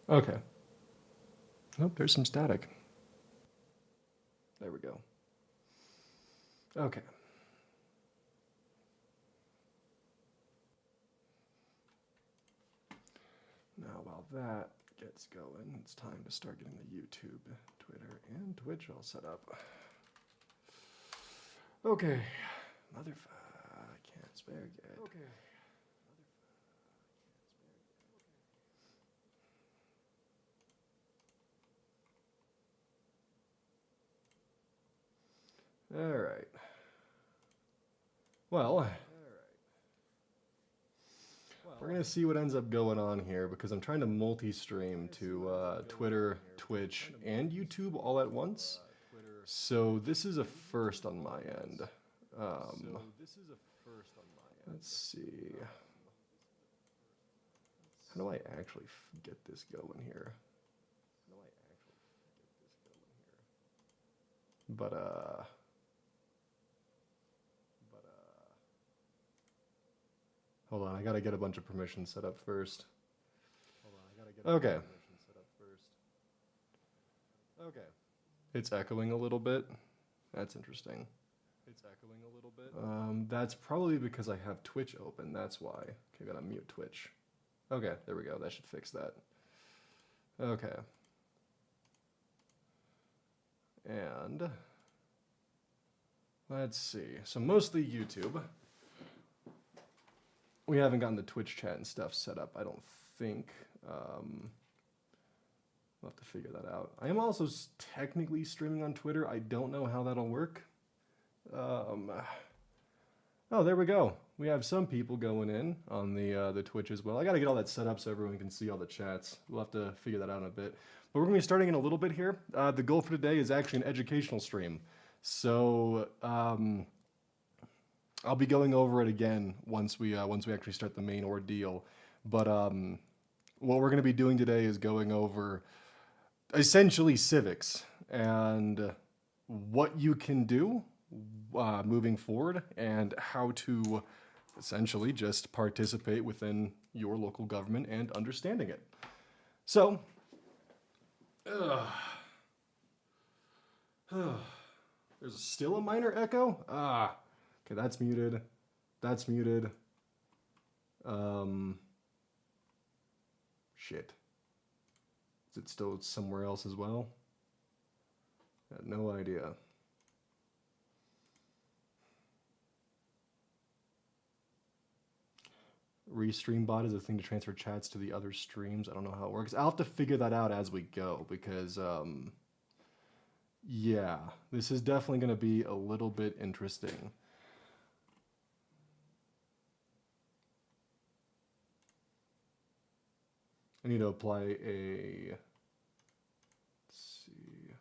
Okay. Nope, there's some static. There we go. Okay. Now, while that gets going, it's time to start getting the YouTube, Twitter, and Twitch all set up. Okay. I can't spare yet. Okay. All right. Well, we're going to see what ends up going on here because I'm trying to multi-stream to Twitter, Twitch, and YouTube all at once. So this is a first on my end. Let's see. How do I actually get this going here? But hold on, I gotta get a bunch of permissions set up first. Okay. Okay. It's echoing a little bit. That's interesting. That's probably because I have Twitch open. That's why. Okay, I gotta mute Twitch. Okay, there we go. That should fix that. Okay. And let's see. So mostly YouTube. We haven't gotten the Twitch chat and stuff set up, I don't think. We'll have to figure that out. I am also technically streaming on Twitter. I don't know how that'll work. Oh, there we go. We have some people going in on the Twitch as well. I got to get all that set up so everyone can see all the chats. We'll have to figure that out in a bit. But we're going to be starting in a little bit here. The goal for today is actually an educational stream. So I'll be going over it again once we actually start the main ordeal. But what we're going to be doing today is going over essentially civics and what you can do moving forward and how to essentially just participate within your local government and understanding it. So, there's still a minor echo? Okay, that's muted. That's muted. Shit. Is it still somewhere else as well? I had no idea. Restream bot is a thing to transfer chats to the other streams. I don't know how it works. I'll have to figure that out as we go because, yeah, this is definitely going to be a little bit interesting. I need to apply a, let's see,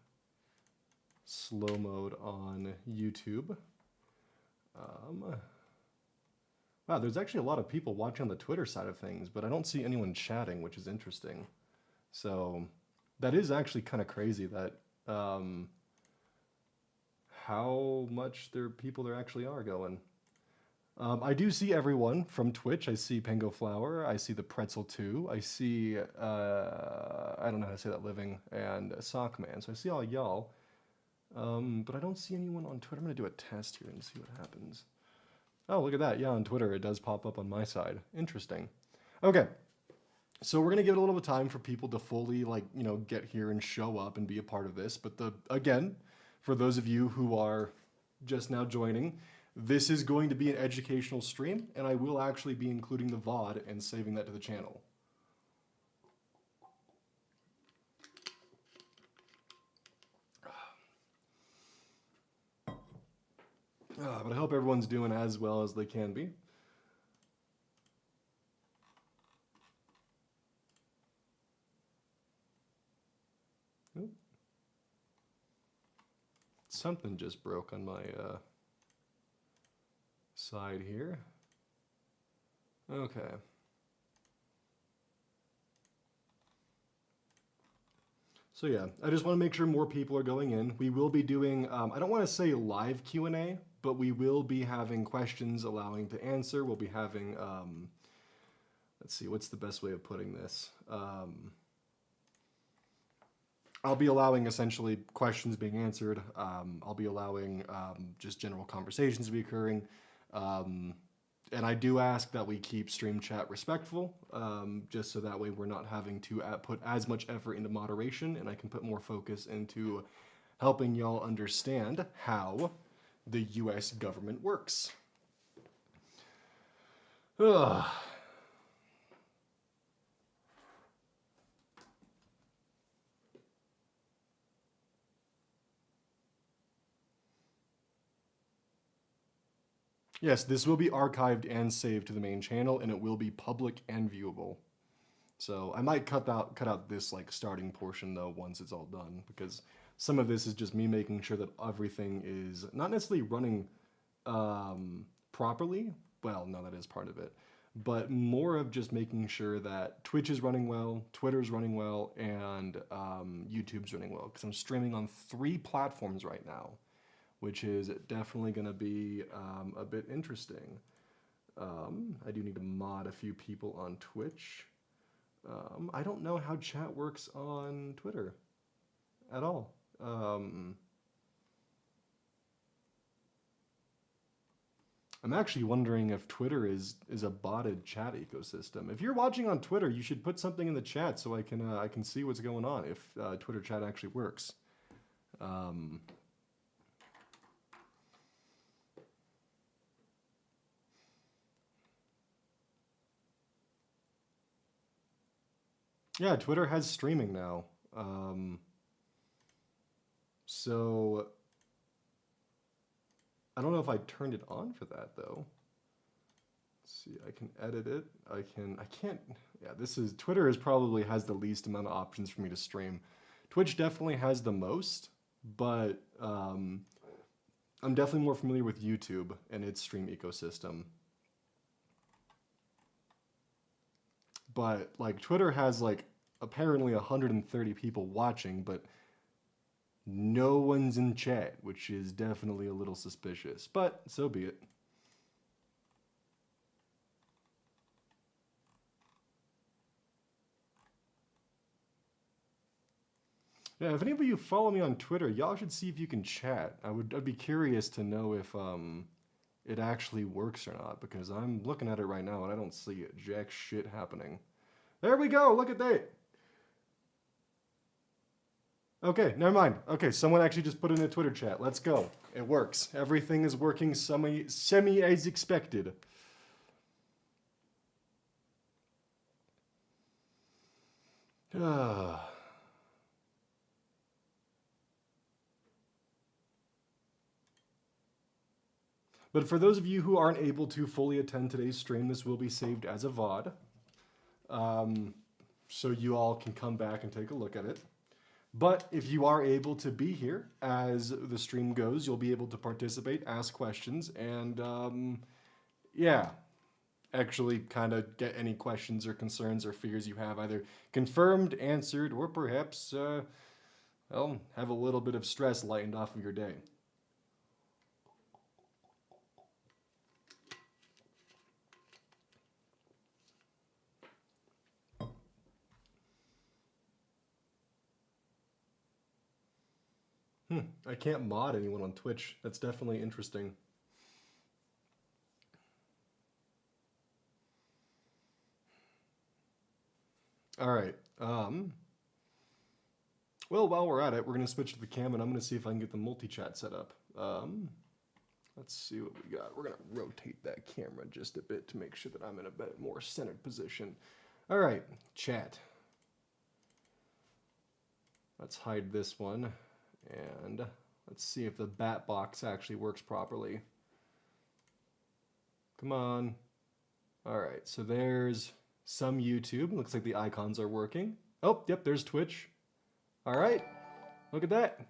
slow mode on YouTube. Wow, there's actually a lot of people watching on the Twitter side of things, but I don't see anyone chatting, which is interesting. So that is actually kind of crazy that how much people there actually are going. I do see everyone from Twitch. I see Pango Flower. I see the Pretzel 2. I see, I don't know how to say that, Living, and Sockman. So I see all y'all. But I don't see anyone on Twitter. I'm going to do a test here and see what happens. Oh, look at that. Yeah, on Twitter, it does pop up on my side. Interesting. Okay. So we're going to give it a little bit of time for people to fully, get here and show up and be a part of this. But again, for those of you who are just now joining, this is going to be an educational stream, and I will actually be including the VOD and saving that to the channel. But I hope everyone's doing as well as they can be. Oop. Something just broke on my side here. Okay. So yeah, I just want to make sure more people are going in. We will be doing, I don't want to say live Q&A, but we will be having questions allowing to answer. We'll be having, let's see, what's the best way of putting this? I'll be allowing essentially questions being answered. I'll be allowing just general conversations to be occurring. Um, and I do ask that we keep stream chat respectful, just so that way we're not having to put as much effort into moderation, and I can put more focus into helping y'all understand how the U.S. government works. Ugh. Yes, this will be archived and saved to the main channel, and it will be public and viewable. So I might cut out this like starting portion though once it's all done, because some of this is just me making sure that everything is not necessarily running properly. Well, no, that is part of it, but more of just making sure that Twitch is running well, Twitter's running well, and YouTube's running well, because I'm streaming on 3 platforms right now, which is definitely going to be a bit interesting. I do need to mod a few people on Twitch. I don't know how chat works on Twitter at all. I'm actually wondering if Twitter is a botted chat ecosystem. If you're watching on Twitter, you should put something in the chat so I can see what's going on, if Twitter chat actually works. Yeah, Twitter has streaming now. So I don't know if I turned it on for that though. Let's see, I can edit it. I can't, yeah, Twitter probably has the least amount of options for me to stream. Twitch definitely has the most, but I'm definitely more familiar with YouTube and its stream ecosystem. But like Twitter has like apparently 130 people watching, but no one's in chat, which is definitely a little suspicious, but so be it. Yeah, if any of you follow me on Twitter, y'all should see if you can chat. I'd be curious to know if it actually works or not, because I'm looking at it right now and I don't see it. Jack shit happening. There we go, look at that. Okay, never mind. Okay, someone actually just put in a Twitter chat. Let's go. It works. Everything is working semi as expected. But for those of you who aren't able to fully attend today's stream, this will be saved as a VOD. So you all can come back and take a look at it. But if you are able to be here as the stream goes, you'll be able to participate, ask questions, and yeah, actually kind of get any questions or concerns or fears you have either confirmed, answered, or perhaps, well, have a little bit of stress lightened off of your day. I can't mod anyone on Twitch. That's definitely interesting. All right. Well, while we're at it, we're going to switch to the cam, and I'm going to see if I can get the multi-chat set up. Let's see what we got. We're going to rotate that camera just a bit to make sure that I'm in a bit more centered position. All right, chat. Let's hide this one, and let's see if the bat box actually works properly. Come on. All right, so there's some YouTube. Looks like the icons are working. Oh, yep, there's Twitch. All right, look at that.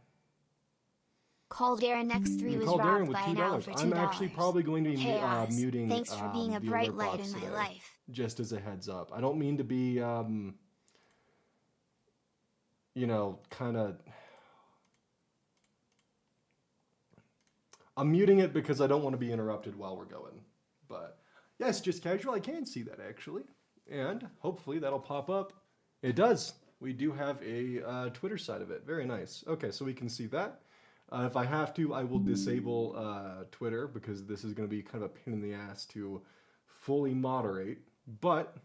Caldera Next 3 was robbed by an owl for $2. I'm actually probably going to be muting. Thanks for being a bright light in my life. Just as a heads up, I don't mean to be, you know, kind of. I'm muting it because I don't want to be interrupted while we're going. But yes, just casual. I can see that actually, and hopefully that'll pop up. It does. we do have a Twitter side of it. Very nice. Okay, so we can see that. If I have to, I will disable Twitter because this is going to be kind of a pain in the ass to fully moderate. But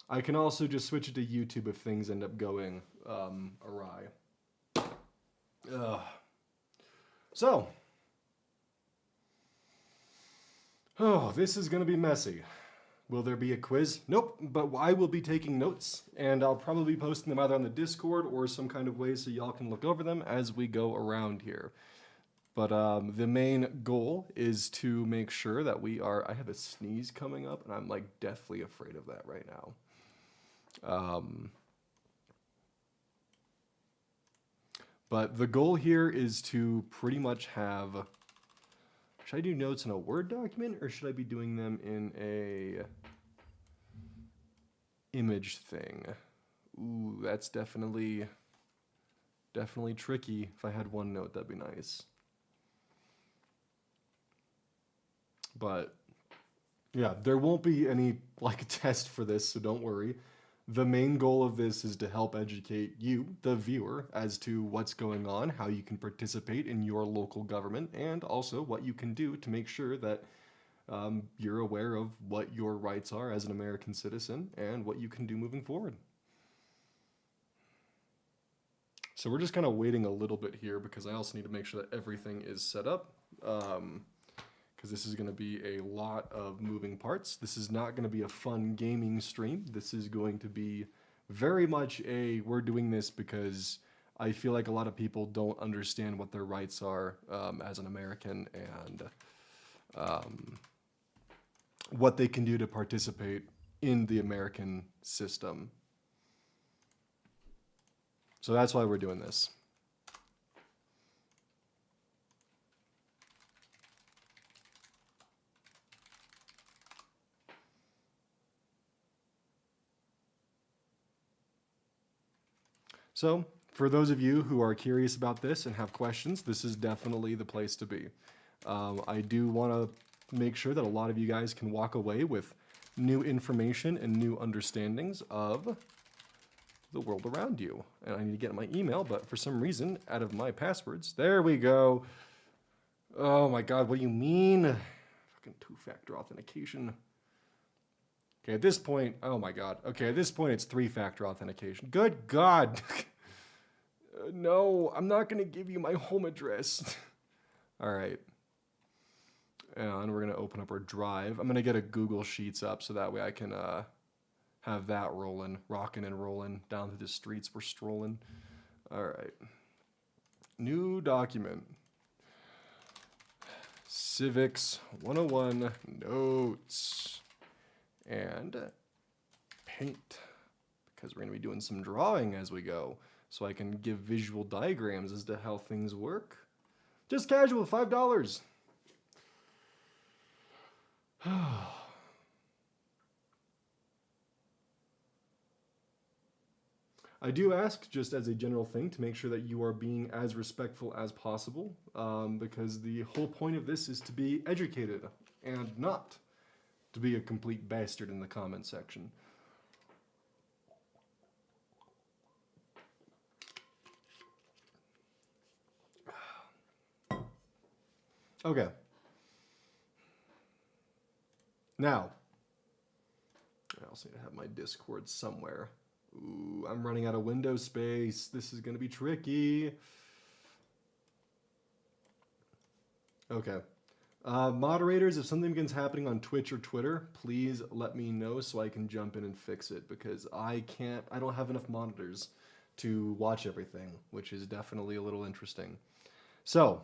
I can also just switch it to YouTube if things end up going awry. So, this is going to be messy. Will there be a quiz? Nope, but I will be taking notes, and I'll probably be posting them either on the Discord or some kind of way so y'all can look over them as we go around here. But the main goal is to make sure that we are... I have a sneeze coming up, and I'm like deathly afraid of that right now. But the goal here is to pretty much have... Should I do notes in a Word document, or should I be doing them in a image thing? Ooh, that's definitely tricky. If I had OneNote, that'd be nice. But yeah, there won't be any like test for this, so don't worry. The main goal of this is to help educate you, the viewer, as to what's going on, how you can participate in your local government, and also what you can do to make sure that you're aware of what your rights are as an American citizen and what you can do moving forward. So we're just kind of waiting a little bit here because I also need to make sure that everything is set up. Because this is going to be a lot of moving parts. This is not going to be a fun gaming stream. This is going to be very much we're doing this because I feel like a lot of people don't understand what their rights are as an American and what they can do to participate in the American system. So that's why we're doing this. So, for those of you who are curious about this and have questions, this is definitely the place to be. I do want to make sure that a lot of you guys can walk away with new information and new understandings of the world around you. And I need to get my email, but for some reason, out of my passwords, there we go. Oh my God, what do you mean? Fucking two-factor authentication. Okay, at this point, oh my God. Okay, at this point, it's three-factor authentication. Good God. No, I'm not going to give you my home address. All right. And we're going to open up our drive. I'm going to get a Google Sheets up so that way I can have that rolling, rocking and rolling down through the streets we're strolling. All right. New document. Civics 101 notes. And paint, because we're going to be doing some drawing as we go, so I can give visual diagrams as to how things work. Just casual, $5. I do ask, just as a general thing, to make sure that you are being as respectful as possible, because the whole point of this is to be educated and not to be a complete bastard in the comment section. Okay. Now, I also need to have my Discord somewhere. Ooh, I'm running out of window space. This is going to be tricky. Okay. Moderators, if something begins happening on Twitch or Twitter, please let me know so I can jump in and fix it, because I don't have enough monitors to watch everything, which is definitely a little interesting. So,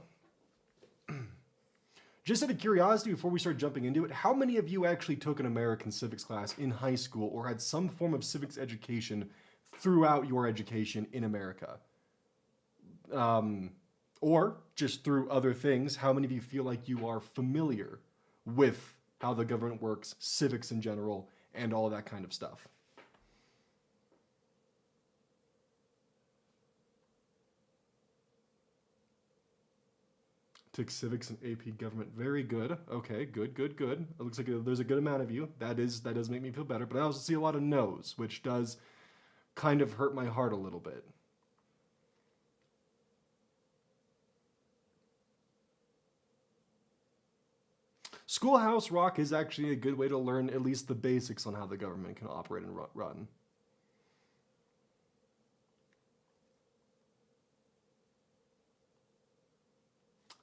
just out of curiosity, before we start jumping into it, how many of you actually took an American civics class in high school or had some form of civics education throughout your education in America? Or just through other things, how many of you feel like you are familiar with how the government works, civics in general, and all that kind of stuff? Took civics and AP government. Very good. Okay, good. It looks like there's a good amount of you. That does make me feel better. But I also see a lot of no's, which does kind of hurt my heart a little bit. Schoolhouse Rock is actually a good way to learn at least the basics on how the government can operate and run.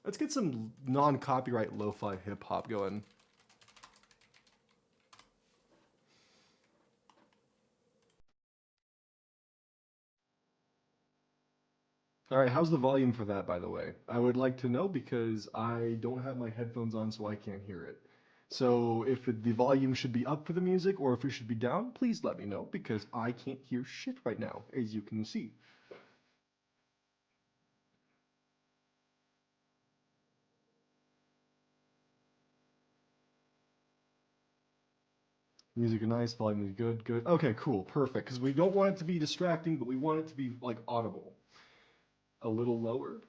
Let's get some non-copyright lo-fi hip-hop going. All right, how's the volume for that, by the way? I would like to know because I don't have my headphones on, so I can't hear it. So if the volume should be up for the music or if it should be down, please let me know because I can't hear shit right now, as you can see. Music is nice, volume is good, good. Okay, cool, perfect. Because we don't want it to be distracting, but we want it to be like audible. A little lower.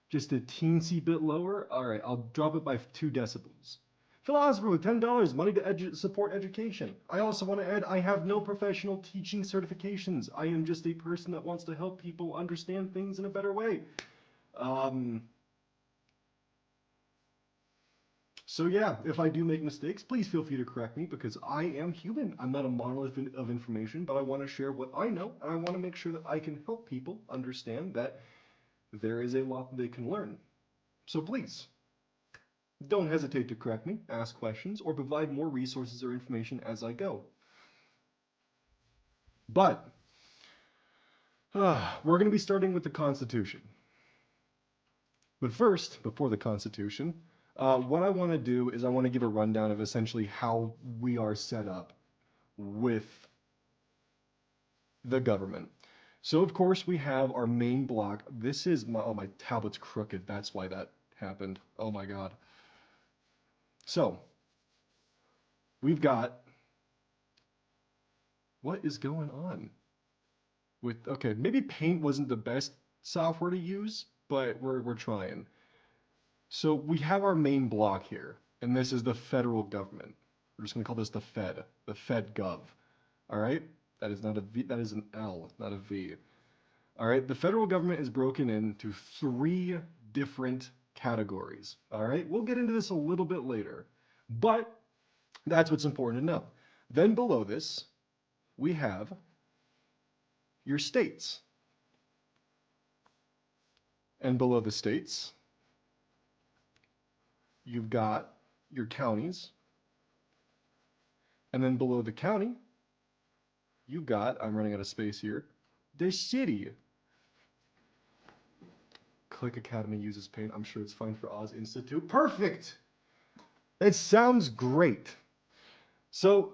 Just a teensy bit lower. All right, I'll drop it by 2 decibels. Philosopher with $10, money to support education. I also want to add, I have no professional teaching certifications. I am just a person that wants to help people understand things in a better way. So yeah, if I do make mistakes, please feel free to correct me because I am human. I'm not a monolith of information, but I want to share what I know, and I want to make sure that I can help people understand that there is a lot that they can learn. So please, don't hesitate to correct me, ask questions, or provide more resources or information as I go. But we're going to be starting with the Constitution. But first, before the Constitution, what I want to do is I want to give a rundown of essentially how we are set up with the government. So of course we have our main block. This is my, oh, my tablet's crooked. That's why that happened. Oh my God. So we've got, what is going on with, okay, maybe Paint wasn't the best software to use, but we're trying. So we have our main block here, and this is the federal government. We're just going to call this the Fed Gov. All right? That is not a V, that is an L, not a V. All right? The federal government is broken into 3 different categories. All right? We'll get into this a little bit later, but that's what's important to know. Then below this, we have your states. And below the states, you've got your counties. And then below the county, you've got, I'm running out of space here, the city. Click Academy uses Paint. I'm sure it's fine for Oz Institute. Perfect! It sounds great. So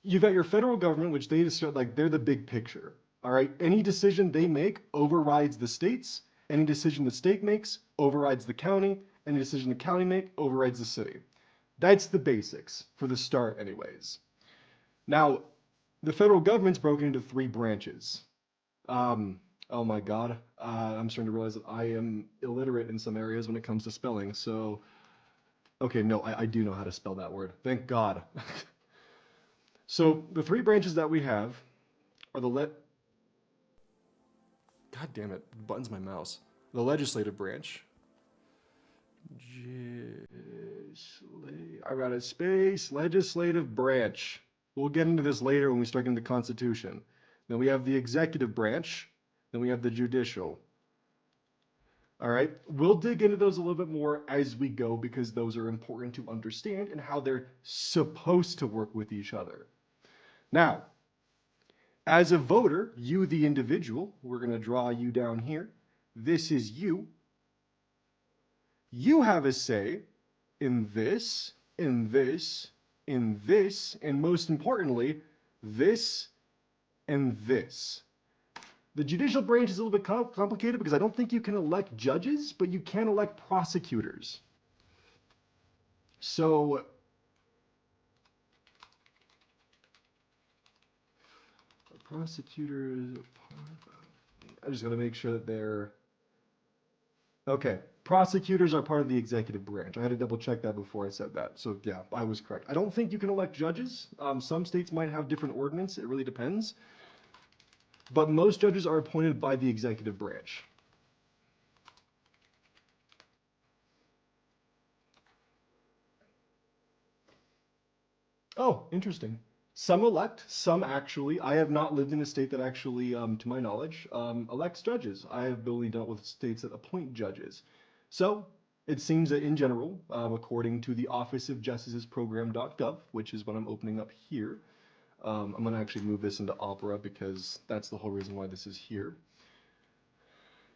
you've got your federal government, which they just like they're the big picture. All right. Any decision they make overrides the states. Any decision the state makes overrides the county. Any decision the county makes overrides the city. That's the basics for the start, anyways. Now, the federal government's broken into 3 branches. Oh my God. I'm starting to realize that I am illiterate in some areas when it comes to spelling. So, okay, no, I do know how to spell that word. Thank God. So the 3 branches that we have are God damn it, buttons my mouse. The legislative branch. I got a space. Legislative branch. We'll get into this later when we start getting the Constitution. Then we have the executive branch. Then we have the judicial. All right. We'll dig into those a little bit more as we go because those are important to understand and how they're supposed to work with each other. Now, as a voter, you, the individual, we're going to draw you down here. This is you. You have a say in this, in this, in this, and most importantly, this and this. The judicial branch is a little bit complicated because I don't think you can elect judges, but you can elect prosecutors. So prosecutors, I just got to make sure that they're okay. Prosecutors are part of the executive branch. I had to double check that before I said that. So yeah, I was correct. I don't think you can elect judges. Some states might have different ordinance. It really depends. but most judges are appointed by the executive branch. Oh, interesting. Some elect, some actually. I have not lived in a state that actually, to my knowledge, elects judges. I have only dealt with states that appoint judges. So it seems that in general, according to the Office of Justice's program.gov, which is what I'm opening up here, I'm going to actually move this into Opera because that's the whole reason why this is here.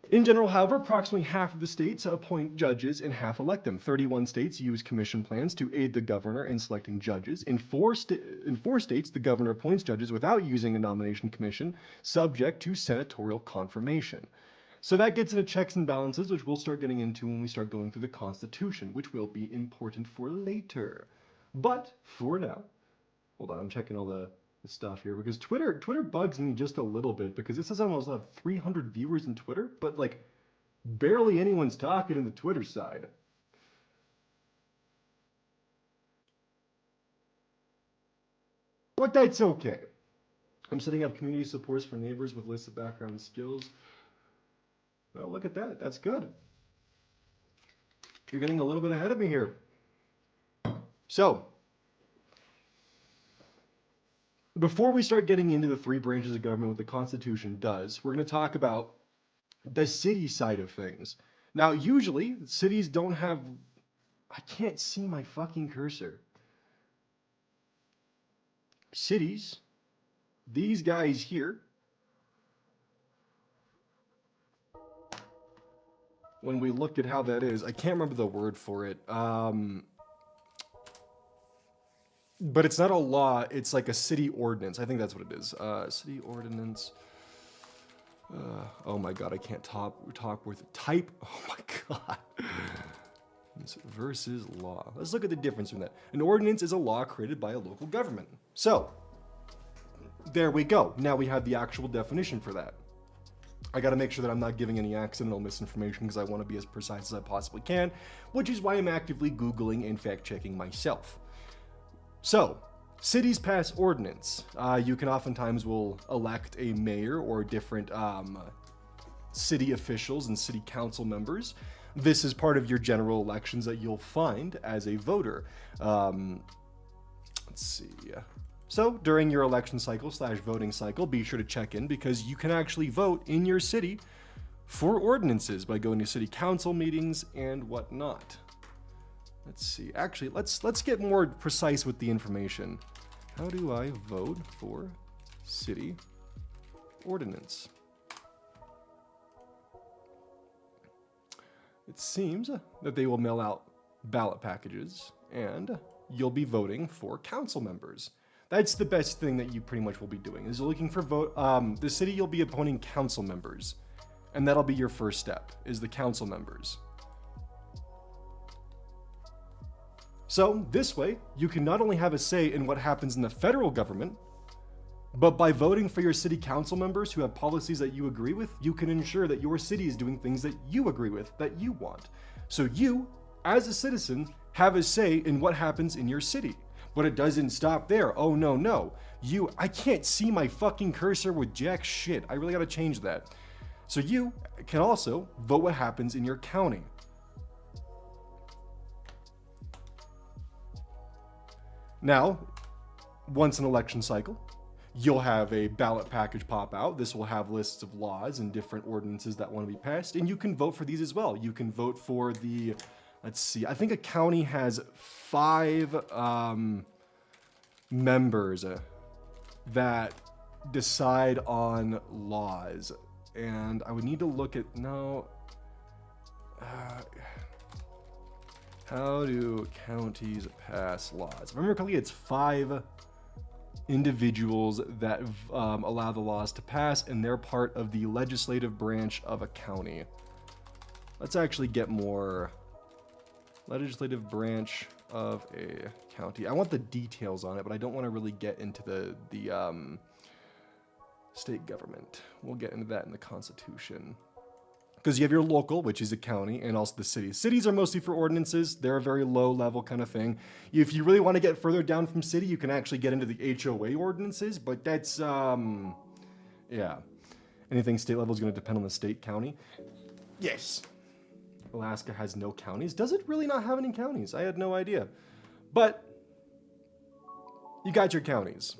In general, however, approximately half of the states appoint judges and half elect them. 31 states use commission plans to aid the governor in selecting judges. In four states, the governor appoints judges without using a nomination commission, subject to senatorial confirmation. So that gets into checks and balances, which we'll start getting into when we start going through the Constitution, which will be important for later. But for now, hold on, I'm checking all the stuff here because Twitter bugs me just a little bit because it says I almost have 300 viewers in Twitter, but like barely anyone's talking in the Twitter side. But that's okay. I'm setting up community supports for neighbors with lists of background skills. Well, look at that. That's good. You're getting a little bit ahead of me here. So, before we start getting into the three branches of government, what the Constitution does, we're going to talk about the city side of things. Now, usually, cities don't have... I can't see my fucking cursor. Cities, these guys here, when we looked at how that is, I can't remember the word for it. But it's not a law, it's like a city ordinance. I think that's what it is. City ordinance. Oh my god, I can't talk with type. Oh my god. Versus law. Let's look at the difference from that. An ordinance is a law created by a local government. So, there we go. Now we have the actual definition for that. I gotta make sure that I'm not giving any accidental misinformation because I want to be as precise as I possibly can, which is why I'm actively Googling and fact-checking myself. So, cities pass ordinance. You can oftentimes will elect a mayor or different city officials and city council members. This is part of your general elections that you'll find as a voter. Let's see. So, during your election cycle / voting cycle, be sure to check in because you can actually vote in your city for ordinances by going to city council meetings and whatnot. Let's see. Actually, let's get more precise with the information. How do I vote for city ordinance? It seems that they will mail out ballot packages and you'll be voting for council members. That's the best thing that you pretty much will be doing is looking for the city you'll be appointing council members. And that'll be your first step is the council members. So this way, you can not only have a say in what happens in the federal government, but by voting for your city council members who have policies that you agree with, you can ensure that your city is doing things that you agree with, that you want. So you, as a citizen, have a say in what happens in your city. But it doesn't stop there. Oh no. I can't see my fucking cursor with jack shit. I really gotta change that. So you can also vote what happens in your county. Now, once an election cycle, you'll have a ballot package pop out. This will have lists of laws and different ordinances that want to be passed, and you can vote for these as well. You can vote for the, let's see, I think a county has 5 members that decide on laws, and I would need to look at, how do counties pass laws? If I remember correctly, it's 5 individuals that allow the laws to pass, and they're part of the legislative branch of a county. Let's actually get more legislative branch of a county. I want the details on it, but I don't want to really get into the state government. We'll get into that in the Constitution. Because you have your local, which is a county, and also the cities. Cities are mostly for ordinances. They're a very low level kind of thing. If you really want to get further down from city, you can actually get into the HOA ordinances, but that's, yeah. Anything state level is going to depend on the state county. Yes. Alaska has no counties. Does it really not have any counties? I had no idea. But you got your counties.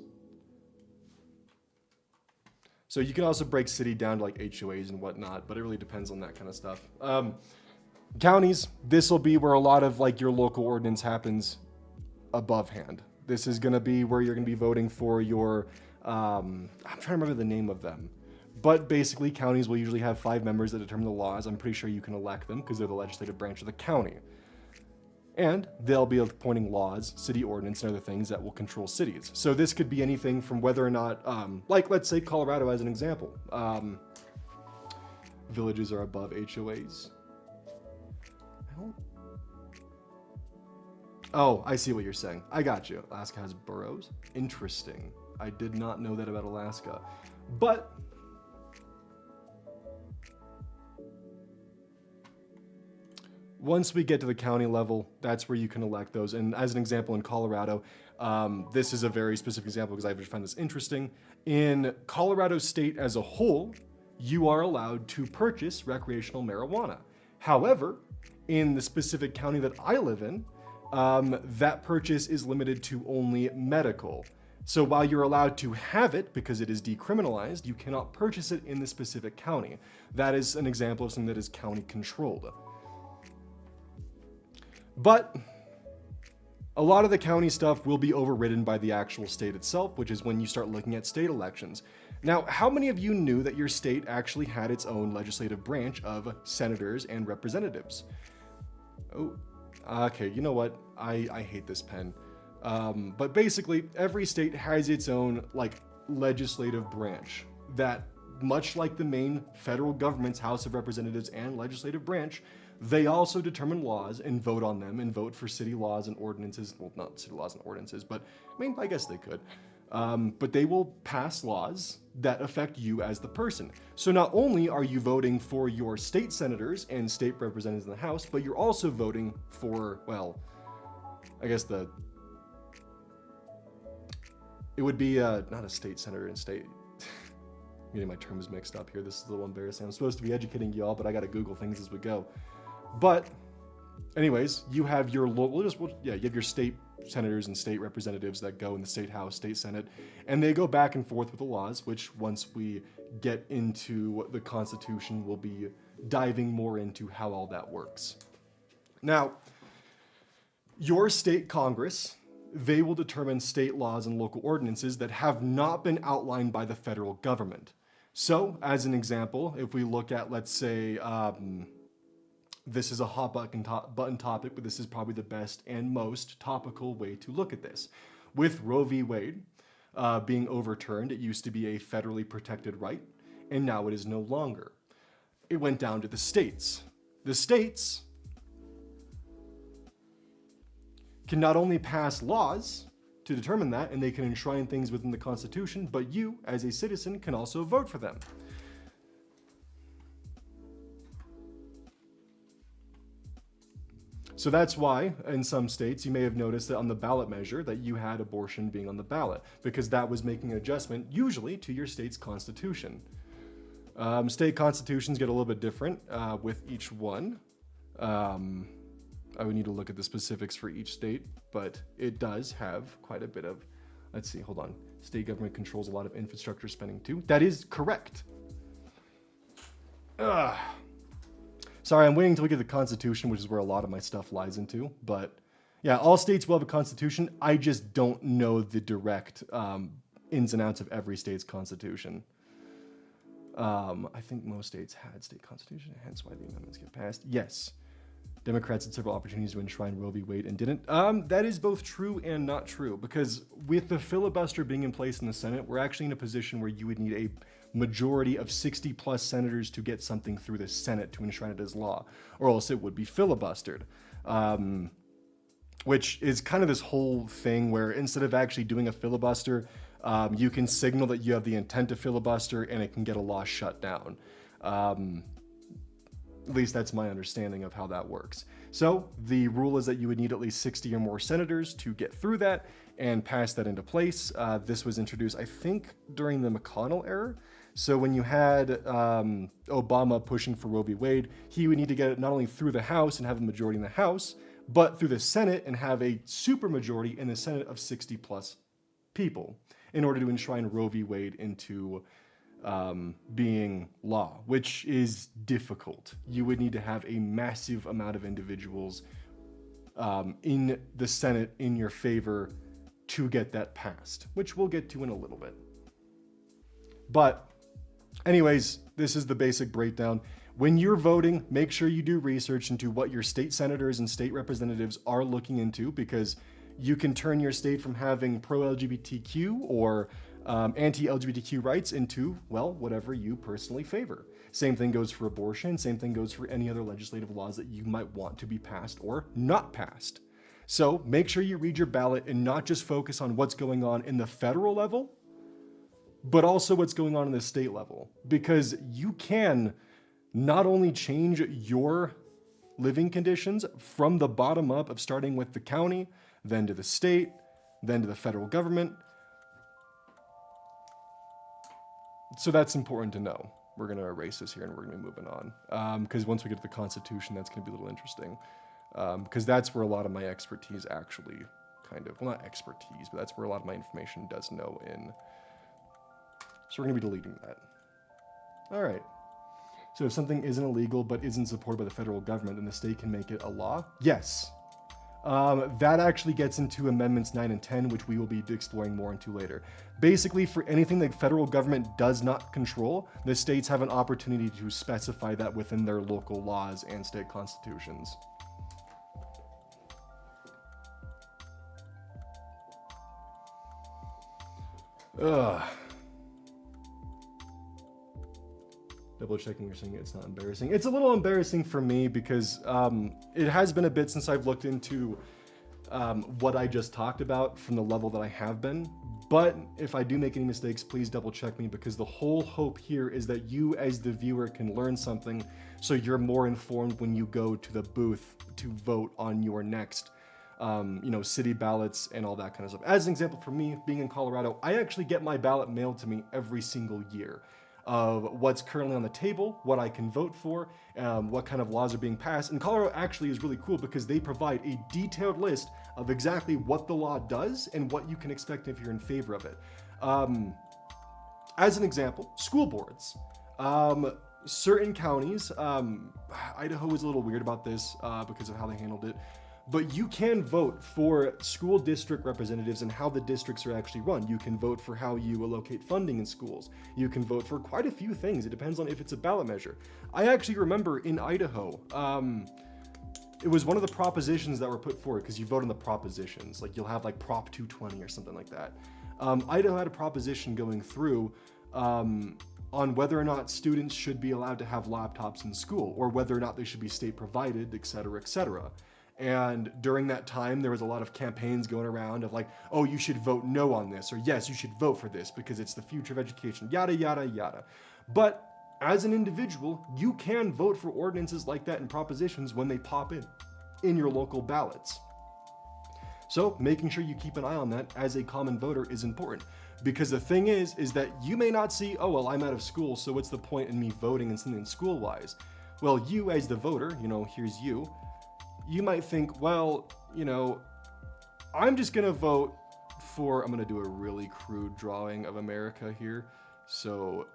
So you can also break city down to like HOAs and whatnot, but it really depends on that kind of stuff. Counties, this will be where a lot of like your local ordinance happens above hand. This is going to be where you're going to be voting for your, I'm trying to remember the name of them. But basically, counties will usually have 5 members that determine the laws. I'm pretty sure you can elect them because they're the legislative branch of the county. And they'll be appointing laws, city ordinance, and other things that will control cities. So this could be anything from whether or not, like let's say Colorado as an example. Villages are above HOAs. Oh, I see what you're saying. I got you. Alaska has boroughs. Interesting. I did not know that about Alaska. But once we get to the county level, that's where you can elect those. And as an example, in Colorado, this is a very specific example because I just find this interesting. In Colorado state as a whole, you are allowed to purchase recreational marijuana. However, in the specific county that I live in, that purchase is limited to only medical. So while you're allowed to have it because it is decriminalized, you cannot purchase it in the specific county. That is an example of something that is county controlled. But a lot of the county stuff will be overridden by the actual state itself, which is when you start looking at state elections. Now, how many of you knew that your state actually had its own legislative branch of senators and representatives? Oh, okay, you know what? I hate this pen. But basically, every state has its own like legislative branch that, much like the main federal government's House of Representatives and legislative branch, they also determine laws and vote on them and vote for city laws and ordinances. Well, not city laws and ordinances, but I mean, I guess they could. But they will pass laws that affect you as the person. So not only are you voting for your state senators and state representatives in the House, but you're also voting for, well, I guess it would be not a state senator and state. I'm getting my terms mixed up here. This is a little embarrassing. I'm supposed to be educating y'all, but I got to Google things as we go. But anyways, you have your local, you have your state senators and state representatives that go in the state house, state senate, and they go back and forth with the laws, which once we get into the Constitution, we'll be diving more into how all that works. Now, your state Congress, they will determine state laws and local ordinances that have not been outlined by the federal government. So, as an example, if we look at, let's say, this is a hot button topic, but this is probably the best and most topical way to look at this. With Roe v. Wade being overturned, it used to be a federally protected right, and now it is no longer. It went down to the states. The states can not only pass laws to determine that, and they can enshrine things within the Constitution, but you, as a citizen, can also vote for them. So that's why, in some states, you may have noticed that on the ballot measure that you had abortion being on the ballot, because that was making an adjustment, usually, to your state's constitution. State constitutions get a little bit different with each one. I would need to look at the specifics for each state, but it does have quite a bit of, let's see, hold on. State government controls a lot of infrastructure spending too. That is correct. Sorry, I'm waiting until we get the Constitution, which is where a lot of my stuff lies into. But yeah, all states will have a Constitution. I just don't know the direct ins and outs of every state's Constitution. I think most states had state Constitution, hence why the amendments get passed. Yes. Democrats had several opportunities to enshrine Roe v. Wade and didn't. That is both true and not true, because with the filibuster being in place in the Senate, we're actually in a position where you would need a majority of 60 plus senators to get something through the Senate to enshrine it as law, or else it would be filibustered. Which is kind of this whole thing where instead of actually doing a filibuster, you can signal that you have the intent to filibuster and it can get a law shut down. At least that's my understanding of how that works. So the rule is that you would need at least 60 or more senators to get through that and pass that into place. This was introduced, I think, during the McConnell era. So when you had Obama pushing for Roe v. Wade, he would need to get it not only through the House and have a majority in the House, but through the Senate and have a supermajority in the Senate of 60 plus people in order to enshrine Roe v. Wade into being law, which is difficult. You would need to have a massive amount of individuals in the Senate in your favor to get that passed, which we'll get to in a little bit. But anyways, this is the basic breakdown. When you're voting, make sure you do research into what your state senators and state representatives are looking into, because you can turn your state from having pro-LGBTQ or anti-LGBTQ rights into, well, whatever you personally favor. Same thing goes for abortion. Same thing goes for any other legislative laws that you might want to be passed or not passed. So make sure you read your ballot and not just focus on what's going on in the federal level, but also what's going on in the state level, because you can not only change your living conditions from the bottom up of starting with the county, then to the state, then to the federal government. So that's important to know. We're going to erase this here and we're going to be moving on. Because once we get to the Constitution, that's going to be a little interesting. Because that's where a lot of my expertise actually kind of, well, not expertise, but that's where a lot of my information does know in. So we're going to be deleting that. All right. So if something isn't illegal but isn't supported by the federal government, then the state can make it a law? Yes. That actually gets into Amendments 9 and 10, which we will be exploring more into later. Basically, for anything the federal government does not control, the states have an opportunity to specify that within their local laws and state constitutions. Ugh. Double checking, you're saying it's not embarrassing. It's a little embarrassing for me because it has been a bit since I've looked into what I just talked about from the level that I have been. But if I do make any mistakes, please double check me, because the whole hope here is that you as the viewer can learn something so you're more informed when you go to the booth to vote on your next city ballots and all that kind of stuff. As an example, for me, being in Colorado, I actually get my ballot mailed to me every single year of what's currently on the table, what I can vote for, what kind of laws are being passed. And Colorado actually is really cool because they provide a detailed list of exactly what the law does and what you can expect if you're in favor of it. As an example, school boards. Certain counties, Idaho was a little weird about this because of how they handled it, but you can vote for school district representatives and how the districts are actually run. You can vote for how you allocate funding in schools. You can vote for quite a few things. It depends on if it's a ballot measure. I actually remember in Idaho, it was one of the propositions that were put forward, because you vote on the propositions. Like you'll have like Prop 220 or something like that. Idaho had a proposition going through on whether or not students should be allowed to have laptops in school, or whether or not they should be state provided, et cetera, et cetera. And during that time, there was a lot of campaigns going around of like, oh, you should vote no on this, or yes, you should vote for this because it's the future of education, yada, yada, yada. But as an individual, you can vote for ordinances like that and propositions when they pop in your local ballots. So making sure you keep an eye on that as a common voter is important, because the thing is that you may not see, oh, well, I'm out of school, so what's the point in me voting in something school-wise? Well, you as the voter, here's you. You might think, well, I'm just going to vote for, I'm going to do a really crude drawing of America here. So,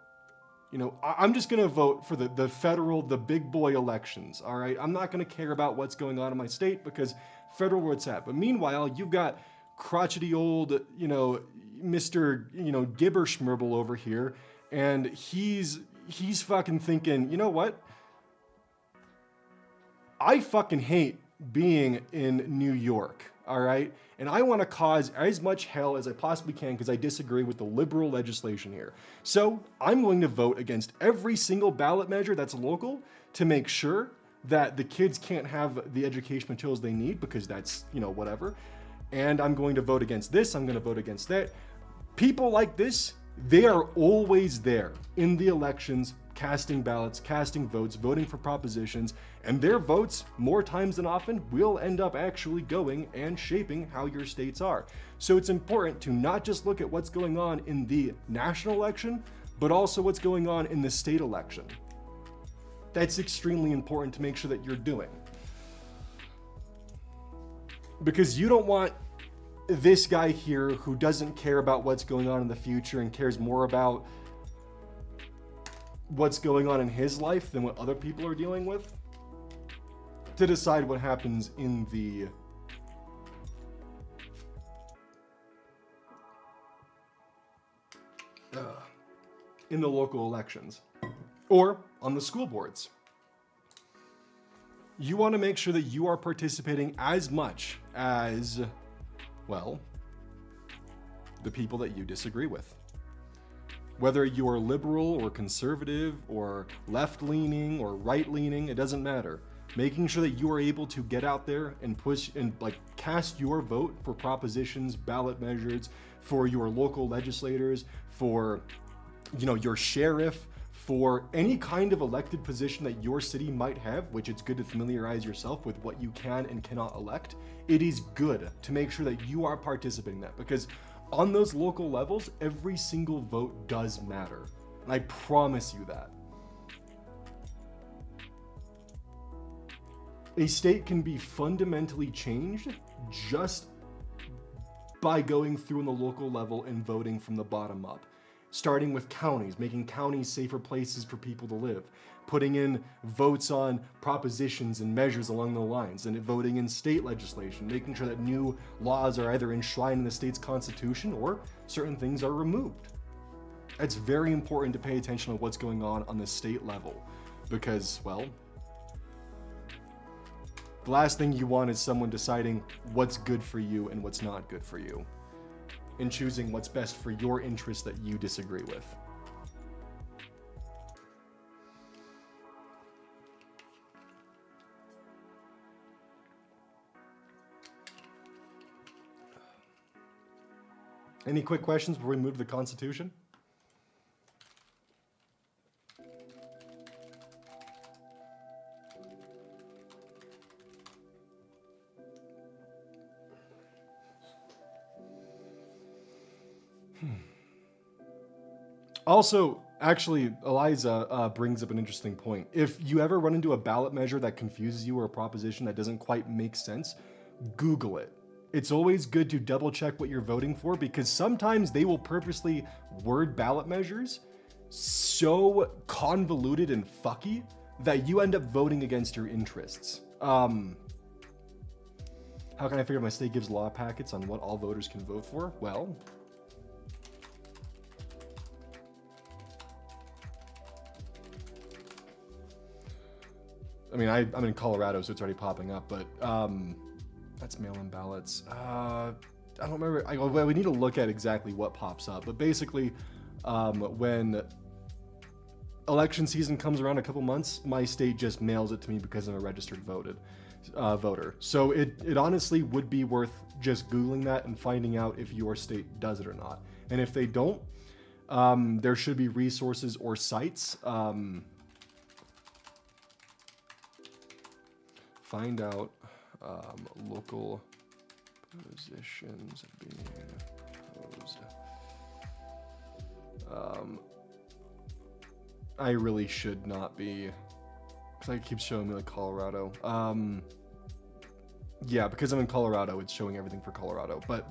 I'm just going to vote for the federal, the big boy elections. All right. I'm not going to care about what's going on in my state because federal where it's at. But meanwhile, you've got crotchety old, Mr. Gibberschmerble over here. And he's fucking thinking, you know what? I fucking hate being in New York, all right? And I want to cause as much hell as I possibly can because I disagree with the liberal legislation here. So I'm going to vote against every single ballot measure that's local to make sure that the kids can't have the education materials they need because that's, whatever. And I'm going to vote against this. I'm going to vote against that. People like this, they are always there in the elections, casting ballots, casting votes, voting for propositions, and their votes, more times than often, will end up actually going and shaping how your states are. So it's important to not just look at what's going on in the national election, but also what's going on in the state election. That's extremely important to make sure that you're doing. Because you don't want this guy here who doesn't care about what's going on in the future and cares more about what's going on in his life than what other people are dealing with to decide what happens in the local elections or on the school boards. You want to make sure that you are participating as much as, well, the people that you disagree with. Whether you are liberal or conservative or left-leaning or right-leaning, it doesn't matter. Making sure that you are able to get out there and push and cast your vote for propositions, ballot measures, for your local legislators, for your sheriff, for any kind of elected position that your city might have, which it's good to familiarize yourself with what you can and cannot elect. It is good to make sure that you are participating in that, because on those local levels, every single vote does matter. And I promise you that. A state can be fundamentally changed just by going through on the local level and voting from the bottom up. Starting with counties, making counties safer places for people to live, putting in votes on propositions and measures along the lines, and voting in state legislation, making sure that new laws are either enshrined in the state's constitution or certain things are removed. It's very important to pay attention to what's going on the state level, because, well, the last thing you want is someone deciding what's good for you and what's not good for you, and choosing what's best for your interests that you disagree with. Any quick questions before we move to the Constitution? Also, actually, Eliza brings up an interesting point. If you ever run into a ballot measure that confuses you or a proposition that doesn't quite make sense, Google it. It's always good to double check what you're voting for, because sometimes they will purposely word ballot measures so convoluted and fucky that you end up voting against your interests. How can I figure my state gives law packets on what all voters can vote for? Well, I mean, I'm in Colorado, so it's already popping up, but that's mail-in ballots. I don't remember. We need to look at exactly what pops up, but basically, when election season comes around a couple months, my state just mails it to me because I'm a registered voter. So it honestly would be worth just Googling that and finding out if your state does it or not. And if they don't, there should be resources or sites. Find out local positions being posed. I really should not be, because it keeps showing me like Colorado. Yeah, because I'm in Colorado, it's showing everything for Colorado. But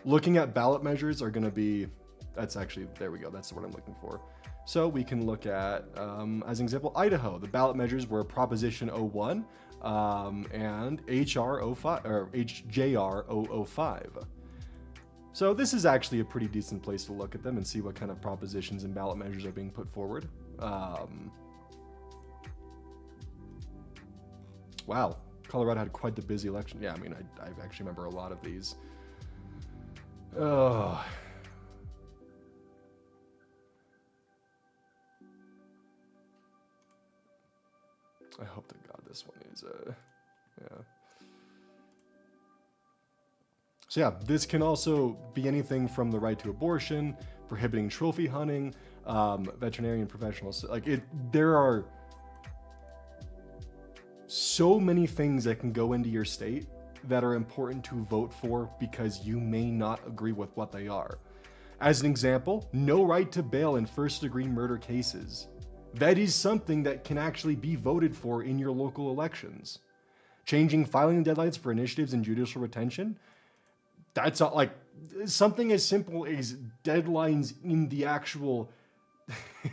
looking at ballot measures are going to be, that's actually, there we go, that's what I'm looking for. So we can look at, as an example, Idaho. The ballot measures were Proposition 01 and HR 05 or HJR 005. So this is actually a pretty decent place to look at them and see what kind of propositions and ballot measures are being put forward. Wow, Colorado had quite the busy election. Yeah, I mean, I actually remember a lot of these. Oh. I hope to God this one is, yeah. So yeah, this can also be anything from the right to abortion, prohibiting trophy hunting, veterinarian professionals. There are so many things that can go into your state that are important to vote for because you may not agree with what they are. As an example, no right to bail in first-degree murder cases. That is something that can actually be voted for in your local elections. Changing filing deadlines for initiatives in judicial retention. That's like something as simple as deadlines in the actual.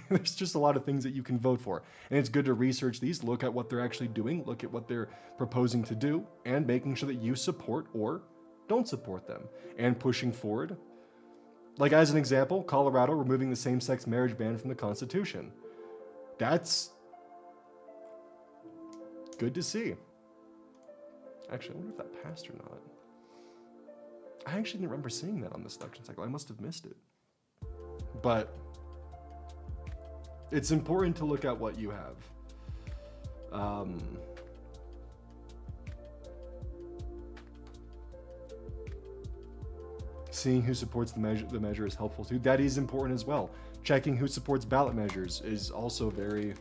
There's just a lot of things that you can vote for. And it's good to research these, look at what they're actually doing, look at what they're proposing to do, and making sure that you support or don't support them. And pushing forward. Like as an example, Colorado removing the same-sex marriage ban from the Constitution. That's good to see. Actually, I wonder if that passed or not. I actually didn't remember seeing that on this election cycle. I must have missed it. But it's important to look at what you have. Seeing who supports the measure is helpful too. That is important as well. Checking who supports ballot measures is also very...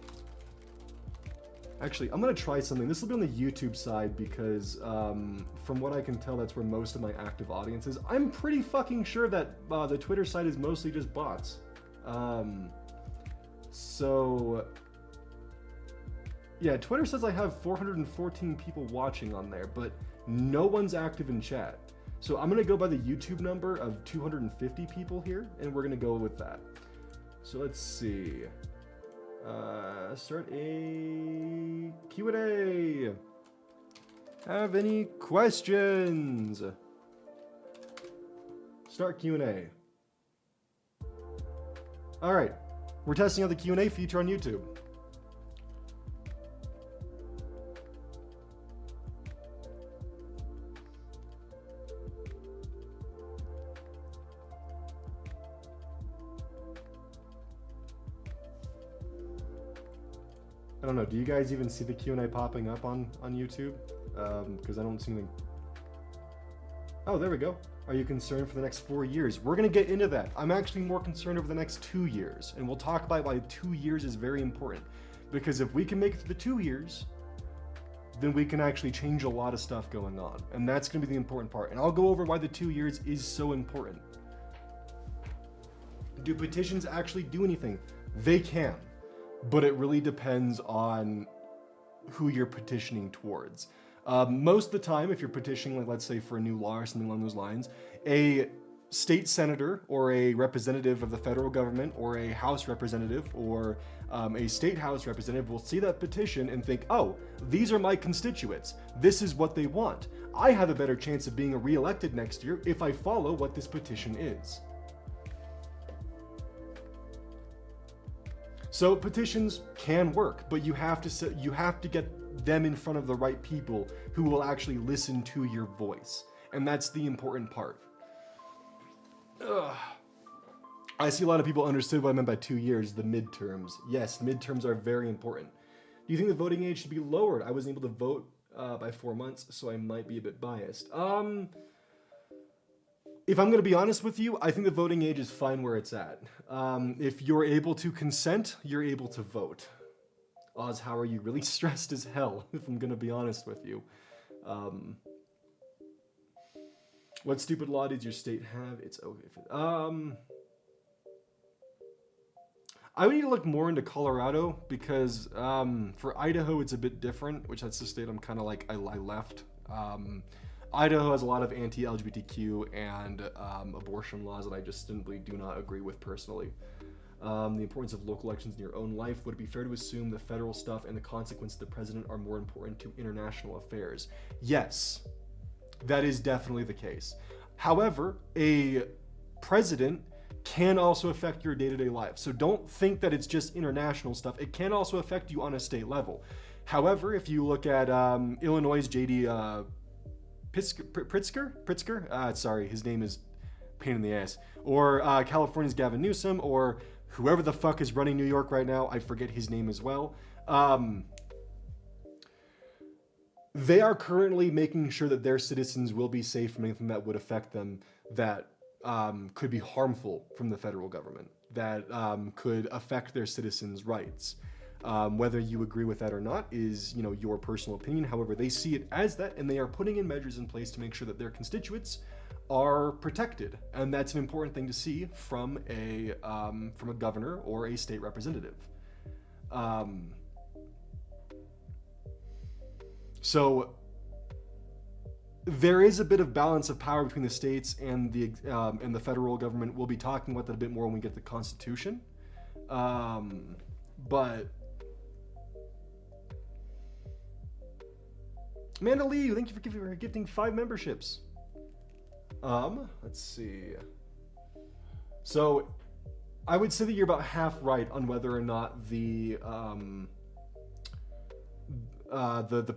Actually, I'm going to try something. This will be on the YouTube side because from what I can tell, that's where most of my active audience is. I'm pretty fucking sure that the Twitter side is mostly just bots. So, yeah, Twitter says I have 414 people watching on there, but no one's active in chat. So I'm going to go by the YouTube number of 250 people here, and we're going to go with that. So let's see. Start a Q&A. Have any questions? Start Q&A. All right. We're testing out the Q&A feature on YouTube. I don't know, do you guys even see the Q&A popping up on YouTube? Because I don't see anything. Oh, there we go. Are you concerned for the next 4 years? We're going to get into that. I'm actually more concerned over the next 2 years. And we'll talk about why 2 years is very important. Because if we can make it through the 2 years, then we can actually change a lot of stuff going on. And that's going to be the important part. And I'll go over why the 2 years is so important. Do petitions actually do anything? They can. But it really depends on who you're petitioning towards. Most of the time, if you're petitioning, like let's say for a new law or something along those lines, a state senator or a representative of the federal government or a House representative or a state House representative will see that petition and think, oh, these are my constituents. This is what they want. I have a better chance of being reelected next year if I follow what this petition is. So petitions can work, but you have to get them in front of the right people who will actually listen to your voice. And that's the important part. Ugh. I see a lot of people understood what I meant by 2 years, the midterms. Yes, midterms are very important. Do you think the voting age should be lowered? I wasn't able to vote by 4 months, so I might be a bit biased. If I'm going to be honest with you, I think the voting age is fine where it's at. If you're able to consent, you're able to vote. Oz, how are you? Really stressed as hell, if I'm going to be honest with you. What stupid law did your state have? It's okay. I would need to look more into Colorado because for Idaho, it's a bit different, which that's the state I'm kind of like, I left. Idaho has a lot of anti-LGBTQ and abortion laws that I just simply do not agree with personally. The importance of local elections in your own life. Would it be fair to assume the federal stuff and the consequences of the president are more important to international affairs? Yes, that is definitely the case. However, a president can also affect your day-to-day life. So don't think that it's just international stuff. It can also affect you on a state level. However, if you look at Illinois' J.D. Pritzker? Sorry, his name is pain in the ass. Or California's Gavin Newsom, or whoever the fuck is running New York right now. I forget his name as well. They are currently making sure that their citizens will be safe from anything that would affect them that could be harmful from the federal government, that could affect their citizens' rights. Whether you agree with that or not is, your personal opinion. However, they see it as that, and they are putting in measures in place to make sure that their constituents are protected, and that's an important thing to see from a governor or a state representative. So there is a bit of balance of power between the states and the federal government. We'll be talking about that a bit more when we get to the Constitution. But Amanda Lee, thank you for gifting 5 memberships. Let's see. So I would say that you're about half right on whether or not the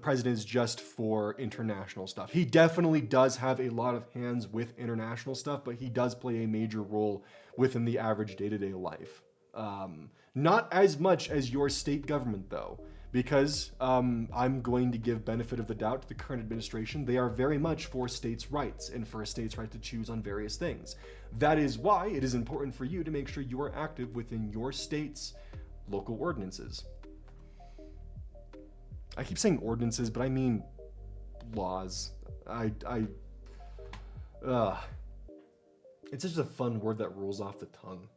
president is just for international stuff. He definitely does have a lot of hands with international stuff, but he does play a major role within the average day-to-day life. Not as much as your state government, though, because I'm going to give benefit of the doubt to the current administration. They are very much for states' rights and for a state's right to choose on various things. That is why it is important for you to make sure you are active within your state's local ordinances. I keep saying ordinances, but I mean laws. It's just a fun word that rolls off the tongue.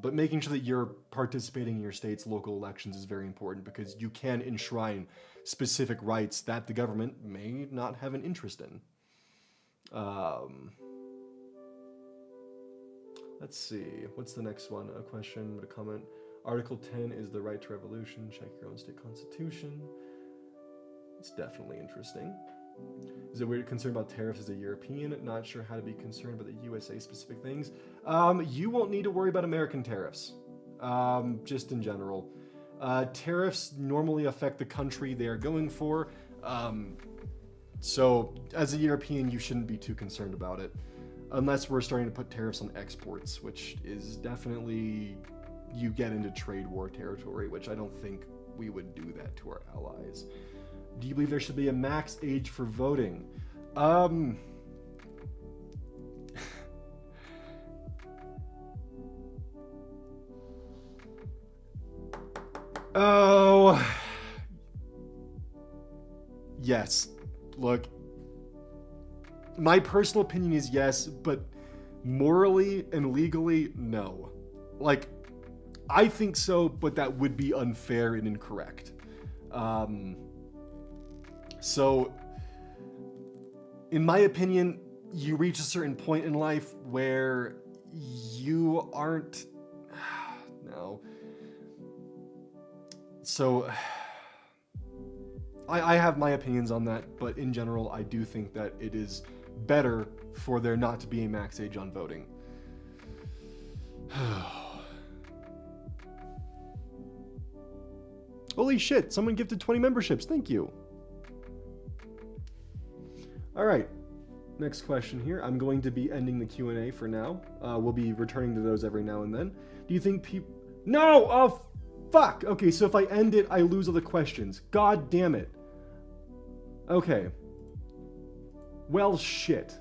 But making sure that you're participating in your state's local elections is very important, because you can enshrine specific rights that the government may not have an interest in. Let's see. What's the next one? A question, but a comment. Article 10 is the right to revolution. Check your own state constitution. It's definitely interesting. Is it weird concerned about tariffs as a European? Not sure how to be concerned about the USA specific things. You won't need to worry about American tariffs. Just in general. Tariffs normally affect the country they are going for. So as a European, you shouldn't be too concerned about it. Unless we're starting to put tariffs on exports, which is definitely, you get into trade war territory, which I don't think we would do that to our allies. Do you believe there should be a max age for voting? Oh, yes. Look, my personal opinion is yes, but morally and legally, no. Like, I think so, but that would be unfair and incorrect. So, in my opinion, you reach a certain point in life where you aren't... No. So, I have my opinions on that, but in general, I do think that it is better for there not to be a max age on voting. Holy shit, someone gifted 20 memberships. Thank you. All right, next question here. I'm going to be ending the Q&A for now. We'll be returning to those every now and then. Do you think people... No! Oh, fuck! Okay, so if I end it, I lose all the questions. God damn it. Okay. Well, shit.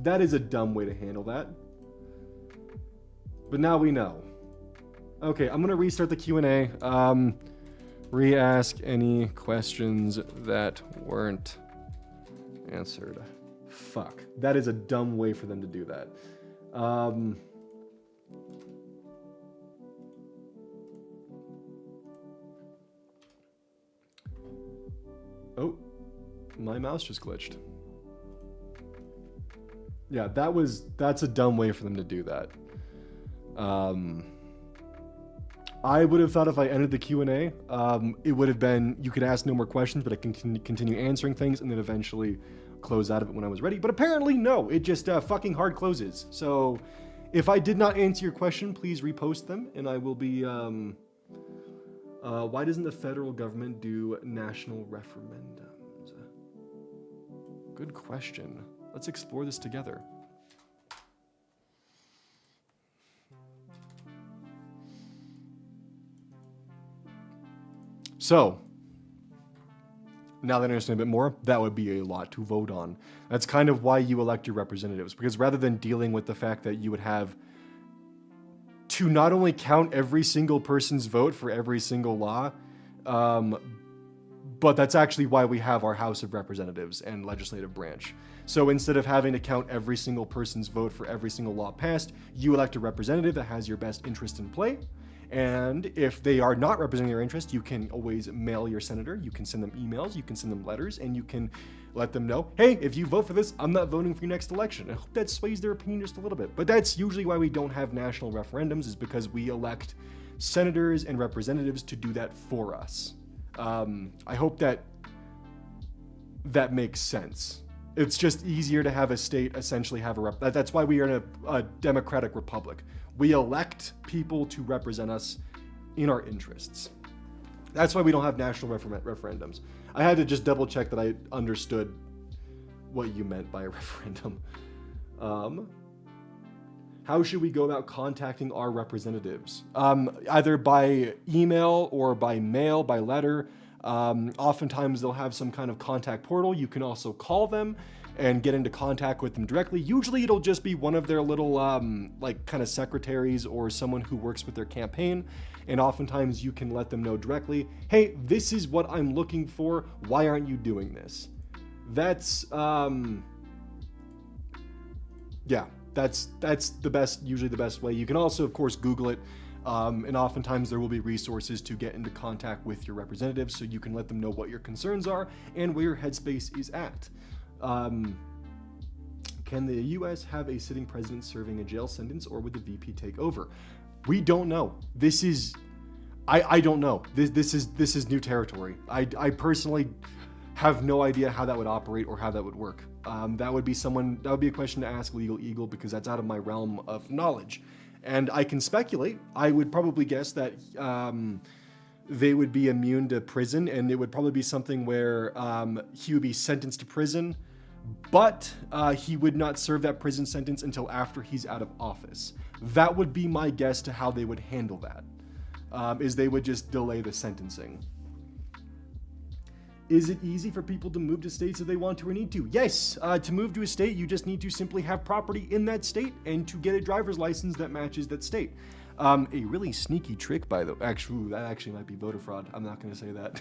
That is a dumb way to handle that. But now we know. Okay, I'm going to restart the Q&A. Re-ask any questions that weren't answered. Fuck. That is a dumb way for them to do that. Oh, my mouse just glitched. Yeah, that's a dumb way for them to do that. I would have thought if I ended the Q&A, it would have been, you could ask no more questions, but I can continue answering things and then eventually close out of it when I was ready. But apparently, no, it just fucking hard closes. So if I did not answer your question, please repost them and I will be... why doesn't the federal government do national referendums? Good question. Let's explore this together. So, now that I understand a bit more, that would be a lot to vote on. That's kind of why you elect your representatives, because rather than dealing with the fact that you would have to not only count every single person's vote for every single law, but that's actually why we have our House of Representatives and legislative branch. So instead of having to count every single person's vote for every single law passed, you elect a representative that has your best interest in play. And if they are not representing your interest, you can always mail your senator, you can send them emails, you can send them letters, and you can let them know, hey, if you vote for this, I'm not voting for your next election. I hope that sways their opinion just a little bit. But that's usually why we don't have national referendums, is because we elect senators and representatives to do that for us. I hope that makes sense. It's just easier to have a state essentially have a that's why we are in a democratic republic. We elect people to represent us in our interests. That's why we don't have national referendums. I had to just double check that I understood what you meant by a referendum. How should we go about contacting our representatives? Either by email or by mail, by letter. Oftentimes they'll have some kind of contact portal. You can also call them and get into contact with them directly. Usually it'll just be one of their little like kind of secretaries or someone who works with their campaign. And oftentimes you can let them know directly, hey, this is what I'm looking for. Why aren't you doing this? That's yeah, that's the best, usually the best way. You can also, of course, Google it. And oftentimes there will be resources to get into contact with your representatives so you can let them know what your concerns are and where your headspace is at. Can the U.S. have a sitting president serving a jail sentence, or would the VP take over? We don't know. This is, I don't know. This is new territory. I personally have no idea how that would operate or how that would work. That would be a question to ask Legal Eagle, because that's out of my realm of knowledge. And I can speculate. I would probably guess that they would be immune to prison, and it would probably be something where he would be sentenced to prison, but he would not serve that prison sentence until after he's out of office. That would be my guess to how they would handle that, is they would just delay the sentencing. Is it easy for people to move to states if they want to or need to? Yes, to move to a state, you just need to simply have property in that state and to get a driver's license that matches that state. A really sneaky trick, by the way, that actually might be voter fraud. I'm not going to say that.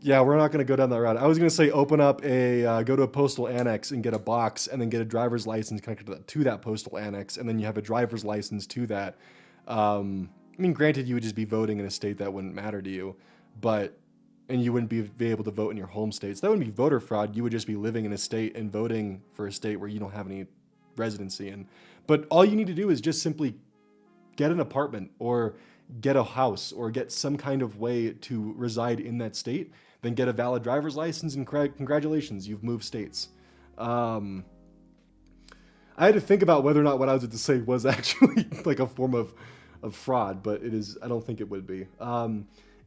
Yeah, we're not going to go down that route. I was going to say open up go to a postal annex and get a box and then get a driver's license connected to that postal annex, and then you have a driver's license to that. I mean, granted, you would just be voting in a state that wouldn't matter to you, and you wouldn't be able to vote in your home state. So that wouldn't be voter fraud. You would just be living in a state and voting for a state where you don't have any residency in. But all you need to do is just simply get an apartment or get a house or get some kind of way to reside in that state, then get a valid driver's license, and congratulations, you've moved states. I had to think about whether or not what I was about to say was actually like a form of fraud, but it is. I don't think it would be.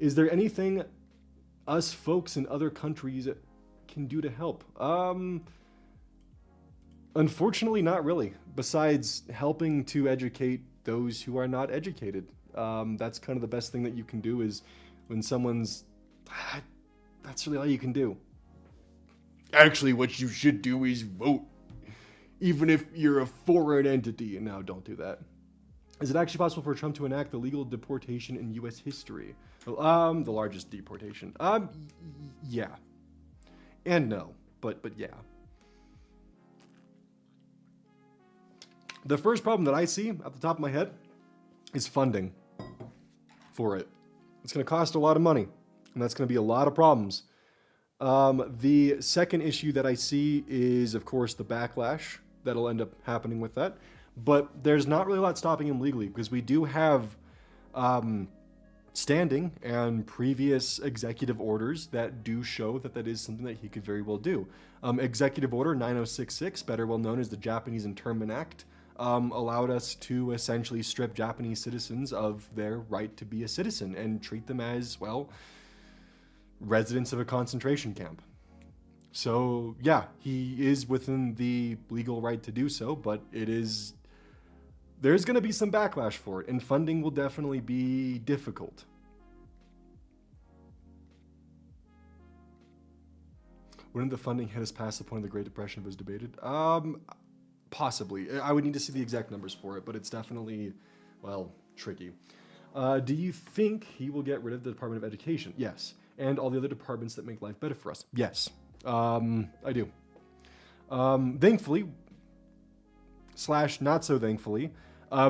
Is there anything us folks in other countries can do to help? Unfortunately, not really. Besides helping to educate those who are not educated. That's kind of the best thing that you can do, is when someone's... That's really all you can do. Actually, what you should do is vote. Even if you're a foreign entity. No, don't do that. Is it actually possible for Trump to enact the legal deportation in U.S. history? The largest deportation. Yeah. And no. But yeah. The first problem that I see at the top of my head is funding for it. It's going to cost a lot of money, and that's going to be a lot of problems. The second issue that I see is, of course, the backlash that'll end up happening with that. But there's not really a lot stopping him legally, because we do have standing and previous executive orders that do show that is something that he could very well do. Executive Order 9066, better well known as the Japanese Internment Act, allowed us to essentially strip Japanese citizens of their right to be a citizen and treat them as, well, residents of a concentration camp. So, yeah, he is within the legal right to do so, but there's going to be some backlash for it, and funding will definitely be difficult. When the funding hit us past the point of the Great Depression was debated? Possibly. I would need to see the exact numbers for it, but it's definitely, well, tricky. Do you think he will get rid of the Department of Education? Yes. And all the other departments that make life better for us? Yes. I do. Thankfully, / not so thankfully,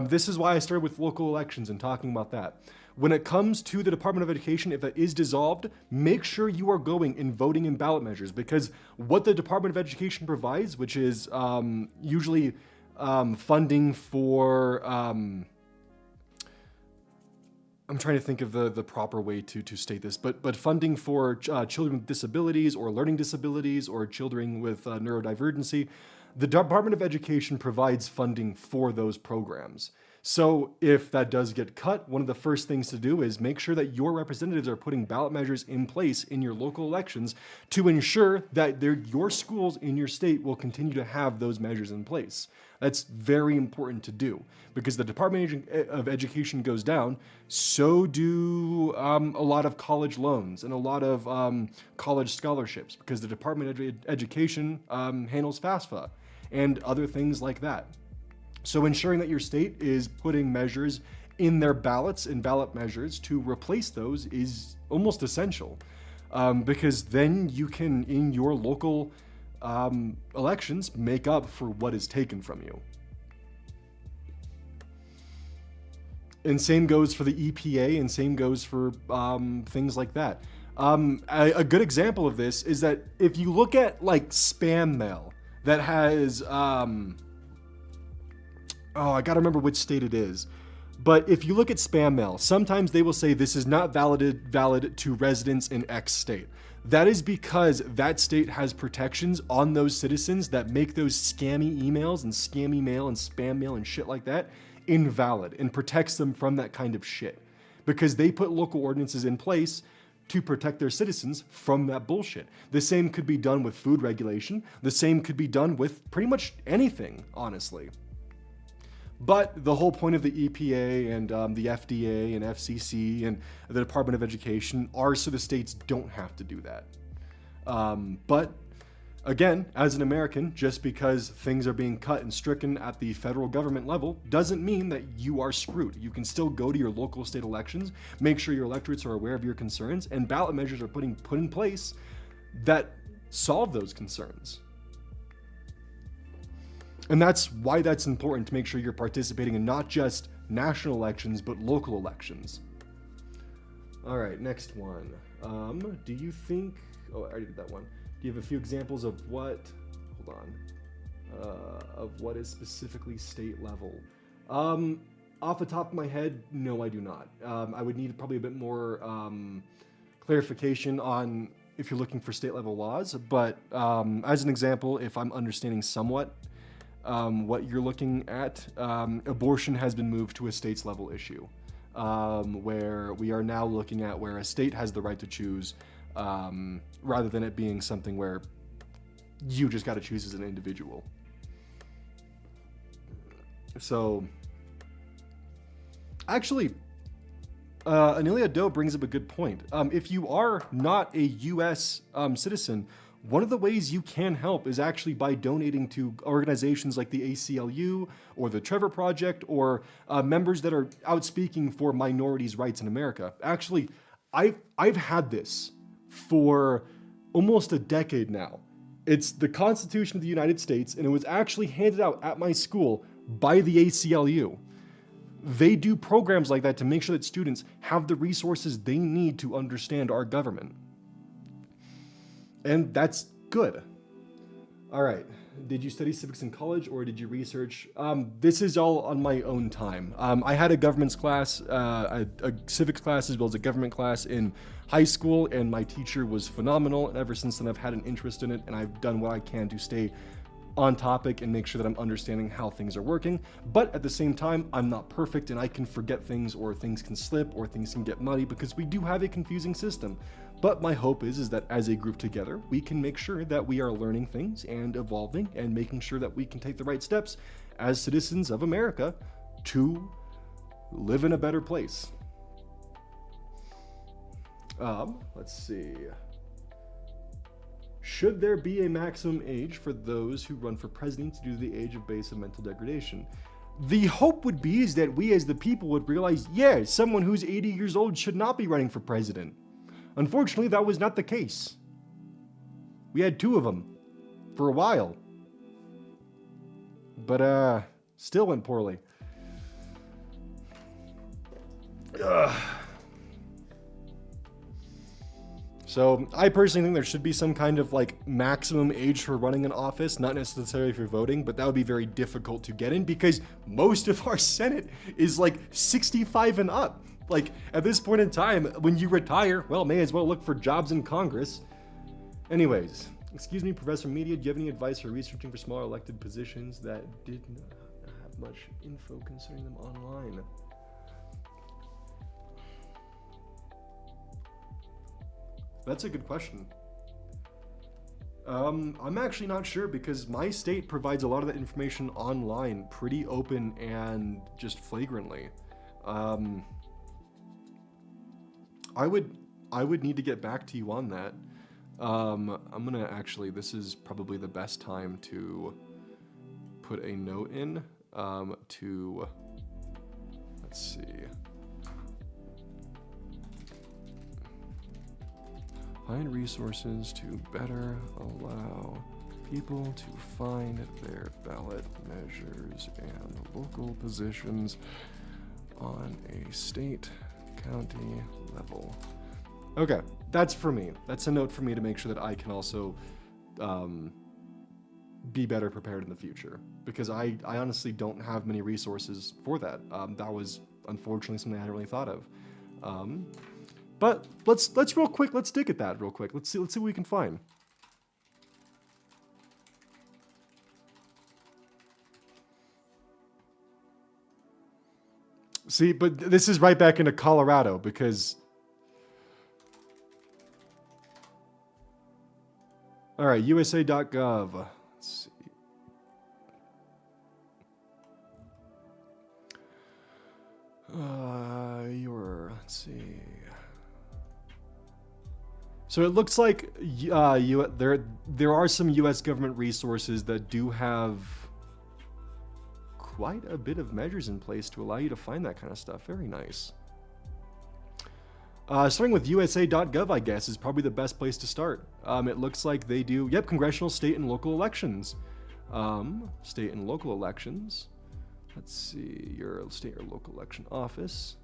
this is why I started with local elections and talking about that. When it comes to the Department of Education, if it is dissolved, make sure you are going and voting in ballot measures, because what the Department of Education provides, which is usually funding for, I'm trying to think of the proper way to state this, but funding for children with disabilities or learning disabilities or children with neurodivergency, the Department of Education provides funding for those programs. So if that does get cut, one of the first things to do is make sure that your representatives are putting ballot measures in place in your local elections to ensure that your schools in your state will continue to have those measures in place. That's very important to do, because the Department of Education goes down, so do a lot of college loans and a lot of college scholarships, because the Department of Education handles FAFSA and other things like that. So ensuring that your state is putting measures in their ballots and ballot measures to replace those is almost essential, because then you can, in your local elections, make up for what is taken from you. And same goes for the EPA, and same goes for things like that. A good example of this is that if you look at like spam mail that has I gotta remember which state it is. But if you look at spam mail, sometimes they will say this is not valid to residents in X state. That is because that state has protections on those citizens that make those scammy emails and scammy mail and spam mail and shit like that invalid, and protects them from that kind of shit. Because they put local ordinances in place to protect their citizens from that bullshit. The same could be done with food regulation. The same could be done with pretty much anything, honestly. But the whole point of the EPA and the FDA and FCC and the Department of Education are so the states don't have to do that. But again, as an American, just because things are being cut and stricken at the federal government level doesn't mean that you are screwed. You can still go to your local state elections, make sure your electorates are aware of your concerns, and ballot measures are put in place that solve those concerns. And that's why that's important, to make sure you're participating in not just national elections, but local elections. All right, next one. Do you think, I already did that one. Do you have a few examples of what, of what is specifically state level? Off the top of my head, no, I do not. I would need probably a bit more clarification on if you're looking for state level laws, but as an example, if I'm understanding somewhat what you're looking at, abortion has been moved to a states level issue, where we are now looking at where a state has the right to choose, rather than it being something where you just got to choose as an individual. So, actually, Anelia Doe brings up a good point. If you are not a U.S. Citizen, one of the ways you can help is actually by donating to organizations like the ACLU or the Trevor Project, or members that are out speaking for minorities' rights in America. Actually, I've had this for almost a decade now. It's the Constitution of the United States, and it was actually handed out at my school by the ACLU. They do programs like that to make sure that students have the resources they need to understand our government. And that's good. All right. Did you study civics in college, or did you research? This is all on my own time. I had a governance class, a civics class, as well as a government class in high school, and my teacher was phenomenal. And ever since then, I've had an interest in it, and I've done what I can to stay on topic and make sure that I'm understanding how things are working. But at the same time, I'm not perfect, and I can forget things, or things can slip, or things can get muddy, because we do have a confusing system. But my hope is that as a group together, we can make sure that we are learning things and evolving and making sure that we can take the right steps as citizens of America to live in a better place. Let's see. should there be a maximum age for those who run for president due to the age of base of mental degradation? The hope would be is that we as the people would realize, yeah, someone who's 80 years old should not be running for president. Unfortunately, that was not the case. We had 2 of them for a while. But, still went poorly. So I personally think there should be some kind of like maximum age for running an office, not necessarily for voting, but that would be very difficult to get in because most of our Senate is like 65 and up. Like at this point in time, when you retire, well, may as well look for jobs in Congress. Anyways, excuse me, Professor Media, do you have any advice for researching for smaller elected positions that did not have much info concerning them online? That's a good question. I'm actually not sure because my state provides a lot of that information online pretty open and just flagrantly. I would need to get back to you on that. I'm gonna actually, this is probably the best time to put a note in let's see. Find resources to better allow people to find their ballot measures and local positions on a state, county level. Okay, that's for me. That's a note for me to make sure that I can also be better prepared in the future because I honestly don't have many resources for that. That was unfortunately something I hadn't really thought of. But let's real quick, let's dig at that real quick. Let's see what we can find. See, but this is right back into Colorado because all right, USA.gov. Let's see. Let's see. So it looks like there are some U.S. government resources that do have quite a bit of measures in place to allow you to find that kind of stuff. Very nice. Starting with USA.gov, I guess, is probably the best place to start. It looks like they do, yep, congressional, state, and local elections. State and local elections. Let's see, your state or local election office.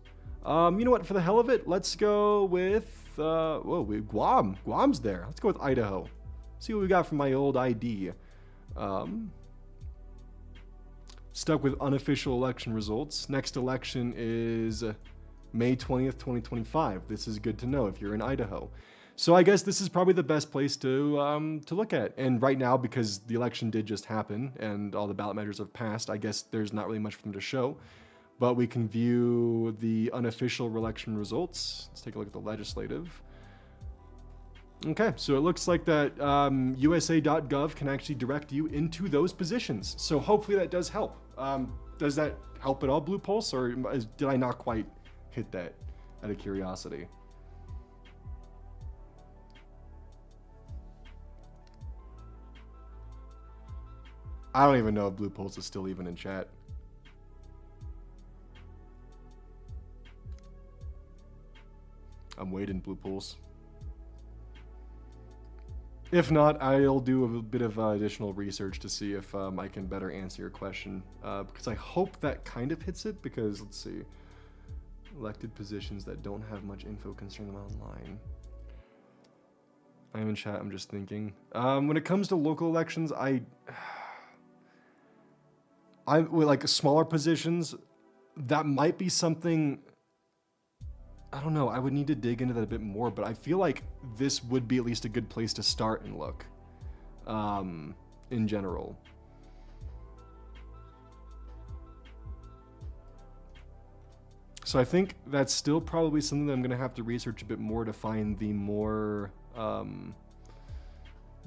You know what, for the hell of it, let's go with, Guam. Guam's there. Let's go with Idaho. See what we got from my old ID. Stuck with unofficial election results. Next election is May 20th, 2025. This is good to know if you're in Idaho. So I guess this is probably the best place to look at. And right now, because the election did just happen and all the ballot measures have passed, I guess there's not really much for them to show. But we can view the unofficial election results. Let's take a look at the legislative. Okay, so it looks like that USA.gov can actually direct you into those positions. So hopefully that does help. Does that help at all, Blue Pulse, or did I not quite hit that out of curiosity? I don't even know if Blue Pulse is still even in chat. I'm waiting, Blue Pulse. If not, I'll do a bit of additional research to see if I can better answer your question. Because I hope that kind of hits it, because, let's see. Elected positions that don't have much info concerning them online. I'm in chat, I'm just thinking. When it comes to local elections, with like smaller positions, that might be something, I don't know, I would need to dig into that a bit more, but I feel like this would be at least a good place to start and look, in general. So I think that's still probably something that I'm going to have to research a bit more to find the more,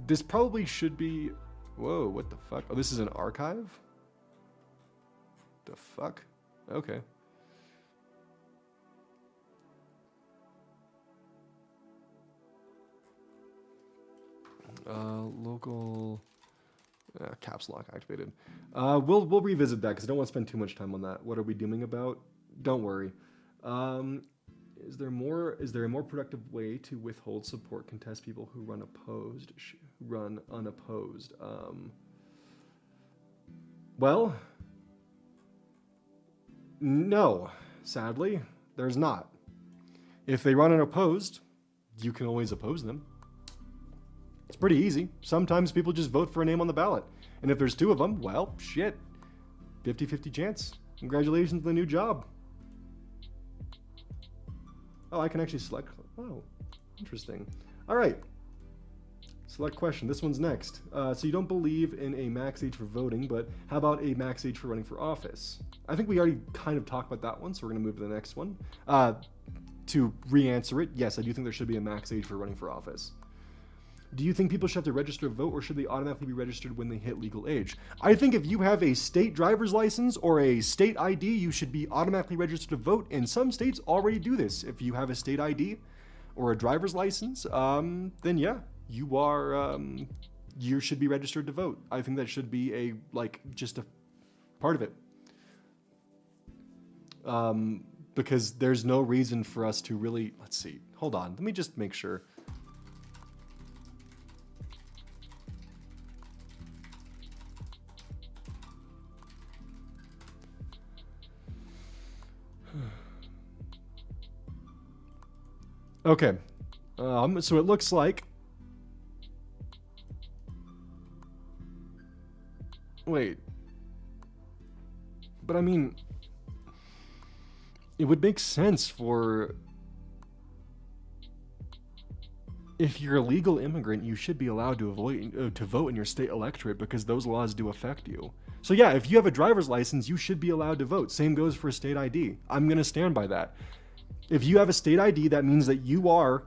this probably should be, whoa, what the fuck? Oh, this is an archive? The fuck? Okay. Local caps lock activated. We'll revisit that because I don't want to spend too much time on that. What are we doing about? Don't worry. Is there a more productive way to withhold support contest people who run unopposed? Well, no, sadly, there's not. If they run unopposed, you can always oppose them. It's pretty easy. Sometimes people just vote for a name on the ballot. And if there's two of them, well, shit. 50-50 chance. Congratulations on the new job. Oh, I can actually select. Oh, interesting. All right. Select question. This one's next. So you don't believe in a max age for voting, but how about a max age for running for office? I think we already kind of talked about that one, so we're going to move to the next one. To re-answer it, yes, I do think there should be a max age for running for office. Do you think people should have to register to vote, or should they automatically be registered when they hit legal age? I think if you have a state driver's license or a state ID, you should be automatically registered to vote, and some states already do this. If you have a state ID or a driver's license, then yeah, you should be registered to vote. I think that should be just a part of it. Because there's no reason for us to really, let's see, hold on, let me just make sure. Okay, so it looks like, wait, but I mean, it would make sense for, if you're a legal immigrant, you should be allowed to vote in your state electorate because those laws do affect you. So yeah, if you have a driver's license, you should be allowed to vote. Same goes for a state ID. I'm going to stand by that. If you have a state ID, that means that you are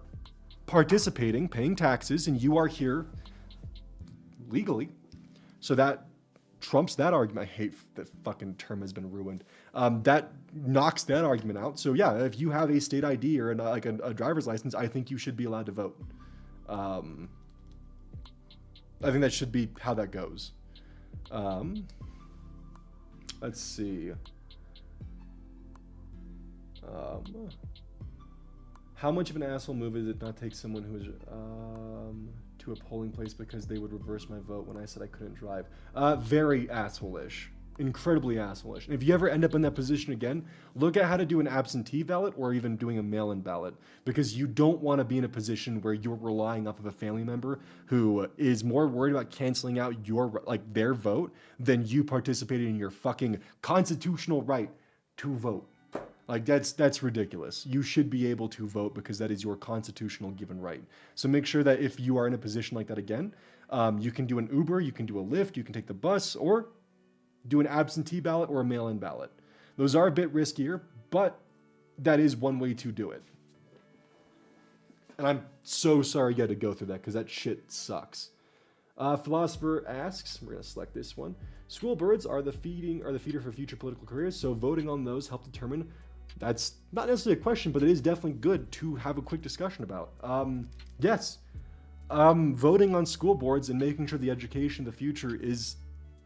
participating, paying taxes, and you are here legally. So that trumps that argument. I hate that fucking term has been ruined. That knocks that argument out. So yeah, if you have a state ID or a driver's license, I think you should be allowed to vote. I think that should be how that goes. Let's see. How much of an asshole move is it not take someone who is to a polling place because they would reverse my vote when I said I couldn't drive? Very asshole-ish. Incredibly asshole-ish. And if you ever end up in that position again, look at how to do an absentee ballot or even doing a mail-in ballot, because you don't want to be in a position where you're relying off of a family member who is more worried about canceling out their vote than you participating in your fucking constitutional right to vote. That's ridiculous. You should be able to vote because that is your constitutional given right. So make sure that if you are in a position like that again, you can do an Uber, you can do a Lyft, you can take the bus, or do an absentee ballot or a mail-in ballot. Those are a bit riskier, but that is one way to do it. And I'm so sorry you had to go through that because that shit sucks. Philosopher asks, we're going to select this one. School birds are the feeder for future political careers, so voting on those help determine. That's not necessarily a question, but it is definitely good to have a quick discussion about. Yes, voting on school boards and making sure the education of the future is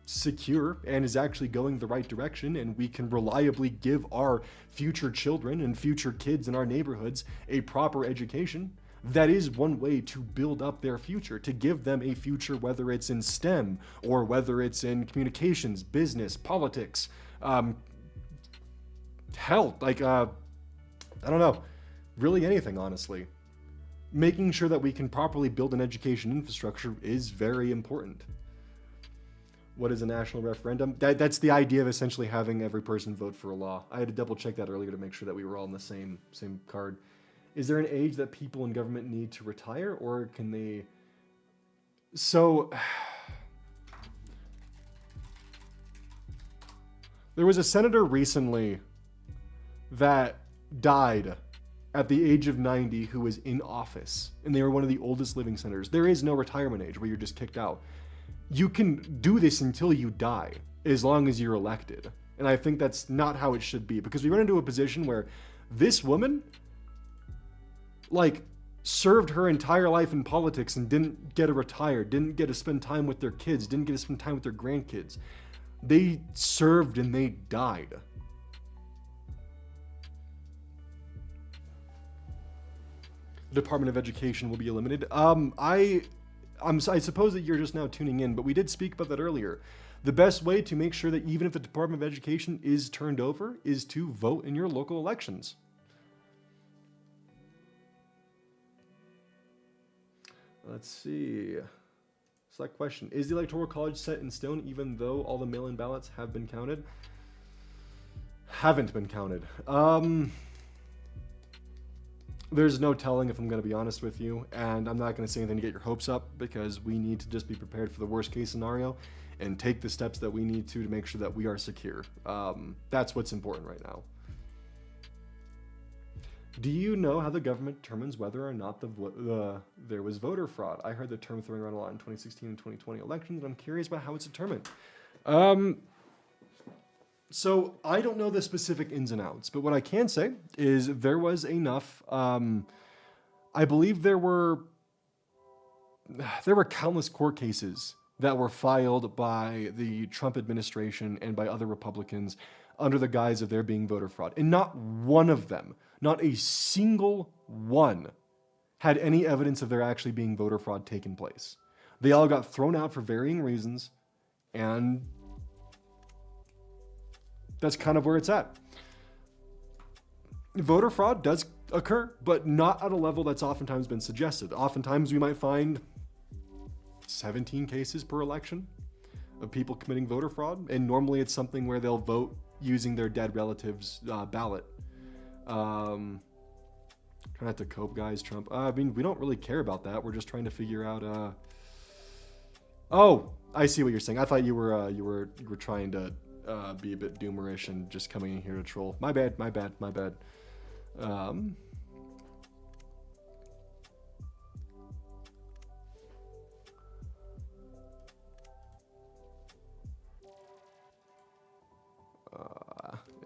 secure and is actually going the right direction, and we can reliably give our future children and future kids in our neighborhoods a proper education. That is one way to build up their future, to give them a future, whether it's in STEM or whether it's in communications, business, politics, health, I don't know, really anything, honestly. Making sure that we can properly build an education infrastructure is very important. What is a national referendum? That's the idea of essentially having every person vote for a law. I had to double check that earlier to make sure that we were all in the same card. Is there an age that people in government need to retire, or can they... So... There was a senator recently that died at the age of 90 who was in office, and they were one of the oldest living senators. There is no retirement age where you're just kicked out. You can do this until you die, as long as you're elected. And I think that's not how it should be, because we run into a position where this woman, served her entire life in politics and didn't get to retire, didn't get to spend time with their kids, didn't get to spend time with their grandkids. They served and they died. The Department of Education will be eliminated. I suppose that you're just now tuning in, but we did speak about that earlier. The best way to make sure that even if the Department of Education is turned over is to vote in your local elections. Let's see. Select question. Is the Electoral College set in stone even though all the mail-in ballots have been counted? Haven't been counted. There's no telling, if I'm going to be honest with you, and I'm not going to say anything to get your hopes up because we need to just be prepared for the worst case scenario and take the steps that we need to make sure that we are secure. That's what's important right now. Do you know how the government determines whether or not there was voter fraud? I heard the term thrown around a lot in 2016 and 2020 elections, and I'm curious about how it's determined. So I don't know the specific ins and outs, but what I can say is there was enough. I believe there were countless court cases that were filed by the Trump administration and by other Republicans under the guise of there being voter fraud. And not one of them, not a single one, had any evidence of there actually being voter fraud taking place. They all got thrown out for varying reasons, and that's kind of where it's at. Voter fraud does occur, but not at a level that's oftentimes been suggested. Oftentimes we might find 17 cases per election of people committing voter fraud, and normally it's something where they'll vote using their dead relative's ballot. Try not to cope, guys, Trump. I mean, we don't really care about that. We're just trying to figure out... Oh, I see what you're saying. I thought you were trying to be a bit doomerish and just coming in here to troll. My bad.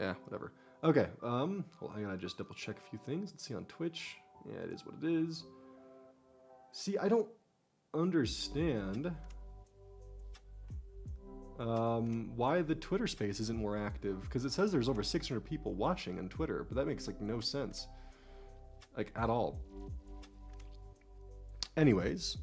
Yeah, whatever. Okay, well, I gotta just double check a few things. Let's see on Twitch. Yeah, it is what it is. See, I don't understand why the Twitter space isn't more active, because it says there's over 600 people watching on Twitter, but that makes like no sense, like at all. Anyways,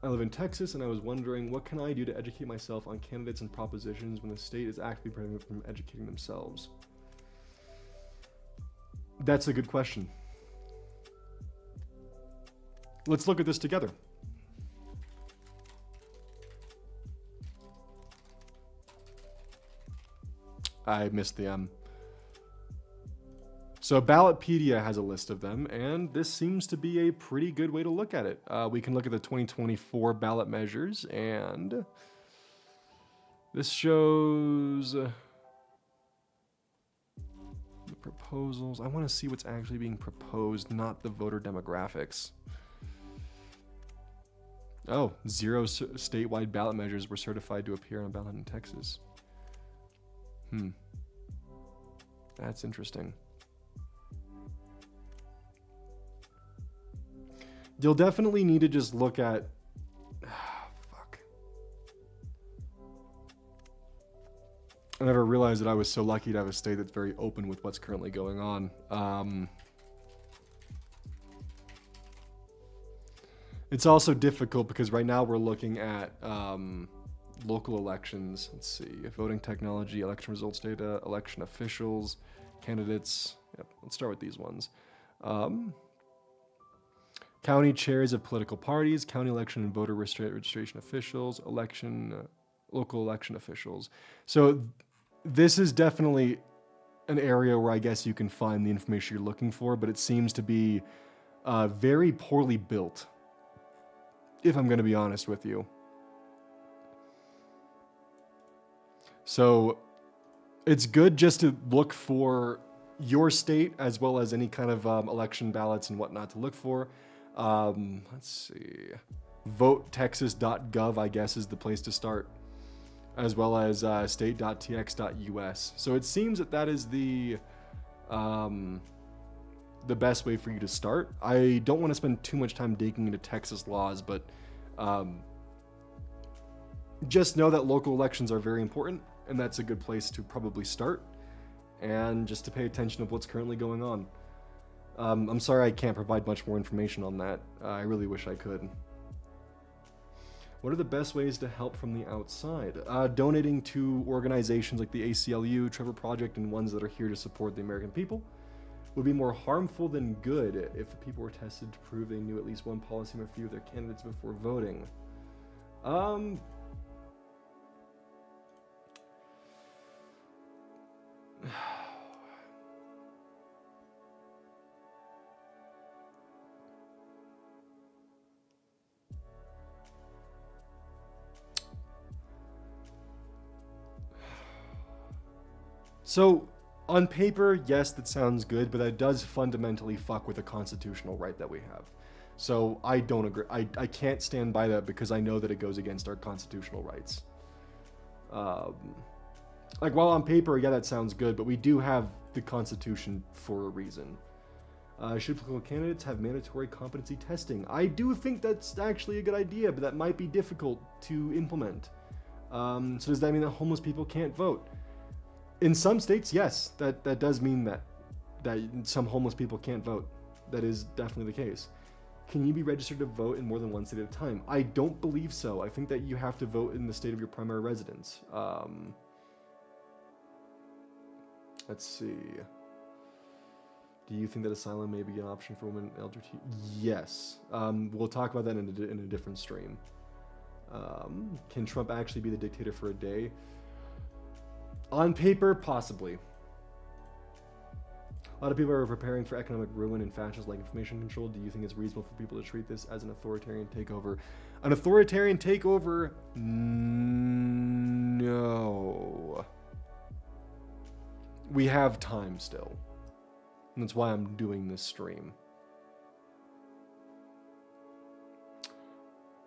I live in Texas, and I was wondering, what can I do to educate myself on candidates and propositions when the state is actively preventing them from educating themselves? That's a good question. Let's look at this together. I missed the M. So Ballotpedia has a list of them, and this seems to be a pretty good way to look at it. We can look at the 2024 ballot measures, and this shows the proposals. I want to see what's actually being proposed, not the voter demographics. Oh, 0 statewide ballot measures were certified to appear on a ballot in Texas. That's interesting. You'll definitely need to just look at... fuck. I never realized that I was so lucky to have a state that's very open with what's currently going on. It's also difficult because right now we're looking at local elections. Let's see, voting technology, election results data, election officials, candidates. Yep, let's start with these ones. County chairs of political parties, county election and voter registration officials, local election officials. So this is definitely an area where I guess you can find the information you're looking for, but it seems to be very poorly built, if I'm going to be honest with you. So it's good just to look for your state as well as any kind of election ballots and whatnot to look for. Let's see. VoteTexas.gov, I guess, is the place to start, as well as state.tx.us. So it seems that that is the the best way for you to start. I don't want to spend too much time digging into Texas laws, but just know that local elections are very important, and that's a good place to probably start, and just to pay attention to what's currently going on. I'm sorry I can't provide much more information on that. I really wish I could. What are the best ways to help from the outside? Donating to organizations like the ACLU, Trevor Project, and ones that are here to support the American people would be more harmful than good if the people were tested to prove they knew at least one policy or a few of their candidates before voting. So, on paper, yes, that sounds good, but that does fundamentally fuck with a constitutional right that we have. So, I don't agree. I can't stand by that because I know that it goes against our constitutional rights. Like, while on paper, yeah, that sounds good, but we do have the Constitution for a reason. Should political candidates have mandatory competency testing? I do think that's actually a good idea, but that might be difficult to implement. So does that mean that homeless people can't vote? In some states, yes, that does mean that some homeless people can't vote. That is definitely the case. Can you be registered to vote in more than one state at a time? I don't believe so. I think that you have to vote in the state of your primary residence. Let's see. Do you think that asylum may be an option for women LGBT? Yes. We'll talk about that in a different stream. Can Trump actually be the dictator for a day? On paper, possibly. A lot of people are preparing for economic ruin and fascists like information control. Do you think it's reasonable for people to treat this as an authoritarian takeover? An authoritarian takeover? No. We have time still. And that's why I'm doing this stream.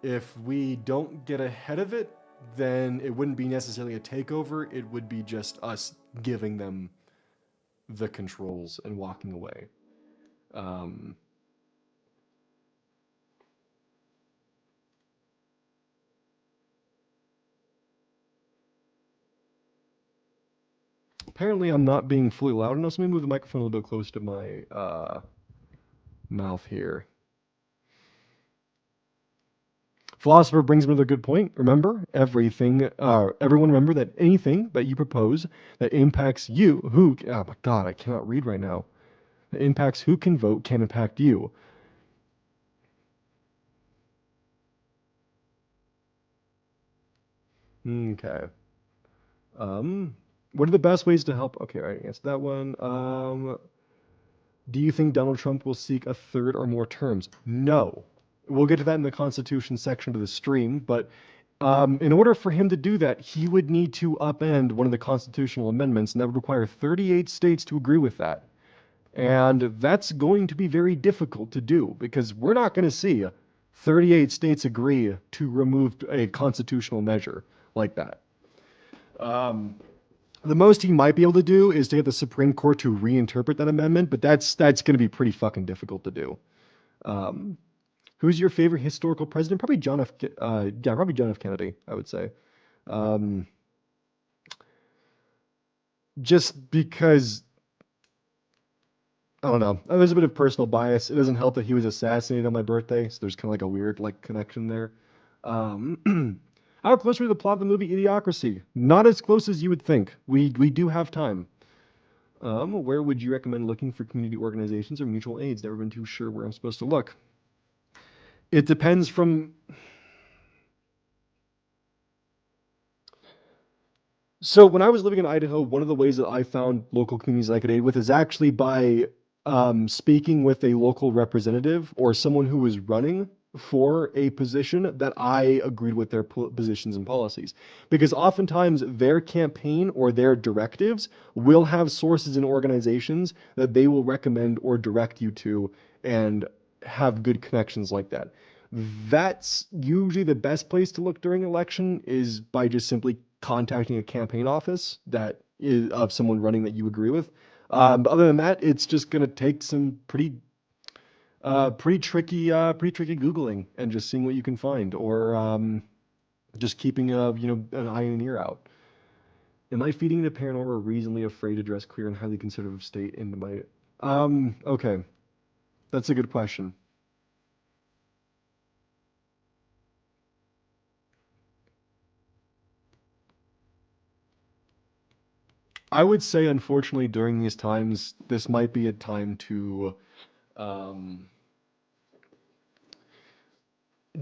If we don't get ahead of it, then it wouldn't be necessarily a takeover. It would be just us giving them the controls and walking away. Apparently I'm not being fully loud enough, so let me move the microphone a little bit closer to my mouth here. Philosopher brings me to a good point. Remember, everyone remember that anything that you propose that impacts you, oh my god, I cannot read right now, that impacts who can vote can impact you. Okay. What are the best ways to help? Okay, I answered that one. Do you think Donald Trump will seek a third or more terms? No. We'll get to that in the Constitution section of the stream, but in order for him to do that, he would need to upend one of the constitutional amendments, and that would require 38 states to agree with that. And that's going to be very difficult to do, because we're not going to see 38 states agree to remove a constitutional measure like that. The most he might be able to do is to get the Supreme Court to reinterpret that amendment, but that's going to be pretty fucking difficult to do. Who's your favorite historical president? Probably John F. Kennedy, I would say. Just because, I don't know. There's a bit of personal bias. It doesn't help that he was assassinated on my birthday, so there's kind of like a weird connection there. How close are we to the plot of the movie Idiocracy? Not as close as you would think. We do have time. Where would you recommend looking for community organizations or mutual aids? Never been too sure where I'm supposed to look. It depends from... So when I was living in Idaho, one of the ways that I found local communities I could aid with is actually by speaking with a local representative or someone who was running for a position that I agreed with their positions and policies. Because oftentimes their campaign or their directives will have sources and organizations that they will recommend or direct you to and have good connections like that. That's usually the best place to look during election, is by just simply contacting a campaign office that is of someone running that you agree with. But other than that, it's just going to take some pretty tricky Googling and just seeing what you can find, or just keeping an eye and an ear out. Am I feeding the paranormal or reasonably afraid to dress queer and highly conservative state into my? Okay, that's a good question. I would say, unfortunately, during these times, this might be a time to um,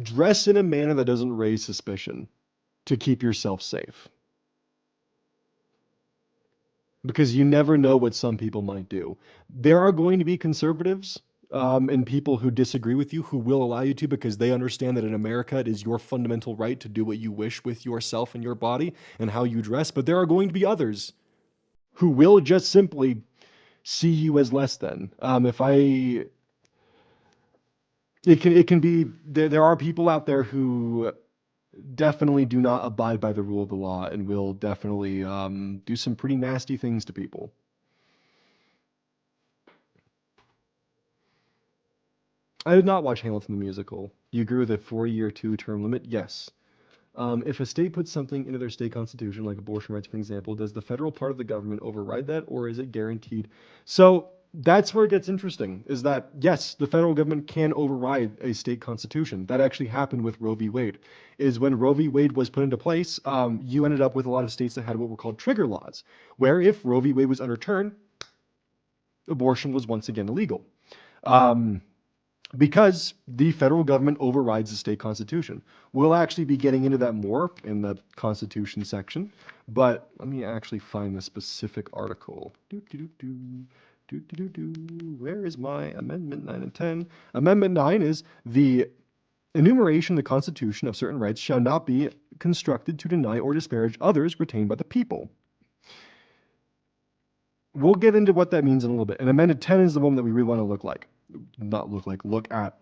dress in a manner that doesn't raise suspicion to keep yourself safe. Because you never know what some people might do. There are going to be conservatives and people who disagree with you who will allow you to because they understand that in America it is your fundamental right to do what you wish with yourself and your body and how you dress. But there are going to be others who will just simply see you as less than. If I, it can be there are people out there who definitely do not abide by the rule of the law and will definitely do some pretty nasty things to people. I did not watch Hamilton the musical. You agree with a 4-year, two-term limit? Yes. If a state puts something into their state constitution, like abortion rights, for example, does the federal part of the government override that, or is it guaranteed? So that's where it gets interesting, is that, yes, the federal government can override a state constitution. That actually happened with Roe v. Wade, is when Roe v. Wade was put into place, you ended up with a lot of states that had what were called trigger laws, where if Roe v. Wade was underturned, abortion was once again illegal. Because the federal government overrides the state constitution. We'll actually be getting into that more in the Constitution section, but let me actually find the specific article. Where is my Amendment 9 and 10? Amendment 9 is the enumeration in the Constitution of certain rights shall not be constructed to deny or disparage others retained by the people. We'll get into what that means in a little bit. And Amendment 10 is the one that we really want to look at.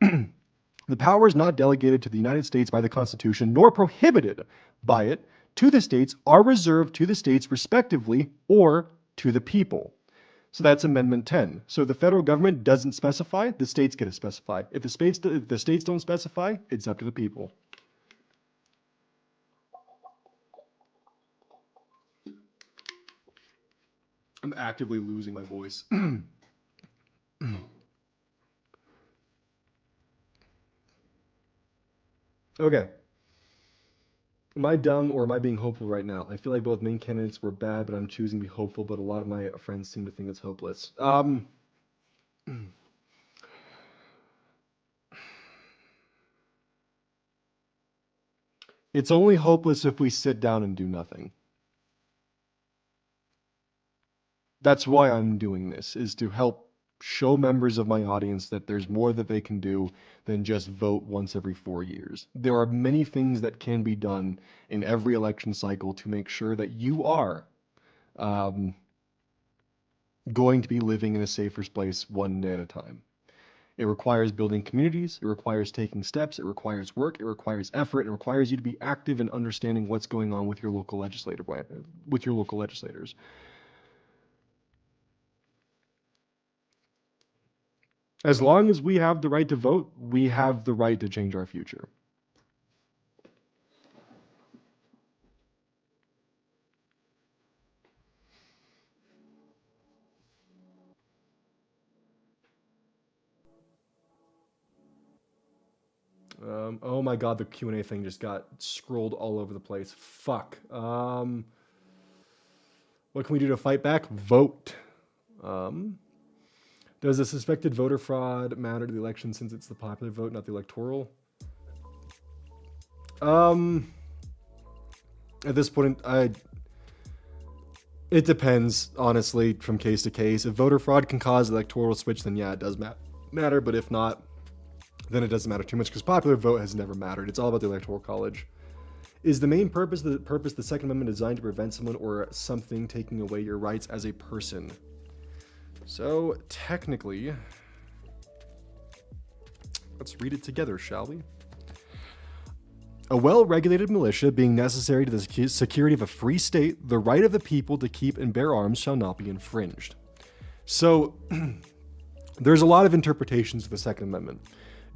The powers not delegated to the United States by the Constitution, nor prohibited by it, to the states are reserved to the states respectively or to the people. So that's Amendment 10. So if the federal government doesn't specify, the states get to specify. If the states don't specify, it's up to the people. I'm actively losing my voice. Okay. Am I dumb or am I being hopeful right now? I feel like both main candidates were bad, but I'm choosing to be hopeful, but a lot of my friends seem to think it's hopeless. It's only hopeless if we sit down and do nothing. That's why I'm doing this, is to help show members of my audience that there's more that they can do than just vote once every 4 years. There are many things that can be done in every election cycle to make sure that you are going to be living in a safer place one day at a time. It requires building communities, it requires taking steps, it requires work, it requires effort, it requires you to be active in understanding what's going on with your local legislators. As long as we have the right to vote, we have the right to change our future. Oh my God, the Q&A thing just got scrolled all over the place. Fuck. What can we do to fight back? Vote. Does the suspected voter fraud matter to the election since it's the popular vote, not the electoral? At this point, it depends, honestly, from case to case. If voter fraud can cause electoral switch, then yeah, it does matter. But if not, then it doesn't matter too much because popular vote has never mattered. It's all about the electoral college. Is the main purpose the Second Amendment designed to prevent someone or something taking away your rights as a person? So technically, let's read it together, shall we? A well-regulated militia being necessary to the security of a free state, the right of the people to keep and bear arms shall not be infringed. So there's a lot of interpretations of the Second Amendment.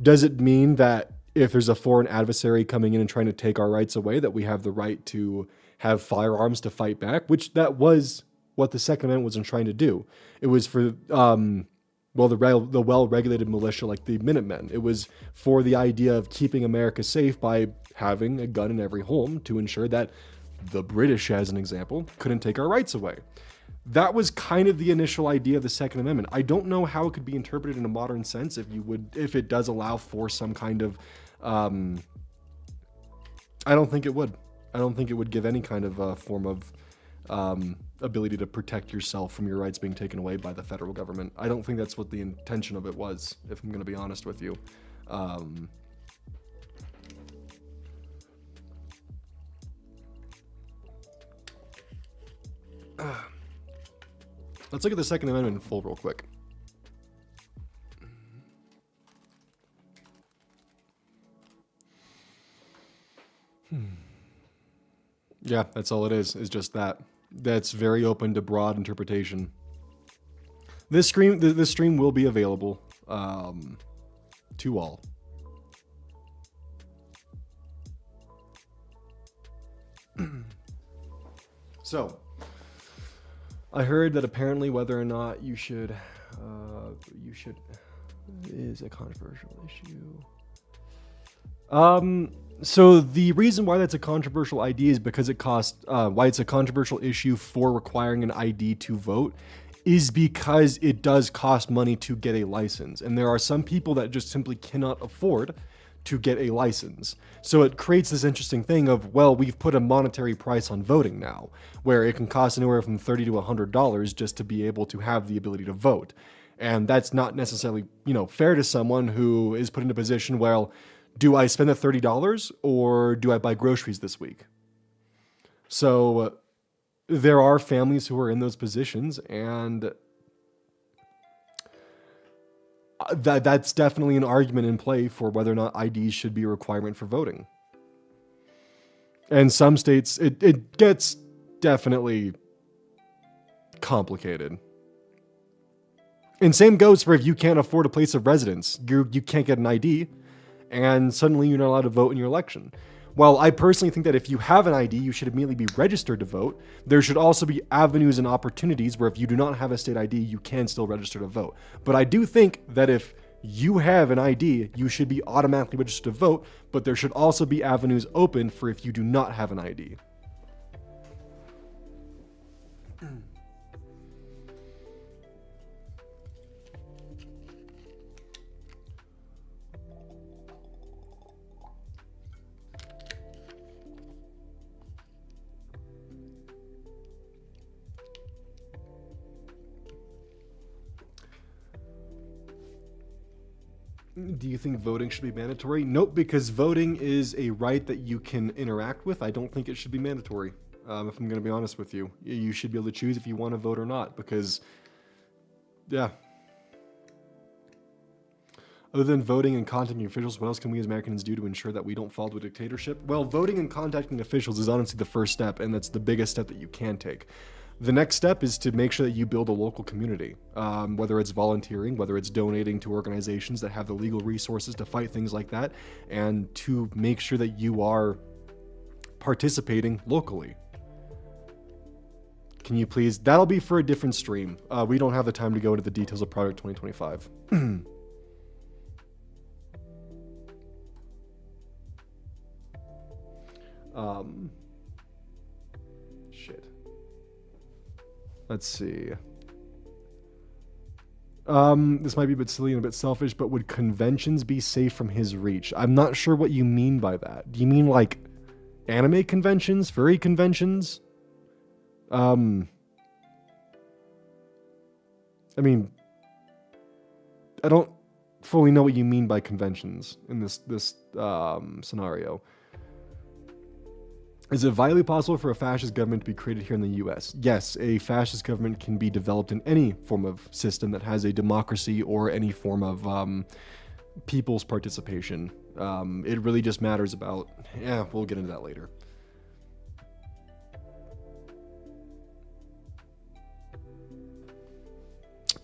Does it mean that if there's a foreign adversary coming in and trying to take our rights away, that we have the right to have firearms to fight back? Which that was what the Second Amendment was trying to do. It was for the well-regulated militia like the Minutemen. It was for the idea of keeping America safe by having a gun in every home to ensure that the British, as an example, couldn't take our rights away. That was kind of the initial idea of the Second Amendment. I don't know how it could be interpreted in a modern sense if it does allow for some kind of, I don't think it would. I don't think it would give any kind of form of ability to protect yourself from your rights being taken away by the federal government. I don't think that's what the intention of it was, if I'm going to be honest with you. Let's look at the Second Amendment in full real quick. Yeah, that's all it is just that. That's very open to broad interpretation. This stream will be available to all. So, I heard that apparently whether or not you should is a controversial issue. So the reason why that's a controversial idea is because it costs, why it's a controversial issue for requiring an ID to vote is because it does cost money to get a license. And there are some people that just simply cannot afford to get a license. So it creates this interesting thing of, well, we've put a monetary price on voting now, where it can cost anywhere from $30 to $100 just to be able to have the ability to vote. And that's not necessarily, fair to someone who is put in a position, well, do I spend the $30 or do I buy groceries this week? So there are families who are in those positions, and that's definitely an argument in play for whether or not IDs should be a requirement for voting. And some states, it gets definitely complicated. And same goes for if you can't afford a place of residence. You can't get an ID, and suddenly you're not allowed to vote in your election. While I personally think that if you have an ID, you should immediately be registered to vote, there should also be avenues and opportunities where if you do not have a state ID, you can still register to vote. But I do think that if you have an ID, you should be automatically registered to vote, but there should also be avenues open for if you do not have an ID. Do you think voting should be mandatory? Nope, because voting is a right that you can interact with. I don't think it should be mandatory. If I'm going to be honest with you, you should be able to choose if you want to vote or not, because, yeah. Other than voting and contacting officials, what else can we as Americans do to ensure that we don't fall to a dictatorship? Well, voting and contacting officials is honestly the first step, and that's the biggest step that you can take. The next step is to make sure that you build a local community, whether it's volunteering, whether it's donating to organizations that have the legal resources to fight things like that, and to make sure that you are participating locally. Can you please? That'll be for a different stream. We don't have the time to go into the details of Project 2025. Shit. Let's see. This might be a bit silly and a bit selfish, but would conventions be safe from his reach? I'm not sure what you mean by that. Do you mean like anime conventions, furry conventions? I mean, I don't fully know what you mean by conventions in this scenario. Is it vitally possible for a fascist government to be created here in the US? Yes, a fascist government can be developed in any form of system that has a democracy or any form of people's participation. It really just matters about... Yeah, we'll get into that later.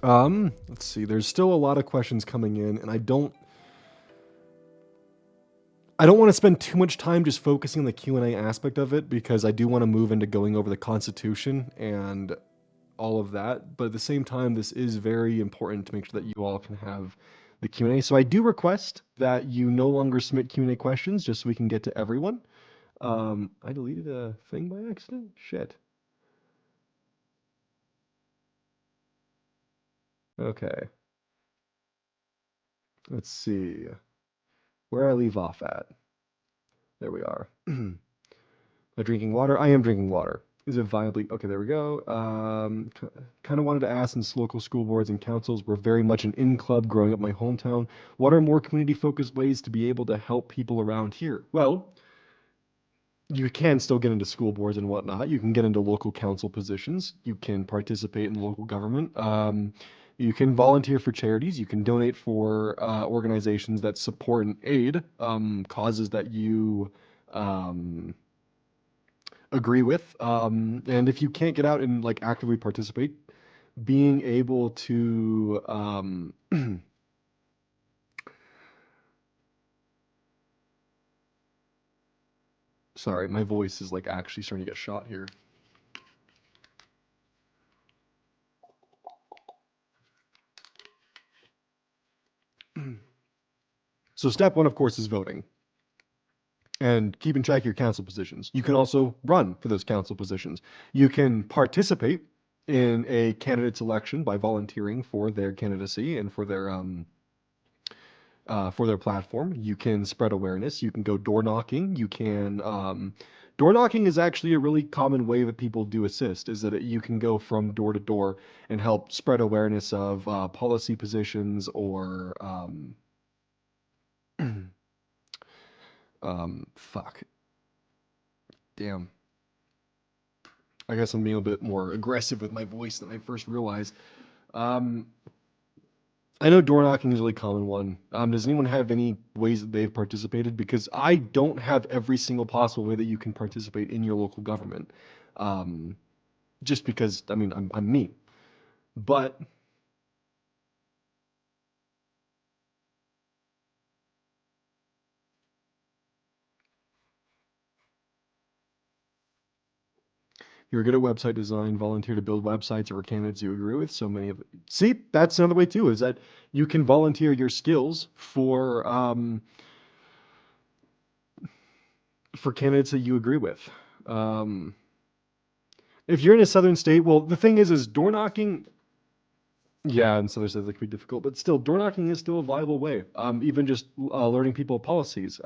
Let's see. There's still a lot of questions coming in, and I don't want to spend too much time just focusing on the Q&A aspect of it, because I do want to move into going over the Constitution and all of that. But at the same time, this is very important to make sure that you all can have the Q&A. So I do request that you no longer submit Q&A questions, just so we can get to everyone. I deleted a thing by accident? Shit. Okay. Let's see. Where I leave off at. There we are. Am I drinking water? I am drinking water. Is it viably? Okay, there we go. Kind of wanted to ask, since local school boards and councils were very much an in club growing up in my hometown, what are more community-focused ways to be able to help people around here? Well, you can still get into school boards and whatnot. You can get into local council positions. You can participate in local government. You can volunteer for charities. You can donate for organizations that support and aid causes that you agree with. And if you can't get out and like actively participate, being able to sorry, my voice is like actually starting to get shot here. So step one, of course, is voting and keeping track of your council positions. You can also run for those council positions. You can participate in a candidate's election by volunteering for their candidacy and for their platform. You can spread awareness. You can go door knocking. You can door knocking is actually a really common way that people do assist. Is that you can go from door to door and help spread awareness of policy positions or fuck. Damn. I guess I'm being a bit more aggressive with my voice than I first realized. Um, I know door knocking is a really common one. Does anyone have any ways that they've participated? Because I don't have every single possible way that you can participate in your local government. Um, just because, I mean, I'm me. But you're good at website design, volunteer to build websites or candidates you agree with. So many of it. See, that's another way too, is that you can volunteer your skills for candidates that you agree with. If you're in a southern state, well, the thing is door knocking. Yeah, in southern states that can be difficult, but still, door knocking is still a viable way. Even just learning people policies,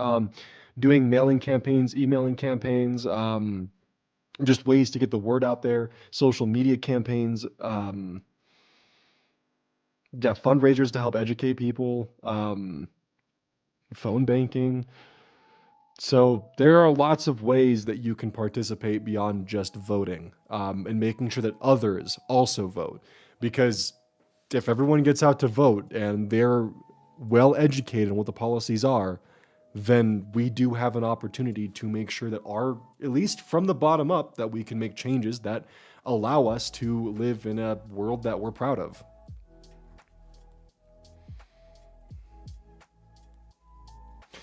doing mailing campaigns, emailing campaigns, just ways to get the word out there, social media campaigns, yeah, fundraisers to help educate people, phone banking. So there are lots of ways that you can participate beyond just voting, and making sure that others also vote. Because if everyone gets out to vote and they're well educated on what the policies are, then we do have an opportunity to make sure that at least from the bottom up, that we can make changes that allow us to live in a world that we're proud of.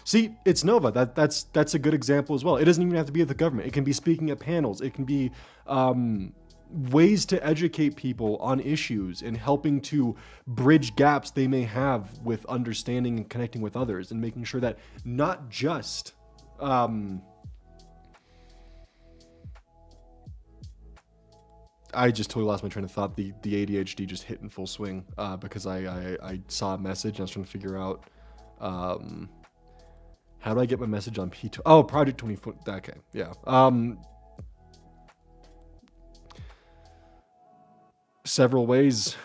See, it's Nova. That's a good example as well. It doesn't even have to be at the government. It can be speaking at panels. It can be ways to educate people on issues and helping to bridge gaps they may have with understanding and connecting with others, and making sure that not just I just totally lost my train of thought. The ADHD just hit in full swing because I saw a message and I was trying to figure out how do I get my message on P2? Oh, Project 24. Okay, yeah. Several ways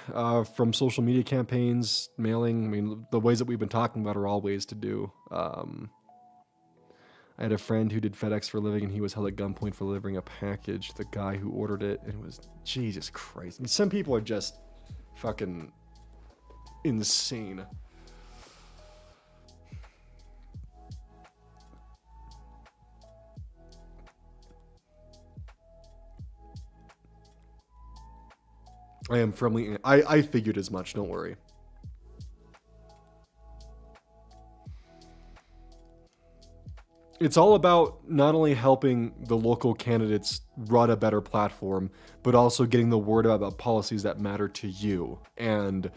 from social media campaigns, mailing. I mean, the ways that we've been talking about are all ways to do. I had a friend who did FedEx for a living, and he was held at gunpoint for delivering a package. The guy who ordered it, and it was Jesus Christ. I mean, some people are just fucking insane. I am firmly. I figured as much. Don't worry. It's all about not only helping the local candidates run a better platform, but also getting the word out about policies that matter to you and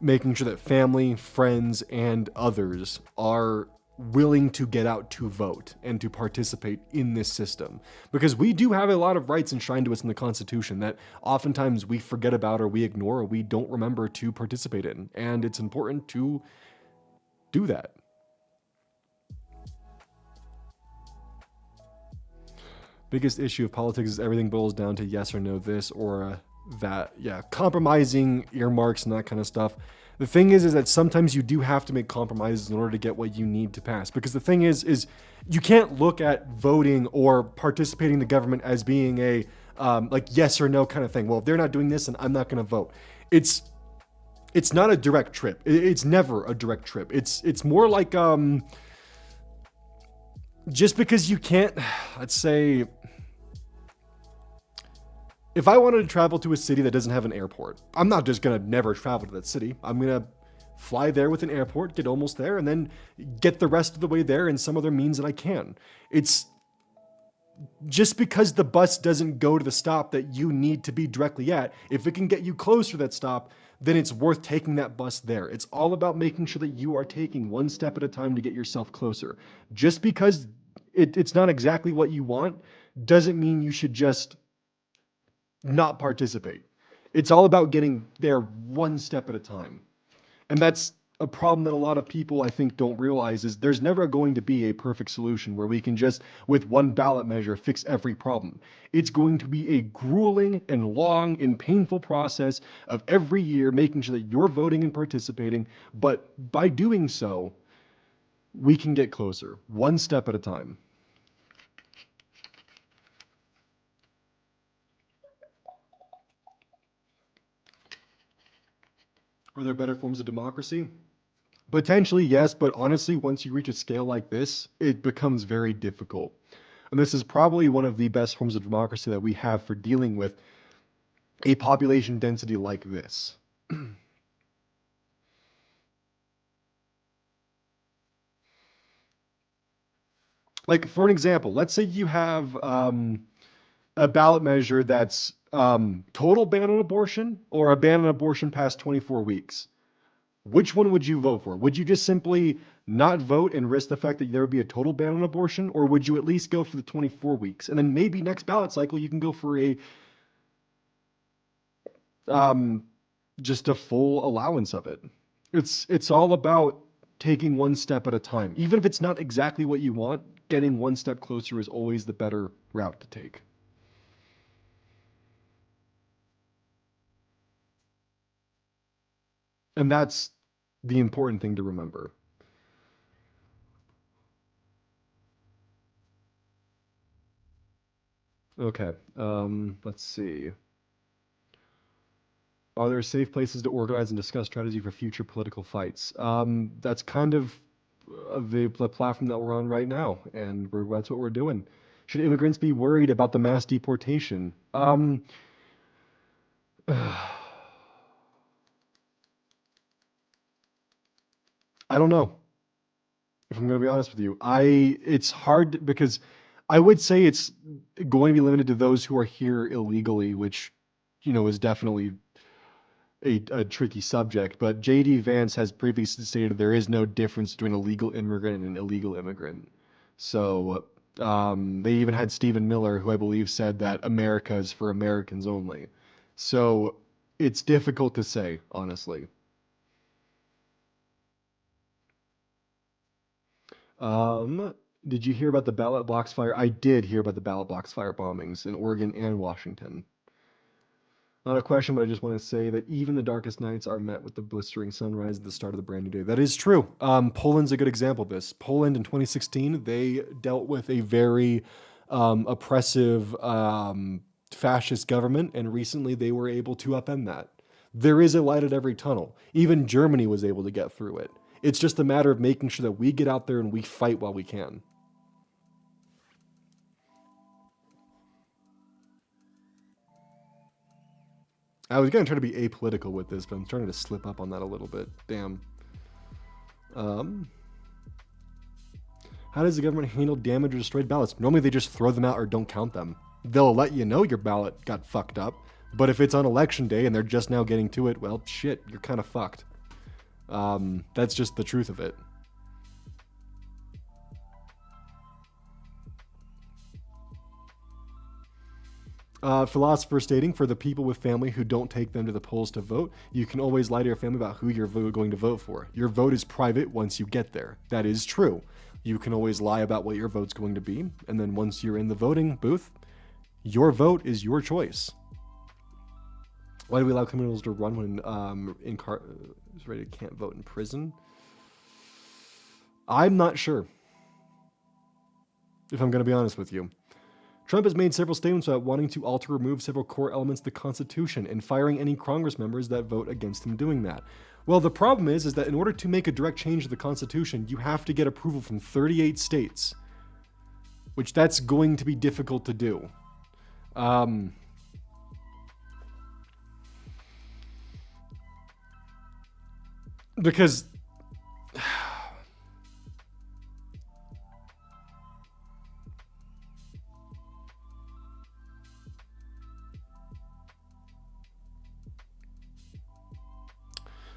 making sure that family, friends, and others are willing to get out to vote and to participate in this system. Because we do have a lot of rights enshrined to us in the Constitution that oftentimes we forget about or we ignore or we don't remember to participate in. And it's important to do that. Biggest issue of politics is everything boils down to yes or no this or that. Yeah, compromising earmarks and that kind of stuff. The thing is that sometimes you do have to make compromises in order to get what you need to pass. Because the thing is you can't look at voting or participating in the government as being a like yes or no kind of thing. Well, if they're not doing this, then I'm not going to vote. It's not a direct trip. It's never a direct trip. It's more like just because you can't, let's say, if I wanted to travel to a city that doesn't have an airport, I'm not just going to never travel to that city. I'm going to fly there with an airport, get almost there, and then get the rest of the way there in some other means that I can. It's just because the bus doesn't go to the stop that you need to be directly at, if it can get you closer to that stop, then it's worth taking that bus there. It's all about making sure that you are taking one step at a time to get yourself closer. Just because it's not exactly what you want doesn't mean you should just not participate. It's all about getting there one step at a time. And that's a problem that a lot of people, I think, don't realize is there's never going to be a perfect solution where we can just, with one ballot measure, fix every problem. It's going to be a grueling and long and painful process of every year making sure that you're voting and participating. But by doing so, we can get closer, one step at a time. Are there better forms of democracy? Potentially, yes, but honestly, once you reach a scale like this, it becomes very difficult. And this is probably one of the best forms of democracy that we have for dealing with a population density like this. Like, for an example, let's say you have a ballot measure that's total ban on abortion or a ban on abortion past 24 weeks. Which one would you vote for? Would you just simply not vote and risk the fact that there would be a total ban on abortion? Or would you at least go for the 24 weeks? And then maybe next ballot cycle, you can go for a um, just a full allowance of it. It's all about taking one step at a time. Even if it's not exactly what you want, getting one step closer is always the better route to take. And that's the important thing to remember. Okay, let's see. Are there safe places to organize and discuss strategy for future political fights? That's kind of the platform that we're on right now, and that's what we're doing. Should immigrants be worried about the mass deportation? I don't know. If I'm going to be honest with you, it's hard because I would say it's going to be limited to those who are here illegally, which is definitely a tricky subject, but J.D. Vance has previously stated there is no difference between a legal immigrant and an illegal immigrant. So they even had Stephen Miller, who I believe said that America is for Americans only. So it's difficult to say, honestly. Um, did you hear about the ballot box fire? I did hear about the ballot box fire bombings in Oregon and Washington. Not a question, but I just want to say that even the darkest nights are met with the blistering sunrise at the start of the brand new day. That is true. Poland's a good example of this. Poland in 2016, they dealt with a very oppressive fascist government, and recently they were able to upend that. There is a light at every tunnel. Even Germany was able to get through it. It's just a matter of making sure that we get out there and we fight while we can. I was going to try to be apolitical with this, but I'm starting to slip up on that a little bit. Damn. How does the government handle damaged or destroyed ballots? Normally they just throw them out or don't count them. They'll let you know your ballot got fucked up, but if it's on election day and they're just now getting to it, well, shit, you're kind of fucked. That's just the truth of it. Philosopher stating, for the people with family who don't take them to the polls to vote, you can always lie to your family about who you're going to vote for. Your vote is private once you get there. That is true. You can always lie about what your vote's going to be, and then once you're in the voting booth, your vote is your choice. Why do we allow criminals to run when incarcerated can't vote in prison? I'm not sure, if I'm going to be honest with you. Trump has made several statements about wanting to alter or remove several core elements of the Constitution and firing any Congress members that vote against him doing that. Well, the problem is that in order to make a direct change to the Constitution, you have to get approval from 38 states, which that's going to be difficult to do. Because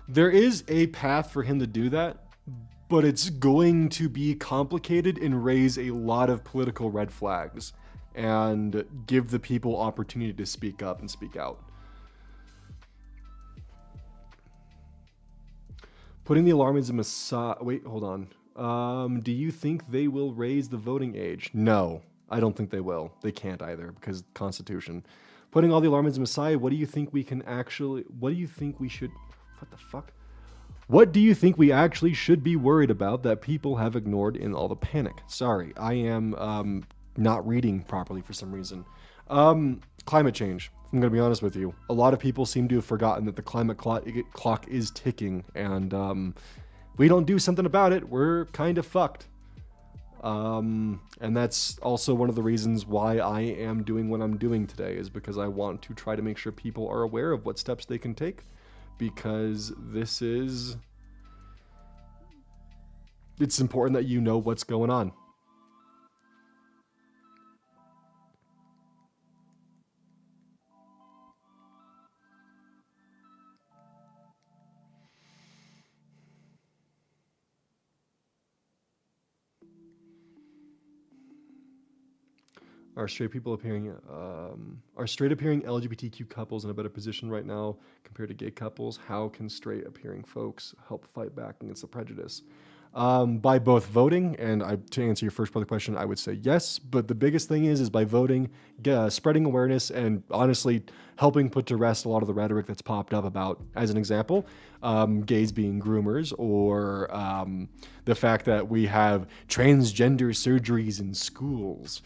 there is a path for him to do that, but it's going to be complicated and raise a lot of political red flags and give the people opportunity to speak up and speak out. Putting the alarmism aside, wait, hold on. Do you think they will raise the voting age? No, I don't think they will. They can't either because Constitution. Putting all the alarmism aside, what do you think we should... What the fuck? What do you think we actually should be worried about that people have ignored in all the panic? Sorry, I am not reading properly for some reason. Climate change. I'm going to be honest with you. A lot of people seem to have forgotten that the climate clock is ticking, and we don't do something about it, we're kind of fucked. And that's also one of the reasons why I am doing what I'm doing today, is because I want to try to make sure people are aware of what steps they can take. Because it's important that you know what's going on. Are straight appearing LGBTQ couples in a better position right now compared to gay couples? How can straight appearing folks help fight back against the prejudice? By both voting, and to answer your first part of the question, I would say yes. But the biggest thing is by voting, spreading awareness, and honestly helping put to rest a lot of the rhetoric that's popped up about, as an example, gays being groomers, or the fact that we have transgender surgeries in schools.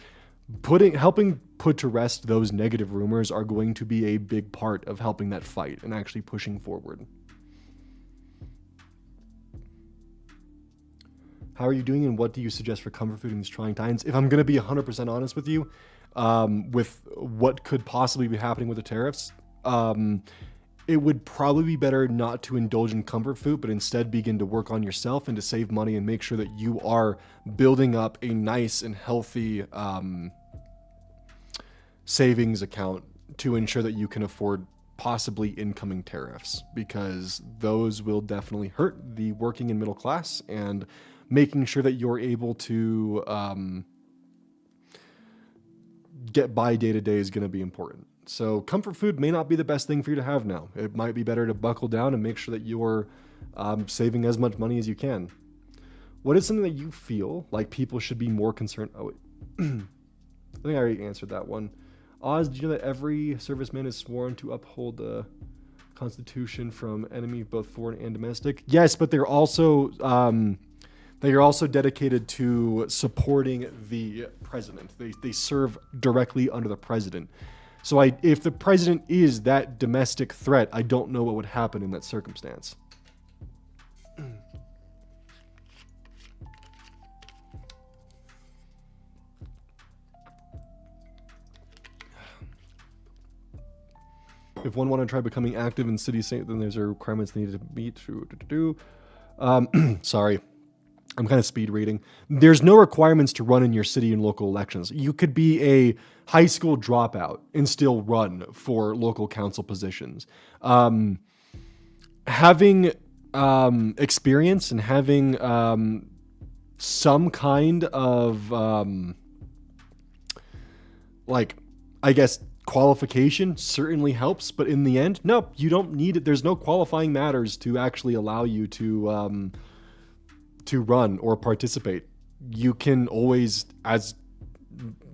Helping put to rest those negative rumors are going to be a big part of helping that fight and actually pushing forward. How are you doing, and what do you suggest for comfort food in these trying times? If I'm going to be 100% honest with you, with what could possibly be happening with the tariffs, it would probably be better not to indulge in comfort food, but instead begin to work on yourself and to save money and make sure that you are building up a nice and healthy savings account to ensure that you can afford possibly incoming tariffs, because those will definitely hurt the working and middle class, and making sure that you're able to get by day to day is going to be important. So comfort food may not be the best thing for you to have now. It might be better to buckle down and make sure that you're saving as much money as you can. What is something that you feel like people should be more concerned? Oh, wait. I think I already answered that one. Oz, did you know that every serviceman is sworn to uphold the Constitution from enemy, both foreign and domestic? Yes, but they're also dedicated to supporting the president. They serve directly under the president. So if the president is that domestic threat, I don't know what would happen in that circumstance. If one wanted to try becoming active in city state, then there's a requirements they need to meet. Sorry, I'm kind of speed reading. There's no requirements to run in your city and local elections. You could be a high school dropout and still run for local council positions. Having experience and having some kind of I guess qualification certainly helps, but in the end, no, you don't need it. There's no qualifying matters to actually allow you to run or participate. You can always,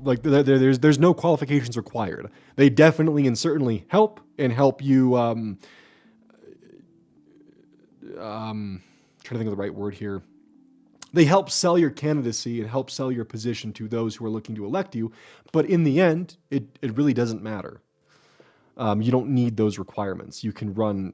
there's no qualifications required. They definitely and certainly help you. Trying to think of the right word here. They help sell your candidacy and help sell your position to those who are looking to elect you. But in the end, it really doesn't matter. You don't need those requirements. You can run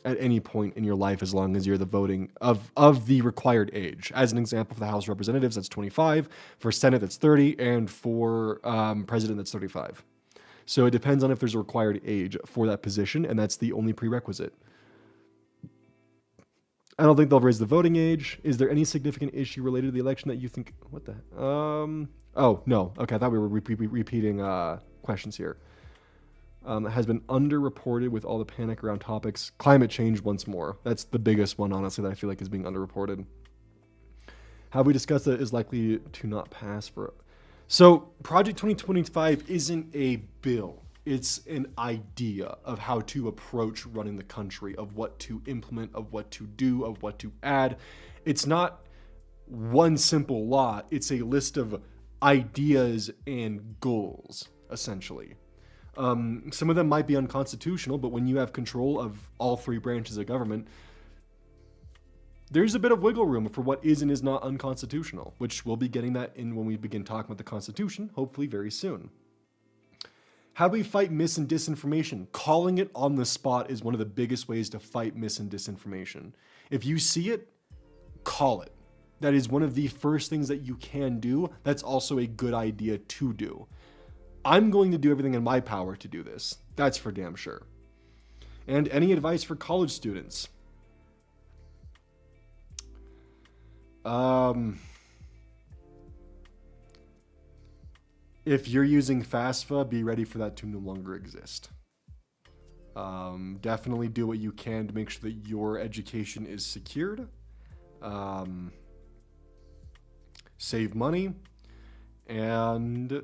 at any point in your life as long as you're the voting of the required age. As an example, for the House of Representatives, that's 25. For Senate, that's 30. And for President, that's 35. So it depends on if there's a required age for that position, and that's the only prerequisite. I don't think they'll raise the voting age. Is there any significant issue related to the election that you think... What the... Oh, no. Okay, I thought we were repeating questions here. Has been underreported with all the panic around topics. Climate change once more. That's the biggest one, honestly, that I feel like is being underreported. Have we discussed that it is likely to not pass for... So, Project 2025 isn't a bill. It's an idea of how to approach running the country, of what to implement, of what to do, of what to add. It's not one simple law. It's a list of ideas and goals, essentially. Some of them might be unconstitutional, but when you have control of all three branches of government, there's a bit of wiggle room for what is and is not unconstitutional, which we'll be getting that in when we begin talking about the Constitution, hopefully very soon. How do we fight mis and disinformation? Calling it on the spot is one of the biggest ways to fight mis and disinformation. If you see it, call it. That is one of the first things that you can do. That's also a good idea to do. I'm going to do everything in my power to do this. That's for damn sure. And any advice for college students? If you're using FAFSA, be ready for that to no longer exist. Definitely do what you can to make sure that your education is secured. Save money. And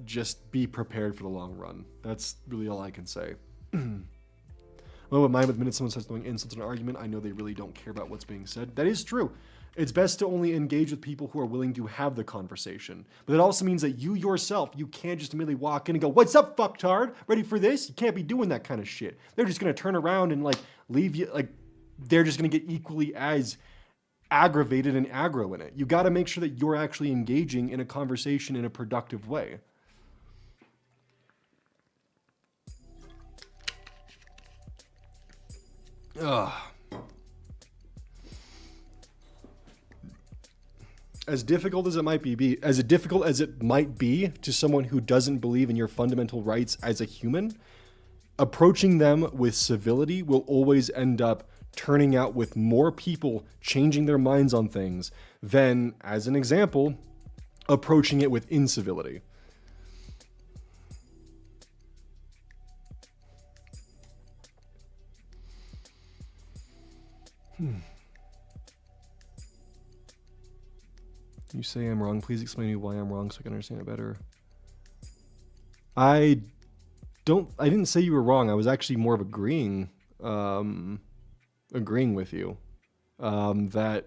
just be prepared for the long run. That's really all I can say. Well, with mine, with minutes someone starts throwing insults in an argument, I know they really don't care about what's being said. That is true. It's best to only engage with people who are willing to have the conversation. But that also means that you yourself, you can't just immediately walk in and go, "What's up, fucktard? Ready for this?" You can't be doing that kind of shit. They're just going to turn around and leave you, they're just going to get equally as aggravated and aggro in it. You got to make sure that you're actually engaging in a conversation in a productive way. Ugh. As difficult as it might be to someone who doesn't believe in your fundamental rights as a human, approaching them with civility will always end up turning out with more people changing their minds on things than, as an example, approaching it with incivility. You say I'm wrong. Please explain to me why I'm wrong so I can understand it better. I didn't say you were wrong. I was actually more of agreeing with you. That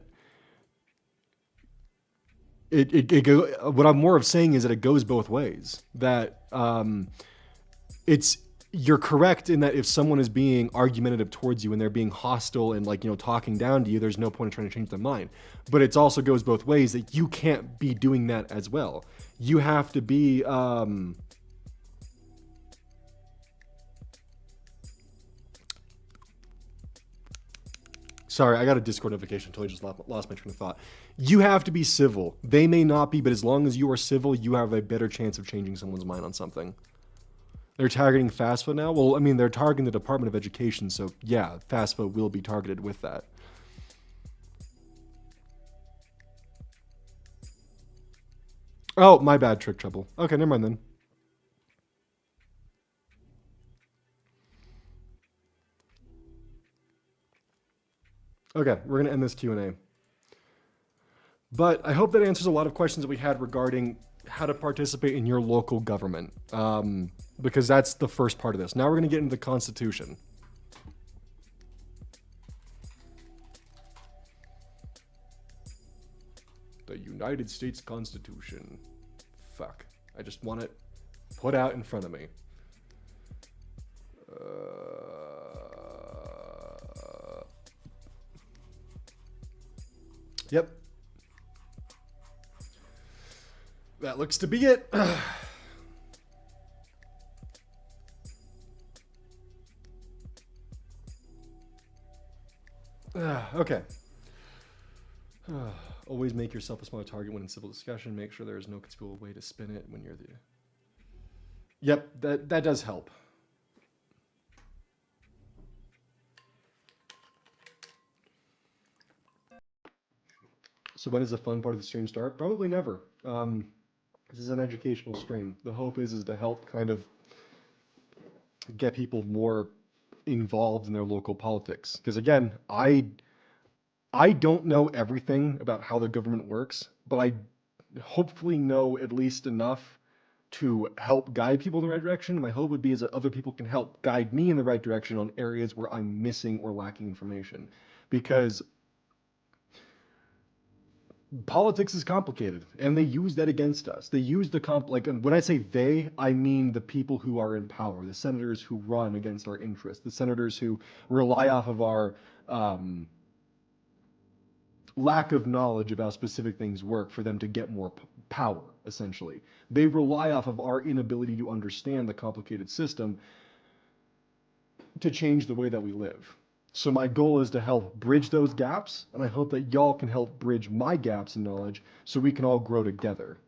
what I'm more of saying is that it goes both ways. That you're correct in that if someone is being argumentative towards you and they're being hostile and talking down to you, there's no point in trying to change their mind. But it also goes both ways that you can't be doing that as well. You have to be sorry, I got a Discord notification. Totally just lost my train of thought. You have to be civil. They may not be, but as long as you are civil, you have a better chance of changing someone's mind on something. They're targeting FAFSA now? Well, I mean, they're targeting the Department of Education, so yeah, FAFSA will be targeted with that. Oh, my bad, Trick Trouble. Okay, never mind then. Okay, we're going to end this Q&A. But I hope that answers a lot of questions that we had regarding how to participate in your local government, because that's the first part of this. Now we're going to get into the Constitution. The United States Constitution. Fuck. I just want it put out in front of me. Yep. That looks to be it. Okay. Always make yourself a smaller target when in civil discussion. Make sure there is no conceivable way to spin it when you're the... Yep, that does help. So when does the fun part of the stream start? Probably never. This is an educational stream. The hope is to help kind of get people more involved in their local politics. Because again, I don't know everything about how the government works, but I hopefully know at least enough to help guide people in the right direction. My hope would be is that other people can help guide me in the right direction on areas where I'm missing or lacking information. Because politics is complicated, and they use that against us. They use the like when I say they, I mean the people who are in power, the senators who run against our interests, the senators who rely off of our lack of knowledge about specific things work for them to get more power, essentially. They rely off of our inability to understand the complicated system to change the way that we live. So my goal is to help bridge those gaps, and I hope that y'all can help bridge my gaps in knowledge so we can all grow together.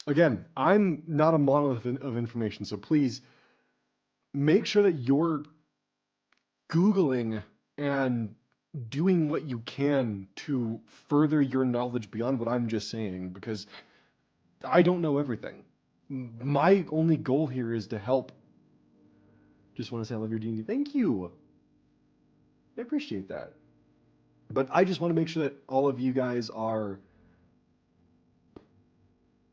Again, I'm not a monolith of information, so please make sure that you're Googling and doing what you can to further your knowledge beyond what I'm just saying, because I don't know everything. My only goal here is to help. Just want to say I love your D&D. Thank you. I appreciate that. But I just want to make sure that all of you guys are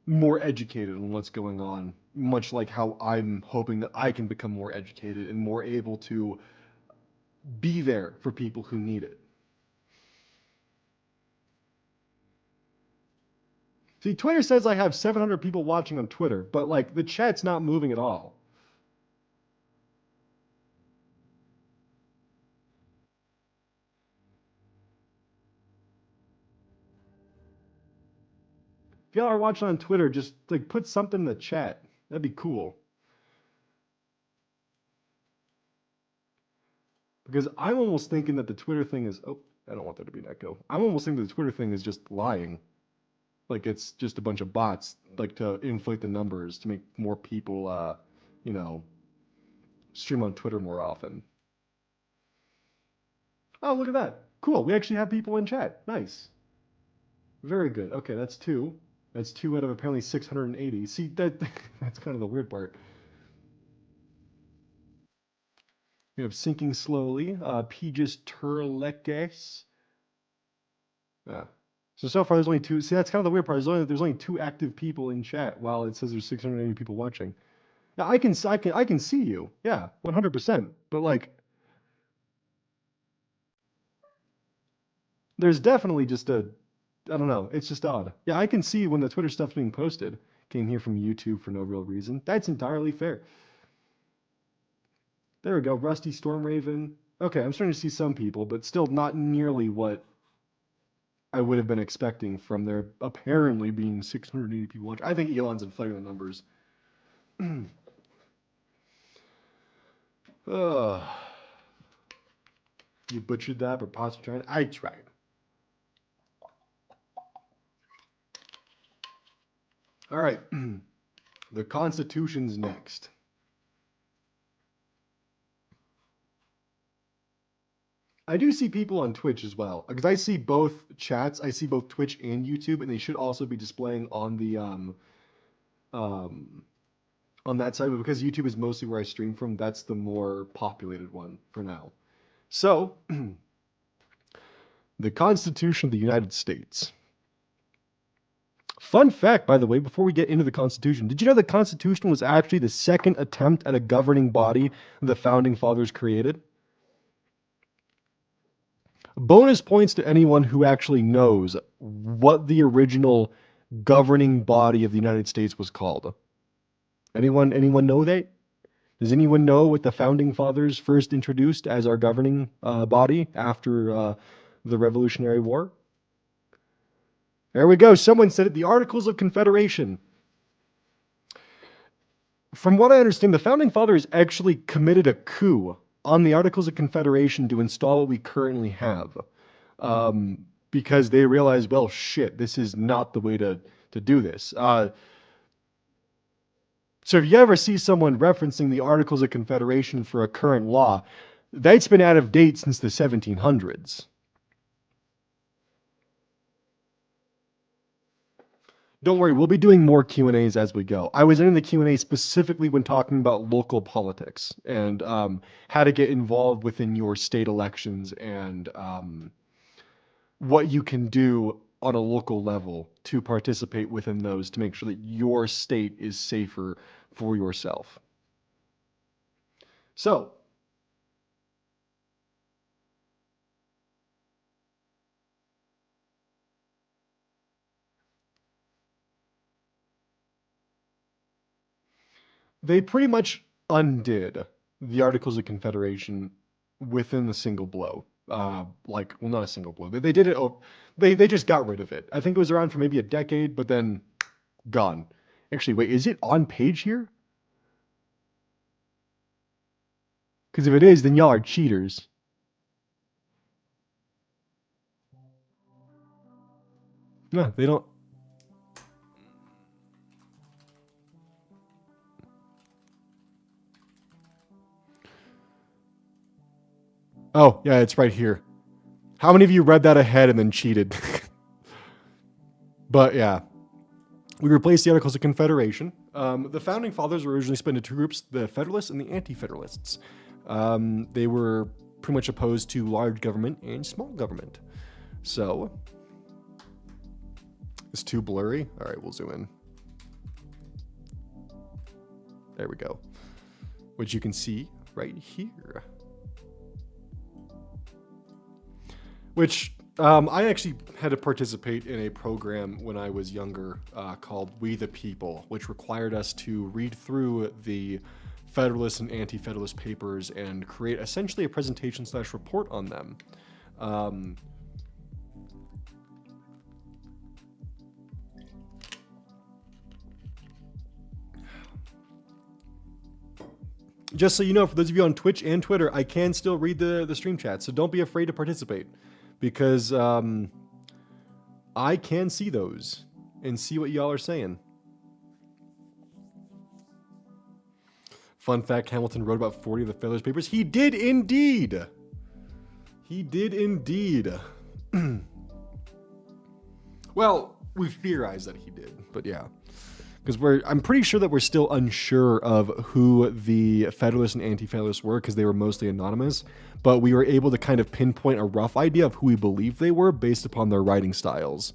more educated on what's going on, much like how I'm hoping that I can become more educated and more able to be there for people who need it. See, Twitter says I have 700 people watching on Twitter, but like the chat's not moving at all. If y'all are watching on Twitter, just like put something in the chat. That'd be cool. Because I'm almost thinking that the Twitter thing is, oh, I don't want there to be an echo. I'm almost thinking the Twitter thing is just lying. Like it's just a bunch of bots, like to inflate the numbers to make more people, you know, stream on Twitter more often. Oh, look at that. Cool. We actually have people in chat. Nice. Very good. Okay, that's two. That's two out of apparently 680. See, that's kind of the weird part. We have sinking slowly. Pegis Turlekes. Yeah. So far there's only two. See, that's kind of the weird part. There's only two active people in chat while it says there's 680 people watching. Yeah, I can see you. Yeah, 100%. But like, there's definitely just a, I don't know. It's just odd. Yeah, I can see when the Twitter stuff's being posted. Came here from YouTube for no real reason. That's entirely fair. There we go. Rusty Stormraven. Okay, I'm starting to see some people, but still not nearly what I would have been expecting from there apparently being 680 people watching. I think Elon's inflating the numbers. You butchered that, but possibly trying. I tried. All right. The Constitution's next. I do see people on Twitch as well, because I see both chats. I see both Twitch and YouTube, and they should also be displaying on the um, on that side. But because YouTube is mostly where I stream from, that's the more populated one for now. So, the Constitution of the United States. Fun fact, by the way, before we get into the Constitution, did you know the Constitution was actually the second attempt at a governing body the Founding Fathers created? Bonus points to anyone who actually knows what the original governing body of the United States was called. Anyone know that? Does anyone know what the Founding Fathers first introduced as our governing body after the Revolutionary War? There we go. Someone said it. The Articles of Confederation. From what I understand, the Founding Fathers actually committed a coup on the Articles of Confederation to install what we currently have. Because they realized, well, shit, this is not the way to do this. So if you ever see someone referencing the Articles of Confederation for a current law, that's been out of date since the 1700s. Don't worry, we'll be doing more Q&As as we go. I was in the Q&A specifically when talking about local politics and how to get involved within your state elections and what you can do on a local level to participate within those to make sure that your state is safer for yourself. So, they pretty much undid the Articles of Confederation within a single blow. Well, not a single blow. They did it. They just got rid of it. I think it was around for maybe a decade, but then gone. Actually, wait, is it on page here? Because if it is, then y'all are cheaters. No, they don't. Oh, yeah, it's right here. How many of you read that ahead and then cheated? But yeah, we replaced the Articles of Confederation. The Founding Fathers were originally split into two groups, the Federalists and the Anti-Federalists. They were pretty much opposed to large government and small government. So, it's too blurry. All right, we'll zoom in. There we go. Which you can see right here. Which I actually had to participate in a program when I was younger called We the People, which required us to read through the Federalist and Anti-Federalist papers and create essentially a presentation/report on them. Just so you know, for those of you on Twitch and Twitter, I can still read the stream chat, so don't be afraid to participate. Because I can see those and see what y'all are saying. Fun fact, Hamilton wrote about 40 of the Federalist Papers. He did indeed. He did indeed. Well, we theorize that he did, but yeah. Because I'm pretty sure that we're still unsure of who the Federalists and Anti-Federalists were because they were mostly anonymous. But we were able to kind of pinpoint a rough idea of who we believe they were based upon their writing styles.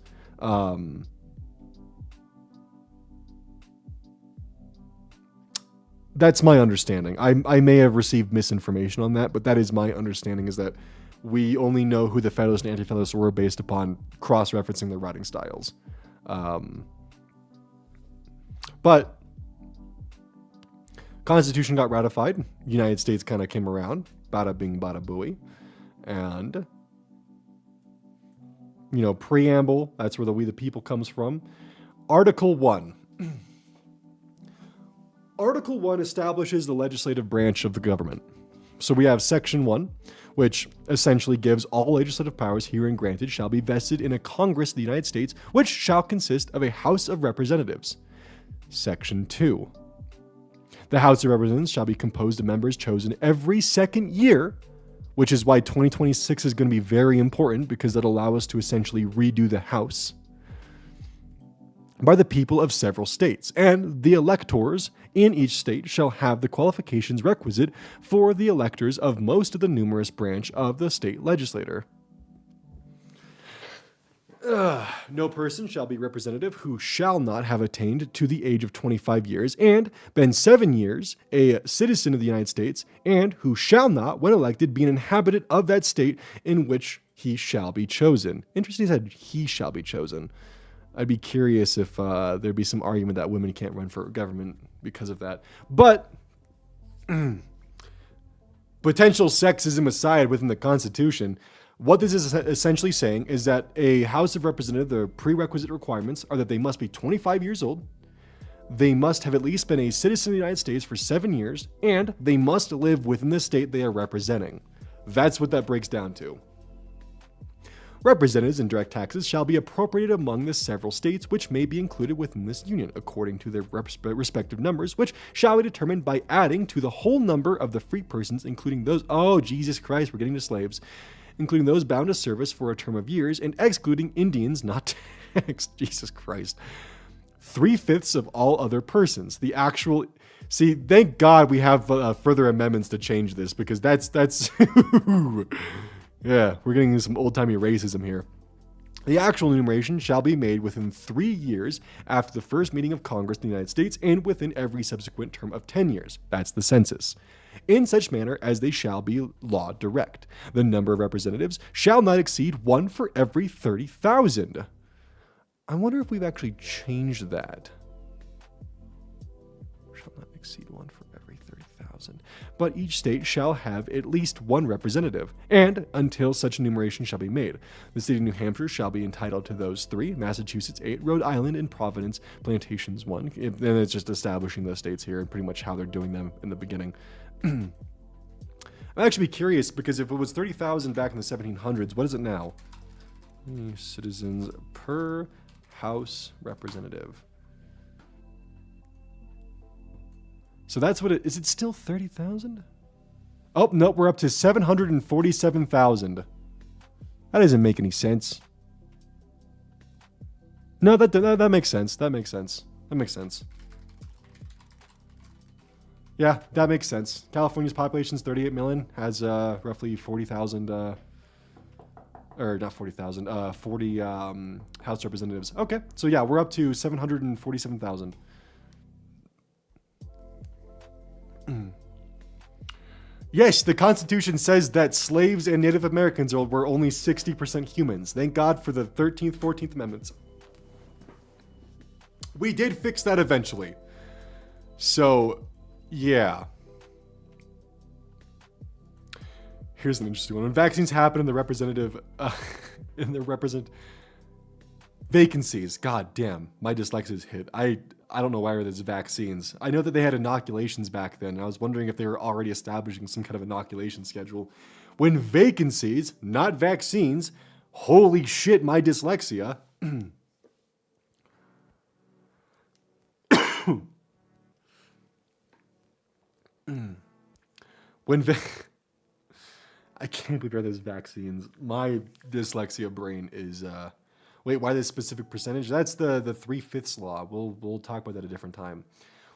That's my understanding. I may have received misinformation on that, but that is my understanding, is that we only know who the Federalists and Anti-Federalists were based upon cross-referencing their writing styles. But Constitution got ratified. United States kind of came around. Bada bing, bada booey. And, preamble, that's where the We the People comes from. Article 1. Article 1 establishes the legislative branch of the government. So we have Section 1, which essentially gives all legislative powers herein granted shall be vested in a Congress of the United States, which shall consist of a House of Representatives. Section 2. The House of Representatives shall be composed of members chosen every second year, which is why 2026 is going to be very important because that'll allow us to essentially redo the House, by the people of several states, and the electors in each state shall have the qualifications requisite for the electors of most of the numerous branch of the state legislature. No person shall be representative who shall not have attained to the age of 25 years and been 7 years a citizen of the United States, and who shall not, when elected, be an inhabitant of that state in which he shall be chosen. Interesting, he said he shall be chosen. I'd be curious if there'd be some argument that women can't run for government because of that. But potential sexism aside within the Constitution, what this is essentially saying is that a House of Representatives, the prerequisite requirements are that they must be 25 years old, they must have at least been a citizen of the United States for 7 years, and they must live within the state they are representing. That's what that breaks down to. Representatives and direct taxes shall be appropriated among the several states which may be included within this union, according to their respective numbers, which shall be determined by adding to the whole number of the free persons, including those, oh, Jesus Christ, we're getting to slaves, including those bound to service for a term of years, and excluding Indians not taxed, Jesus Christ, 3/5 of all other persons. The actual, see, thank God we have further amendments to change this, because that's yeah, we're getting into some old-timey racism here. The actual enumeration shall be made within 3 years after the first meeting of Congress in the United States, and within every subsequent term of 10 years. That's the census. In such manner as they shall be law direct. The number of representatives shall not exceed 1 for every 30,000. I wonder if we've actually changed that. Shall not exceed 1 for every 30,000. But each state shall have at least 1 representative, and until such enumeration shall be made. The state of New Hampshire shall be entitled to those 3, Massachusetts 8, Rhode Island and Providence Plantations 1. And it's just establishing those states here and pretty much how they're doing them in the beginning. I'd actually be curious, because if it was 30,000 back in the 1700s, what is it now? Citizens per House representative. So that's what it is. It still 30,000? Oh, nope, we're up to 747,000. That doesn't make any sense. No, that makes sense. That makes sense. That makes sense. Yeah, that makes sense. California's population is 38 million, has roughly 40,000, or not 40,000, 40 House representatives. Okay, so yeah, we're up to 747,000. Yes, the Constitution says that slaves and Native Americans were only 60% humans. Thank God for the 13th, 14th Amendments. We did fix that eventually. So, yeah. Here's an interesting one. When vaccines happen in the vacancies. God damn, my dyslexia's hit. I don't know why there's vaccines. I know that they had inoculations back then, and I was wondering if they were already establishing some kind of inoculation schedule. When vacancies, not vaccines, holy shit, my dyslexia. I can't believe there's vaccines. My dyslexia brain is wait, why this specific percentage? That's the 3/5 law. We'll talk about that a different time.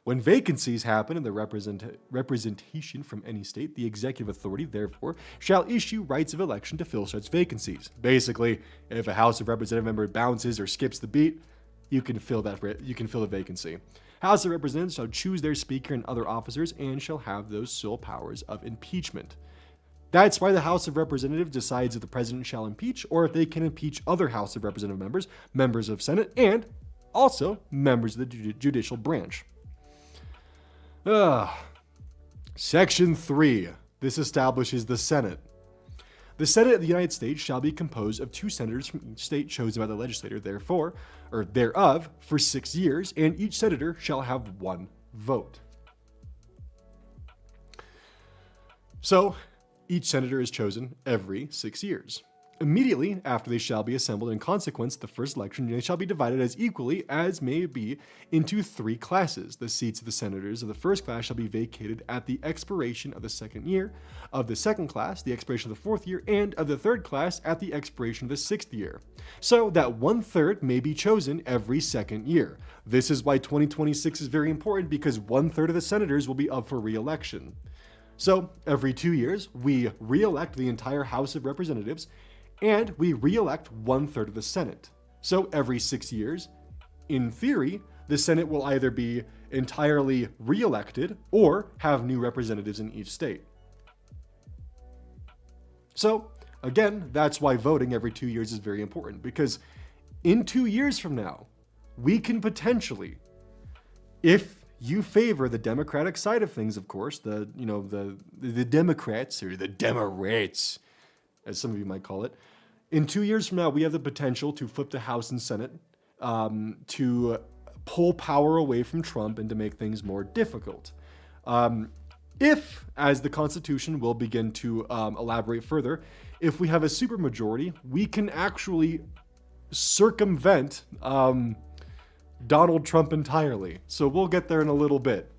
When vacancies happen in the representation from any state, the executive authority, therefore, shall issue rights of election to fill such vacancies. Basically, if a House of Representative member bounces or skips the beat, you can fill the vacancy. House of Representatives shall choose their speaker and other officers, and shall have those sole powers of impeachment. That's why the House of Representatives decides if the president shall impeach, or if they can impeach other House of Representative members, members of Senate, and also members of the judicial branch. Section 3. This establishes the Senate. The Senate of the United States shall be composed of 2 senators from each state chosen by the legislature, thereof, for 6 years, and each senator shall have 1 vote. So, each senator is chosen every 6 years. Immediately after they shall be assembled, in consequence, the first election, they shall be divided as equally as may be into 3 classes. The seats of the senators of the first class shall be vacated at the expiration of the second year, of the second class, the expiration of the 4th year, and of the third class at the expiration of the 6th year, so that 1/3 may be chosen every second year. This is why 2026 is very important, because 1/3 of the senators will be up for re-election. So every 2 years, we re-elect the entire House of Representatives, and we re-elect 1/3 of the Senate. So every 6 years, in theory, the Senate will either be entirely re-elected or have new representatives in each state. So again, that's why voting every 2 years is very important, because in 2 years from now, we can potentially, if you favor the Democratic side of things, of course, the Democrats, or the Democrats, as some of you might call it. In 2 years from now, we have the potential to flip the House and Senate, to pull power away from Trump and to make things more difficult. If, as the Constitution will begin to elaborate further, if we have a supermajority, we can actually circumvent Donald Trump entirely. So we'll get there in a little bit.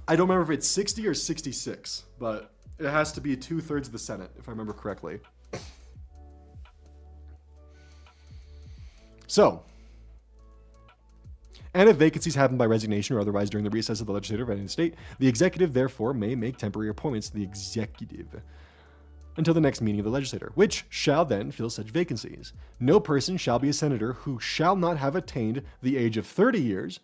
I don't remember if it's 60 or 66, but it has to be 2/3 of the Senate, if I remember correctly. So, and if vacancies happen by resignation or otherwise during the recess of the legislature of any state, the executive therefore may make temporary appointments to the executive until the next meeting of the legislature, which shall then fill such vacancies. No person shall be a senator who shall not have attained the age of 30 years,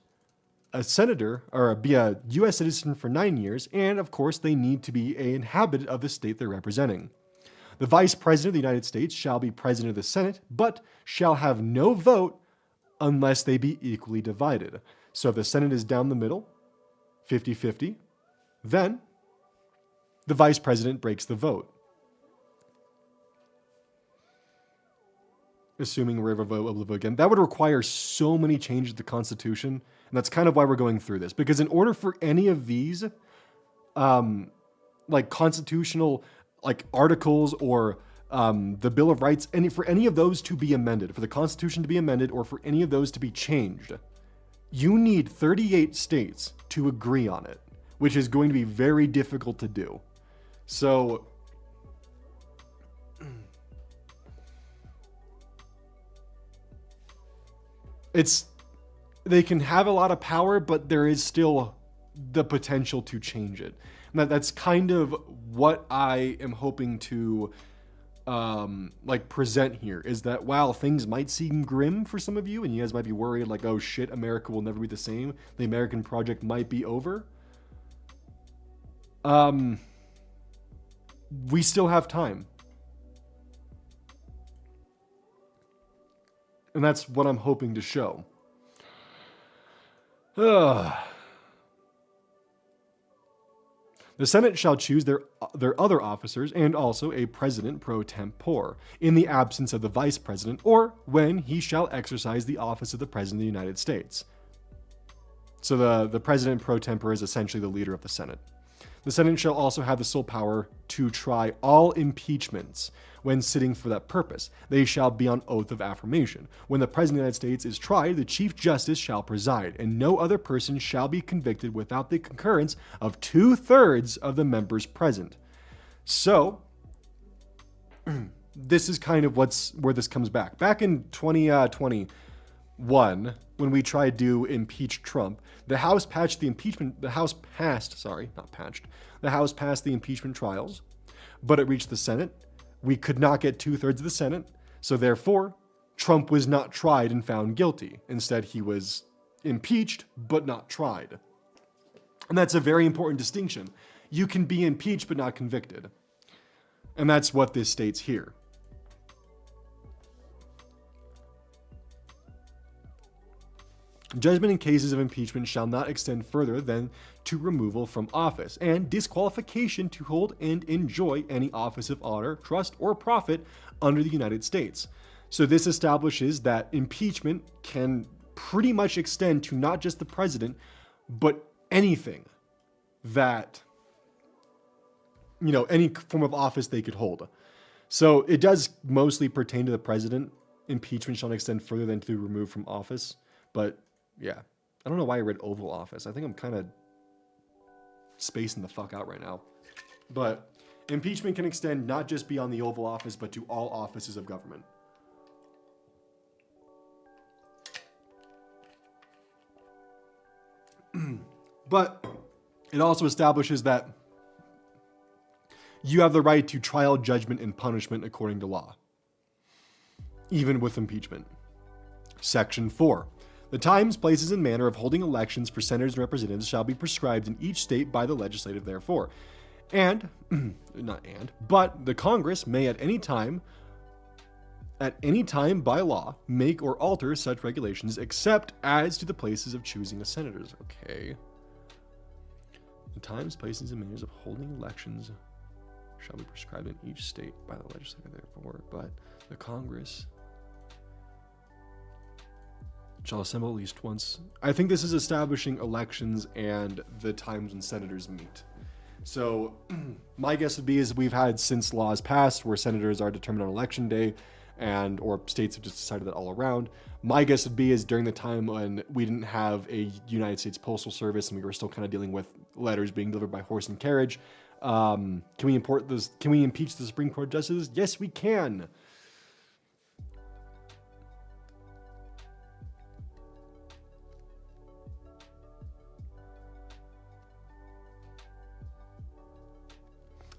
a senator, or be a U.S. citizen for 9 years, and of course they need to be an inhabitant of the state they're representing. The Vice President of the United States shall be President of the Senate, but shall have no vote unless they be equally divided. So if the Senate is down the middle, 50-50, then the Vice President breaks the vote. Assuming we're able to vote again. That would require so many changes to the Constitution, and that's kind of why we're going through this. Because in order for any of these, constitutional, articles or the Bill of Rights, for any of those to be amended, for the Constitution to be amended, or for any of those to be changed, you need 38 states to agree on it, which is going to be very difficult to do. So they can have a lot of power, but there is still the potential to change it. And that's kind of what I am hoping to present here, is that while things might seem grim for some of you, and you guys might be worried oh shit, America will never be the same, the American project might be over, we still have time. And that's what I'm hoping to show. The Senate shall choose their other officers and also a president pro tempore in the absence of the vice president, or when he shall exercise the office of the president of the United States. So the president pro tempore is essentially the leader of the Senate. The Senate shall also have the sole power to try all impeachments when sitting for that purpose. They shall be on oath of affirmation. When the President of the United States is tried, the Chief Justice shall preside, and no other person shall be convicted without the concurrence of 2/3 of the members present. So, this is kind of where this comes back. Back in 2021, when we tried to impeach Trump, the House passed the impeachment trials, but it reached the Senate. We could not get 2/3 of the Senate, so therefore, Trump was not tried and found guilty. Instead, he was impeached, but not tried. And that's a very important distinction. You can be impeached, but not convicted. And that's what this states here. Judgment in cases of impeachment shall not extend further than to removal from office and disqualification to hold and enjoy any office of honor, trust, or profit under the United States. So this establishes that impeachment can pretty much extend to not just the president, but anything that, any form of office they could hold. So it does mostly pertain to the president. Impeachment shall not extend further than to be removed from office. But yeah, I don't know why I read Oval Office. I think I'm kind of spacing the fuck out right now. But impeachment can extend not just beyond the Oval Office, but to all offices of government. But it also establishes that you have the right to trial, judgment, and punishment according to law, even with impeachment. Section 4. The times, places, and manner of holding elections for senators and representatives shall be prescribed in each state by the legislative therefor. But the Congress may at any time by law make or alter such regulations except as to the places of choosing of senators. Okay. The times, places, and manners of holding elections shall be prescribed in each state by the legislature, therefore, but the Congress shall assemble at least once. I think this is establishing elections and the times when senators meet. So my guess would be is we've had since laws passed where senators are determined on election day and or states have just decided that all around. My guess would be is during the time when we didn't have a United States Postal Service and we were still kind of dealing with letters being delivered by horse and carriage. Can we impeach the Supreme Court justices? Yes, we can.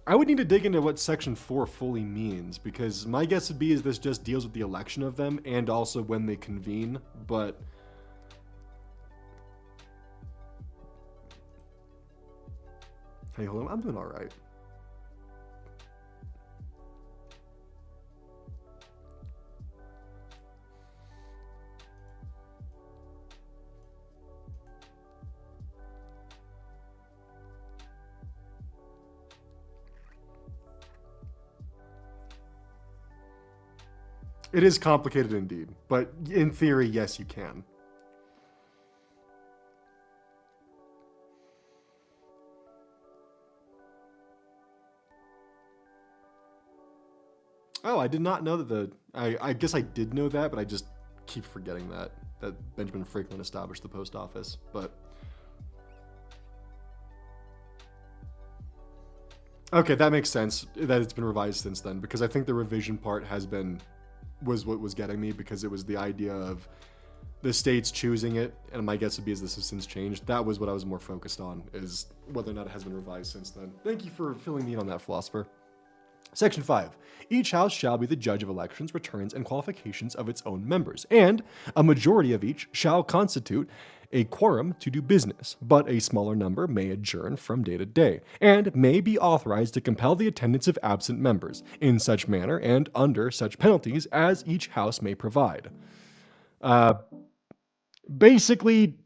I would need to dig into what Section 4 fully means, because my guess would be is this just deals with the election of them and also when they convene, but hey, hold on, I'm doing all right. It is complicated indeed, but in theory, yes, you can. Oh, I did not know that I guess I did know that, but I just keep forgetting that Benjamin Franklin established the post office, but okay, that makes sense that it's been revised since then, because I think the revision part was what was getting me, because it was the idea of the states choosing it, and my guess would be as this has since changed. That was what I was more focused on, is whether or not it has been revised since then. Thank you for filling me in on that, philosopher. Section 5. Each house shall be the judge of elections, returns, and qualifications of its own members, and a majority of each shall constitute a quorum to do business, but a smaller number may adjourn from day to day, and may be authorized to compel the attendance of absent members, in such manner and under such penalties as each house may provide. Basically,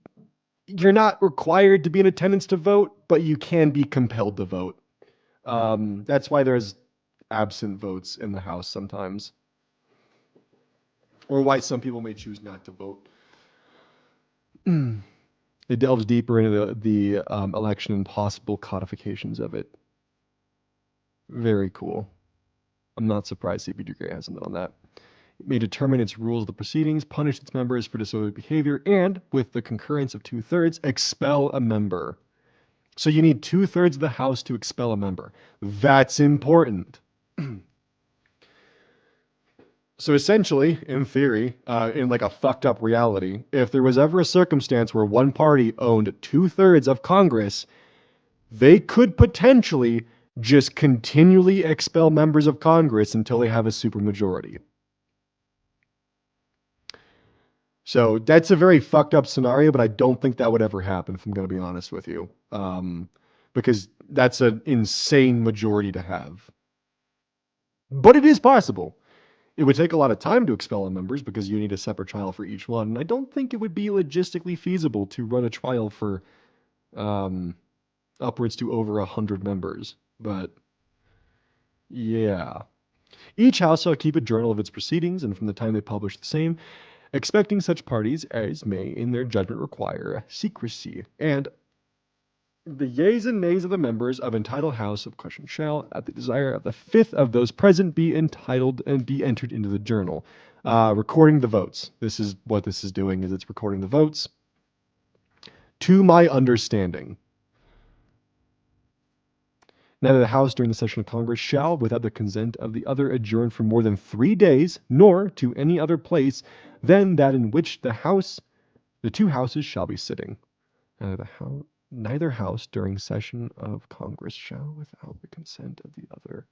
you're not required to be in attendance to vote, but you can be compelled to vote. That's why there's absent votes in the House sometimes, or why some people may choose not to vote. It delves deeper into the election and possible codifications of it. Very cool. I'm not surprised CP2K has something on that. It may determine its rules of the proceedings, punish its members for disorderly behavior, and, with the concurrence of 2/3, expel a member. So you need 2/3 of the House to expel a member. That's important. So essentially, in theory, in like a fucked up reality, if there was ever a circumstance where one party owned 2/3 of Congress, they could potentially just continually expel members of Congress until they have a supermajority. So that's a very fucked up scenario, but I don't think that would ever happen, if I'm going to be honest with you. Because that's an insane majority to have. But it is possible. It would take a lot of time to expel members because you need a separate trial for each one. And I don't think it would be logistically feasible to run a trial for upwards to over 100 members. But yeah. Each house shall keep a journal of its proceedings, and from the time they publish the same, expecting such parties as may in their judgment require secrecy. And The yeas and nays of the members of entitled house of question shall, at the desire of the fifth of those present, be entitled and be entered into the journal. Recording the votes. This is what this is doing, is it's recording the votes. To my understanding, neither the House during the session of Congress shall, without the consent of the other, adjourn for more than 3 days, nor to any other place than that in which the two houses shall be sitting. Neither house during session of Congress shall, without the consent of the other.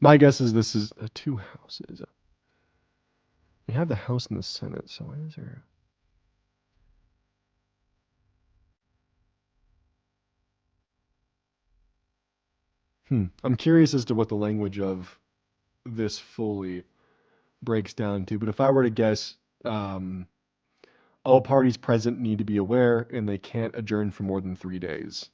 My guess is this is two houses. We have the House and the Senate, so why is there? I'm curious as to what the language of this fully breaks down to, but if I were to guess, all parties present need to be aware, and they can't adjourn for more than 3 days.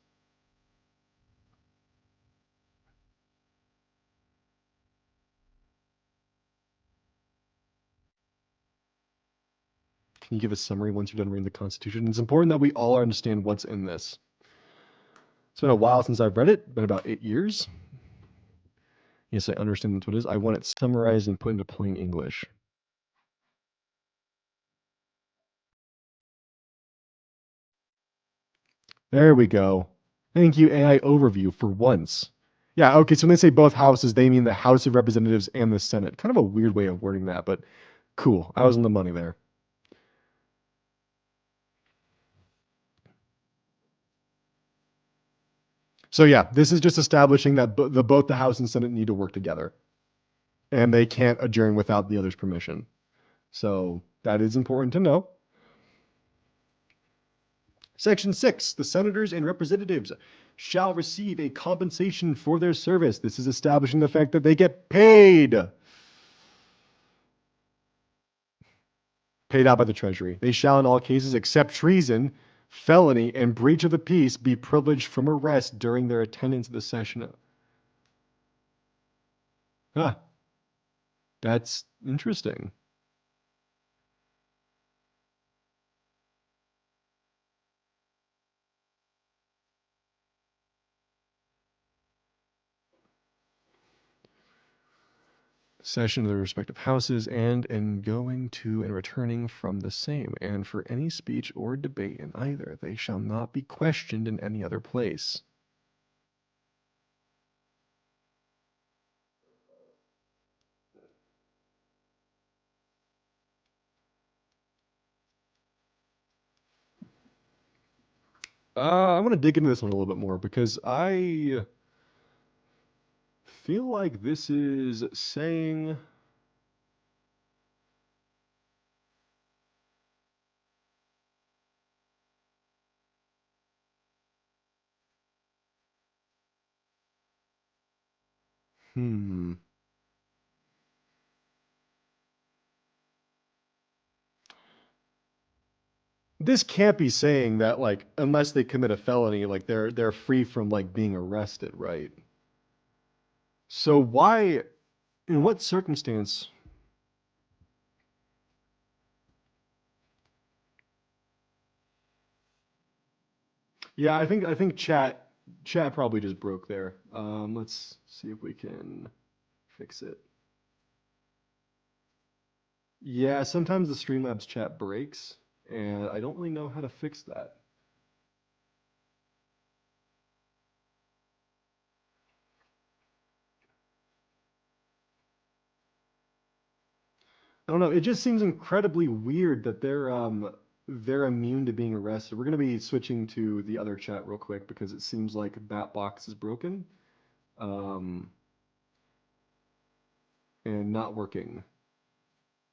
Can you give a summary once you're done reading the Constitution? It's important that we all understand what's in this. It's been a while since I've read it, been about 8 years. Yes, I understand that's what it is. I want it summarized and put into plain English. There we go. Thank you, AI Overview, for once. Yeah, okay, so when they say both houses, they mean the House of Representatives and the Senate. Kind of a weird way of wording that, but cool. I was on the money there. So yeah, this is just establishing that both the House and Senate need to work together. And they can't adjourn without the other's permission. So that is important to know. Section 6, the senators and representatives shall receive a compensation for their service. This is establishing the fact that they get paid. Paid out by the Treasury. They shall, in all cases except treason, felony, and breach of the peace, be privileged from arrest during their attendance at the session. Huh. That's interesting. Session of the respective houses, and in going to and returning from the same, and for any speech or debate in either, they shall not be questioned in any other place. I want to dig into this one a little bit more because I feel like this is saying. Hmm. This can't be saying that, like, unless they commit a felony, like they're free from like being arrested, right? So why, in what circumstance? Yeah, I think chat probably just broke there. Let's see if we can fix it. Yeah, sometimes the Streamlabs chat breaks, and I don't really know how to fix that. I don't know. It just seems incredibly weird that they're immune to being arrested. We're gonna be switching to the other chat real quick because it seems like that box is broken, um, and not working.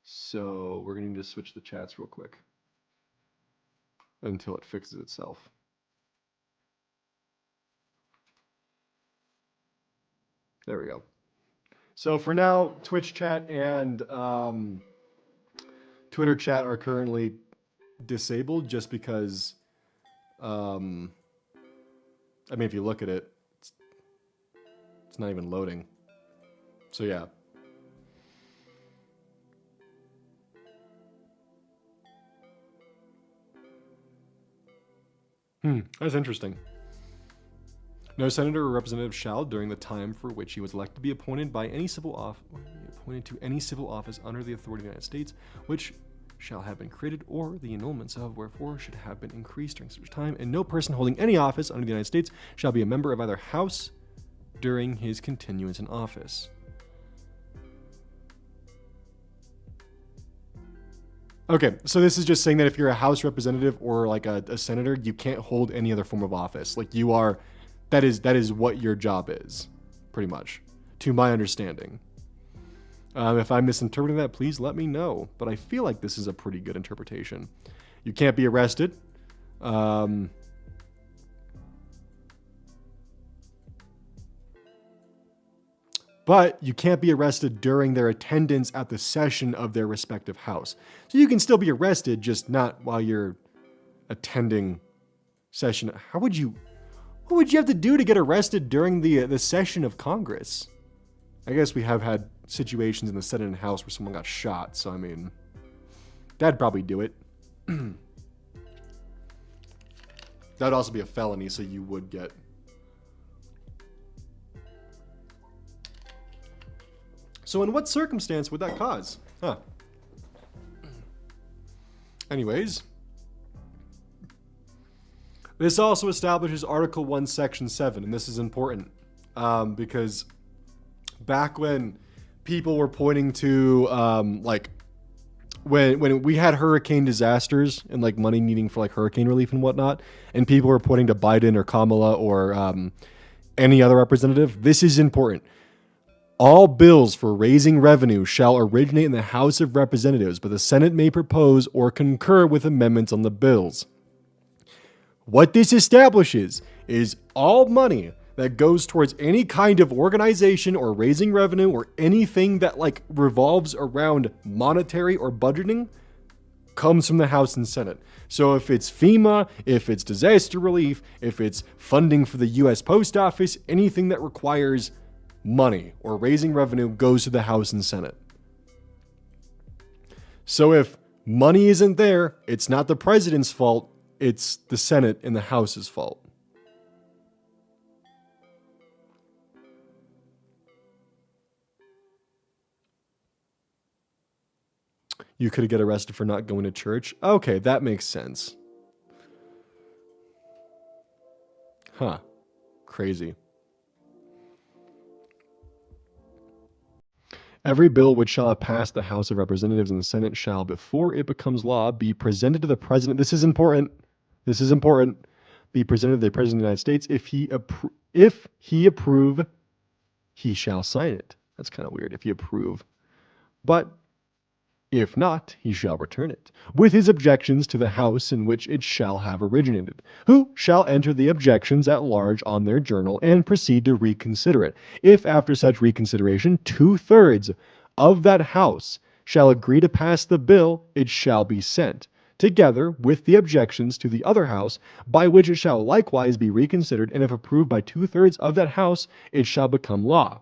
So we're gonna need to switch the chats real quick until it fixes itself. There we go. So for now, Twitch chat and Twitter chat are currently disabled just because, um, I mean, if you look at it, it's not even loading. So yeah. That's interesting. No senator or representative shall, during the time for which he was elected, be appointed to any civil office under the authority of the United States, which shall have been created, or the annulments of wherefore should have been increased during such time, and no person holding any office under the United States shall be a member of either house during his continuance in office. Okay, so this is just saying that if you're a House representative or like a senator, you can't hold any other form of office. Like you are, that is what your job is, pretty much, to my understanding. If I'm misinterpreting that, please let me know. But I feel like this is a pretty good interpretation. You can't be arrested. But you can't be arrested during their attendance at the session of their respective house. So you can still be arrested, just not while you're attending session. What would you have to do to get arrested during the session of Congress? I guess we have had situations in the Senate and House where someone got shot, so I mean, that'd probably do it. That'd also be a felony, so you would get... So in what circumstance would that cause? Huh. Anyways. This also establishes Article 1, Section 7, and this is important because back when people were pointing to, like, when we had hurricane disasters and, like, money needing for, like, hurricane relief and whatnot, and people were pointing to Biden or Kamala or any other representative, this is important. All bills for raising revenue shall originate in the House of Representatives, but the Senate may propose or concur with amendments on the bills. What this establishes is all money that goes towards any kind of organization or raising revenue or anything that like revolves around monetary or budgeting comes from the House and Senate. So if it's FEMA, if it's disaster relief, if it's funding for the U.S. Post Office, anything that requires money or raising revenue goes to the House and Senate. So if money isn't there, it's not the president's fault, it's the Senate and the House's fault. You could get arrested for not going to church. Okay, that makes sense. Huh. Crazy. Every bill which shall have passed the House of Representatives and the Senate shall, before it becomes law, be presented to the President. This is important. This is important. Be presented to the President of the United States. If he approve, he shall sign it. That's kind of weird. If he approve. But if not, he shall return it, with his objections to the House in which it shall have originated, who shall enter the objections at large on their journal and proceed to reconsider it. If after such reconsideration 2/3 of that House shall agree to pass the bill, it shall be sent, together with the objections to the other House, by which it shall likewise be reconsidered, and if approved by 2/3 of that House, it shall become law.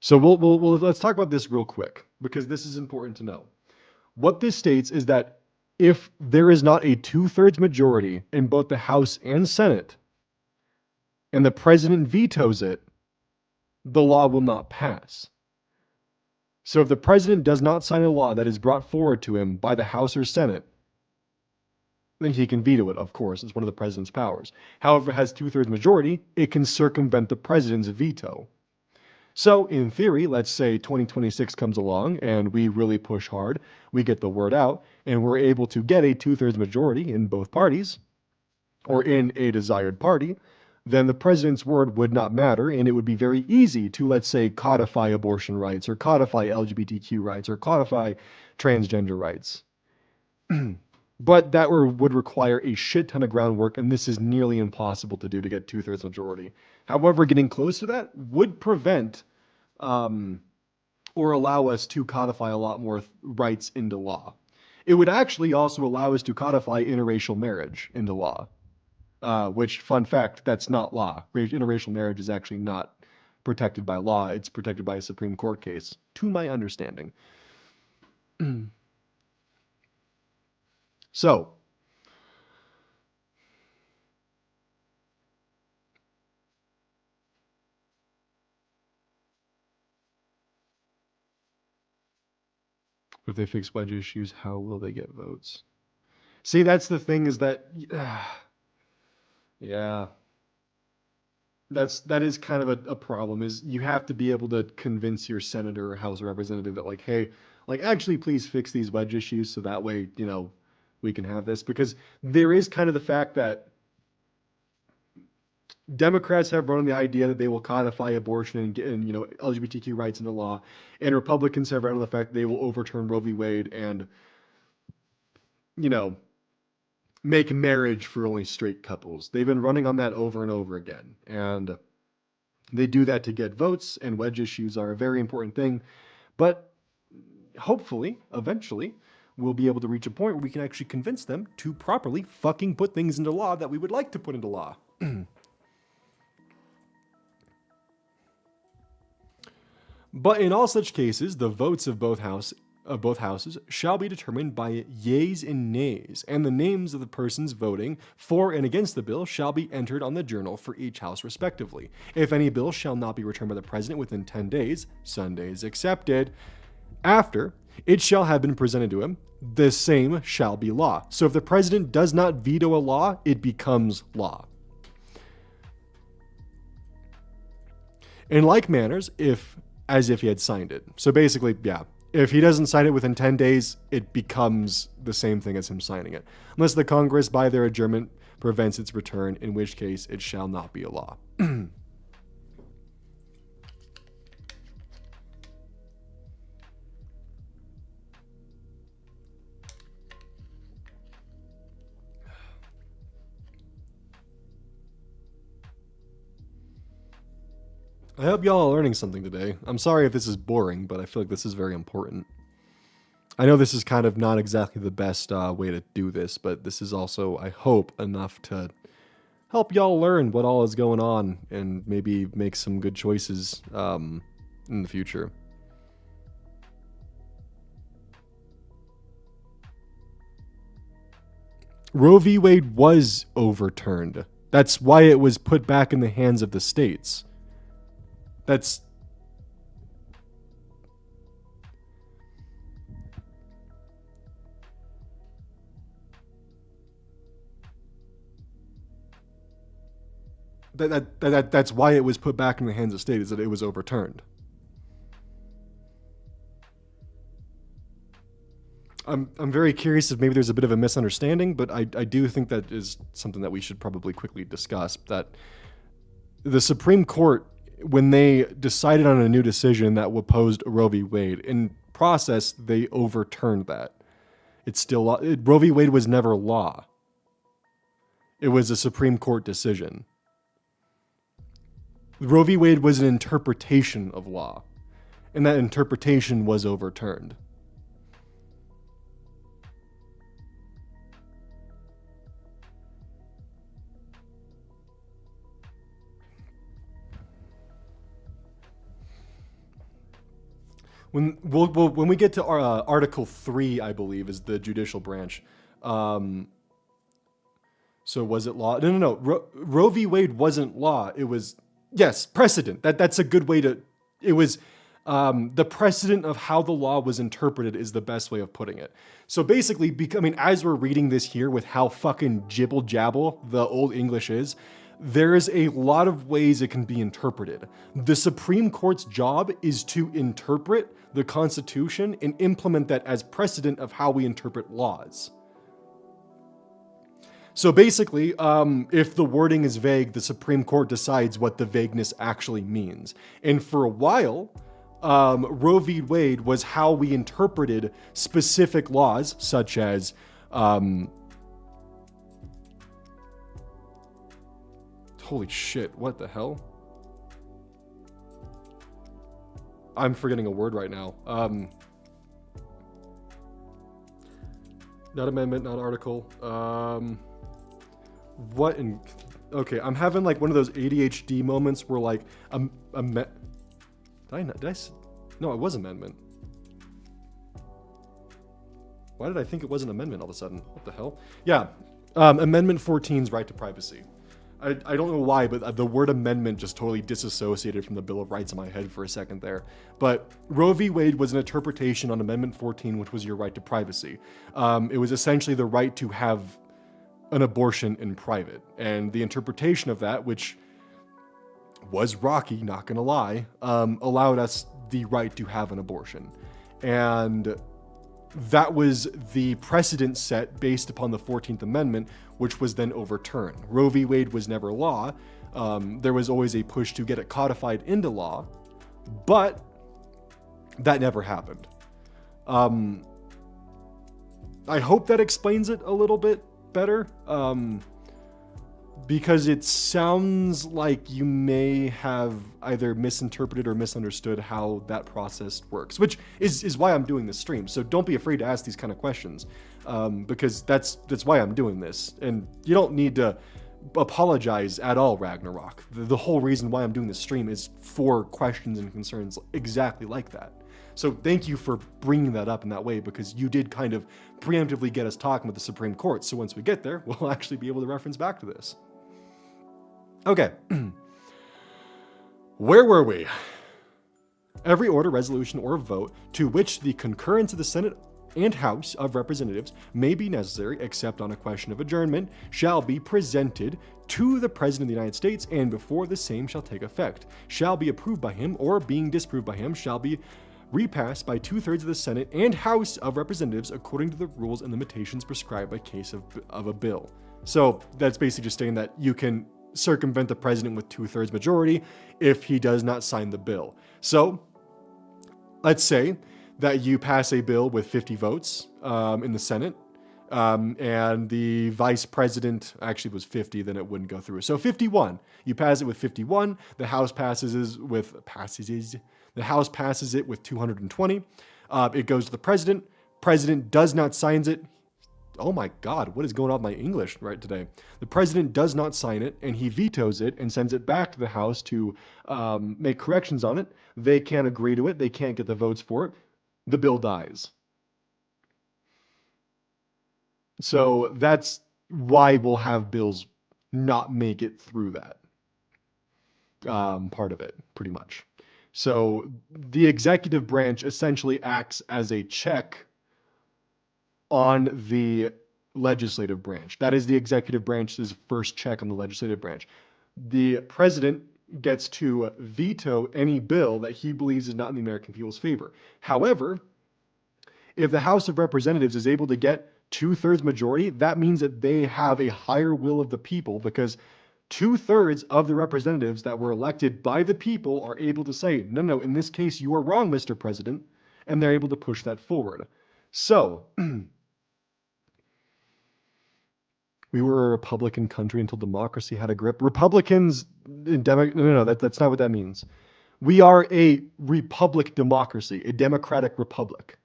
So let's talk about this real quick, because this is important to know. What this states is that if there is not a 2/3 majority in both the House and Senate, and the president vetoes it, the law will not pass. So if the president does not sign a law that is brought forward to him by the House or Senate, then he can veto it, of course. It's one of the president's powers. However, if it has 2/3 majority, it can circumvent the president's veto. So in theory, let's say 2026 comes along and we really push hard, we get the word out, and we're able to get a 2/3 majority in both parties, or in a desired party, then the president's word would not matter, and it would be very easy to, let's say, codify abortion rights, or codify LGBTQ rights, or codify transgender rights. But that would require a shit ton of groundwork, and this is nearly impossible to do to get 2/3 majority. However, getting close to that would prevent or allow us to codify a lot more rights into law. It would actually also allow us to codify interracial marriage into law, which, fun fact, that's not law. Interracial marriage is actually not protected by law. It's protected by a Supreme Court case, to my understanding. So, If they fix wedge issues, how will they get votes? See, that's the thing is that, yeah, that is kind of a problem. Is you have to be able to convince your senator or House representative that like, hey, like actually please fix these wedge issues so that way we can have this, because there is kind of the fact that Democrats have run on the idea that they will codify abortion and LGBTQ rights into law, and Republicans have run on the fact that they will overturn Roe v. Wade and you know make marriage for only straight couples. They've been running on that over and over again, and they do that to get votes. And wedge issues are a very important thing, but hopefully, eventually, we'll be able to reach a point where we can actually convince them to properly fucking put things into law that we would like to put into law. But in all such cases, the votes of both houses shall be determined by yeas and nays, and the names of the persons voting for and against the bill shall be entered on the journal for each house respectively. If any bill shall not be returned by the president within 10 days, Sundays excepted, after it shall have been presented to him, the same shall be law. So if the president does not veto a law, it becomes law. In like manners, as if he had signed it. So basically, yeah, if he doesn't sign it within 10 days, it becomes the same thing as him signing it. Unless the Congress, by their adjournment, prevents its return, in which case it shall not be a law. I hope y'all are learning something today. I'm sorry if this is boring, but I feel like this is very important. I know this is kind of not exactly the best way to do this, but this is also, I hope, enough to help y'all learn what all is going on and maybe make some good choices in the future. Roe v. Wade was overturned. That's why it was put back in the hands of the states. That's that's why it was put back in the hands of state, is that it was overturned. I'm very curious if maybe there's a bit of a misunderstanding, but I do think that is something that we should probably quickly discuss, that the Supreme Court, when they decided on a new decision that opposed Roe v. Wade, in process, they overturned that. It's still law. Roe v. Wade was never law. It was a Supreme Court decision. Roe v. Wade was an interpretation of law, and that interpretation was overturned. When we get to Article 3, I believe, is the judicial branch. So was it law? No. Roe v. Wade wasn't law. It was, yes, precedent. That's a good way to, it was the precedent of how the law was interpreted is the best way of putting it. So basically, as we're reading this here with how fucking jibble-jabble the Old English is, there's a lot of ways it can be interpreted. The Supreme Court's job is to interpret the Constitution and implement that as precedent of how we interpret laws. So basically, if the wording is vague, the Supreme Court decides what the vagueness actually means. And for a while, Roe v. Wade was how we interpreted specific laws, such as holy shit, what the hell? I'm forgetting a word right now. Not amendment, not article. Okay, I'm having like one of those ADHD moments where like, no, it was amendment. Why did I think it was an amendment all of a sudden? What the hell? Yeah, Amendment 14's right to privacy. I don't know why, but the word amendment just totally disassociated from the Bill of Rights in my head for a second there. But Roe v. Wade was an interpretation on Amendment 14, which was your right to privacy. It was essentially the right to have an abortion in private. And the interpretation of that, which was rocky, not gonna lie, allowed us the right to have an abortion. And that was the precedent set based upon the 14th Amendment, which was then overturned. Roe v. Wade was never law. There was always a push to get it codified into law, but that never happened. I hope that explains it a little bit better, because it sounds like you may have either misinterpreted or misunderstood how that process works, which is why I'm doing this stream. So don't be afraid to ask these kind of questions, because that's why I'm doing this. And you don't need to apologize at all, Ragnarok. The whole reason why I'm doing this stream is for questions and concerns exactly like that. So thank you for bringing that up in that way, because you did kind of preemptively get us talking with the Supreme Court. So once we get there, we'll actually be able to reference back to this. Okay. Where were we? Every order, resolution, or vote to which the concurrence of the Senate and House of Representatives may be necessary, except on a question of adjournment, shall be presented to the President of the United States, and before the same shall take effect, shall be approved by him, or being disapproved by him, shall be repassed by 2/3 of the Senate and House of Representatives according to the rules and limitations prescribed by case of a bill. So that's basically just saying that you can circumvent the president with 2/3 majority if he does not sign the bill. So let's say that you pass a bill with 50 votes in the Senate, and the vice president actually was 50, then it wouldn't go through. So 51, you pass it with 51. The House passes it with 220. It goes to the president. President does not sign it. Oh my God, what is going on with my English right today? The president does not sign it, and he vetoes it and sends it back to the House to make corrections on it. They can't agree to it. They can't get the votes for it. The bill dies. So that's why we'll have bills not make it through that part of it, pretty much. So the executive branch essentially acts as a check on the legislative branch. That is the executive branch's first check on the legislative branch. The president gets to veto any bill that he believes is not in the American people's favor. However, if the House of Representatives is able to get 2/3 majority, that means that they have a higher will of the people, because 2/3 of the representatives that were elected by the people are able to say, no, in this case, you are wrong, Mr. President, and they're able to push that forward. So we were a Republican country until democracy had a grip. Republicans, that's not what that means. We are a republic democracy, a democratic republic.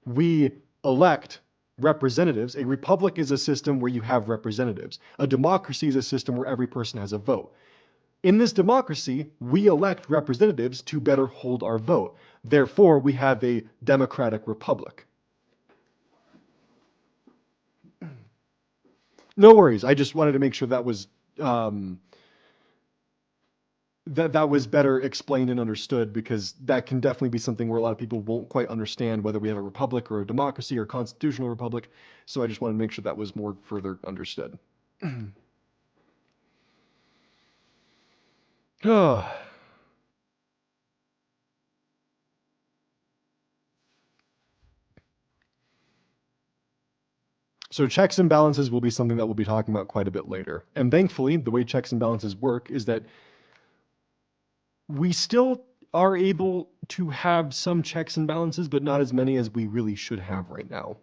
We elect representatives. A republic is a system where you have representatives. A democracy is a system where every person has a vote. In this democracy, we elect representatives to better hold our vote. Therefore, we have a democratic republic. No worries. I just wanted to make sure that was that was better explained and understood, because that can definitely be something where a lot of people won't quite understand whether we have a republic or a democracy or a constitutional republic. So I just wanted to make sure that was more further understood. So checks and balances will be something that we'll be talking about quite a bit later. And thankfully, the way checks and balances work is that we still are able to have some checks and balances, but not as many as we really should have right now.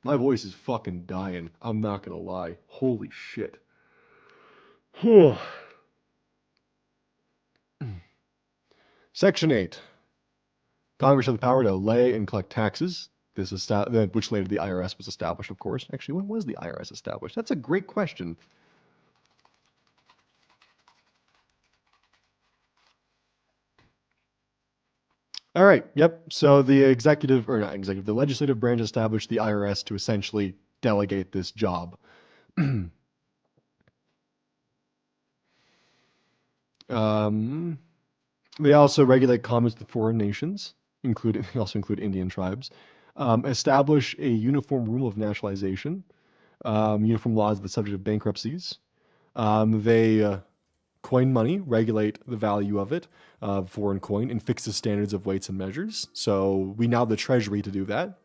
My voice is fucking dying. I'm not gonna lie. Holy shit. Section 8. Congress has the power to lay and collect taxes. This is which later the IRS was established, of course. Actually, when was the IRS established? That's a great question. All right. Yep. So the the legislative branch established the IRS to essentially delegate this job. They also regulate commerce with foreign nations, they also include Indian tribes, establish a uniform rule of nationalization, uniform laws of the subject of bankruptcies. They coin money, regulate the value of it, foreign coin, and fix the standards of weights and measures. So we now have the Treasury to do that.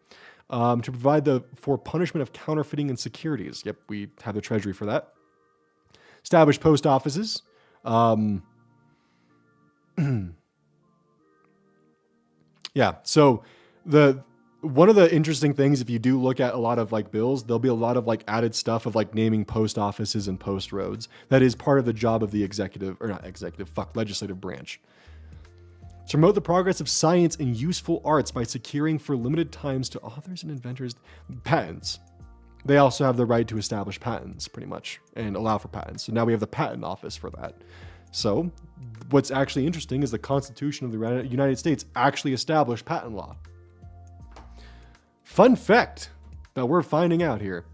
To provide for punishment of counterfeiting and securities. Yep, we have the Treasury for that. Establish post offices. Yeah, so one of the interesting things, if you do look at a lot of like bills, there'll be a lot of like added stuff of like naming post offices and post roads. That is part of the job of the legislative branch. To promote the progress of science and useful arts by securing for limited times to authors and inventors patents. They also have the right to establish patents, pretty much, and allow for patents. So now we have the patent office for that. So what's actually interesting is the Constitution of the United States actually established patent law. Fun fact that we're finding out here.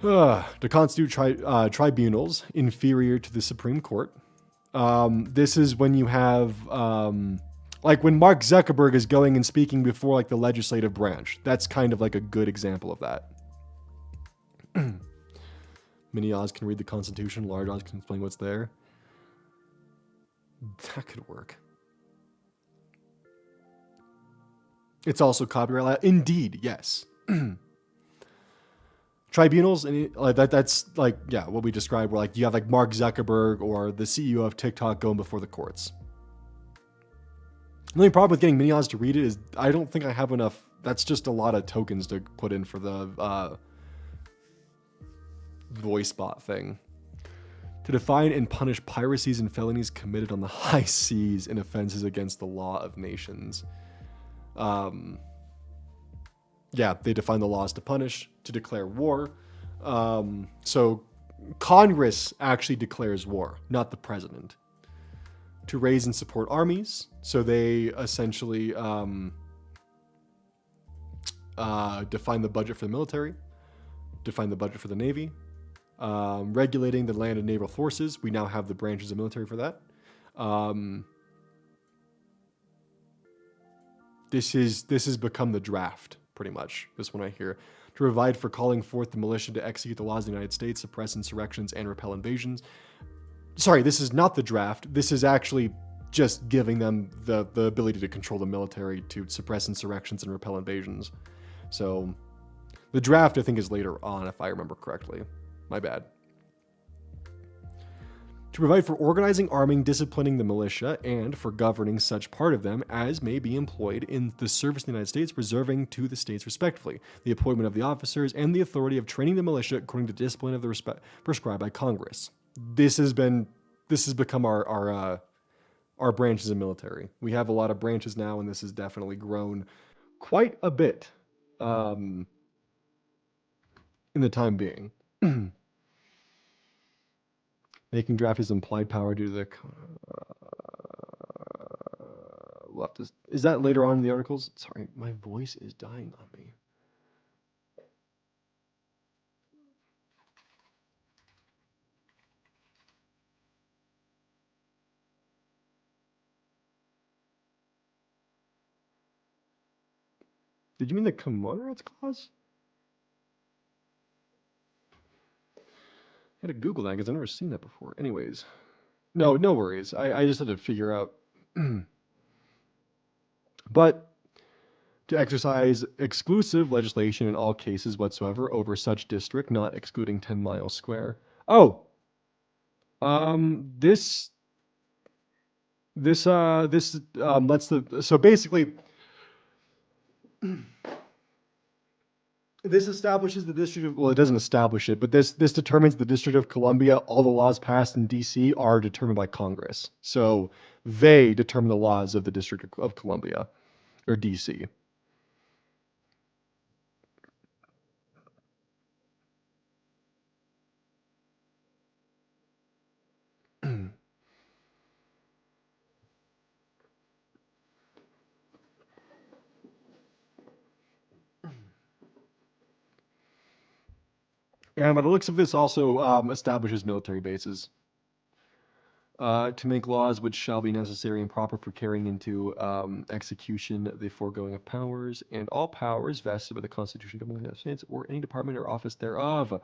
To constitute tribunals inferior to the Supreme Court. This is when you have, like when Mark Zuckerberg is going and speaking before like the legislative branch. That's kind of like a good example of that. Mini Oz can read the Constitution. Large Oz can explain what's there. That could work. It's also copyright. Indeed, yes. Tribunals, and that's like, yeah, what we described, where like you have like Mark Zuckerberg or the CEO of TikTok going before the courts. The only problem with getting Mini Oz to read it is I don't think I have enough. That's just a lot of tokens to put in for the voice bot thing. To define and punish piracies and felonies committed on the high seas and offenses against the law of nations. Yeah, they define the laws to punish, to declare war. So Congress actually declares war, not the president. To raise and support armies. So they essentially define the budget for the military, define the budget for the Navy, regulating the land and naval forces. We now have the branches of military for that. This has become the draft, pretty much, this one I hear. To provide for calling forth the militia to execute the laws of the United States, suppress insurrections, and repel invasions. Sorry, this is not the draft. This is actually just giving them the ability to control the military to suppress insurrections and repel invasions. So the draft, I think, is later on, if I remember correctly. My bad. To provide for organizing, arming, disciplining the militia, and for governing such part of them as may be employed in the service of the United States, reserving to the states respectively the appointment of the officers and the authority of training the militia according to discipline of the prescribed by Congress. This has become our branches of military. We have a lot of branches now, and this has definitely grown quite a bit in the time being. Making draft is implied power due to the left. Is that later on in the articles? Sorry, my voice is dying on me. Did you mean the Commonwealth clause? I had to Google that because I've never seen that before. Anyways, no worries. I just had to figure out. But to exercise exclusive legislation in all cases whatsoever over such district, not excluding 10 miles square. Oh, this lets so basically this establishes the District of, well, it doesn't establish it, but this determines the District of Columbia. All the laws passed in DC are determined by Congress. So they determine the laws of the District of Columbia, or DC. And by the looks of this, also establishes military bases. To make laws which shall be necessary and proper for carrying into execution the foregoing of powers, and all powers vested by the Constitution of the United States or any department or office thereof.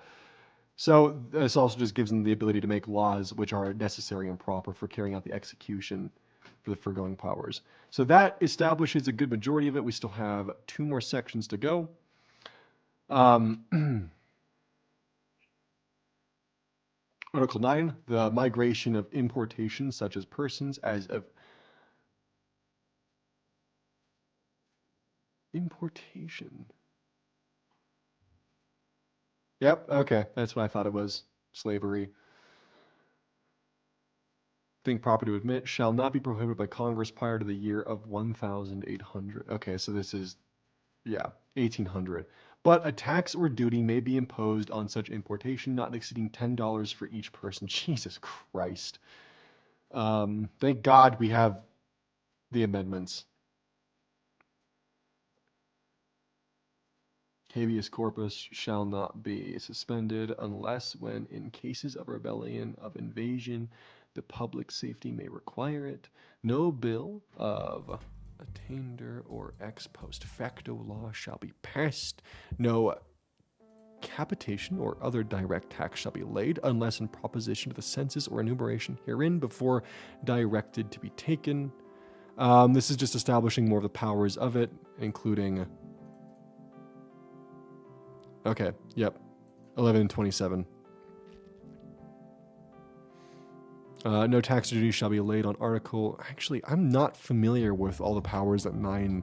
So this also just gives them the ability to make laws which are necessary and proper for carrying out the execution for the foregoing powers. So that establishes a good majority of it. We still have 2 more sections to go. Article 9, the migration of importations such as persons as of importation. Yep, okay, that's what I thought it was. Slavery. Think proper to admit shall not be prohibited by Congress prior to the year of 1800. Okay, so this is, yeah, 1800. But a tax or duty may be imposed on such importation not exceeding $10 for each person. Jesus Christ. Thank God we have the amendments. Habeas corpus shall not be suspended unless when in cases of rebellion, of invasion, the public safety may require it. No bill of attainder or ex post facto law shall be passed. No capitation or other direct tax shall be laid unless in proposition to the census or enumeration herein before directed to be taken. This is just establishing more of the powers of it, including... Okay, yep. 11 and 27. No tax or duty shall be laid on article... Actually, I'm not familiar with all the powers that 9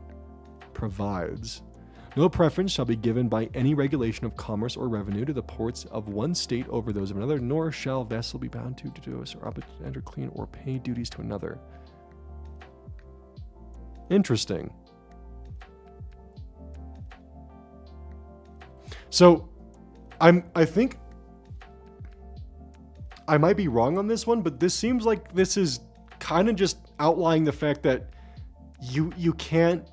provides. No preference shall be given by any regulation of commerce or revenue to the ports of one state over those of another, nor shall vessel be bound to do us or enter clean or pay duties to another. Interesting. So, I think I might be wrong on this one, but this seems like this is kind of just outlining the fact that you can't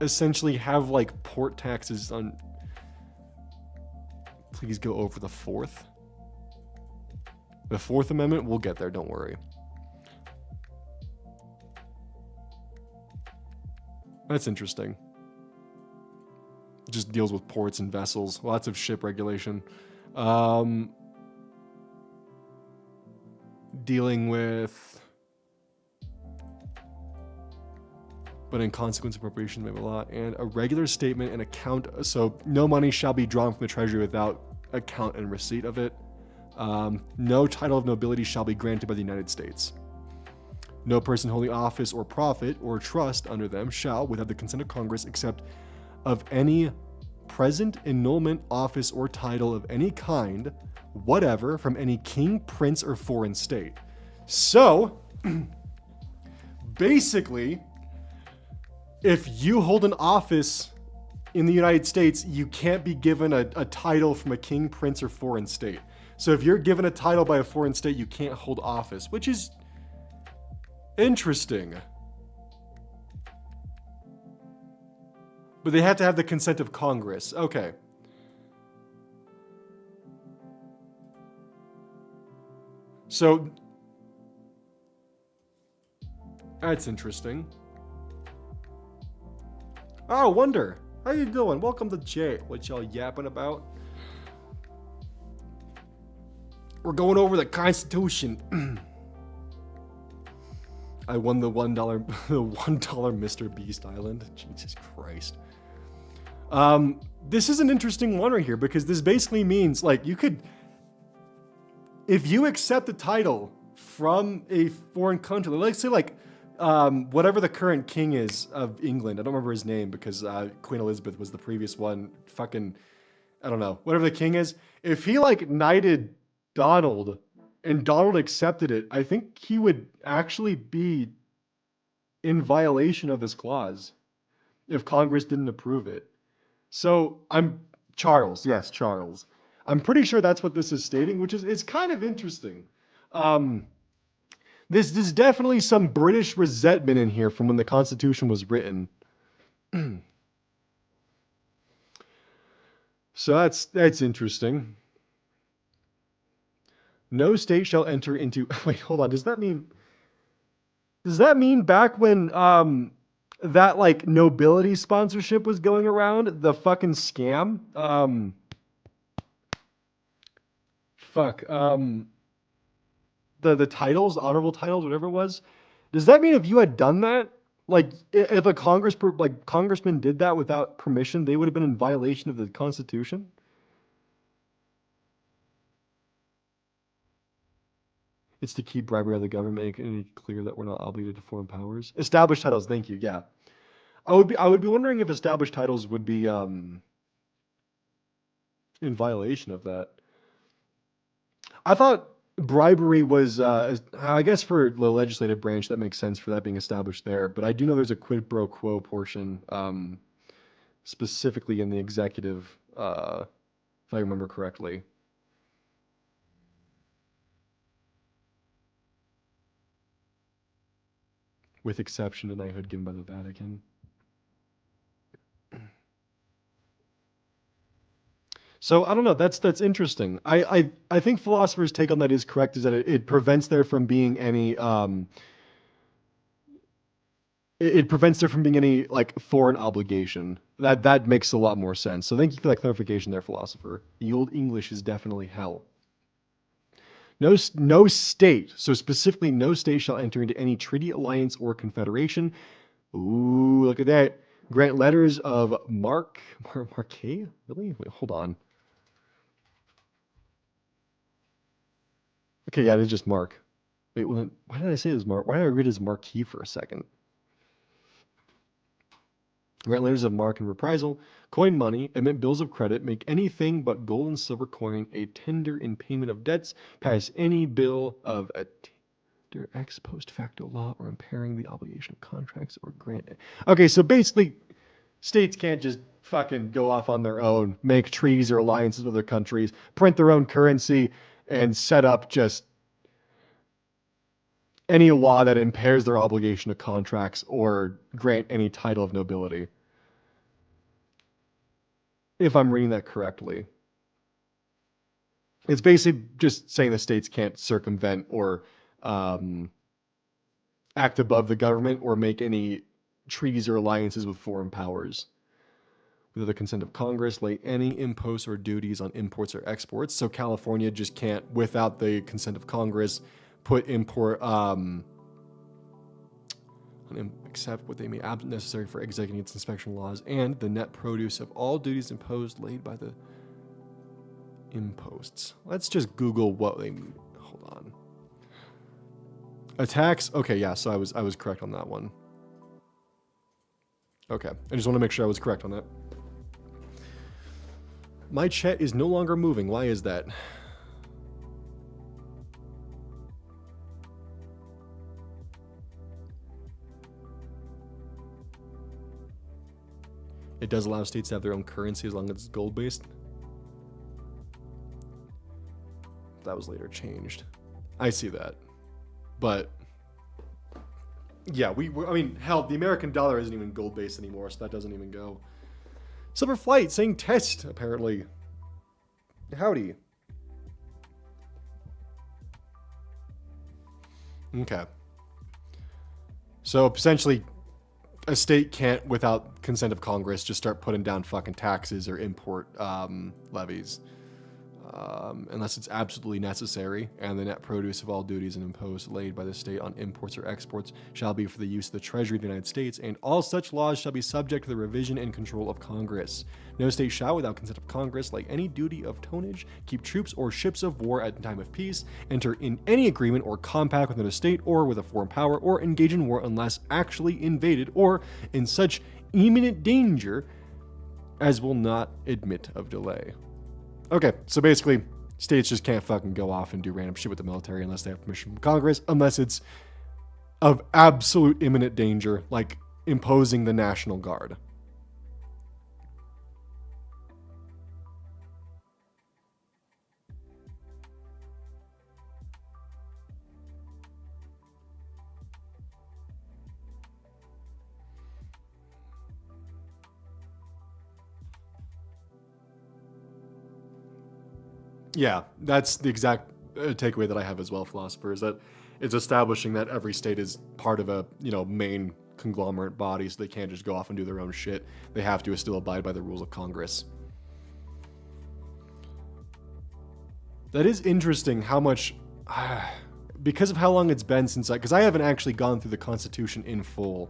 essentially have like port taxes on... Please go over the 4th. The 4th Amendment, we'll get there, don't worry. That's interesting. Just deals with ports and vessels, lots of ship regulation. Dealing with, but in consequence appropriation may be law, and a regular statement and account. So no money shall be drawn from the treasury without account and receipt of it. No title of nobility shall be granted by the United States. No person holding office or profit or trust under them shall, without the consent of Congress, accept of any present annulment, office, or title of any kind whatever from any king, prince, or foreign state. So, basically, if you hold an office in the United States, you can't be given a title from a king, prince, or foreign state. So if you're given a title by a foreign state, you can't hold office, which is interesting. But they have to have the consent of Congress. Okay. So, that's interesting. Oh, Wonder. How you doing? Welcome to Jay. What y'all yapping about? We're going over the Constitution. I won the $1 Mr. Beast Island. Jesus Christ. This is an interesting one right here because this basically means like you could, if you accept a title from a foreign country, let's say like whatever the current king is of England, I don't remember his name because Queen Elizabeth was the previous one. Fucking, I don't know. Whatever the king is, if he like knighted Donald and Donald accepted it, I think he would actually be in violation of this clause if Congress didn't approve it. So Charles. Yes, Charles. I'm pretty sure that's what this is stating, which is it's kind of interesting. There's definitely some British resentment in here from when the Constitution was written. So that's interesting. No state shall enter into. Wait, hold on. Does that mean? Does that mean back when that like nobility sponsorship was going around, the fucking scam? Fuck. The titles, honorable titles, whatever it was. Does that mean if you had done that, like if a congressman did that without permission, they would have been in violation of the Constitution? It's to keep bribery out of the government, making it clear that we're not obligated to foreign powers. Established titles, thank you. Yeah, I would be wondering if established titles would be in violation of that. I thought bribery was, I guess for the legislative branch, that makes sense for that being established there. But I do know there's a quid pro quo portion, specifically in the executive, if I remember correctly. With exception to knighthood given by the Vatican. So I don't know. That's interesting. I think philosophers' take on that is correct. Is that it prevents there from being any it prevents there from being any like foreign obligation. That makes a lot more sense. So thank you for that clarification there, philosopher. The old English is definitely hell. No state, so specifically no state shall enter into any treaty, alliance, or confederation. Ooh, look at that. Grant letters of marque? Really? Wait, hold on. Okay, yeah, it is just mark. Wait, well, why did I say it was mark? Why did I read it as marquee for a second? Grant letters of marque and reprisal, coin money, emit bills of credit, make anything but gold and silver coin a tender in payment of debts, pass any bill of a tender ex post facto law or impairing the obligation of contracts or grant. Okay, so basically, states can't just fucking go off on their own, make treaties or alliances with other countries, print their own currency, and set up just any law that impairs their obligation to contracts or grant any title of nobility. If I'm reading that correctly. It's basically just saying the states can't circumvent or act above the government or make any treaties or alliances with foreign powers. Without the consent of Congress, lay any imposts or duties on imports or exports. So California just can't, without the consent of Congress, put import except what they may be necessary for executing its inspection laws and the net produce of all duties imposed laid by the imposts. Let's just Google what they mean. Hold on. A tax. Okay, yeah. So I was correct on that one. Okay, I just want to make sure I was correct on that. My chat is no longer moving. Why is that? It does allow states to have their own currency as long as it's gold-based. That was later changed. I see that. But yeah, I mean, hell, the American dollar isn't even gold-based anymore, so that doesn't even go. Silver Flight saying test, apparently. Howdy. Okay. So essentially, a state can't, without consent of Congress, just start putting down fucking taxes or import levies. Unless it's absolutely necessary, and the net produce of all duties and imposts laid by the state on imports or exports shall be for the use of the Treasury of the United States, and all such laws shall be subject to the revision and control of Congress. No state shall, without consent of Congress, lay any duty of tonnage, keep troops or ships of war at time of peace, enter in any agreement or compact with another state or with a foreign power, or engage in war unless actually invaded or in such imminent danger as will not admit of delay. Okay, so basically, states just can't fucking go off and do random shit with the military unless they have permission from Congress, unless it's of absolute imminent danger, like imposing the National Guard. Yeah, that's the exact takeaway that I have as well, philosopher, is that it's establishing that every state is part of a, main conglomerate body, so they can't just go off and do their own shit. They have to still abide by the rules of Congress. That is interesting how much, because of how long it's been since because I haven't actually gone through the Constitution in full,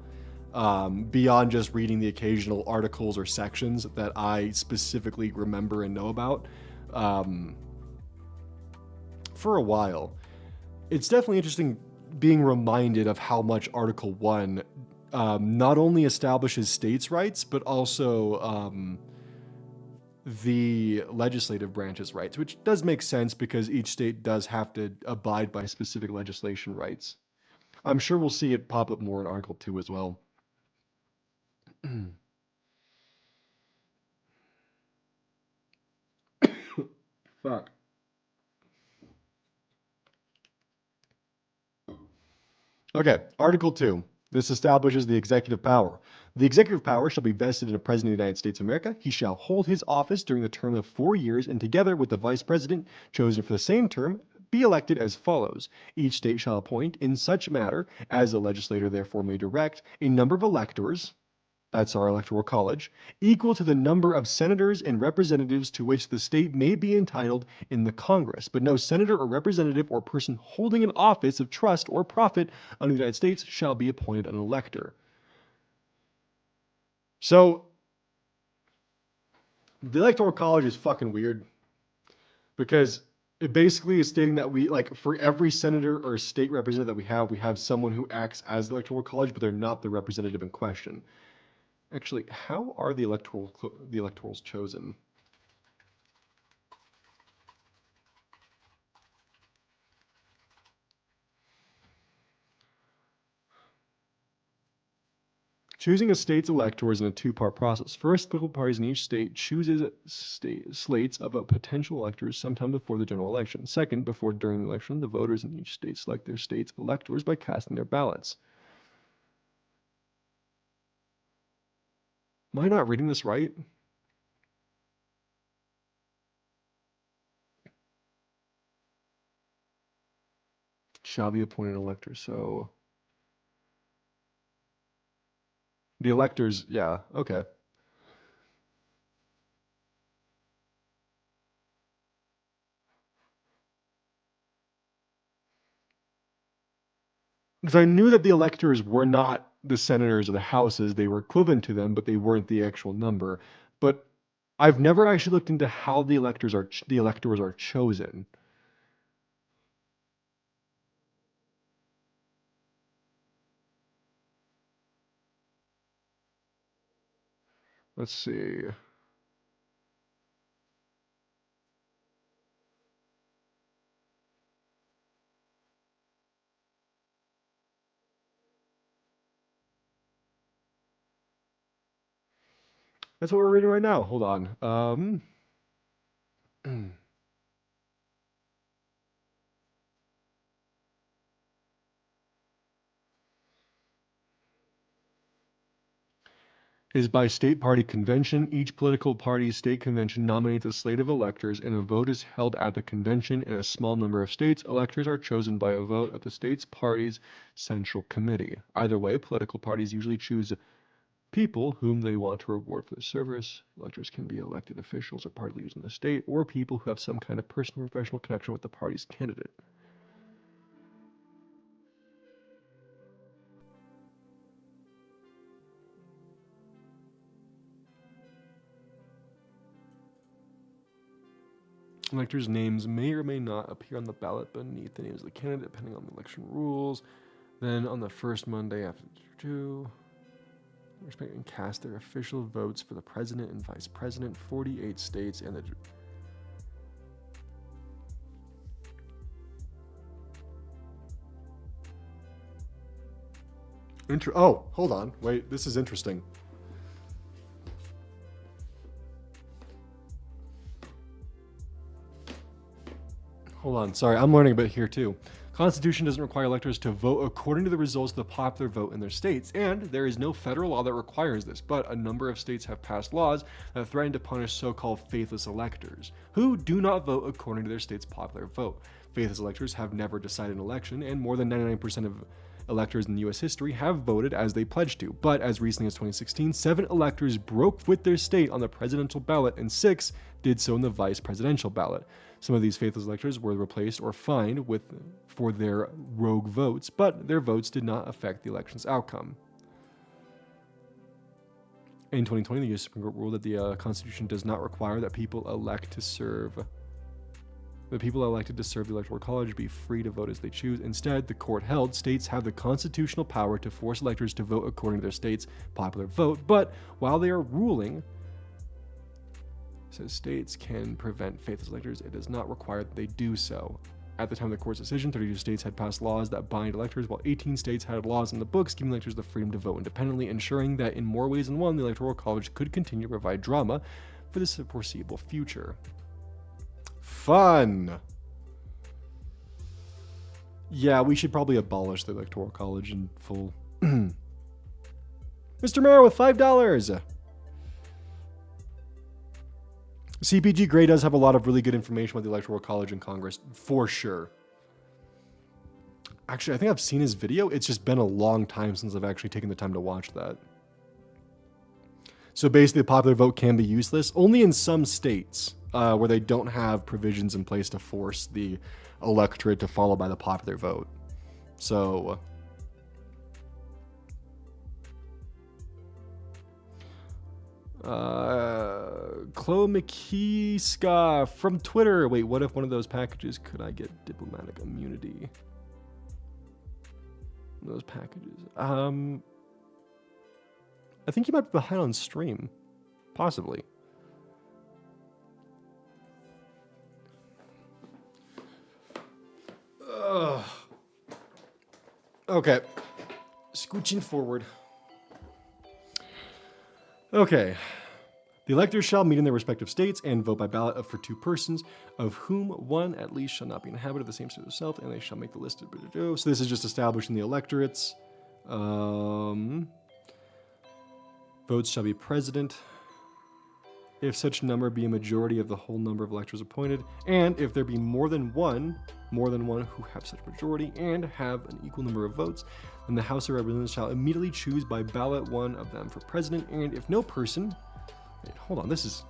beyond just reading the occasional articles or sections that I specifically remember and know about. For a while, it's definitely interesting being reminded of how much Article 1 not only establishes states' rights, but also the legislative branch's rights, which does make sense because each state does have to abide by specific legislation rights. I'm sure we'll see it pop up more in Article 2 as well. Fuck. Okay, Article 2. This establishes the executive power. The executive power shall be vested in a President of the United States of America. He shall hold his office during the term of 4 years, and together with the Vice President, chosen for the same term, be elected as follows. Each state shall appoint, in such matter as the legislator therefore may direct, a number of electors, that's our electoral college, equal to the number of senators and representatives to which the state may be entitled in the Congress. But no senator or representative or person holding an office of trust or profit under the United States shall be appointed an elector. So, the electoral college is fucking weird because it basically is stating that we, like, for every senator or state representative that we have someone who acts as the electoral college, but they're not the representative in question. Actually, how are the electorals chosen? Choosing a state's electors in a two-part process. First, political parties in each state chooses slates of potential electors sometime before the general election. Second, before during the election, the voters in each state select their state's electors by casting their ballots. Am I not reading this right? Shall be appointed elector. So the electors, yeah, okay. Because I knew that the electors were not the senators or the houses; they were equivalent to them, but they weren't the actual number. But I've never actually looked into how the electors are chosen. Let's see. That's what we're reading right now. Hold on. Is by state party convention. Each political party's state convention nominates a slate of electors, and a vote is held at the convention. In a small number of states, electors are chosen by a vote of the state's party's central committee. Either way, political parties usually choose people whom they want to reward for their service. Electors can be elected officials or party leaders in the state, or people who have some kind of personal or professional connection with the party's candidate. Electors' names may or may not appear on the ballot beneath the names of the candidate, depending on the election rules. Then, on the first Monday after the respect and cast their official votes for the president and vice president. 48 states and the oh, hold on. Wait, this is interesting. Hold on. Sorry, I'm learning a bit here too. Constitution doesn't require electors to vote according to the results of the popular vote in their states, and there is no federal law that requires this, but a number of states have passed laws that threaten to punish so-called faithless electors, who do not vote according to their state's popular vote. Faithless electors have never decided an election, and more than 99% of electors in U.S. history have voted as they pledged to. But as recently as 2016, 7 electors broke with their state on the presidential ballot, and 6 did so in the vice presidential ballot. Some of these faithless electors were replaced or fined for their rogue votes, but their votes did not affect the election's outcome. In 2020, the U.S. Supreme Court ruled that the Constitution does not require that people elected to serve the Electoral College be free to vote as they choose. Instead, the court held states have the constitutional power to force electors to vote according to their state's popular vote, but while they are ruling, says states can prevent faithless electors, it does not require that they do so. At the time of the court's decision, 32 states had passed laws that bind electors, while 18 states had laws in the books giving electors the freedom to vote independently, ensuring that in more ways than one, the Electoral College could continue to provide drama for the foreseeable future. Fun! Yeah, we should probably abolish the Electoral College in full. Mr. Mayor with $5! CPG Gray does have a lot of really good information about the Electoral College and Congress, for sure. Actually, I think I've seen his video. It's just been a long time since I've actually taken the time to watch that. So basically, the popular vote can be useless, only in some states where they don't have provisions in place to force the electorate to follow by the popular vote. So... Chloe McKeeska from Twitter. Wait, what if one of those packages could I get diplomatic immunity? Those packages. I think you might be behind on stream. Possibly. Okay. Scooching forward. Okay. The electors shall meet in their respective states and vote by ballot for 2 persons, of whom one at least shall not be inhabited of the same state as themselves, and they shall make the list of... So this is just establishing the electorates. Votes shall be president, if such number be a majority of the whole number of electors appointed, and if there be more than one who have such majority and have an equal number of votes, then the House of Representatives shall immediately choose by ballot one of them for president, and if no person... Wait, hold on, this is...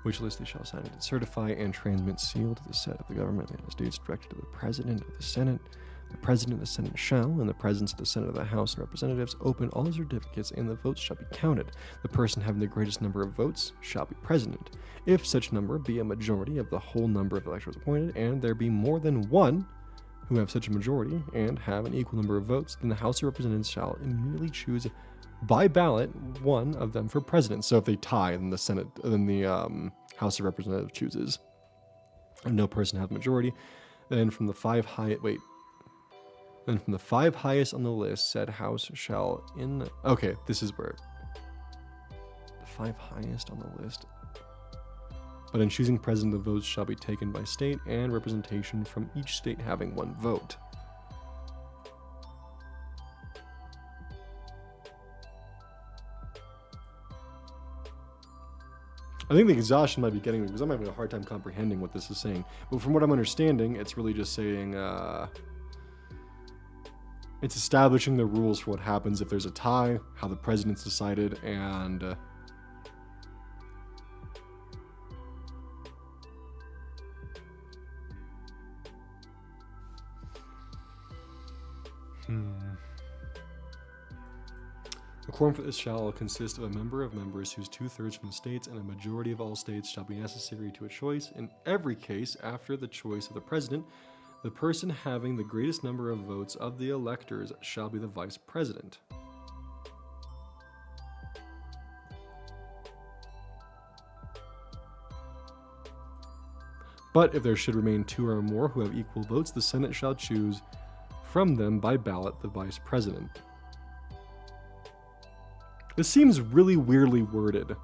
Which list they shall sign and certify and transmit sealed to the set of the government of the United States directed to the President of the Senate. The President of the Senate shall, in the presence of the Senate of the House and Representatives, open all certificates, and the votes shall be counted. The person having the greatest number of votes shall be President. If such number be a majority of the whole number of electors appointed, and there be more than one who have such a majority and have an equal number of votes, then the House of Representatives shall immediately choose by ballot one of them for president. So if they tie, then the House of Representatives chooses. And no person has a majority. Then from the 5 highest on the list, said House shall okay, this is where the 5 highest on the list. But in choosing president, the votes shall be taken by state and representation from each state having 1 vote. I think the exhaustion might be getting me because I'm having a hard time comprehending what this is saying. But from what I'm understanding, it's really just saying, it's establishing the rules for what happens if there's a tie, how the president's decided, and A quorum for this shall consist of a member of members whose 2/3 from the states and a majority of all states shall be necessary to a choice. In every case, after the choice of the president, the person having the greatest number of votes of the electors shall be the vice president. But if there should remain 2 or more who have equal votes, the Senate shall choose from them by ballot the vice president. This seems really weirdly worded.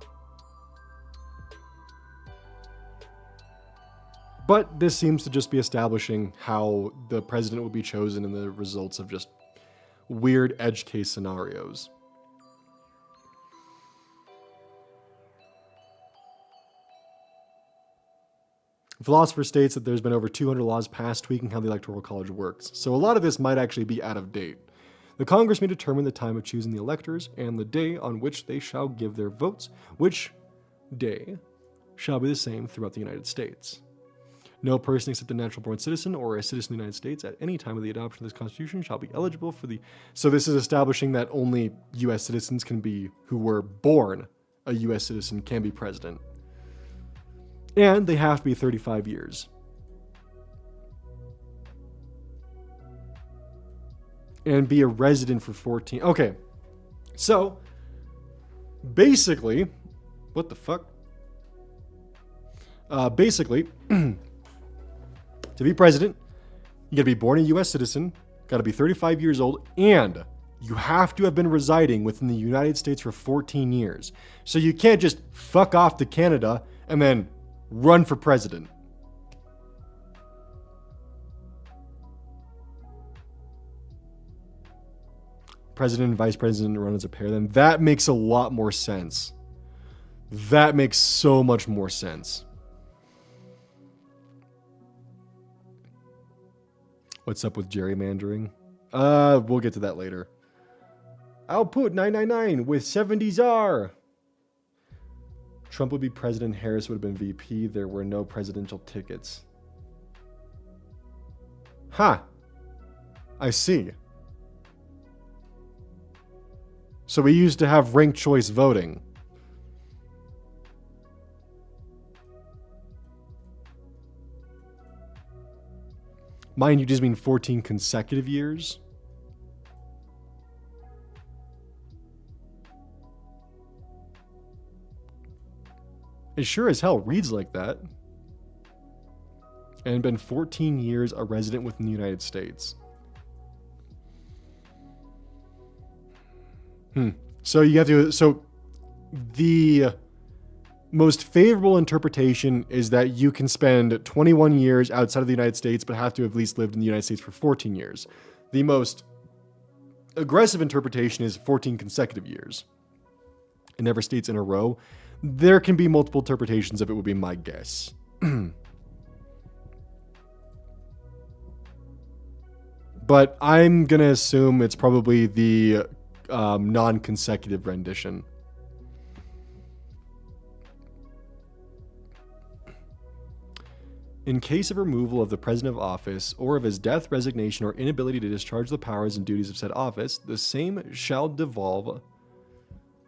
But this seems to just be establishing how the president would be chosen and the results of just weird edge case scenarios. The philosopher states that there's been over 200 laws passed tweaking how the Electoral College works, so a lot of this might actually be out of date. The Congress may determine the time of choosing the electors and the day on which they shall give their votes, which day shall be the same throughout the United States. No person except a natural-born citizen or a citizen of the United States at any time of the adoption of this Constitution shall be eligible for the... So this is establishing that only U.S. citizens can be, who were born a U.S. citizen, can be president. And they have to be 35 years. And be a resident for 14... Okay. So, basically... What the fuck? Basically... To be president, you gotta be born a U.S. citizen, gotta be 35 years old, and you have to have been residing within the United States for 14 years. So you can't just fuck off to Canada and then run for president. President and vice president run as a pair, then that makes a lot more sense. That makes so much more sense. What's up with gerrymandering? We'll get to that later. I'll put 999 with 70s. Trump would be president, Harris would have been VP. There were no presidential tickets. Huh. I see. So we used to have ranked choice voting. Mind you, just mean 14 consecutive years? It sure as hell reads like that. And been 14 years a resident within the United States. So you have to... So the most favorable interpretation is that you can spend 21 years outside of the United States, but have to have at least lived in the United States for 14 years. The most aggressive interpretation is 14 consecutive years. It never states in a row. There can be multiple interpretations of it, would be my guess. But I'm going to assume it's probably the non-consecutive rendition. In case of removal of the president of office, or of his death, resignation, or inability to discharge the powers and duties of said office, the same shall devolve.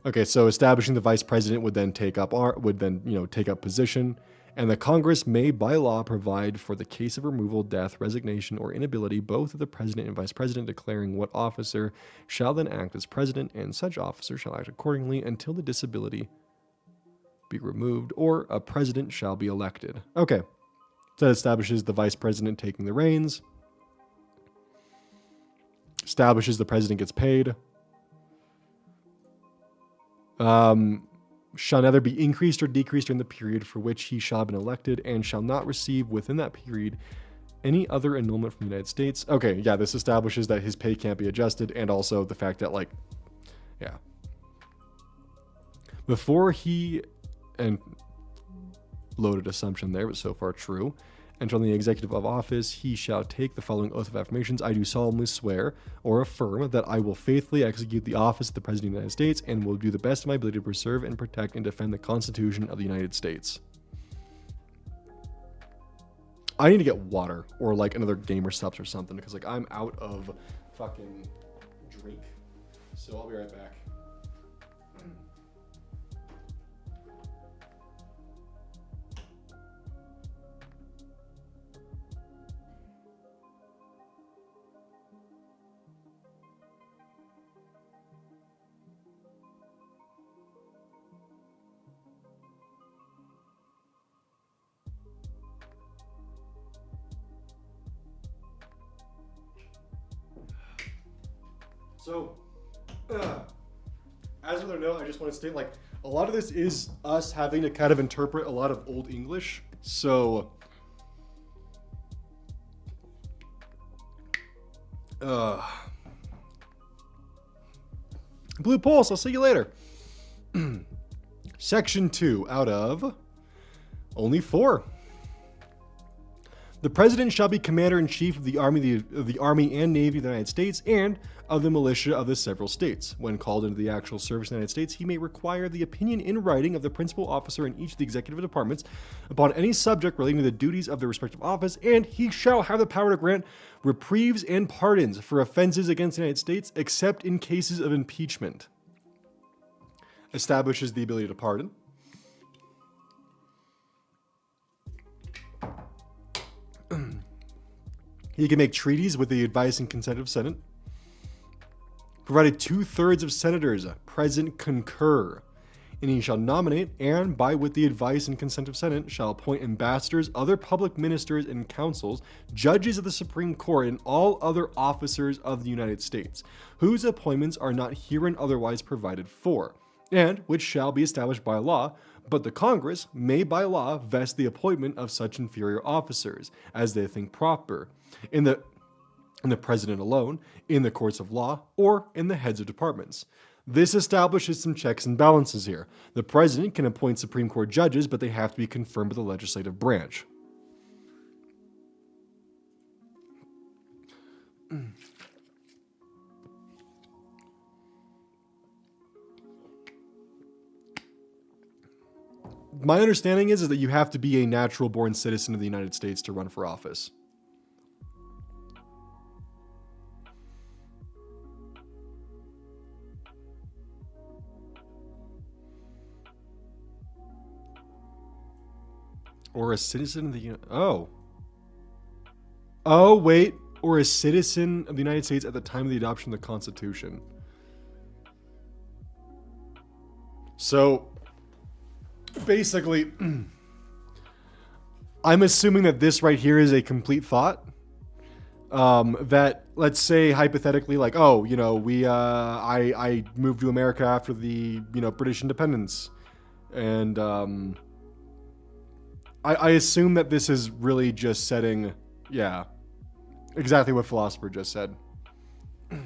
Okay, so establishing the vice president would then take up position, and the Congress may by law provide for the case of removal, death, resignation, or inability, both of the president and vice president, declaring what officer shall then act as president, and such officer shall act accordingly until the disability be removed, or a president shall be elected. Okay. That establishes the vice president taking the reins. Establishes the president gets paid. Shall neither be increased or decreased during the period for which he shall have been elected, and shall not receive within that period any other annulment from the United States. Okay, yeah, this establishes that his pay can't be adjusted, and also the fact that, like, yeah. Before he, and loaded assumption there, but so far true. Enter on the executive of office, he shall take the following oath of affirmations. I do solemnly swear or affirm that I will faithfully execute the office of the President of the United States and will do the best of my ability to preserve and protect and defend the Constitution of the United States. I need to get water or like another gamer subs or something because like I'm out of fucking drink. So I'll be right back. So, as other note, I just want to state, like, a lot of this is us having to kind of interpret a lot of Old English. So, Blue Pulse, I'll see you later. Section 2 out of only 4. The President shall be Commander-in-Chief of the Army and Navy of the United States and of the militia of the several states. When called into the actual service in the United States, he may require the opinion in writing of the principal officer in each of the executive departments upon any subject relating to the duties of their respective office, and he shall have the power to grant reprieves and pardons for offenses against the United States, except in cases of impeachment. Establishes the ability to pardon. He can make treaties with the advice and consent of Senate. Provided 2/3 of senators present concur. And he shall nominate, and by with the advice and consent of Senate, shall appoint ambassadors, other public ministers and councils, judges of the Supreme Court, and all other officers of the United States, whose appointments are not herein otherwise provided for, and which shall be established by law, but the Congress may by law vest the appointment of such inferior officers, as they think proper, in the President alone, in the courts of law, or in the heads of departments. This establishes some checks and balances here. The President can appoint Supreme Court judges, but they have to be confirmed by the legislative branch. My understanding is that you have to be a natural-born citizen of the United States to run for office. Or a citizen of the... Oh, wait. Or a citizen of the United States at the time of the adoption of the Constitution. So, basically, I'm assuming that this right here is a complete thought. That, let's say, hypothetically, like, oh, you know, I moved to America after the, British independence. And, I assume that this is really just setting, yeah, exactly what Philosopher just said. It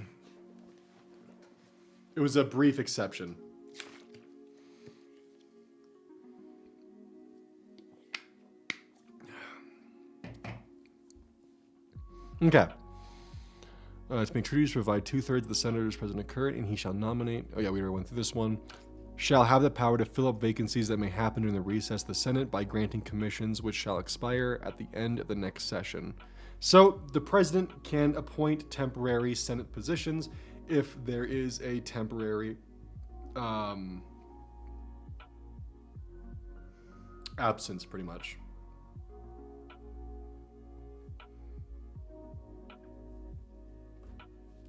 was a brief exception. Okay. To make treaties, provide 2/3 of the senators present occur, and he shall nominate. Oh yeah, we already went through this one. Shall have the power to fill up vacancies that may happen during the recess of the Senate by granting commissions which shall expire at the end of the next session. So the president can appoint temporary Senate positions if there is a temporary absence, pretty much.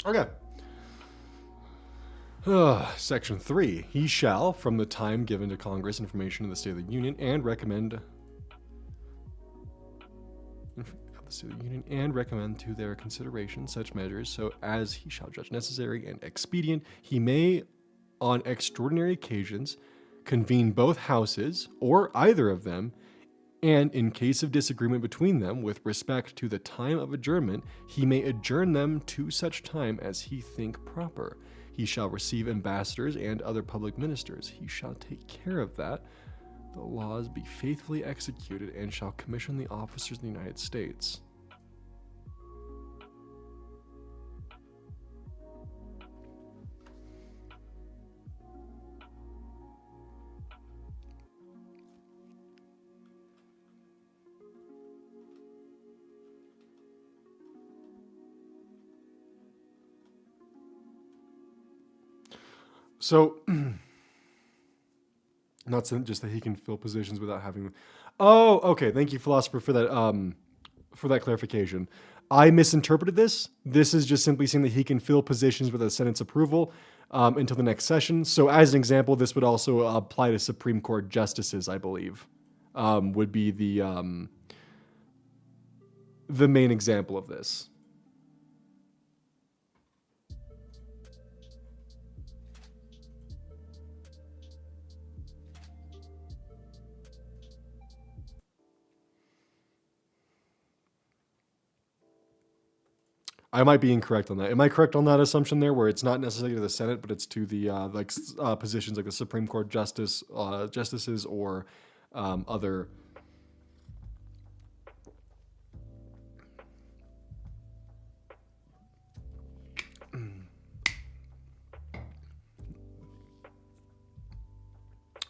Okay. Section 3. He shall, from the time given to Congress information of the State of the Union and recommend to their consideration such measures so as he shall judge necessary and expedient. He may, on extraordinary occasions, convene both houses or either of them, and in case of disagreement between them with respect to the time of adjournment, he may adjourn them to such time as he think proper. He shall receive ambassadors and other public ministers. He shall take care of that. The laws be faithfully executed and shall commission the officers of the United States. So, not just that he can fill positions without having. Oh, okay. Thank you, Philosopher, for that clarification. I misinterpreted this. This is just simply saying that he can fill positions with the Senate's approval until the next session. So, as an example, this would also apply to Supreme Court justices, I believe, would be the main example of this. I might be incorrect on that. Am I correct on that assumption there, where it's not necessarily to the Senate, but it's to the positions like the Supreme Court justices or other.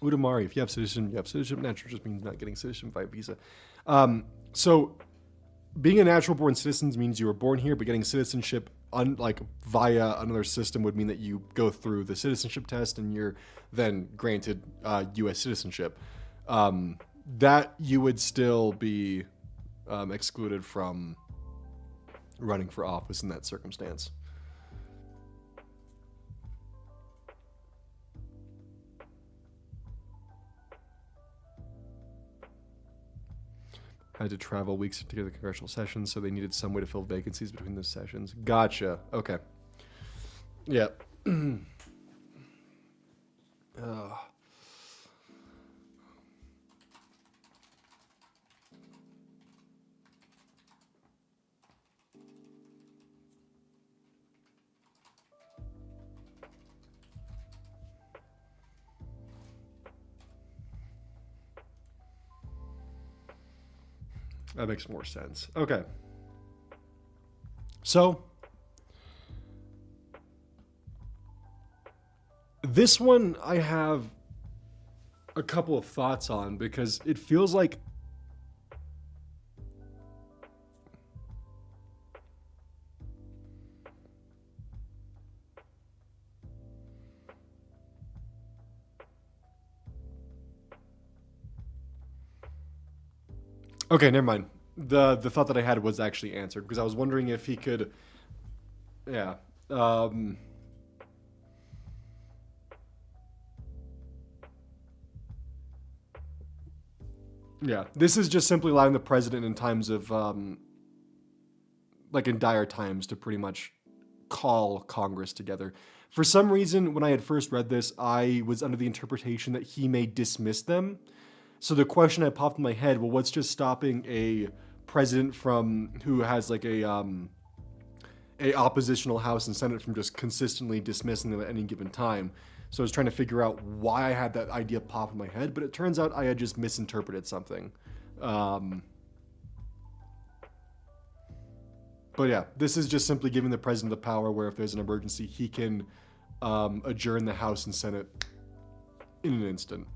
Udamari, if you have citizenship, you have citizenship. Natural just means not getting citizenship by visa. So being a natural born citizen means you were born here, but getting citizenship via another system would mean that you go through the citizenship test and you're then granted U.S. citizenship. That you would still be excluded from running for office in that circumstance. Had to travel weeks to get the congressional sessions, so they needed some way to fill vacancies between those sessions. Gotcha. Okay. Yeah. That makes more sense. Okay. So, this one I have a couple of thoughts on because it feels like okay, never mind. The thought that I had was actually answered because I was wondering if he could. Yeah. Yeah. This is just simply allowing the president in times of, like in dire times, to pretty much call Congress together. For some reason, when I had first read this, I was under the interpretation that he may dismiss them. So the question that popped in my head, well, what's just stopping a president who has like a oppositional House and Senate from just consistently dismissing them at any given time? So I was trying to figure out why I had that idea pop in my head, but it turns out I had just misinterpreted something. But yeah, this is just simply giving the president the power where if there's an emergency, he can adjourn the House and Senate in an instant.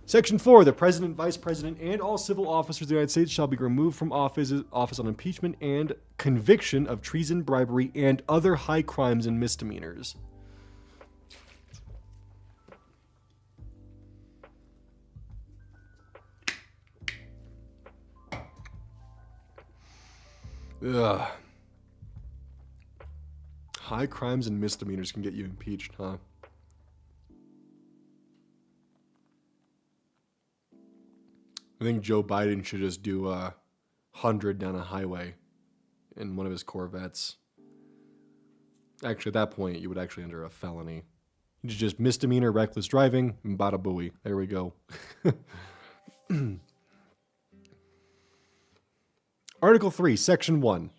Section 4, the President, Vice President, and all civil officers of the United States shall be removed from office on impeachment and conviction of treason, bribery, and other high crimes and misdemeanors. Ugh. High crimes and misdemeanors can get you impeached, huh? I think Joe Biden should just do 100 down a highway in one of his Corvettes. Actually, at that point, you would actually enter a felony. It's just misdemeanor, reckless driving, and bada booey. There we go. Article 3, Section 1.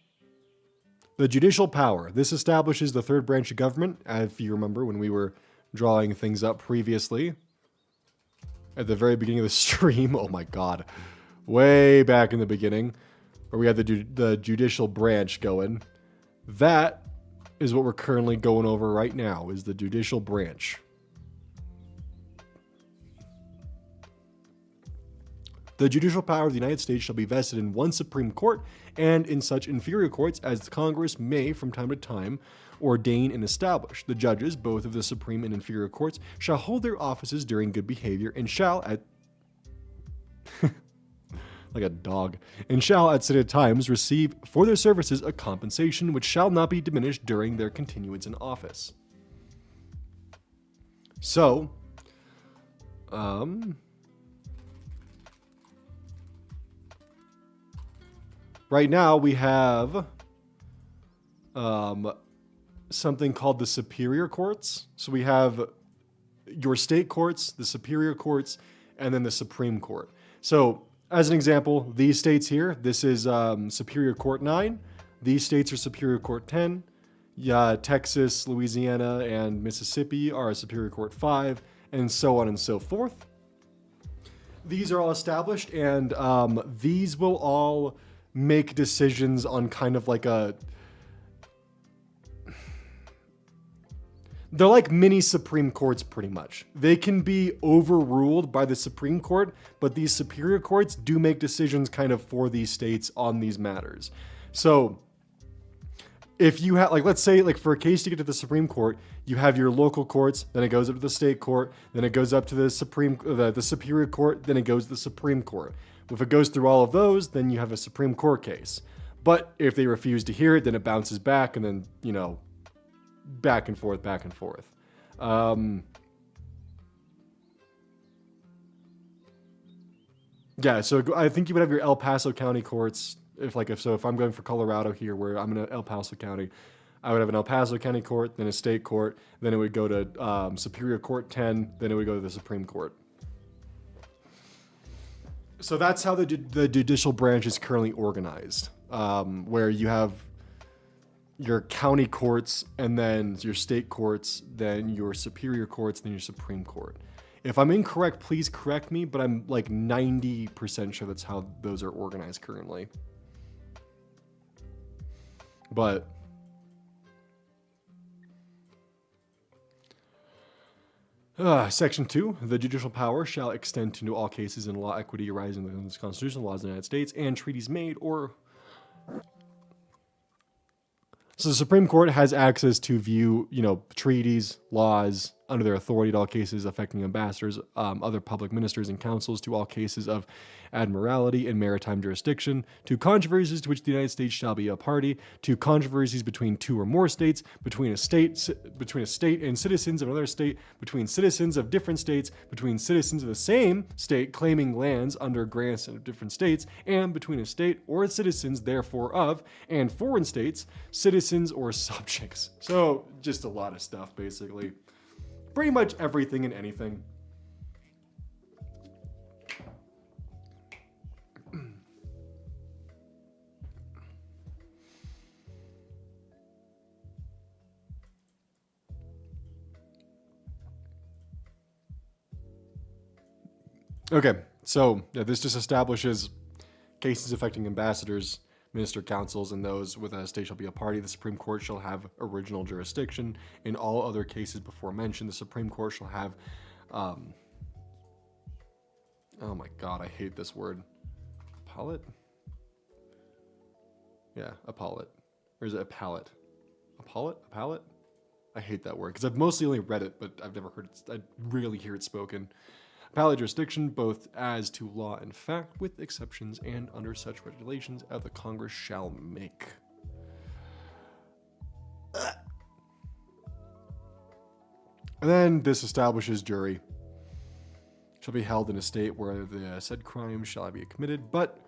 The judicial power. This establishes the third branch of government, if you remember when we were drawing things up previously. At the very beginning of the stream, oh my god, way back in the beginning, where we had the judicial branch going. That is what we're currently going over right now, is the judicial branch. The judicial power of the United States shall be vested in one Supreme Court and in such inferior courts as the Congress may, from time to time, ordain and establish. The judges, both of the Supreme and inferior courts, shall hold their offices during good behavior and shall at like a dog, and shall at stated times receive for their services a compensation which shall not be diminished during their continuance in office. So, right now we have something called the superior courts. So we have your state courts, the superior courts, and then the Supreme Court. So as an example, these states here, this is Superior Court 9, These states are Superior Court 10. Yeah, Texas, Louisiana, and Mississippi are Superior Court 5, and so on and so forth. These are all established, and these will all make decisions on kind of like a... They're like mini Supreme Courts, pretty much. They can be overruled by the Supreme Court, but these superior courts do make decisions kind of for these states on these matters. So if you have, like, let's say, like, for a case to get to the Supreme Court, you have your local courts, then it goes up to the state court, then it goes up to the Superior Court, then it goes to the Supreme Court. If it goes through all of those, then you have a Supreme Court case. But if they refuse to hear it, then it bounces back, and then, you know, back and forth, back and forth. Yeah, so I think you would have your El Paso County courts. If I'm going for Colorado here, where I'm in El Paso County, I would have an El Paso County court, then a state court, then it would go to Superior Court 10, then it would go to the Supreme Court. So that's how the judicial branch is currently organized, where you have your county courts, and then your state courts, then your superior courts, then your Supreme Court. If I'm incorrect, please correct me, but I'm like 90% sure that's how those are organized currently. But Section 2, the judicial power shall extend to all cases in law, equity arising within the constitutional laws of the United States and treaties made or... So the Supreme Court has access to view, treaties, laws under their authority to all cases affecting ambassadors, other public ministers and councils, to all cases of admiralty and maritime jurisdiction, to controversies to which the United States shall be a party, to controversies between two or more states, between a state and citizens of another state, between citizens of different states, between citizens of the same state claiming lands under grants of different states, and between a state or its citizens therefore of, and foreign states, citizens or subjects. So just a lot of stuff, basically. Pretty much everything and anything. Okay, so this just establishes cases affecting ambassadors, minister councils, and those with a state shall be a party. The Supreme Court shall have original jurisdiction. In all other cases before mentioned, the Supreme Court shall have, oh my God, I hate this word. Appellate? Yeah, appellate. Or is it appellate? Appellate? Appellate? I hate that word because I've mostly only read it, but I've never heard it. I rarely hear it spoken. Appellate jurisdiction, both as to law and fact, with exceptions and under such regulations as the Congress shall make. And then this establishes jury shall be held in a state where the said crime shall be committed, but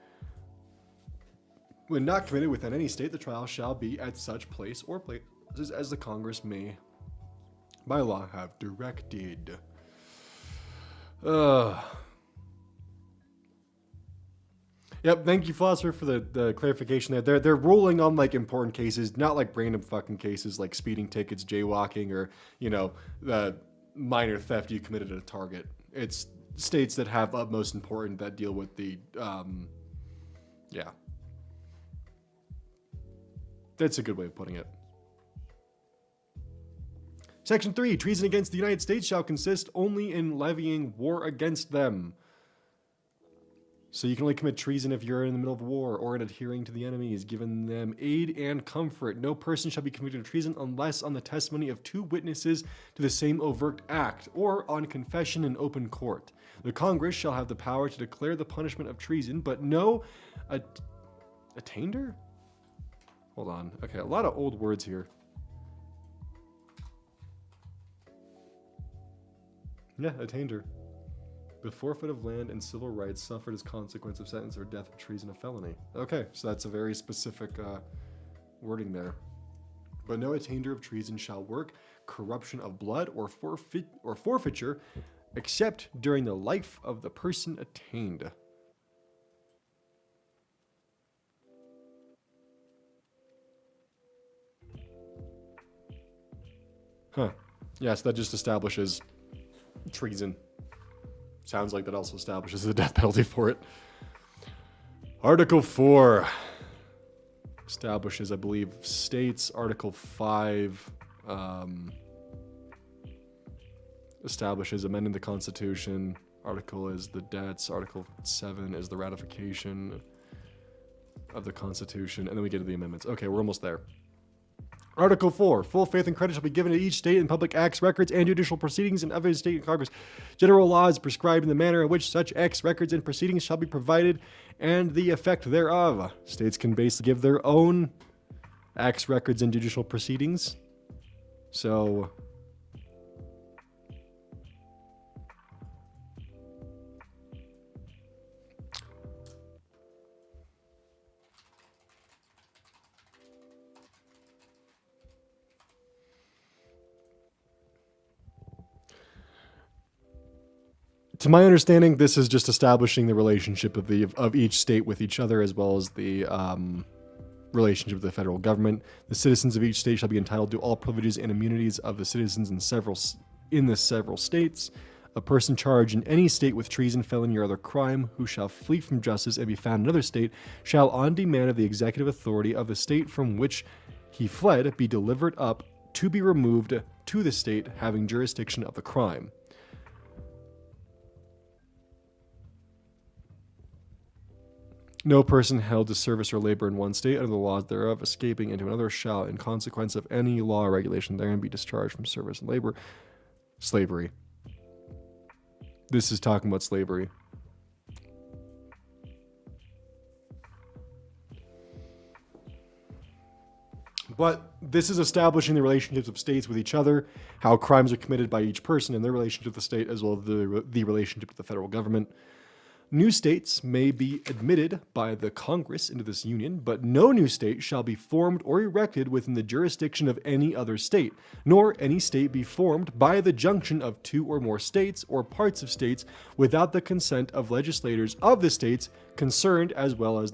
when not committed within any state, the trial shall be at such place or places as the Congress may by law have directed. Yep, thank you, Philosopher, for the clarification there. They're ruling on like important cases, not like random fucking cases like speeding tickets, jaywalking, or the minor theft you committed at a Target. It's states that have utmost importance that deal with the yeah. That's a good way of putting it. Section 3, treason against the United States shall consist only in levying war against them. So you can only commit treason if you're in the middle of war or in adhering to the enemies, giving them aid and comfort. No person shall be convicted of treason unless on the testimony of 2 witnesses to the same overt act or on confession in open court. The Congress shall have the power to declare the punishment of treason, but no attainder? Hold on. Okay, a lot of old words here. Yeah, attainder. The forfeit of land and civil rights suffered as consequence of sentence or death for treason of felony. Okay, so that's a very specific wording there. But no attainder of treason shall work corruption of blood or forfeiture except during the life of the person attainted. Huh. Yes, that just establishes treason. Sounds like that also establishes the death penalty for it. Article 4 establishes, I believe, states. Article 5 establishes amending the Constitution. Article is the debts. Article 7 is the ratification of the Constitution. And then we get to the amendments. Okay, we're almost there. Article 4, full faith and credit shall be given to each state in public acts, records, and judicial proceedings in every state and Congress. General laws prescribed in the manner in which such acts, records, and proceedings shall be provided and the effect thereof. States can basically give their own acts, records, and judicial proceedings. So to my understanding, this is just establishing the relationship of each state with each other, as well as the relationship with the federal government. The citizens of each state shall be entitled to all privileges and immunities of the citizens in the several states. A person charged in any state with treason, felony, or other crime, who shall flee from justice and be found in another state, shall, on demand of the executive authority of the state from which he fled, be delivered up to be removed to the state having jurisdiction of the crime. No person held to service or labor in one state under the laws thereof, escaping into another, shall, in consequence of any law or regulation therein, be discharged from service and labor. Slavery. This is talking about slavery. But this is establishing the relationships of states with each other, how crimes are committed by each person and their relationship to the state, as well as the relationship to the federal government. New states may be admitted by the Congress into this union, but no new state shall be formed or erected within the jurisdiction of any other state, nor any state be formed by the junction of two or more states or parts of states without the consent of legislators of the states concerned, as well as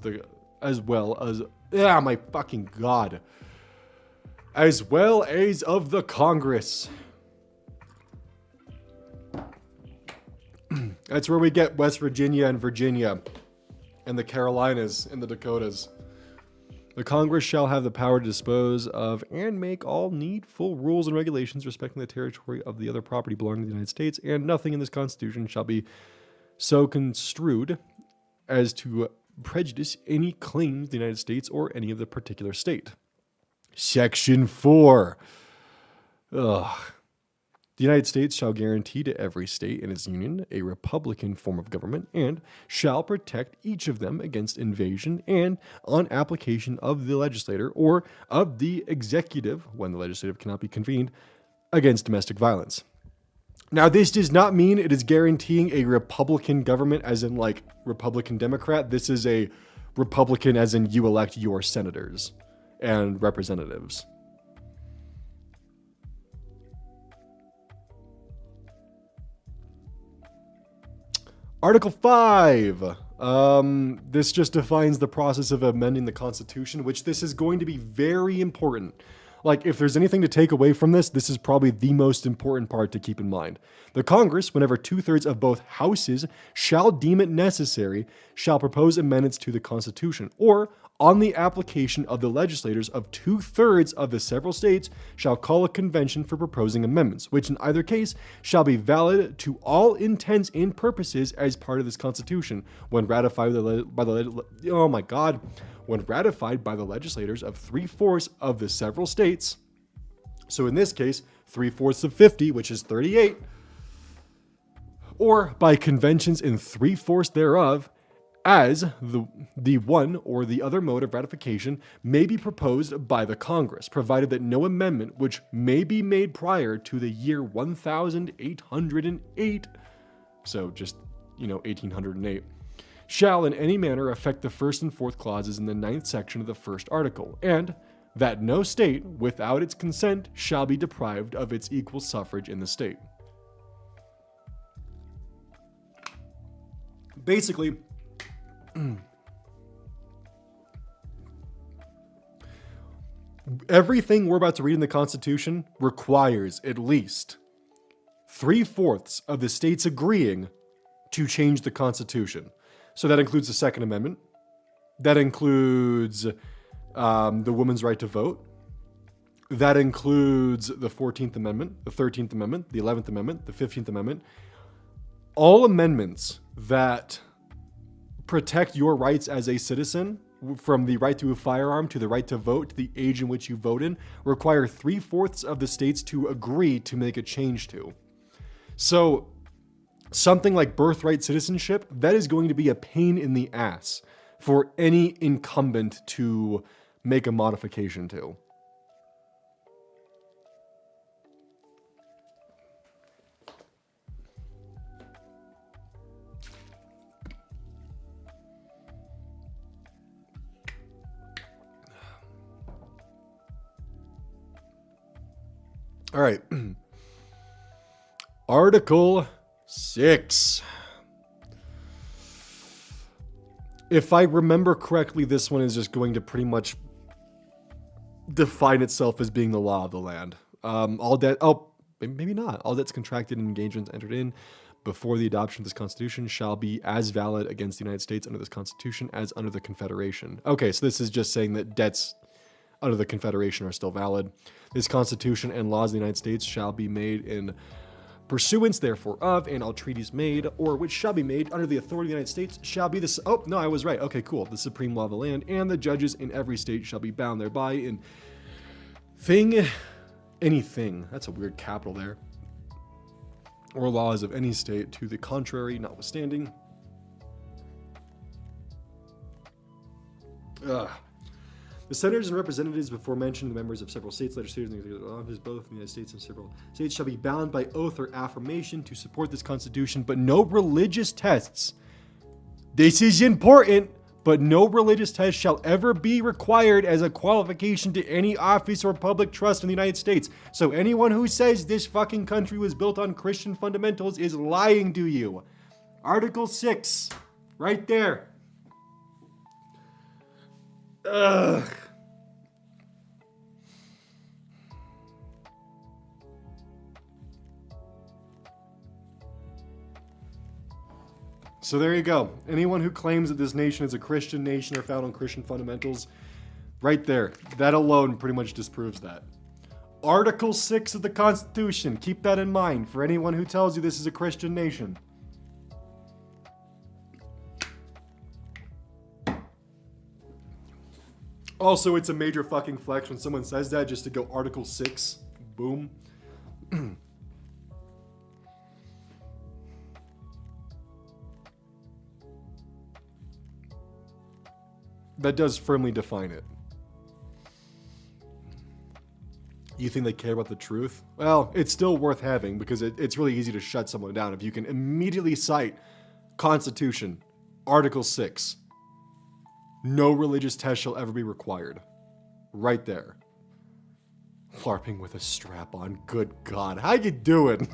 my fucking God, as well as of the Congress. That's where we get West Virginia and Virginia and the Carolinas and the Dakotas. The Congress shall have the power to dispose of and make all needful rules and regulations respecting the territory of the other property belonging to the United States, and nothing in this Constitution shall be so construed as to prejudice any claim to the United States or any of the particular state. Section 4. The United States shall guarantee to every state in its union a republican form of government, and shall protect each of them against invasion and, on application of the legislator or of the executive, when the legislative cannot be convened, against domestic violence. Now, this does not mean it is guaranteeing a Republican government as in like Republican Democrat. This is a Republican as in you elect your senators and representatives. Article 5. This just defines the process of amending the Constitution, which this is going to be very important. Like, if there's anything to take away from this, this is probably the most important part to keep in mind. The Congress, whenever 2/3 of both houses shall deem it necessary, shall propose amendments to the Constitution, or, on the application of the legislators of 2/3 of the several states, shall call a convention for proposing amendments, which in either case shall be valid to all intents and purposes as part of this Constitution, when ratified by the legislators of 3/4 of the several states. So in this case, 3/4 of 50, which is 38, or by conventions in 3/4 thereof, as the one or the other mode of ratification may be proposed by the Congress, provided that no amendment which may be made prior to the year 1808, so just, 1808, shall in any manner affect the first and fourth clauses in the 9th section of the first article, and that no state, without its consent, shall be deprived of its equal suffrage in the state. Basically, everything we're about to read in the Constitution requires at least 3/4 of the states agreeing to change the Constitution. So that includes the Second Amendment. That includes the woman's right to vote. That includes the 14th Amendment, the 13th Amendment, the 11th Amendment, the 15th Amendment. All amendments that protect your rights as a citizen, from the right to a firearm to the right to vote to the age in which you vote in, require 3/4 of the states to agree to make a change to. So something like birthright citizenship, that is going to be a pain in the ass for any incumbent to make a modification to. All right. Article 6. If I remember correctly, this one is just going to pretty much define itself as being the law of the land. All debt, maybe not. All debts contracted and engagements entered in before the adoption of this Constitution shall be as valid against the United States under this Constitution as under the Confederation. Okay, so this is just saying that debts under the Confederation are still valid. This Constitution and laws of the United States shall be made in pursuance therefore of, and all treaties made or which shall be made under the authority of the United States shall be the, oh, no, I was right. Okay, cool. The supreme law of the land, and the judges in every state shall be bound thereby in anything. That's a weird capital there. Or laws of any state to the contrary, notwithstanding. The senators and representatives before mentioned, the members of several states, legislators, and offices both in the United States and several states shall be bound by oath or affirmation to support this Constitution, but no religious tests. This is important, but no religious test shall ever be required as a qualification to any office or public trust in the United States. So anyone who says this fucking country was built on Christian fundamentals is lying to you. Article 6, right there. Ugh. So there you go. Anyone who claims that this nation is a Christian nation or founded on Christian fundamentals, right there. That alone pretty much disproves that. Article 6 of the Constitution. Keep that in mind for anyone who tells you this is a Christian nation. Also, it's a major fucking flex when someone says that just to go Article 6. Boom. That does firmly define it. You think they care about the truth? Well, it's still worth having because it's really easy to shut someone down if you can immediately cite Constitution, Article 6. No religious test shall ever be required. Right there. LARPing with a strap on. Good God. How you doing?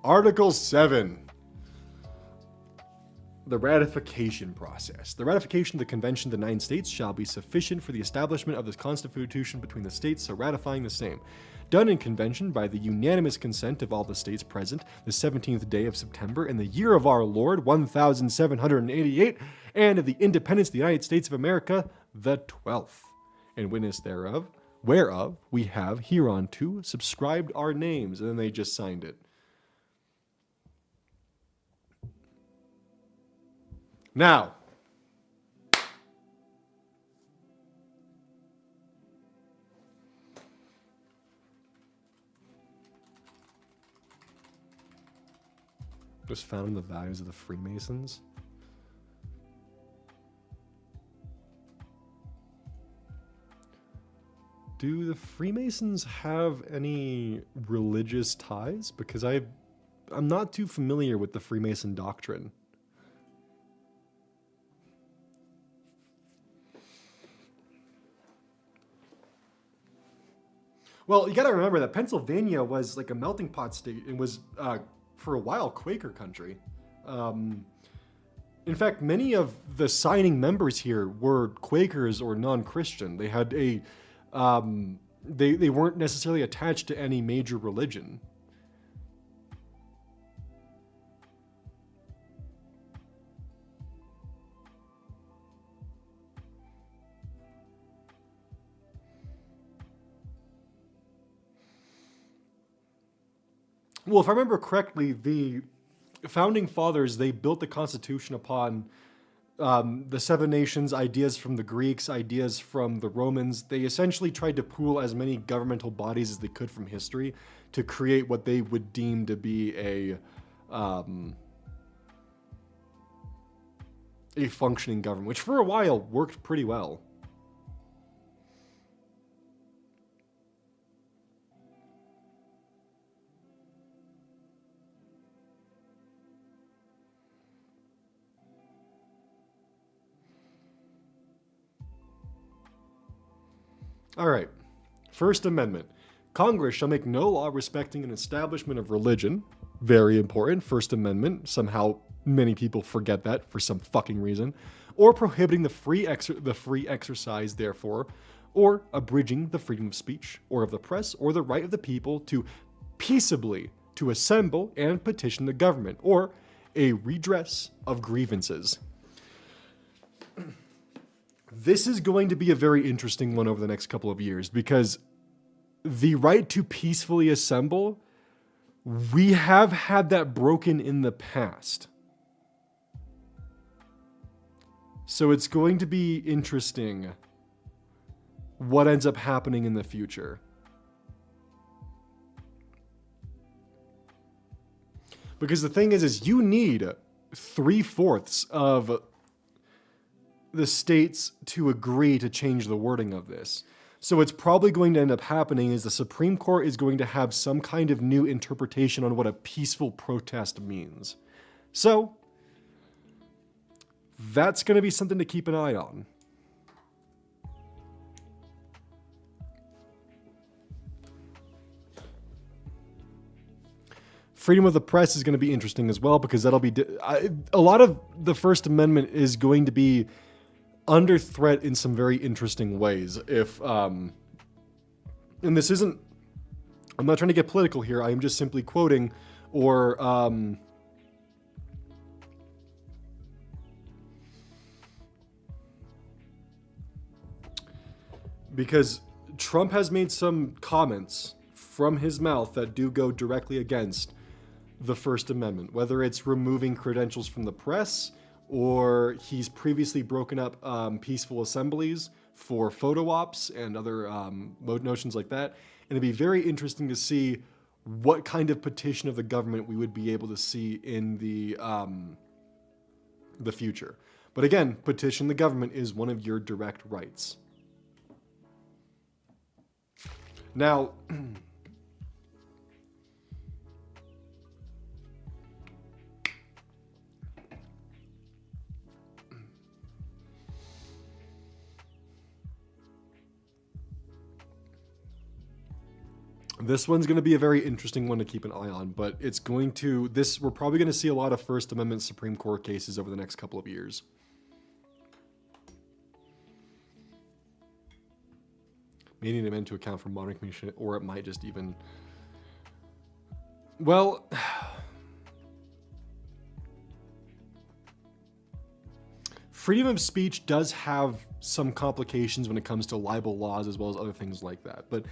Article 7. The ratification process. The ratification of the Convention of the 9 states shall be sufficient for the establishment of this Constitution between the states, so ratifying the same. Done in convention by the unanimous consent of all the states present, the 17th day of September, in the year of our Lord, 1788, and of the independence of the United States of America, the 12th. In witness thereof, whereof we have hereunto subscribed our names. And then they just signed it. Now, just found the values of the Freemasons. Do the Freemasons have any religious ties? Because I'm not too familiar with the Freemason doctrine. Well, you got to remember that Pennsylvania was like a melting pot state and was, for a while, Quaker country. In fact, many of the signing members here were Quakers or non-Christian. They had a, they weren't necessarily attached to any major religion. Well, if I remember correctly, the founding fathers, they built the Constitution upon the seven nations, ideas from the Greeks, ideas from the Romans. They essentially tried to pool as many governmental bodies as they could from history to create what they would deem to be a functioning government, which for a while worked pretty well. All right. First Amendment. Congress shall make no law respecting an establishment of religion. Very important. First Amendment. Somehow many people forget that for some fucking reason. Or prohibiting the free exercise, therefore, or abridging the freedom of speech, or of the press, or the right of the people to peaceably to assemble and petition the government, or a redress of grievances. This is going to be a very interesting one over the next couple of years, because the right to peacefully assemble, we have had that broken in the past. So it's going to be interesting what ends up happening in the future. Because the thing is you need 3/4 of the states to agree to change the wording of this. So what's probably going to end up happening is the Supreme Court is going to have some kind of new interpretation on what a peaceful protest means. So that's going to be something to keep an eye on. Freedom of the press is going to be interesting as well, because that'll be a lot of the First Amendment is going to be under threat in some very interesting ways. If and this isn't, I'm not trying to get political here, I am just simply quoting or because Trump has made some comments from his mouth that do go directly against the First Amendment, whether it's removing credentials from the press, or he's previously broken up peaceful assemblies for photo ops and other notions like that. And it'd be very interesting to see what kind of petition of the government we would be able to see in the future. But again, petition the government is one of your direct rights. Now, this one's going to be a very interesting one to keep an eye on, but it's going to, we're probably going to see a lot of First Amendment Supreme Court cases over the next couple of years. May need them into account for modern communication, or it might just even, well, freedom of speech does have some complications when it comes to libel laws as well as other things like that. But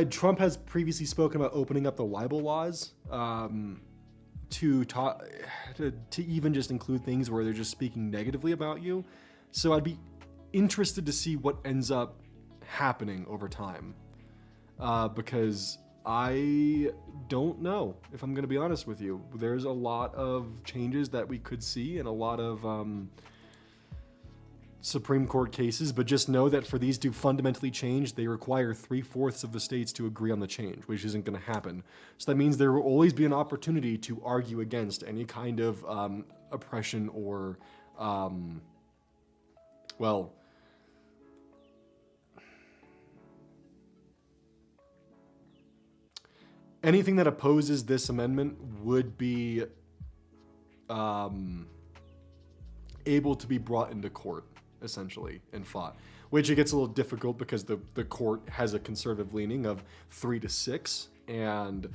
Trump has previously spoken about opening up the libel laws to even just include things where they're just speaking negatively about you. So I'd be interested to see what ends up happening over time, because I don't know, if I'm going to be honest with you. There's a lot of changes that we could see and a lot of Supreme Court cases, but just know that for these to fundamentally change, they require 3/4 of the states to agree on the change, which isn't going to happen. So that means there will always be an opportunity to argue against any kind of oppression or, well, anything that opposes this amendment would be able to be brought into court, essentially, and fought. Which it gets a little difficult because the court has a conservative leaning of 3 to 6, and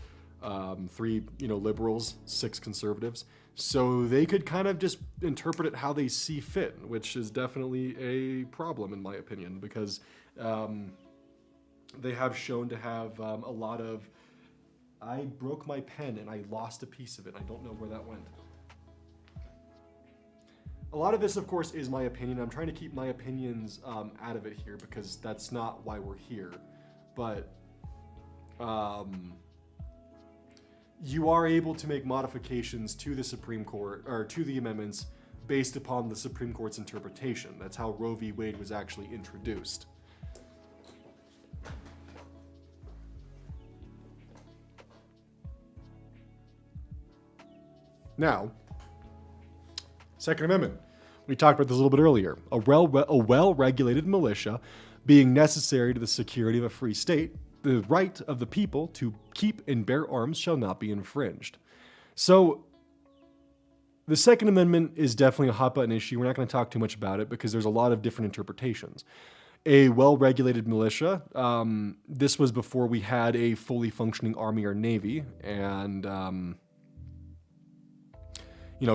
3, liberals, 6 conservatives. So they could kind of just interpret it how they see fit, which is definitely a problem in my opinion, because they have shown to have a lot of... I broke my pen and I lost a piece of it. I don't know where that went. A lot of this, of course, is my opinion. I'm trying to keep my opinions out of it here because that's not why we're here. But you are able to make modifications to the Supreme Court, or to the amendments, based upon the Supreme Court's interpretation. That's how Roe v. Wade was actually introduced. Now, Second Amendment. We talked about this a little bit earlier. A well-regulated militia being necessary to the security of a free state, the right of the people to keep and bear arms shall not be infringed. So, the Second Amendment is definitely a hot-button issue. We're not going to talk too much about it because there's a lot of different interpretations. A well-regulated militia, this was before we had a fully functioning army or navy, and...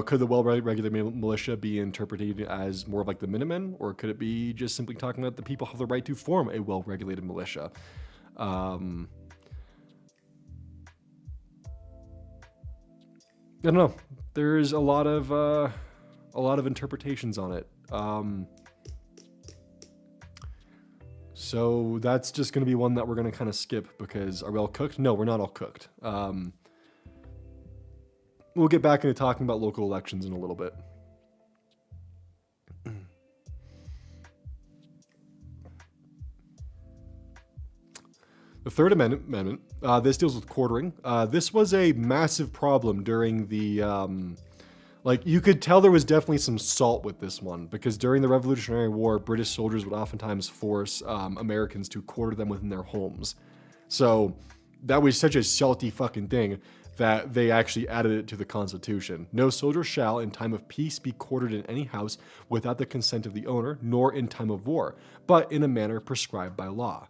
could the well-regulated militia be interpreted as more of like the Minutemen, or could it be just simply talking about the people have the right to form a well-regulated militia? I don't know. There's a lot of interpretations on it. So that's just going to be one that we're going to kind of skip because are we all cooked? No, we're not all cooked. We'll get back into talking about local elections in a little bit. The Third Amendment, this deals with quartering. This was a massive problem during the, you could tell there was definitely some salt with this one, because during the Revolutionary War, British soldiers would oftentimes force Americans to quarter them within their homes. So that was such a salty fucking thing that they actually added it to the Constitution. No soldier shall, in time of peace, be quartered in any house without the consent of the owner, nor in time of war, but in a manner prescribed by law.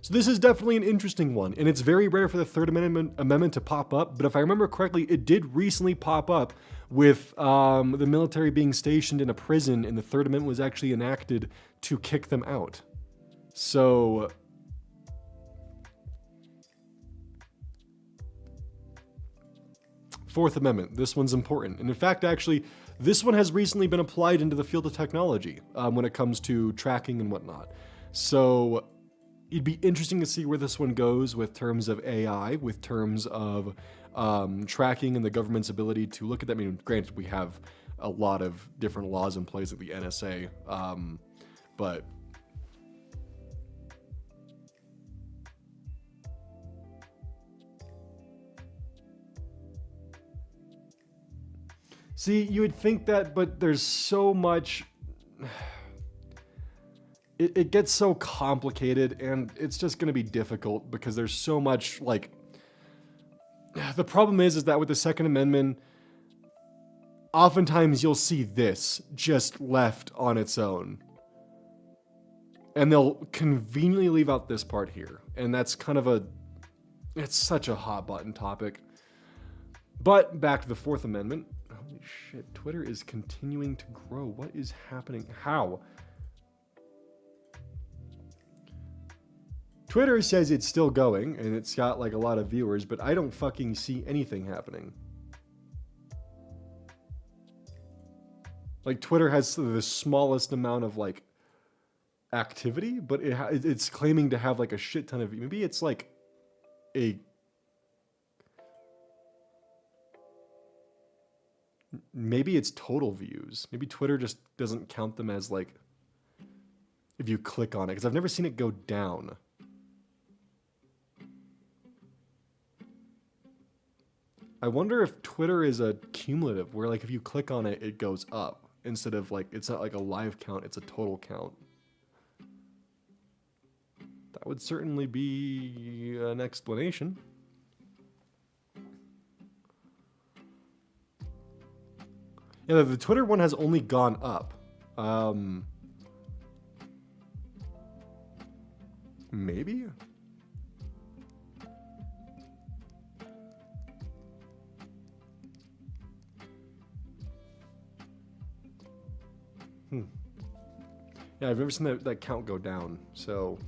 So this is definitely an interesting one, and it's very rare for the Third Amendment to pop up, but if I remember correctly, it did recently pop up with the military being stationed in a prison, and the Third Amendment was actually enacted to kick them out. So... Fourth Amendment, this one's important. And in fact, actually, this one has recently been applied into the field of technology when it comes to tracking and whatnot. So it'd be interesting to see where this one goes with terms of AI, with terms of tracking and the government's ability to look at that. I mean, granted, we have a lot of different laws in place at the NSA, but... See, you would think that, but there's so much... It gets so complicated, and it's just going to be difficult because there's so much, The problem is that with the Second Amendment, oftentimes you'll see this just left on its own. And they'll conveniently leave out this part here. And that's kind of it's such a hot button topic. But back to the Fourth Amendment. Holy shit, Twitter is continuing to grow. What is happening? How? Twitter says it's still going, and it's got a lot of viewers, but I don't fucking see anything happening. Twitter has the smallest amount of, activity, but it's claiming to have, a shit ton of... Maybe it's, Maybe it's total views. Maybe Twitter just doesn't count them as, if you click on it, because I've never seen it go down. I wonder if Twitter is a cumulative, where if you click on it, it goes up, instead of it's not a live count, it's a total count. That would certainly be an explanation. Yeah, the Twitter one has only gone up. Maybe? Yeah, I've never seen that count go down, so...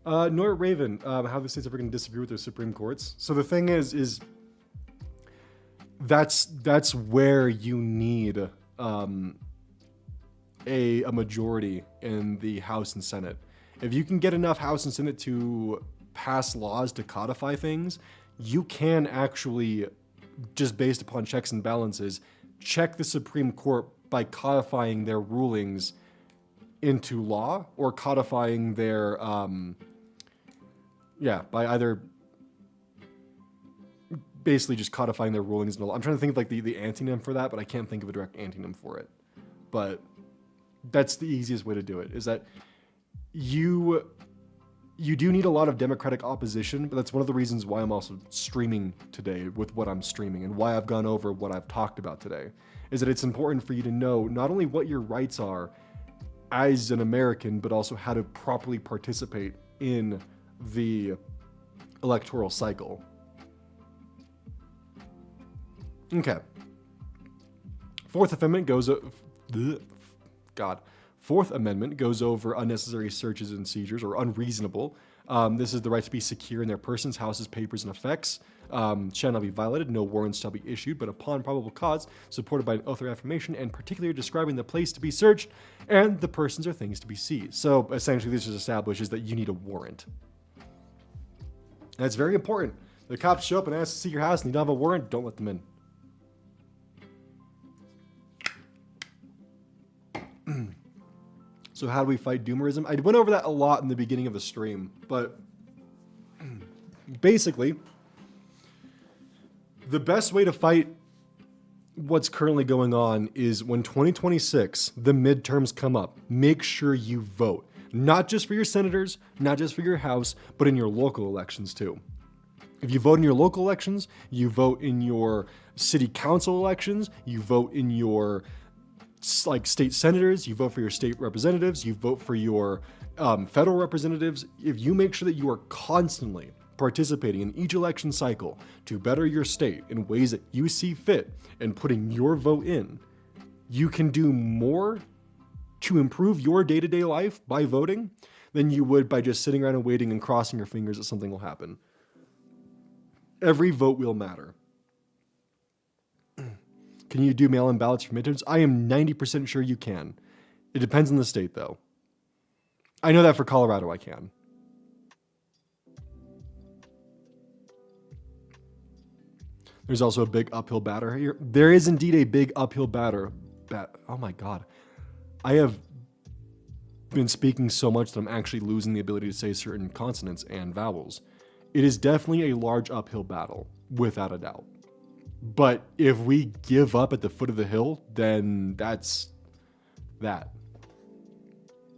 Nort Raven, how the state's ever going to disagree with their Supreme Courts. So the thing is that's where you need a majority in the House and Senate. If you can get enough House and Senate to pass laws to codify things, you can actually, just based upon checks and balances, check the Supreme Court by codifying their rulings into law or codifying their by either basically just codifying their rulings into law. I'm trying to think of like the antonym for that, but I can't think of a direct antonym for it. But that's the easiest way to do it, is that you do need a lot of democratic opposition, but that's one of the reasons why I'm also streaming today with what I'm streaming and why I've gone over what I've talked about today, is that it's important for you to know not only what your rights are as an American, but also how to properly participate in the electoral cycle. Okay. Fourth Amendment goes over unnecessary searches and seizures, or unreasonable. This is the right to be secure in their persons, houses, papers, and effects. Shall not be violated. No warrants shall be issued, but upon probable cause, supported by an oath or affirmation, and particularly describing the place to be searched and the persons or things to be seized. So essentially, this just establishes that you need a warrant. And it's very important. The cops show up and ask to see your house and you don't have a warrant, don't let them in. So how do we fight Doomerism? I went over that a lot in the beginning of the stream, but basically, the best way to fight what's currently going on is when 2026, the midterms come up, make sure you vote. Not just for your senators, not just for your House, but in your local elections too. If you vote in your local elections, you vote in your city council elections, you vote in your state senators, you vote for your state representatives, you vote for your federal representatives. If you make sure that you are constantly participating in each election cycle to better your state in ways that you see fit and putting your vote in, you can do more to improve your day-to-day life by voting than you would by just sitting around and waiting and crossing your fingers that something will happen. Every vote will matter. Can you do mail-in ballots for midterms? I am 90% sure you can. It depends on the state, though. I know that for Colorado I can. There's also a big uphill battle here. There is indeed a big uphill battle. Oh my God. I have been speaking so much that I'm actually losing the ability to say certain consonants and vowels. It is definitely a large uphill battle, without a doubt. But if we give up at the foot of the hill, then that's that.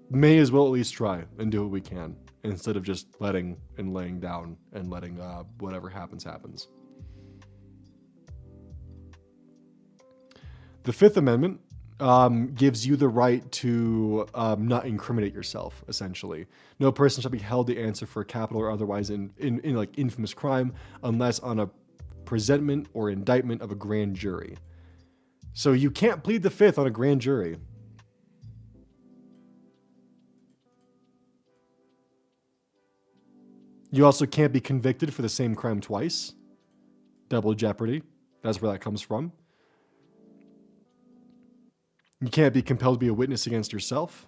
May as well at least try and do what we can, instead of just letting and laying down and letting whatever happens, happens. The Fifth Amendment gives you the right to not incriminate yourself, essentially. No person shall be held to answer for a capital or otherwise in like infamous crime unless on a presentment or indictment of a grand jury. So you can't plead the Fifth on a grand jury. You also can't be convicted for the same crime twice. Double jeopardy. That's where that comes from. You can't be compelled to be a witness against yourself,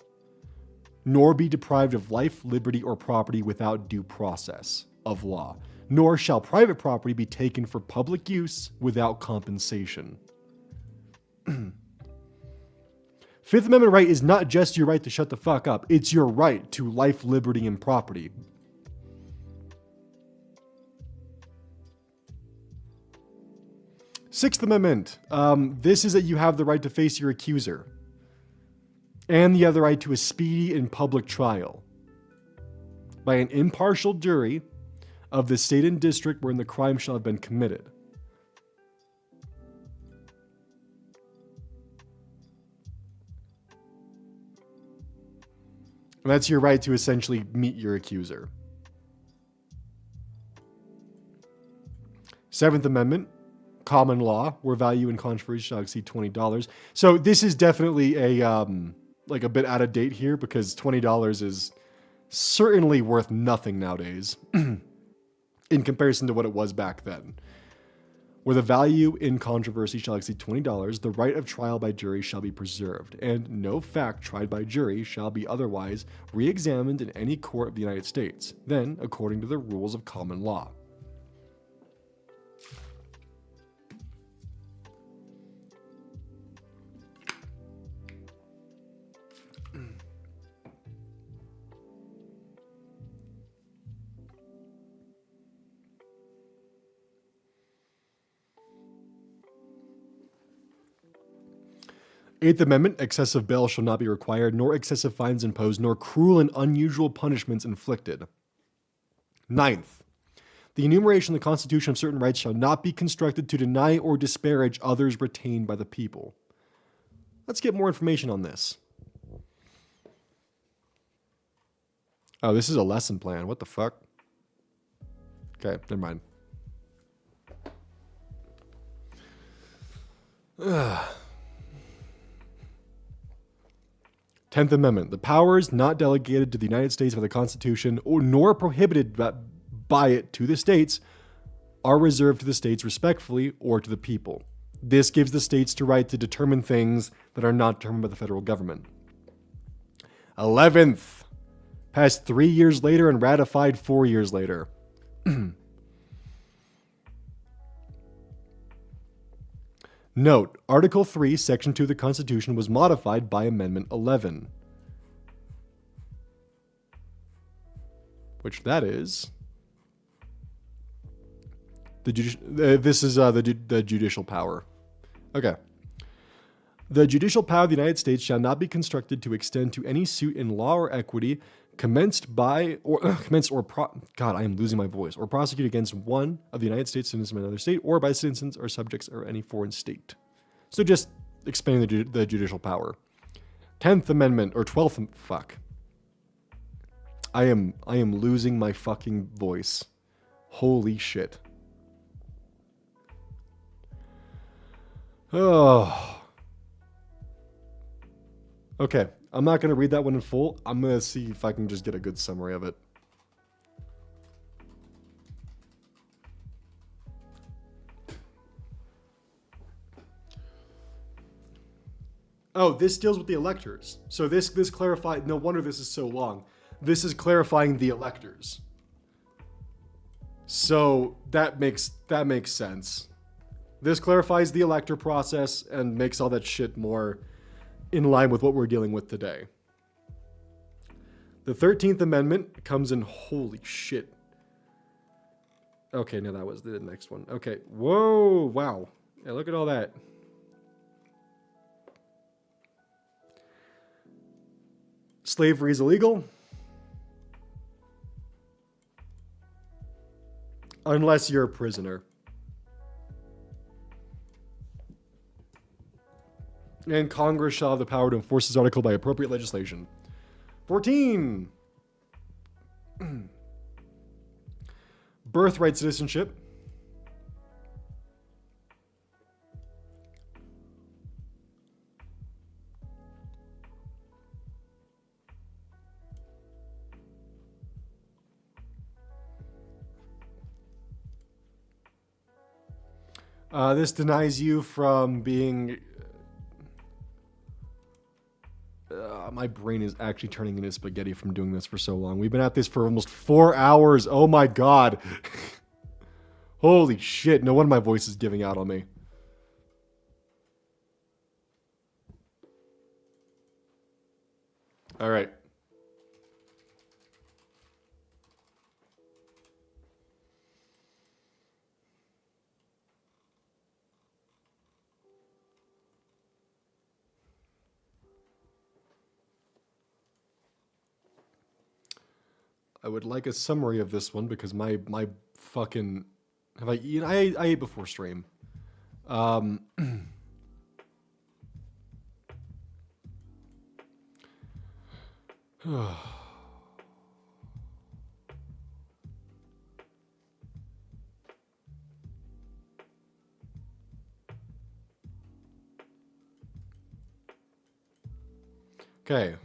nor be deprived of life, liberty, or property without due process of law, nor shall private property be taken for public use without compensation. Fifth Amendment right is not just your right to shut the fuck up, it's your right to life, liberty, and property. Sixth Amendment. This is that you have the right to face your accuser. and the other right to a speedy and public trial by an impartial jury of the state and district wherein the crime shall have been committed. And that's your right to essentially meet your accuser. Seventh Amendment, common law, where value and controversy shall exceed $20. So this is definitely a like a bit out of date here, because $20 is certainly worth nothing nowadays in comparison to what it was back then. Where the value in controversy shall exceed $20, the right of trial by jury shall be preserved, and no fact tried by jury shall be otherwise re-examined in any court of the United States, than according to the rules of common law. Eighth Amendment, excessive bail shall not be required, nor excessive fines imposed, nor cruel and unusual punishments inflicted. Ninth, the enumeration of the Constitution of certain rights shall not be constructed to deny or disparage others retained by the people. Let's get more information on this. Oh, this is a lesson plan. What the fuck? Okay, never mind. Ugh. 10th Amendment. The powers not delegated to the United States by the Constitution nor prohibited by it to the states are reserved to the states respectfully or to the people. This gives the states the right to determine things that are not determined by the federal government. 11th. Passed 3 years later and ratified 4 years later. Note, Article 3, Section 2 of the Constitution was modified by Amendment 11. Which that is... this is the judicial power. Okay. The judicial power of the United States shall not be constructed to extend to any suit in law or equity commenced by or God, I am losing my voice, or prosecute against one of the United States citizens of another state, or by citizens or subjects or any foreign state. So just expanding the judicial power. 10th Amendment or 12th, fuck. I am losing my fucking voice. Holy shit. Oh. Okay, I'm not going to read that one in full. I'm going to see if I can just get a good summary of it. Oh, this deals with the electors. So this clarified, no wonder this is so long. This is clarifying the electors. So that makes sense. This clarifies the elector process and makes all that shit more in line with what we're dealing with today. The 13th Amendment comes in, holy shit. Okay, no, that was the next one. Okay, whoa, wow. Yeah, look at all that. Slavery is illegal. Unless you're a prisoner. And Congress shall have the power to enforce this article by appropriate legislation. 14. Birthright citizenship. This denies you from being... my brain is actually turning into spaghetti from doing this for so long. We've been at this for almost 4 hours. Oh my god. Holy shit. No wonder my voice is giving out on me. All right. I would like a summary of this one because my fucking have I eaten? I ate before stream. Okay.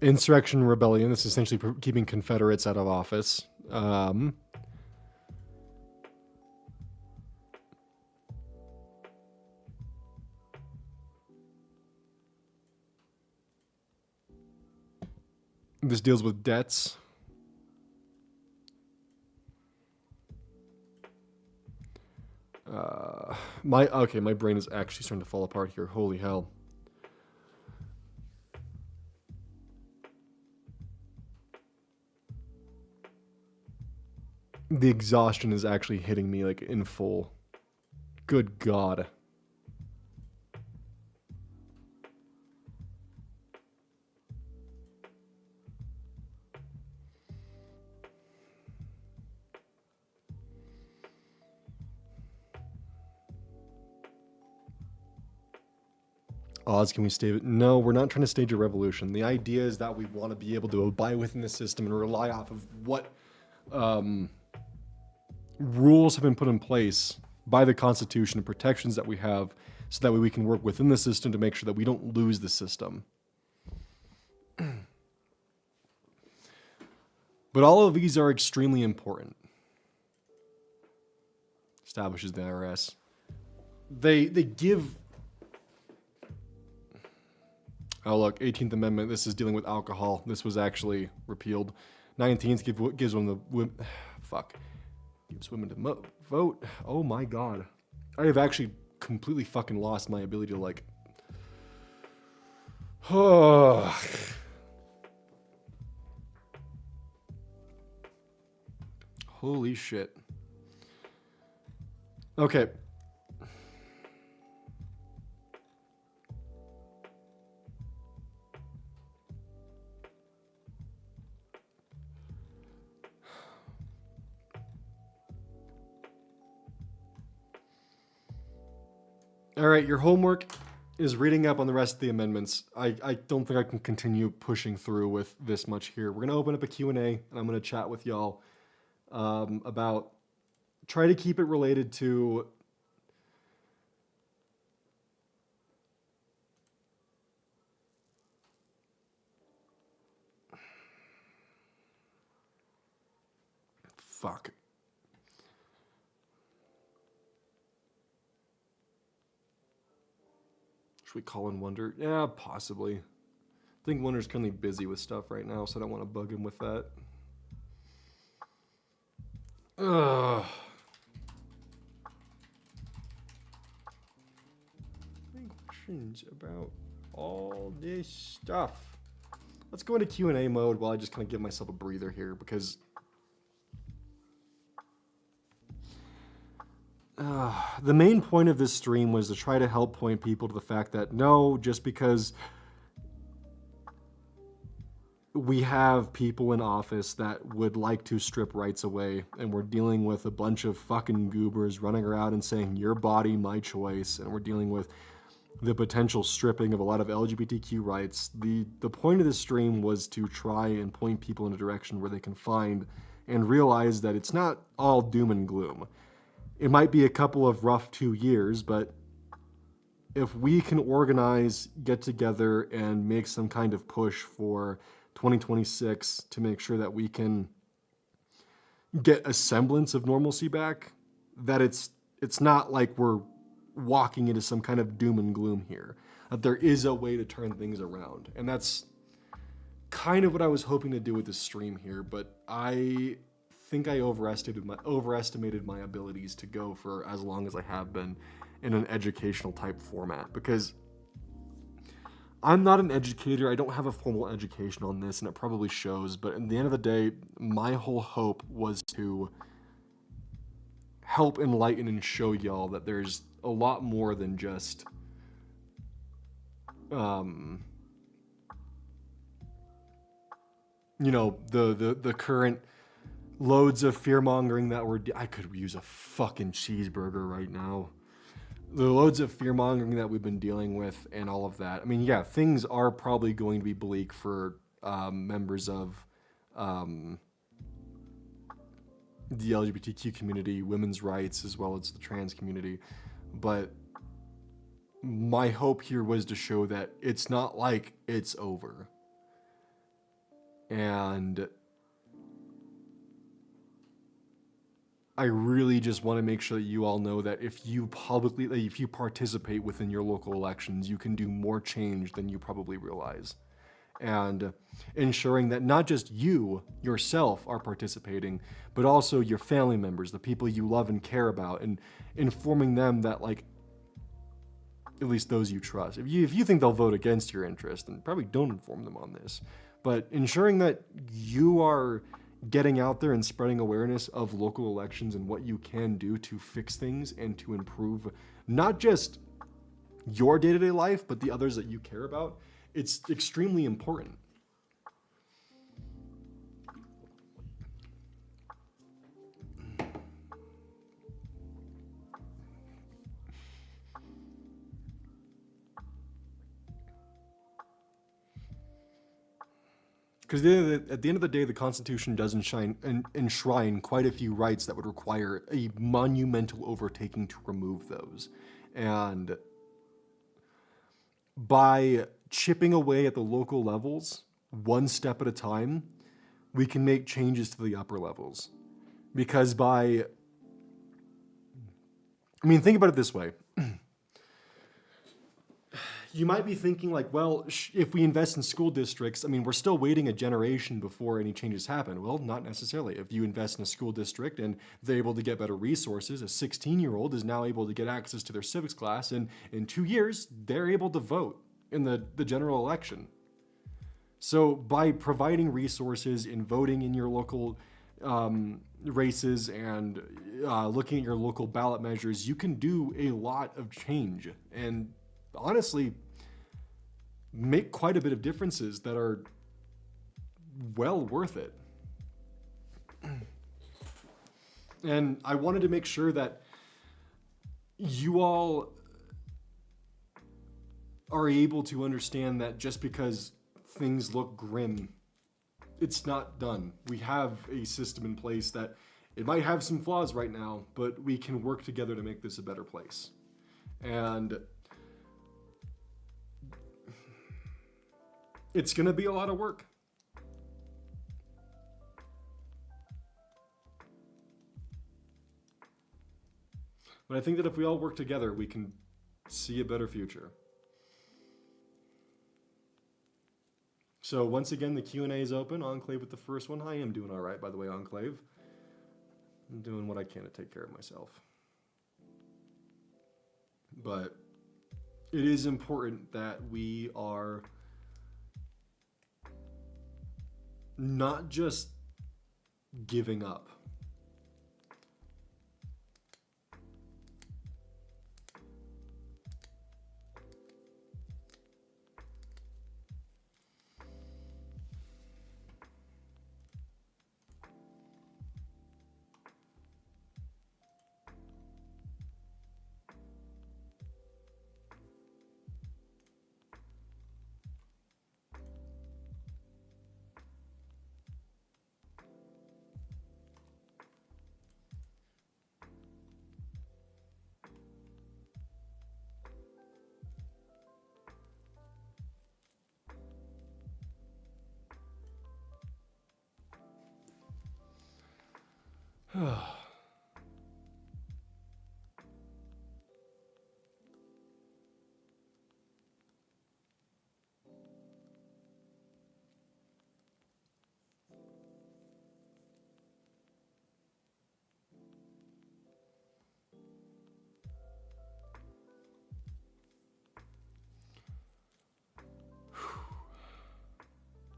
Insurrection rebellion. This is essentially keeping Confederates out of office. This deals with debts. My brain is actually starting to fall apart here. Holy hell. The exhaustion is actually hitting me like in full. Good God. Oz, can we stage it? No, we're not trying to stage a revolution. The idea is that we want to be able to abide within the system and rely off of what rules have been put in place by the Constitution and protections that we have, so that way we can work within the system to make sure that we don't lose the system. But all of these are extremely important. Establishes the IRS. They give... Oh, look, 18th Amendment, this is dealing with alcohol. This was actually repealed. 19th gives women the... Fuck. Gives women to vote. Oh my God. I have actually completely fucking lost my ability to, like... Holy shit. Okay. All right, your homework is reading up on the rest of the amendments. I don't think I can continue pushing through with this much here. We're going to open up a Q&A, and I'm going to chat with y'all about... Try to keep it related to... Fuck. Should we call in Wonder? Yeah, possibly. I think Wonder's currently busy with stuff right now, so I don't want to bug him with that. Ugh. Any questions about all this stuff? Let's go into Q&A mode while I just kind of give myself a breather here, because... the main point of this stream was to try to help point people to the fact that no, just because we have people in office that would like to strip rights away, and we're dealing with a bunch of fucking goobers running around and saying, your body, my choice, and we're dealing with the potential stripping of a lot of LGBTQ rights. The point of this stream was to try and point people in a direction where they can find and realize that it's not all doom and gloom. It might be a couple of rough 2 years, but if we can organize, get together, and make some kind of push for 2026 to make sure that we can get a semblance of normalcy back, that it's not like we're walking into some kind of doom and gloom here. That there is a way to turn things around. And that's kind of what I was hoping to do with this stream here, but I think I overestimated my abilities to go for as long as I have been in an educational type format, because I'm not an educator. I don't have a formal education on this, and it probably shows. But at the end of the day, my whole hope was to help enlighten and show y'all that there's a lot more than just the current loads of fear mongering that I could use a fucking cheeseburger right now. The loads of fear mongering that we've been dealing with and all of that. I mean, yeah, things are probably going to be bleak for members of the LGBTQ community, women's rights, as well as the trans community. But my hope here was to show that it's not like it's over. And I really just want to make sure that you all know that if you participate within your local elections, you can do more change than you probably realize. And ensuring that not just you yourself are participating, but also your family members, the people you love and care about, and informing them that, like, at least those you trust. If you think they'll vote against your interest, then probably don't inform them on this. But ensuring that you are getting out there and spreading awareness of local elections and what you can do to fix things and to improve not just your day-to-day life, but the others that you care about, it's extremely important. Because at the end of the day, the Constitution does enshrine quite a few rights that would require a monumental overtaking to remove those. And by chipping away at the local levels, one step at a time, we can make changes to the upper levels. Because think about it this way. You might be thinking like, well, if we invest in school districts, we're still waiting a generation before any changes happen. Well, not necessarily. If you invest in a school district and they're able to get better resources, a 16-year-old is now able to get access to their civics class, and in 2 years, they're able to vote in the general election. So by providing resources in voting in your local races and looking at your local ballot measures, you can do a lot of change and honestly make quite a bit of differences that are well worth it. And I wanted to make sure that you all are able to understand that just because things look grim, it's not done. We have a system in place that it might have some flaws right now, but we can work together to make this a better place. And it's going to be a lot of work. But I think that if we all work together, we can see a better future. So once again, the Q&A is open. Enclave with the first one. I am doing all right, by the way, Enclave. I'm doing what I can to take care of myself. But it is important that we are not just giving up.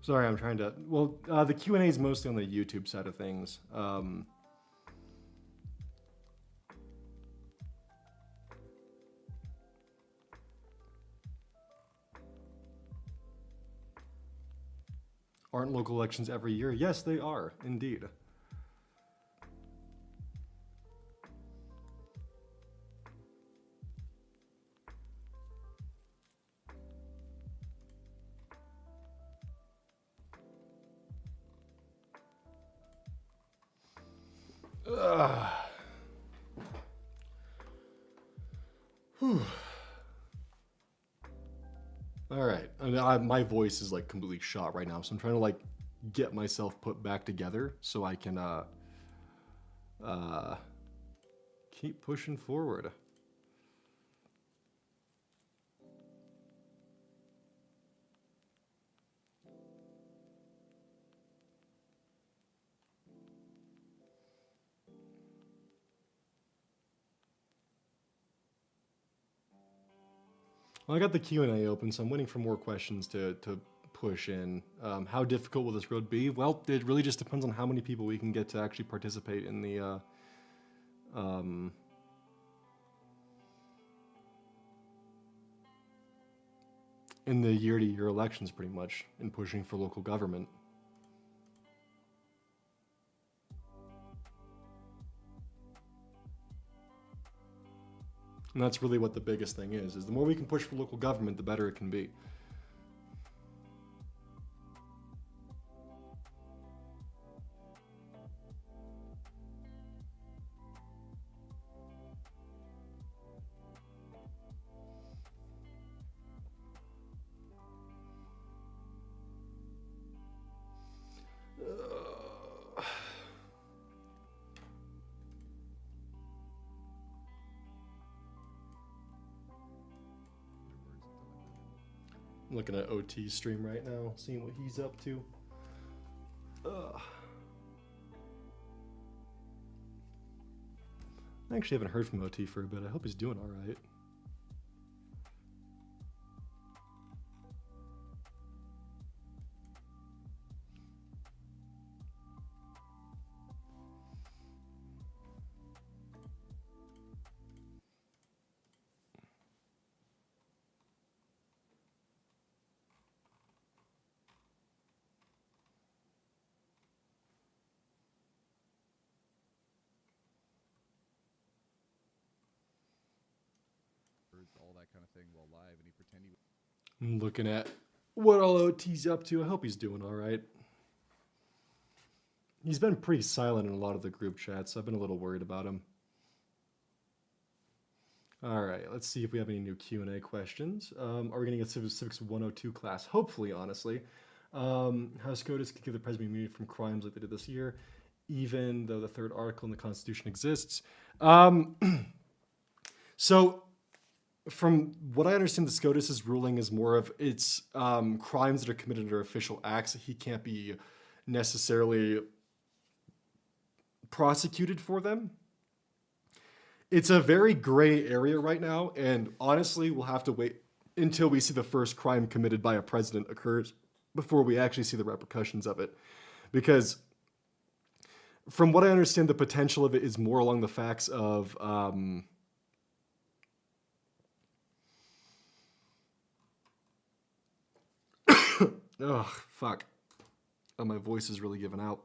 Sorry, I'm trying to. Well, the Q&A is mostly on the YouTube side of things. Aren't local elections every year? Yes, they are, indeed. Ugh. Whew. All right, my voice is like completely shot right now, so I'm trying to like get myself put back together so I can keep pushing forward. Well, I got the Q&A open, so I'm waiting for more questions to push in. How difficult will this road be? Well, it really just depends on how many people we can get to actually participate in the year-to-year elections, pretty much, in pushing for local government. And that's really what the biggest thing is the more we can push for local government, the better it can be. I'm looking at OT's stream right now, seeing what he's up to. I actually haven't heard from OT for a bit. I hope he's doing all right. All that kind of thing while live, and he pretended he... I'm looking at what all OT's up to. I hope he's doing all right. He's been pretty silent in a lot of the group chats, so I've been a little worried about him. All right, let's see if we have any new Q&A questions. Are we going to get Civics 102 class? Hopefully, honestly. How SCOTUS can give the president immunity from crimes like they did this year, even though the third article in the Constitution exists. So, from what I understand, the SCOTUS's ruling is more of it's crimes that are committed under official acts that he can't be necessarily prosecuted for them. It's a very gray area right now, and honestly, we'll have to wait until we see the first crime committed by a president occurs before we actually see the repercussions of it. Because from what I understand, the potential of it is more along the facts of ugh, fuck. Oh, my voice is really giving out.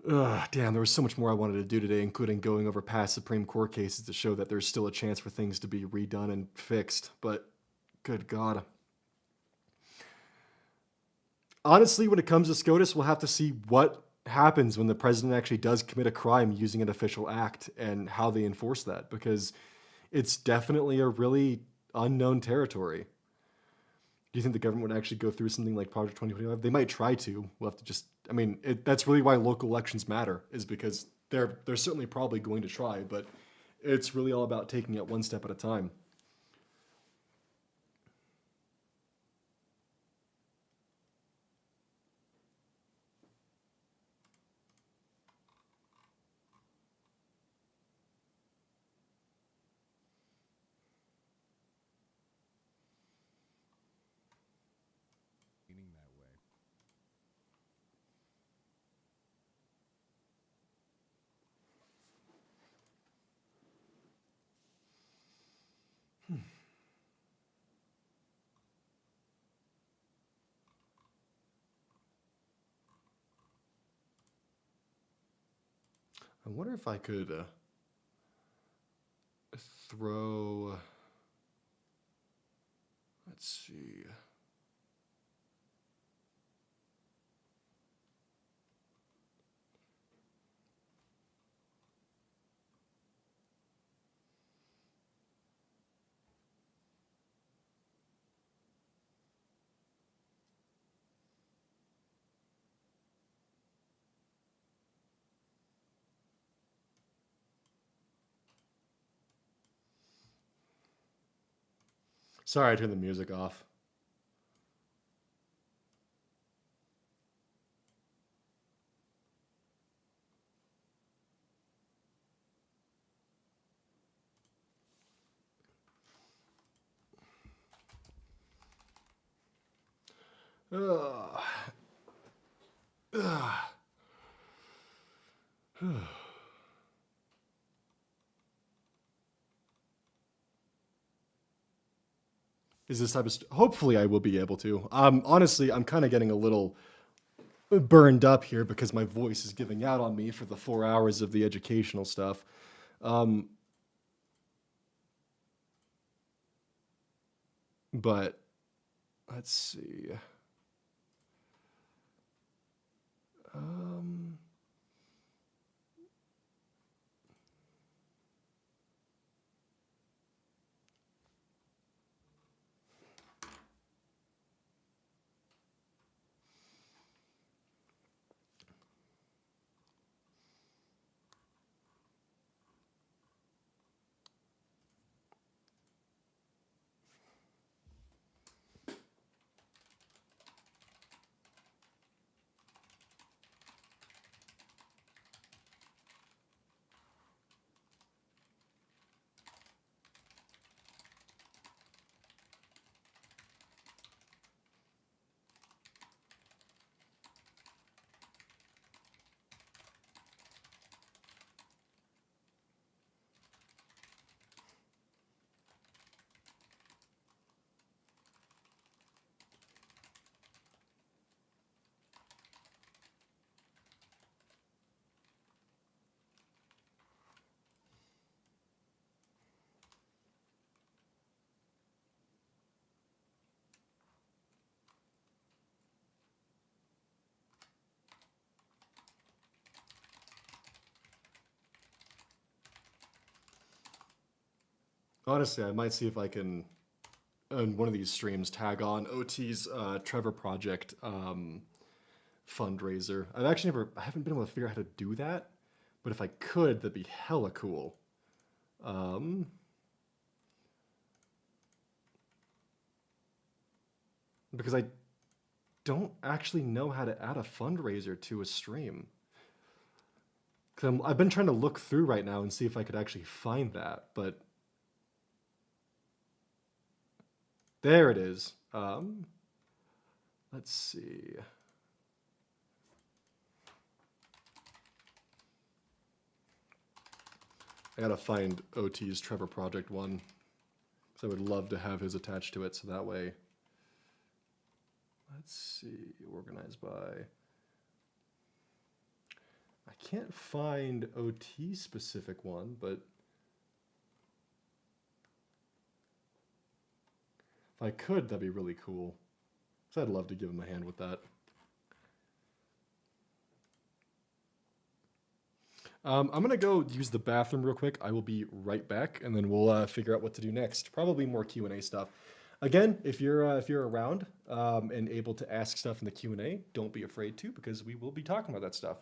Ugh, damn, there was so much more I wanted to do today, including going over past Supreme Court cases to show that there's still a chance for things to be redone and fixed, but good God. Honestly, when it comes to SCOTUS, we'll have to see what happens when the president actually does commit a crime using an official act and how they enforce that, because it's definitely a really unknown territory. Do you think the government would actually go through something like Project 2025? They might try to. We'll have to just, I mean, that's really why local elections matter, is because they're certainly probably going to try, but it's really all about taking it one step at a time. I wonder if I could throw. Let's see. Sorry, I turned the music off. Ugh. Ugh. Is this type of hopefully I will be able to. Honestly, I'm kind of getting a little burned up here because my voice is giving out on me for the 4 hours of the educational stuff. But let's see. Honestly, I might see if I can, on one of these streams, tag on OT's Trevor Project fundraiser. I haven't been able to figure out how to do that, but if I could, that'd be hella cool. Because I don't actually know how to add a fundraiser to a stream. Because I've been trying to look through right now and see if I could actually find that, but there it is. Let's see. I gotta find OT's Trevor Project one, because I would love to have his attached to it, so that way. Let's see, organized by. I can't find OT specific one, but if I could, that'd be really cool. So I'd love to give him a hand with that. I'm gonna go use the bathroom real quick. I will be right back, and then we'll figure out what to do next. Probably more Q&A stuff. Again, if you're around and able to ask stuff in the Q&A, don't be afraid to, because we will be talking about that stuff.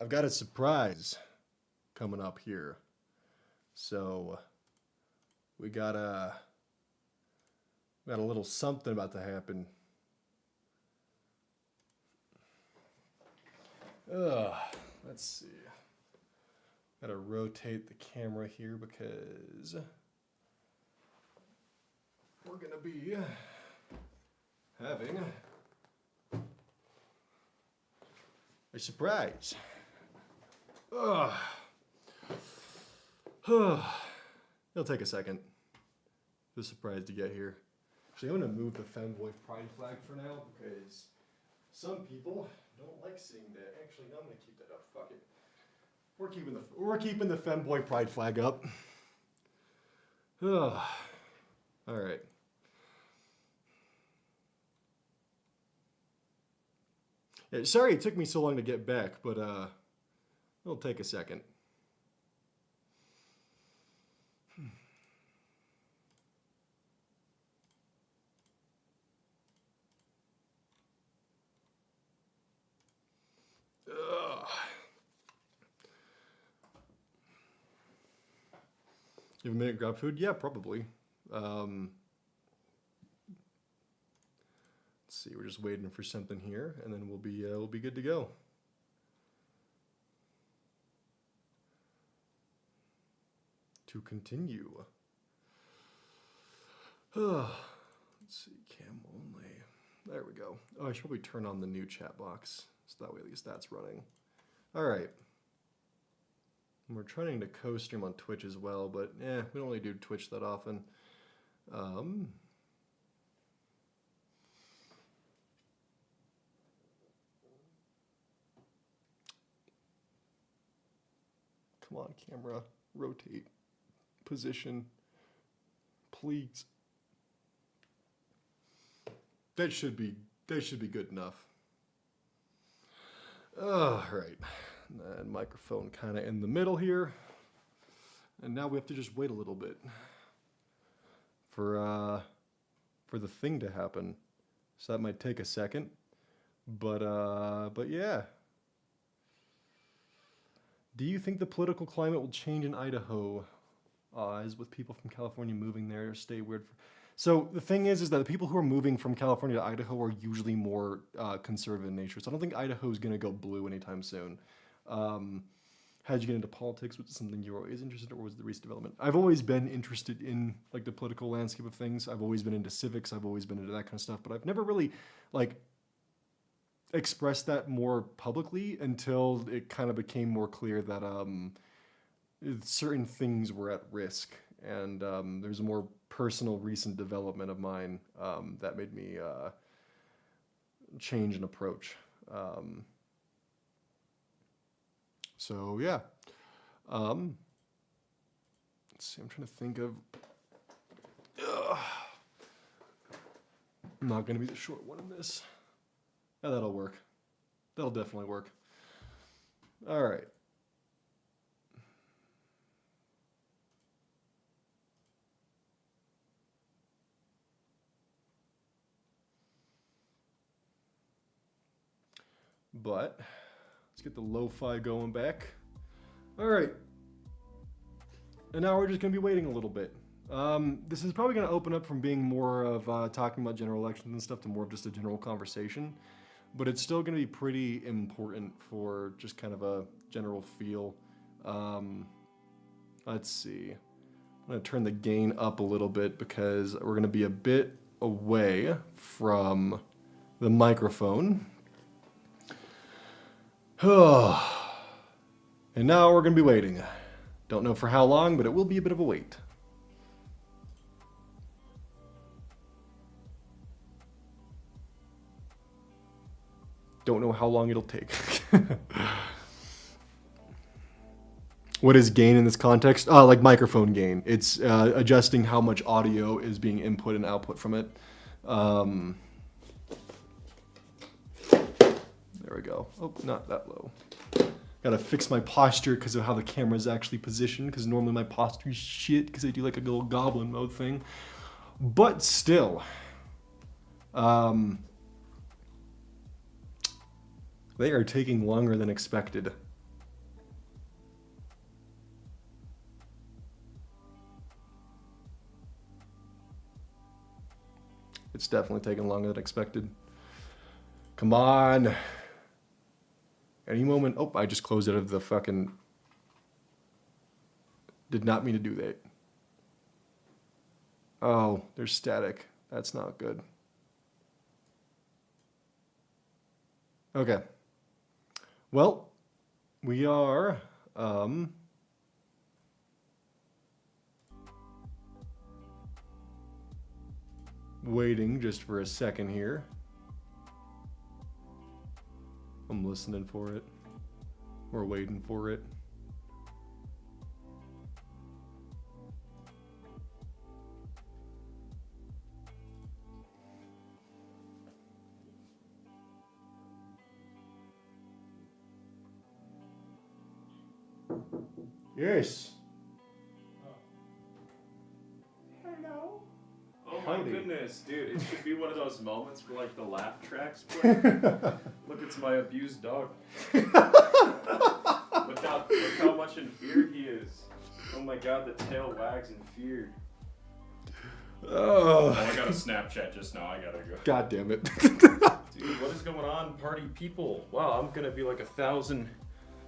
I've got a surprise coming up here. So we got a little something about to happen. Let's see. Gotta rotate the camera here because we're gonna be having a surprise. It'll take a second for the surprise to get here. Actually, I'm gonna move the femboy pride flag for now because some people don't like seeing that. Actually, no, I'm gonna keep that up. Fuck it. We're keeping the femboy pride flag up. All right. Yeah, sorry it took me so long to get back, but it'll take a second. You have a minute to grab food? Yeah, probably. Let's see, we're just waiting for something here, and then we'll be good to go. To continue. Let's see, cam only. There we go. Oh, I should probably turn on the new chat box, so that way at least that's running. All right. And we're trying to co-stream on Twitch as well, but we don't really do Twitch that often. Come on, camera, rotate, position, please. That should be good enough. All right. And microphone kind of in the middle here. And now we have to just wait a little bit for the thing to happen. So that might take a second. But yeah. Do you think the political climate will change in Idaho as with people from California moving there or stay weird? So the thing is that the people who are moving from California to Idaho are usually more conservative in nature. So I don't think Idaho is going to go blue anytime soon. How'd you get into politics? Was it something you were always interested in, or was it the recent development? I've always been interested in like the political landscape of things. I've always been into civics. I've always been into that kind of stuff, but I've never really like expressed that more publicly until it kind of became more clear that certain things were at risk. And there's a more personal recent development of mine that made me change an approach. So yeah, let's see, I'm trying to think of, I'm not going to be the short one in this. Yeah, that'll work. That'll definitely work. All right. But let's get the lo-fi going back. All right. And now we're just going to be waiting a little bit. This is probably going to open up from being more of talking about general elections and stuff to more of just a general conversation. But it's still going to be pretty important for just kind of a general feel. Let's see. I'm going to turn the gain up a little bit because we're going to be a bit away from the microphone. And now we're going to be waiting. Don't know for how long, but it will be a bit of a wait. Don't know how long it'll take. What is gain in this context? Like microphone gain. It's adjusting how much audio is being input and output from it. There we go. Oh, not that low. Gotta fix my posture because of how the camera is actually positioned, because normally my posture is shit because I do like a little goblin mode thing. But still, they are taking longer than expected. It's definitely taking longer than expected. Come on. Any moment. Oh, I just closed out of the fucking... Did not mean to do that. Oh, there's static. That's not good. Okay. Well, we are... waiting just for a second here. I'm listening for it. We're waiting for it. Yes. Hello. Oh my Howdy. goodness, dude! It should be one of those moments where like the laugh tracks play. Look, it's my abused dog. Look how much in fear he is. Oh my God, the tail wags in fear. Oh, I got a Snapchat just now. I gotta go. God damn it. Dude, what is going on, party people? Wow, I'm gonna be like 1,000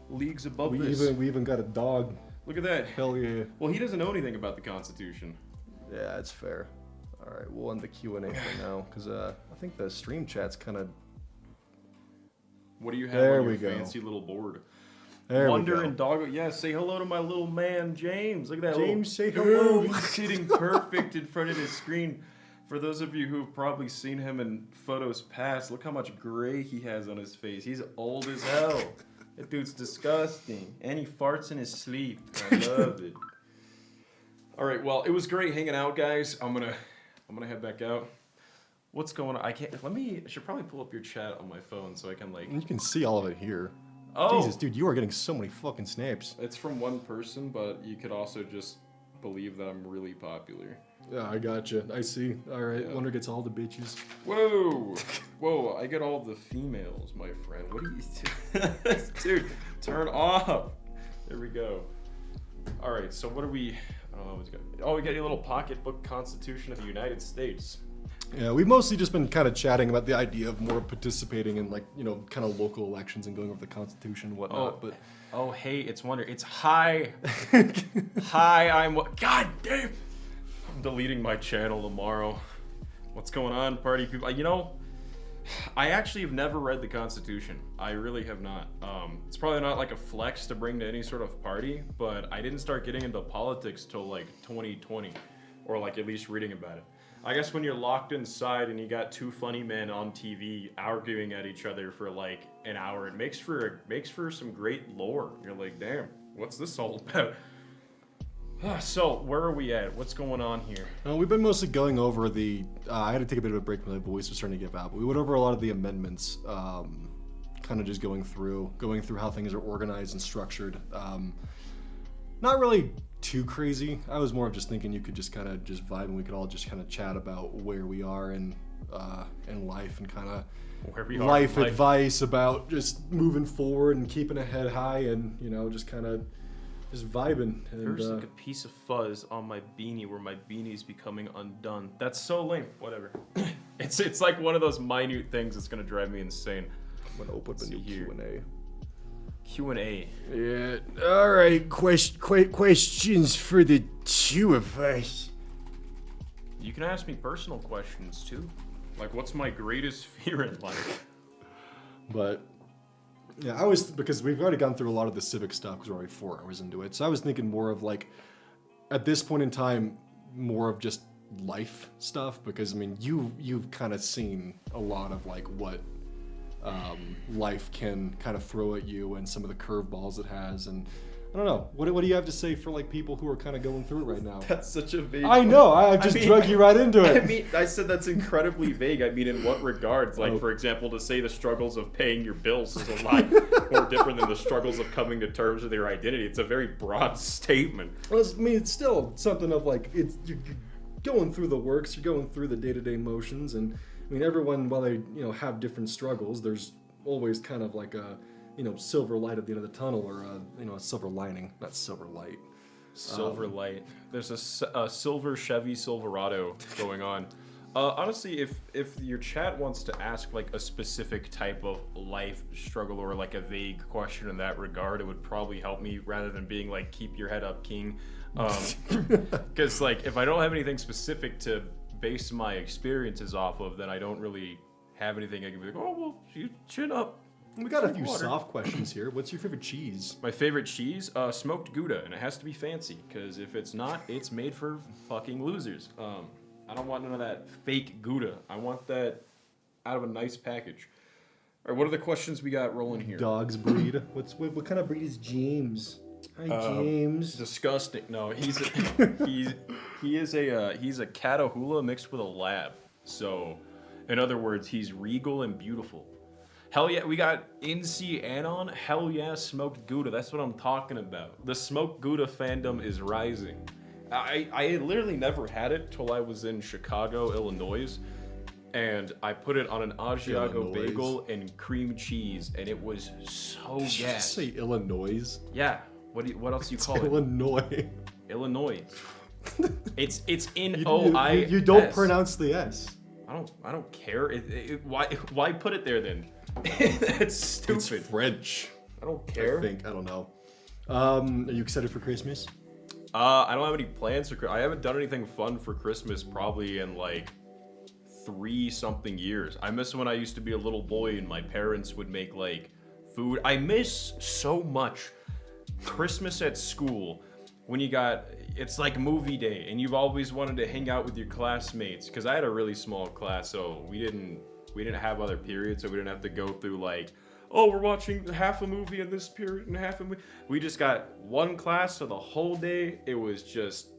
leagues above we this. even got a dog. Look at that. Hell yeah. Well, he doesn't know anything about the Constitution. Yeah, that's fair. All right, we'll end the Q&A for now because I think the stream chat's kind of... What do you have There on we your go. fancy little board? There Wonder we go. and Doggo. Yeah, say hello to my little man, James. Look at that. James, say little... hello. Ooh, he's sitting perfect in front of his screen. For those of you who've probably seen him in photos past, look how much gray he has on his face. He's old as hell. That dude's disgusting. And he farts in his sleep. I love it. All right, well, it was great hanging out, guys. I'm gonna head back out. What's going on? I should probably pull up your chat on my phone so I can like... You can see all of it here. Oh! Jesus, dude, you are getting so many fucking snaps. It's from one person, but you could also just believe that I'm really popular. Yeah, I gotcha. I see. All right, Yeah. Wonder gets all the bitches. Whoa! Whoa, I get all the females, my friend. What are you doing? Dude, turn off! There we go. Alright, so what are we... I don't know what's going on. Oh, we got a little pocketbook Constitution of the United States. Yeah, we've mostly just been kind of chatting about the idea of more participating in, like, kind of local elections and going over the Constitution and whatnot, but... Oh, hey, it's Wonder. It's hi. Hi, I'm... God damn! I'm deleting my channel tomorrow. What's going on, party people? I actually have never read the Constitution. I really have not. It's probably not like a flex to bring to any sort of party, but I didn't start getting into politics till like 2020, or like at least reading about it. I guess when you're locked inside and you got two funny men on TV arguing at each other for like an hour, it makes for some great lore. You're like, damn, what's this all about? So, where are we at? What's going on here? We've been mostly going over the... I had to take a bit of a break. My voice was starting to give out. But we went over a lot of the amendments, kind of just going through how things are organized and structured. Not really too crazy. I was more of just thinking you could just kind of just vibe and we could all just kind of chat about where we are in life and kind of life advice about just moving forward and keeping a head high and, just kind of just vibing. And, There's like a piece of fuzz on my beanie where my beanie's becoming undone. That's so lame. Whatever. It's like one of those minute things that's gonna drive me insane. I'm gonna open the new Q&A. Q&A. Yeah. All right. Questions for the two of us. You can ask me personal questions too. Like, what's my greatest fear in life? But yeah, because we've already gone through a lot of the Civic stuff because we're already 4 hours into it. So I was thinking more of like, at this point in time, more of just life stuff because I mean you've kind of seen a lot of like what life can kind of throw at you and some of the curveballs it has, and I don't know, what do you have to say for like people who are kind of going through it right now? That's such a vague... I know, I just drug you right into it. I mean, I said that's incredibly vague. I mean, in what regards? Like, for example, to say the struggles of paying your bills is a lot more different than the struggles of coming to terms with your identity. It's a very broad statement. Well, I mean, it's still something of like, you're going through the works, you're going through the day-to-day motions, and I mean, everyone, while they, have different struggles, there's always kind of like a, silver light at the end of the tunnel, or a silver lining, not silver light. Silver light. There's a silver Chevy Silverado going on. Honestly, if your chat wants to ask like a specific type of life struggle or like a vague question in that regard, it would probably help me rather than being like keep your head up, king. Because like if I don't have anything specific to base my experiences off of, then I don't really have anything I can be like, oh well, you chin up. We got a Drink few water. soft questions here. What's your favorite cheese? My favorite cheese, smoked Gouda, and it has to be fancy, because if it's not, it's made for fucking losers. I don't want none of that fake Gouda. I want that out of a nice package. All right, what are the questions we got rolling here? Dog's breed. What kind of breed is James? Hi, James. Disgusting. No, he's a Catahoula mixed with a lab. So, in other words, he's regal and beautiful. Hell yeah, we got NC Anon. Hell yeah, smoked Gouda. That's what I'm talking about. The smoked Gouda fandom is rising. I had literally never had it till I was in Chicago, Illinois, and I put it on an Asiago bagel and cream cheese, and it was so Did you just gas. say Illinois? Yeah. What else do you call it? Illinois. Illinois. It's in You, O-I. you don't pronounce the S. I don't care. Why put it there then? That's stupid. It's French. I don't care. I don't know. Are you excited for Christmas? I don't have any plans for. I haven't done anything fun for Christmas probably in like 3-something years. I miss when I used to be a little boy and my parents would make like food. I miss so much Christmas at school when it's like movie day and you've always wanted to hang out with your classmates, because I had a really small class, so we didn't have other periods, so we didn't have to go through like, oh, we're watching half a movie in this period and half a movie. We just got one class, so the whole day it was just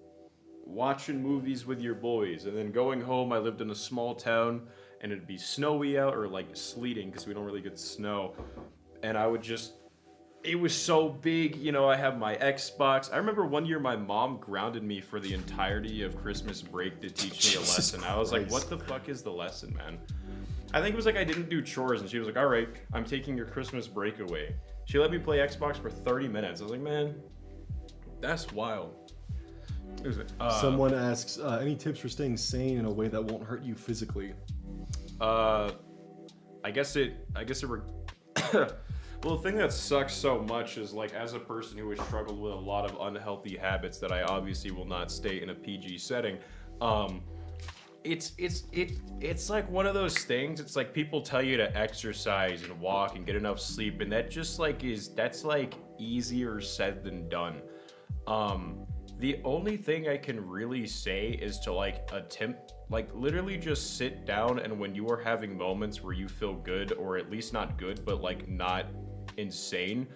watching movies with your boys. And then going home, I lived in a small town and it'd be snowy out or like sleeting because we don't really get snow. And I would just, it was so big, I have my Xbox. I remember one year my mom grounded me for the entirety of Christmas break to teach me a lesson. I was like, what the fuck is the lesson, man? I think it was like I didn't do chores, and she was like, all right, I'm taking your Christmas break away. She let me play Xbox for 30 minutes. I was like, man, that's wild. Someone asks, any tips for staying sane in a way that won't hurt you physically? I guess it well, the thing that sucks so much is like, as a person who has struggled with a lot of unhealthy habits that I obviously will not state in a PG setting, it's like one of those things. It's like people tell you to exercise and walk and get enough sleep, and that just like that's like easier said than done. The only thing I can really say is to like attempt, like literally just sit down, and when you are having moments where you feel good, or at least not good, but like not insane,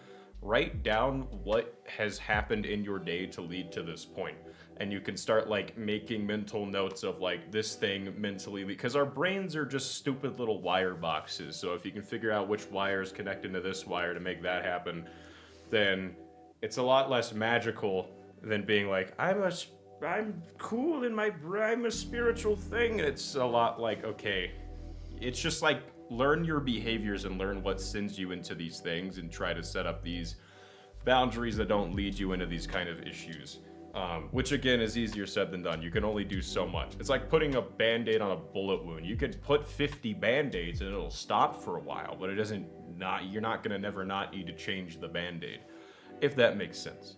write down what has happened in your day to lead to this point. And you can start like making mental notes of like this thing mentally, because our brains are just stupid little wire boxes. So if you can figure out which wire is connected to this wire to make that happen, then it's a lot less magical than being like, I'm cool in my, I'm a spiritual thing. It's a lot like, okay, it's just like learn your behaviors and learn what sends you into these things and try to set up these boundaries that don't lead you into these kind of issues. Which again is easier said than done. You can only do so much. It's like putting a band-aid on a bullet wound. You could put 50 band-aids and it'll stop for a while, but you're not gonna never not need to change the band-aid, if that makes sense.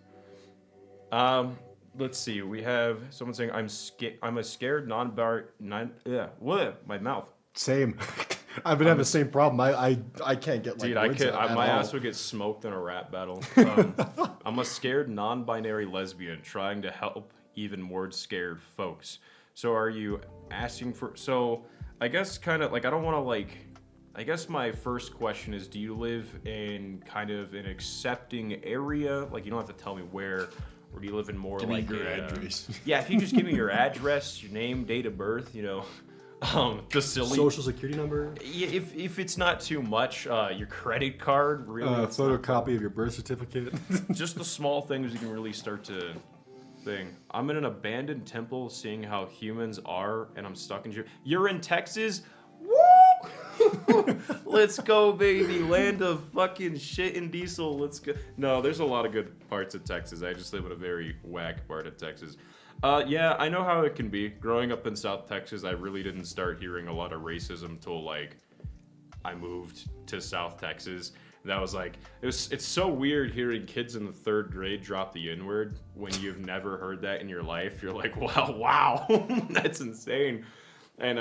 Let's see. We have someone saying I'm a scared my mouth. Same. I've been having the same problem. I can't get like Dude, words out at my all. ass would get smoked in a rap battle. I'm a scared non-binary lesbian trying to help even more scared folks. So are you asking for, so I guess kind of like, I don't want to like, I guess my first question is, do you live in kind of an accepting area? Like, you don't have to tell me where, or do you live in more Give me like your address. Yeah, if you just give me your address, your name, date of birth, the silly Social security number. If it's not too much, your credit card, really. Photocopy of your birth certificate. Just the small things you can really start to thing. I'm in an abandoned temple seeing how humans are, and I'm stuck in You're in Texas? Woo! Let's go, baby. Land of fucking shit and diesel. Let's go. No, there's a lot of good parts of Texas. I just live in a very whack part of Texas. Yeah, I know how it can be. Growing up in South Texas, I really didn't start hearing a lot of racism till like I moved to South Texas. That was like it's so weird hearing kids in the 3rd grade drop the N-word when you've never heard that in your life. You're like, wow, that's insane. And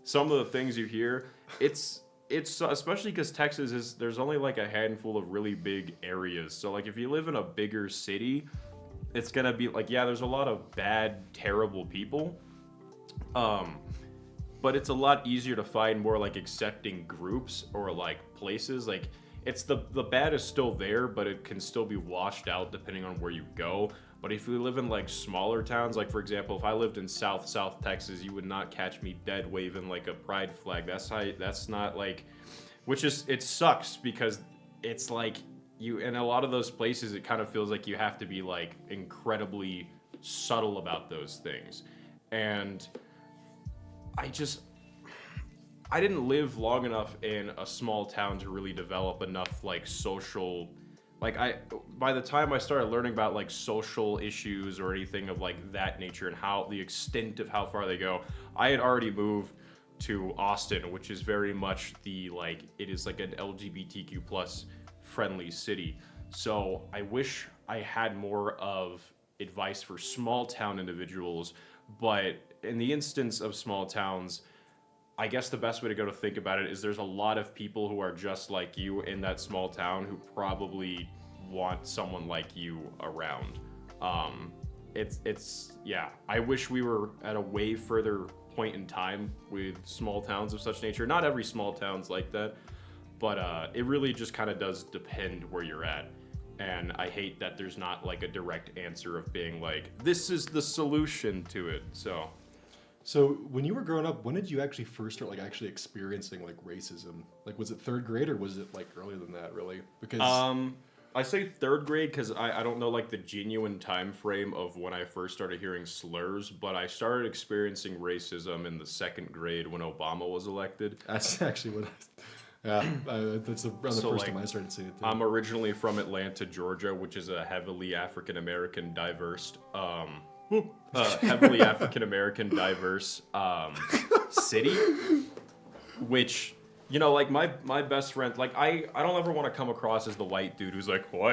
some of the things you hear, it's especially because Texas there's only like a handful of really big areas. So like if you live in a bigger city, it's gonna be like, yeah, there's a lot of bad, terrible people. But it's a lot easier to find more like accepting groups or like places. Like it's the bad is still there, but it can still be washed out depending on where you go. But if you live in like smaller towns, like for example, if I lived in South Texas, you would not catch me dead waving like a pride flag. That's not like, which is, it sucks because it's like you, in a lot of those places, it kind of feels like you have to be like incredibly subtle about those things. And I didn't live long enough in a small town to really develop enough like social, like by the time I started learning about like social issues or anything of like that nature and how the extent of how far they go, I had already moved to Austin, which is very much it is like an LGBTQ plus friendly city. So I wish I had more of advice for small town individuals, but in the instance of small towns, I guess the best way to go to think about it is there's a lot of people who are just like you in that small town who probably want someone like you around. Yeah, I wish we were at a way further point in time with small towns of such nature. Not every small town's like that, but it really just kind of does depend where you're at. And I hate that there's not like a direct answer of being like, this is the solution to it. So when you were growing up, when did you actually first start like actually experiencing like racism? Like was it 3rd grade or was it like earlier than that really? Because I say 3rd grade because I don't know like the genuine time frame of when I first started hearing slurs, but I started experiencing racism in the 2nd grade when Obama was elected. That's actually what that's around the first time I started seeing it too. I'm originally from Atlanta, Georgia, which is a heavily African American diverse city, which, you know, like my best friend, like I don't ever want to come across as the white dude who's like, well,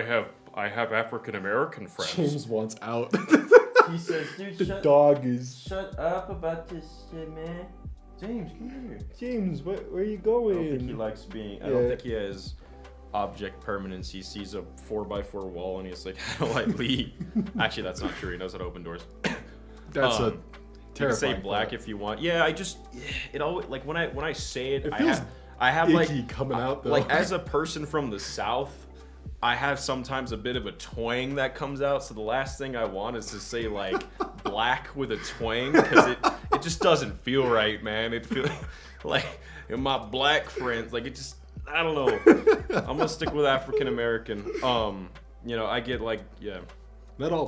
I have African American friends. James wants out. He says, dude, The dog is. shut up about this shit, man. James, come here. James, where are you I going? don't think he likes being. I don't think he has object permanence. He sees a 4x4 wall and he's like, how do I leave? Actually, that's not true. He knows how to open doors. That's a You can terrifying say black thought. if you want. Yeah, it always, like when I say it, It I feels have like icky coming out though. like as a person from the South, I have sometimes a bit of a twang that comes out. So the last thing I want is to say like black with a twang because it just doesn't feel right, man. It feels like my black friends, like it just, I don't know. I'm gonna stick with African American. You know, I get like, yeah. Not all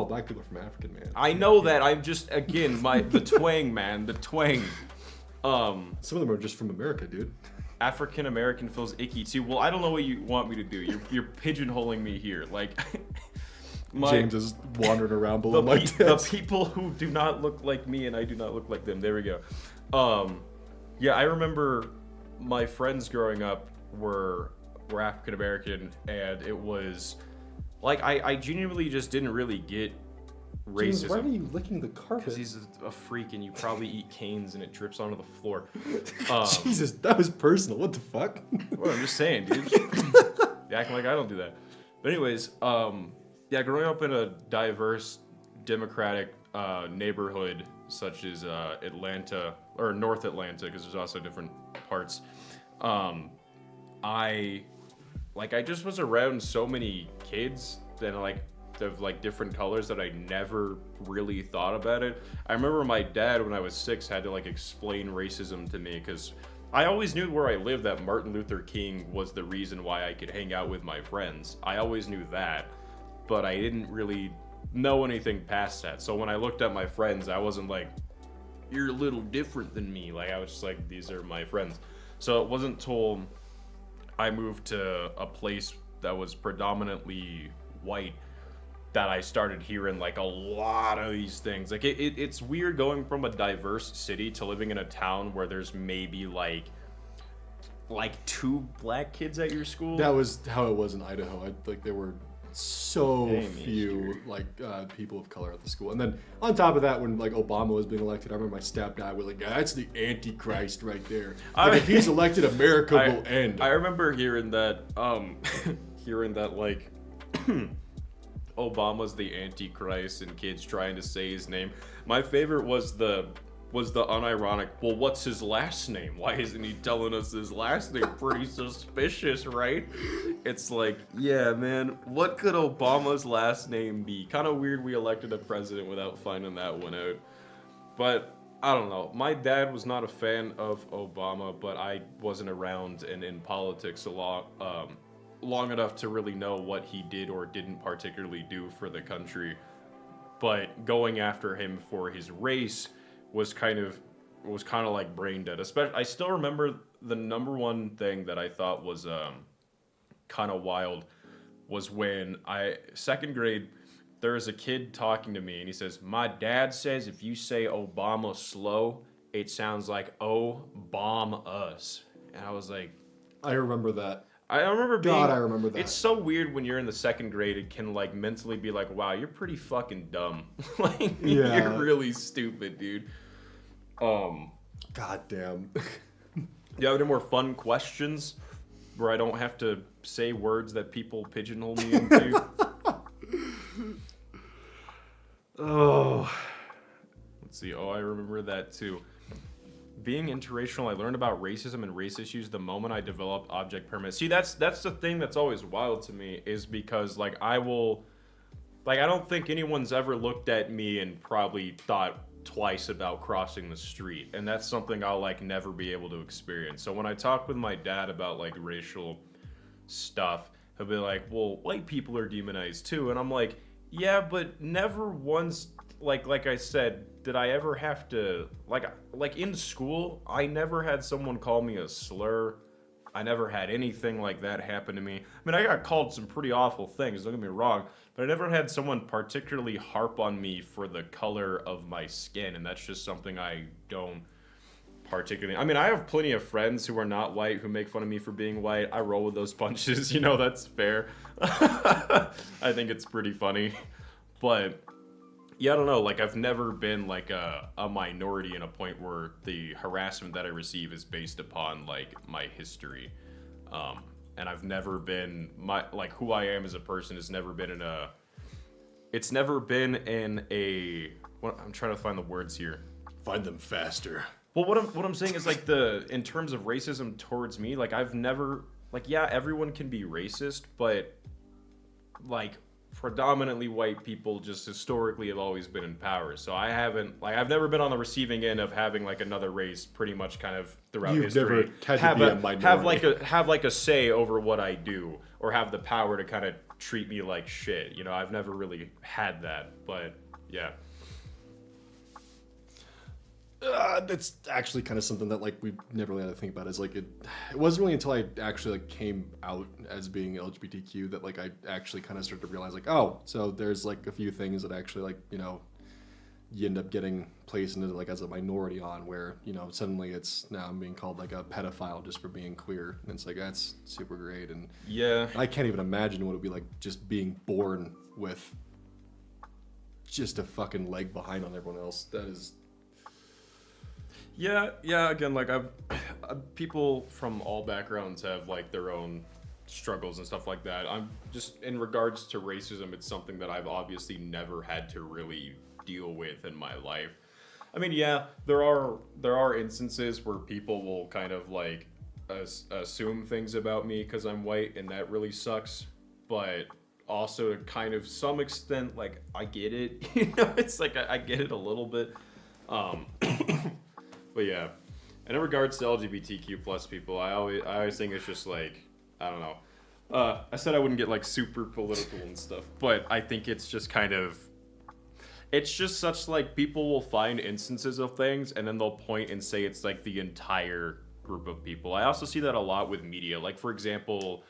black people are from African, man. I know that. I'm just, again, the twang, man, the twang. Some of them are just from America, dude. African American feels icky too. Well, I don't know what you want me to do. You're pigeonholing me here. Like, James is wandering around the, below my the desk. people who do not look like me and I do not look like them. There we go. Yeah, I remember my friends growing up were African American, and it was like I genuinely just didn't really get James, why are racism you licking the carpet? because he's a freak and you probably eat canes and it drips onto the floor. Jesus, that was personal. What the fuck? Well, I'm just saying, dude. You're acting like I don't do that. But anyways, yeah, growing up in a diverse, democratic neighborhood such as Atlanta or North Atlanta, because there's also different parts. I just was around so many kids that of different colors that I never really thought about it. I remember my dad when I was 6 had to explain racism to me because I always knew where I lived that Martin Luther King was the reason why I could hang out with my friends. I always knew that, but I didn't really know anything past that. So when I looked at my friends, I wasn't like, you're a little different than me. I was just like, these are my friends. So it wasn't until I moved to a place that was predominantly white that I started hearing like a lot of these things. Like it's weird going from a diverse city to living in a town where there's maybe like 2 black kids at your school. That was how it was in Idaho. Like there were so Dang, few like people of color at the school. And then on top of that, when like Obama was being elected, I remember my stepdad was like, "That's the Antichrist right there. Like, if he's elected, America will end." I remember hearing that, like Obama's the Antichrist and kids trying to say his name. My favorite was the unironic, well, what's his last name? Why isn't he telling us his last name? Pretty suspicious, right? It's like, yeah, man, what could Obama's last name be? Kind of weird we elected a president without finding that one out. But I don't know. My dad was not a fan of Obama, but I wasn't around and in politics a lot long enough to really know what he did or didn't particularly do for the country. But going after him for his race was kind of like brain dead. Especially, I still remember the number one thing that I thought was kind of wild was when second grade, there was a kid talking to me and he says, "My dad says if you say Obama slow, it sounds like oh bomb us." And I was like, I remember that. I remember being, God, I remember that. It's so weird when you're in the second grade, it can like mentally be like, wow, you're pretty fucking dumb. Like, Yeah. You're really stupid, dude. God damn. Do you have any more fun questions where I don't have to say words that people pigeonhole me into? Oh. Let's see. Oh, I remember that too. Being interracial, I learned about racism and race issues the moment I developed object permanence. See, that's the thing that's always wild to me, is because like I don't think anyone's ever looked at me and probably thought twice about crossing the street, and that's something I'll like never be able to experience. So when I talk with my dad about like racial stuff, he'll be like, "Well, white people are demonized too," and I'm like, "Yeah, but never once, like I said, did I ever have to like in school, I never had someone call me a slur. I never had anything like that happen to me. I mean, I got called some pretty awful things, don't get me wrong, but I never had someone particularly harp on me for the color of my skin, and that's just something I don't particularly... I mean, I have plenty of friends who are not white who make fun of me for being white. I roll with those punches, you know, that's fair. I think it's pretty funny. But, yeah, I don't know, like, I've never been, like, a minority in a point where the harassment that I receive is based upon, like, my history. And I've never been, who I am as a person has never been in a... It's never been in a... I'm trying to find the words here. Find them faster. Well, what I'm saying is, like, in terms of racism towards me, like, I've never... Like, yeah, everyone can be racist, but, like... predominantly white people just historically have always been in power, so I've never been on the receiving end of having like another race pretty much kind of throughout history never had to be a minority. have a say over what I do or have the power to kind of treat me like shit. You know, I've never really had that, but yeah. That's actually kind of something that like we never really had to think about. Is like it wasn't really until I actually like came out as being LGBTQ that like I actually kind of started to realize like, oh, so there's like a few things that actually like, you know, you end up getting placed into like as a minority on, where, you know, suddenly it's now I'm being called like a pedophile just for being queer, and it's like that's super great. And yeah, I can't even imagine what it would be like just being born with just a fucking leg behind on everyone else. That is... Yeah, again, like people from all backgrounds have like their own struggles and stuff like that. I'm just, in regards to racism, it's something that I've obviously never had to really deal with in my life. I mean, yeah, there are instances where people will kind of like assume things about me because I'm white, and that really sucks. But also to kind of some extent, like I get it, you know, it's like I get it a little bit. But yeah, and in regards to LGBTQ plus people, I always think it's just like, I don't know. I said I wouldn't get like super political and stuff, but I think it's just kind of, it's just such like people will find instances of things and then they'll point and say it's like the entire group of people. I also see that a lot with media. Like for example,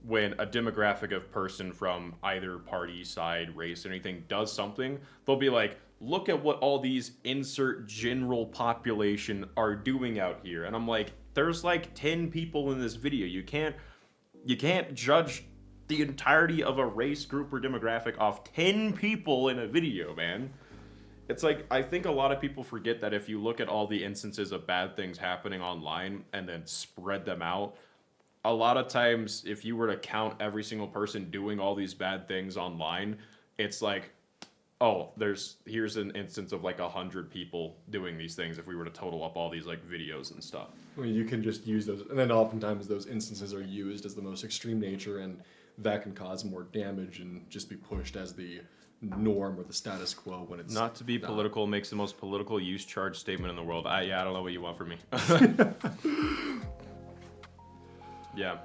when a demographic of person from either party, side, race, or anything does something, they'll be like, look at what all these insert general population are doing out here. And I'm like, there's like 10 people in this video. You can't judge the entirety of a race, group, or demographic off 10 people in a video, man. It's like, I think a lot of people forget that if you look at all the instances of bad things happening online and then spread them out, a lot of times, if you were to count every single person doing all these bad things online, it's like, oh, here's an instance of like 100 people doing these things if we were to total up all these like videos and stuff. I mean, you can just use those, and then oftentimes those instances are used as the most extreme nature, and that can cause more damage and just be pushed as the norm or the status quo when it's not to be political makes the most political use charge statement in the world. I don't know what you want from me. Yeah.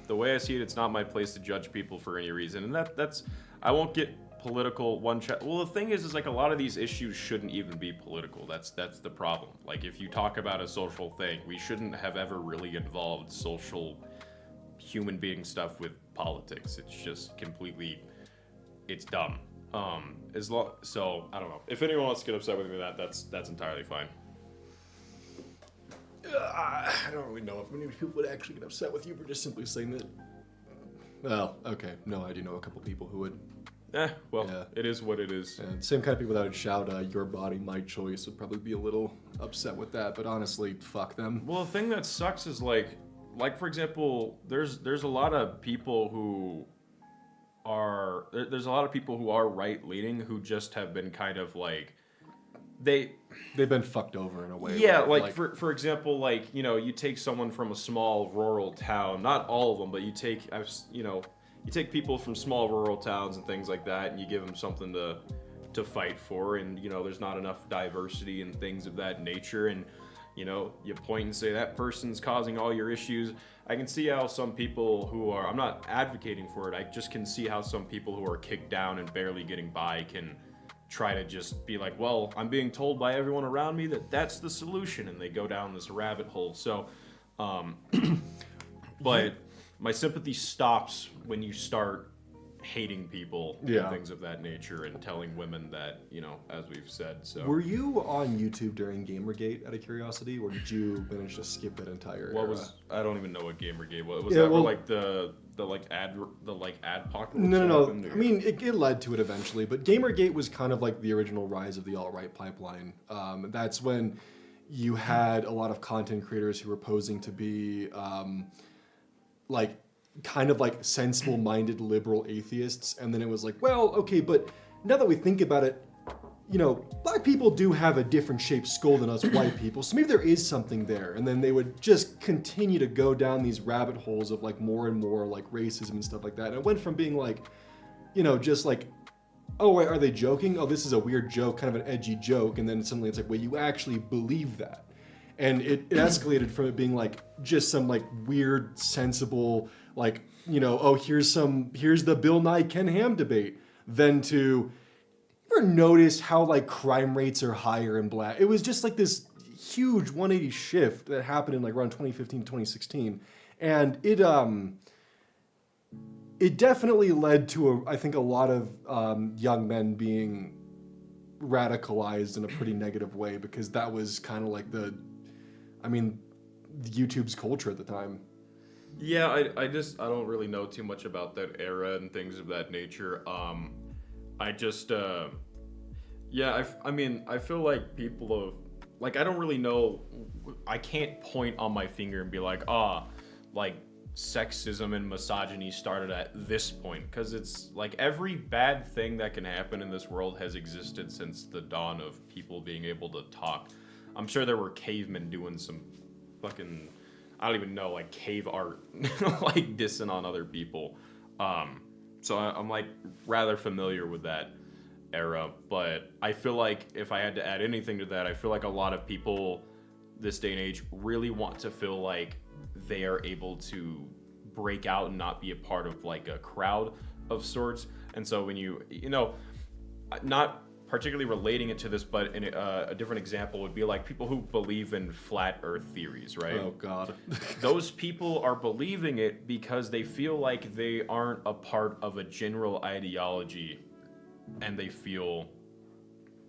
The way I see it, it's not my place to judge people for any reason, and that's I won't get political well, the thing is like a lot of these issues shouldn't even be political. That's the problem. Like if you talk about a social thing, we shouldn't have ever really involved social human being stuff with politics. It's just completely, it's dumb. So I don't know. If anyone wants to get upset with me, that's entirely fine. I don't really know if many people would actually get upset with you for just simply saying that. Well, okay, no, I do know a couple people who would. Yeah. It is what it is. And same kind of people that would shout, "Your body, my choice," would probably be a little upset with that. But honestly, fuck them. Well, the thing that sucks is like for example, there's a lot of people who are right leaning who just have been kind of like they've been fucked over in a way. Yeah, where, like for example, like, you know, you take someone from a small rural town, not all of them, but you take people from small rural towns and things like that, and you give them something to fight for, and, you know, there's not enough diversity and things of that nature, and, you know, you point and say that person's causing all your issues. I can see how some people who are, I'm not advocating for it, I just can see how some people who are kicked down and barely getting by can try to just be like, well, I'm being told by everyone around me that that's the solution, and they go down this rabbit hole. So, but my sympathy stops when you start hating people and things of that nature, and telling women that, you know, as we've said. So, were you on YouTube during Gamergate out of curiosity, or did you manage to skip that entire era? I don't even know what Gamergate was. Was that like the adpocalypse? No. I mean, it led to it eventually, but Gamergate was kind of like the original rise of the alt-right pipeline. That's when you had a lot of content creators who were posing to be kind of like sensible-minded liberal atheists, and then it was like, well, okay, but now that we think about it, you know, black people do have a different shaped skull than us white people, so maybe there is something there. And then they would just continue to go down these rabbit holes of like more and more like racism and stuff like that. And it went from being like, you know, just like, oh, wait, are they joking? Oh, this is a weird joke, kind of an edgy joke. And then suddenly it's like, wait, you actually believe that. And it escalated from it being like just some like weird, sensible, like, you know, oh, here's the Bill Nye Ken Ham debate, then to, ever notice how like crime rates are higher in black? It was just like this huge 180 shift that happened in like around 2015 to 2016, and it definitely led to I think a lot of young men being radicalized in a pretty negative way, because that was kind of like YouTube's culture at the time. Yeah, I don't really know too much about that era and things of that nature. I just, I feel like people have, like, I don't really know, I can't point on my finger and be like, like, sexism and misogyny started at this point, because it's, like, every bad thing that can happen in this world has existed since the dawn of people being able to talk. I'm sure there were cavemen doing some fucking, I don't even know, like, cave art, like, dissing on other people. So I'm like rather familiar with that era, but I feel like if I had to add anything to that, I feel like a lot of people this day and age really want to feel like they are able to break out and not be a part of like a crowd of sorts. And so when you know, not particularly relating it to this, but in a different example would be like people who believe in flat Earth theories, right? Oh God. Those people are believing it because they feel like they aren't a part of a general ideology, and they feel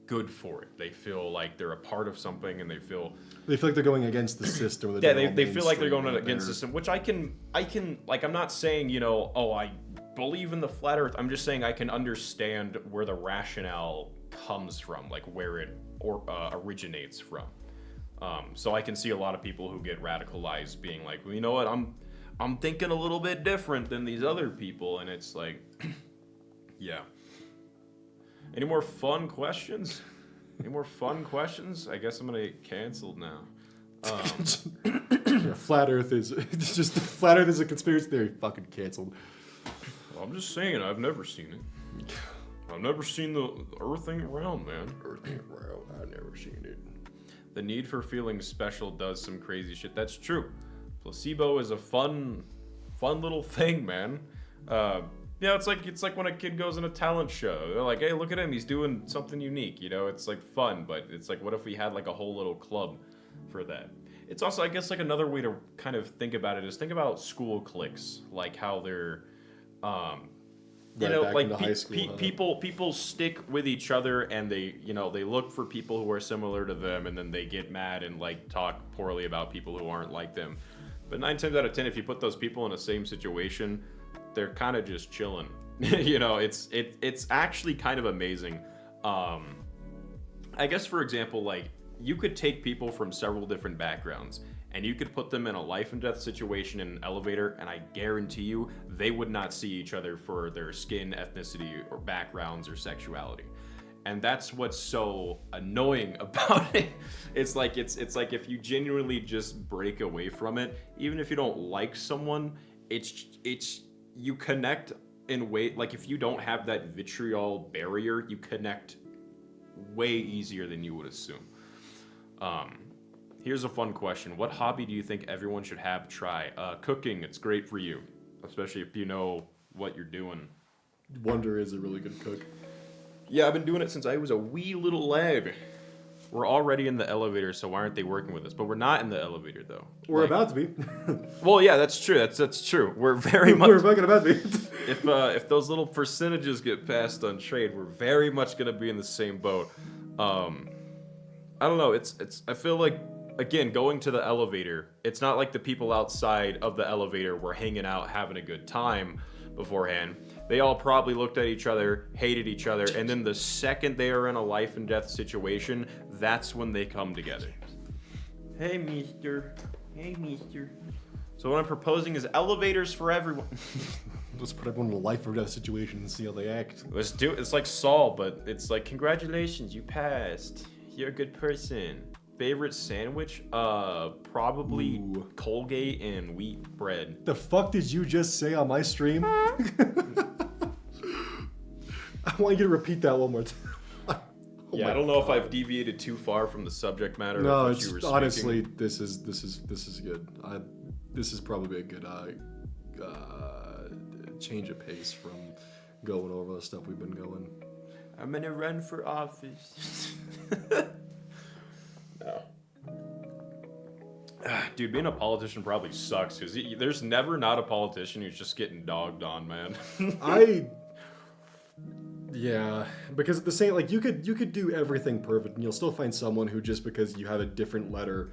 good for it. They feel like they're a part of something, and they feel like they're going against the system. yeah, they feel like they're going against the system, which I can like. I'm not saying, you know, oh, I believe in the flat Earth. I'm just saying I can understand where the rationale comes from, like where it originates from. So I can see a lot of people who get radicalized being like, well, you know what, I'm thinking a little bit different than these other people, and it's like, yeah. Any more fun questions? Any more fun questions? I guess I'm gonna get canceled now. Yeah, flat Earth is it's just flat Earth is a conspiracy theory. Fucking canceled. Well, I'm just saying, I've never seen it. I've never seen the Earth ain't round, man. Earth ain't round. I've never seen it. The need for feeling special does some crazy shit. That's true. Placebo is a fun little thing, man. Yeah, it's like when a kid goes in a talent show. They're like, hey, look at him, he's doing something unique, you know? It's like fun, but it's like, what if we had like a whole little club for that? It's also, I guess, like another way to kind of think about it is think about school cliques, like how they're, you know, like people stick with each other, and they, you know, they look for people who are similar to them, and then they get mad and like talk poorly about people who aren't like them. But 9 times out of 10, if you put those people in the same situation, they're kind of just chilling. You know, it's actually kind of amazing. I guess, for example, like you could take people from several different backgrounds and you could put them in a life and death situation in an elevator, and I guarantee you they would not see each other for their skin, ethnicity, or backgrounds or sexuality. And that's what's so annoying about it. It's like if you genuinely just break away from it, even if you don't like someone, it's you connect in way, like if you don't have that vitriol barrier, you connect way easier than you would assume. Here's a fun question. What hobby do you think everyone should have try? Cooking. It's great for you, especially if you know what you're doing. Wonder is a really good cook. Yeah, I've been doing it since I was a wee little lad. We're already in the elevator, so why aren't they working with us? But we're not in the elevator, though. We're about to be. Well, yeah, that's true. That's true. We're very much. We're fucking about to be. If those little percentages get passed on trade, we're very much gonna be in the same boat. I don't know. I feel like, again, going to the elevator, it's not like the people outside of the elevator were hanging out, having a good time beforehand. They all probably looked at each other, hated each other, and then the second they are in a life and death situation, that's when they come together. Hey, mister. Hey, mister. So what I'm proposing is elevators for everyone. Let's put everyone in a life or death situation and see how they act. Let's do it. It's like Saul, but it's like, congratulations, you passed. You're a good person. Favorite sandwich? Probably Colgate and wheat bread. The fuck did you just say on my stream? I want you to repeat that one more time. Yeah, I don't know if I've deviated too far from the subject matter. No, of it's you were honestly speaking. this is good. This is probably a good change of pace from going over the stuff we've been going. I'm gonna run for office. No. Dude, being a politician probably sucks because there's never not a politician who's just getting dogged on, man. Yeah, because at the same, like, you could do everything perfect and you'll still find someone who, just because you have a different letter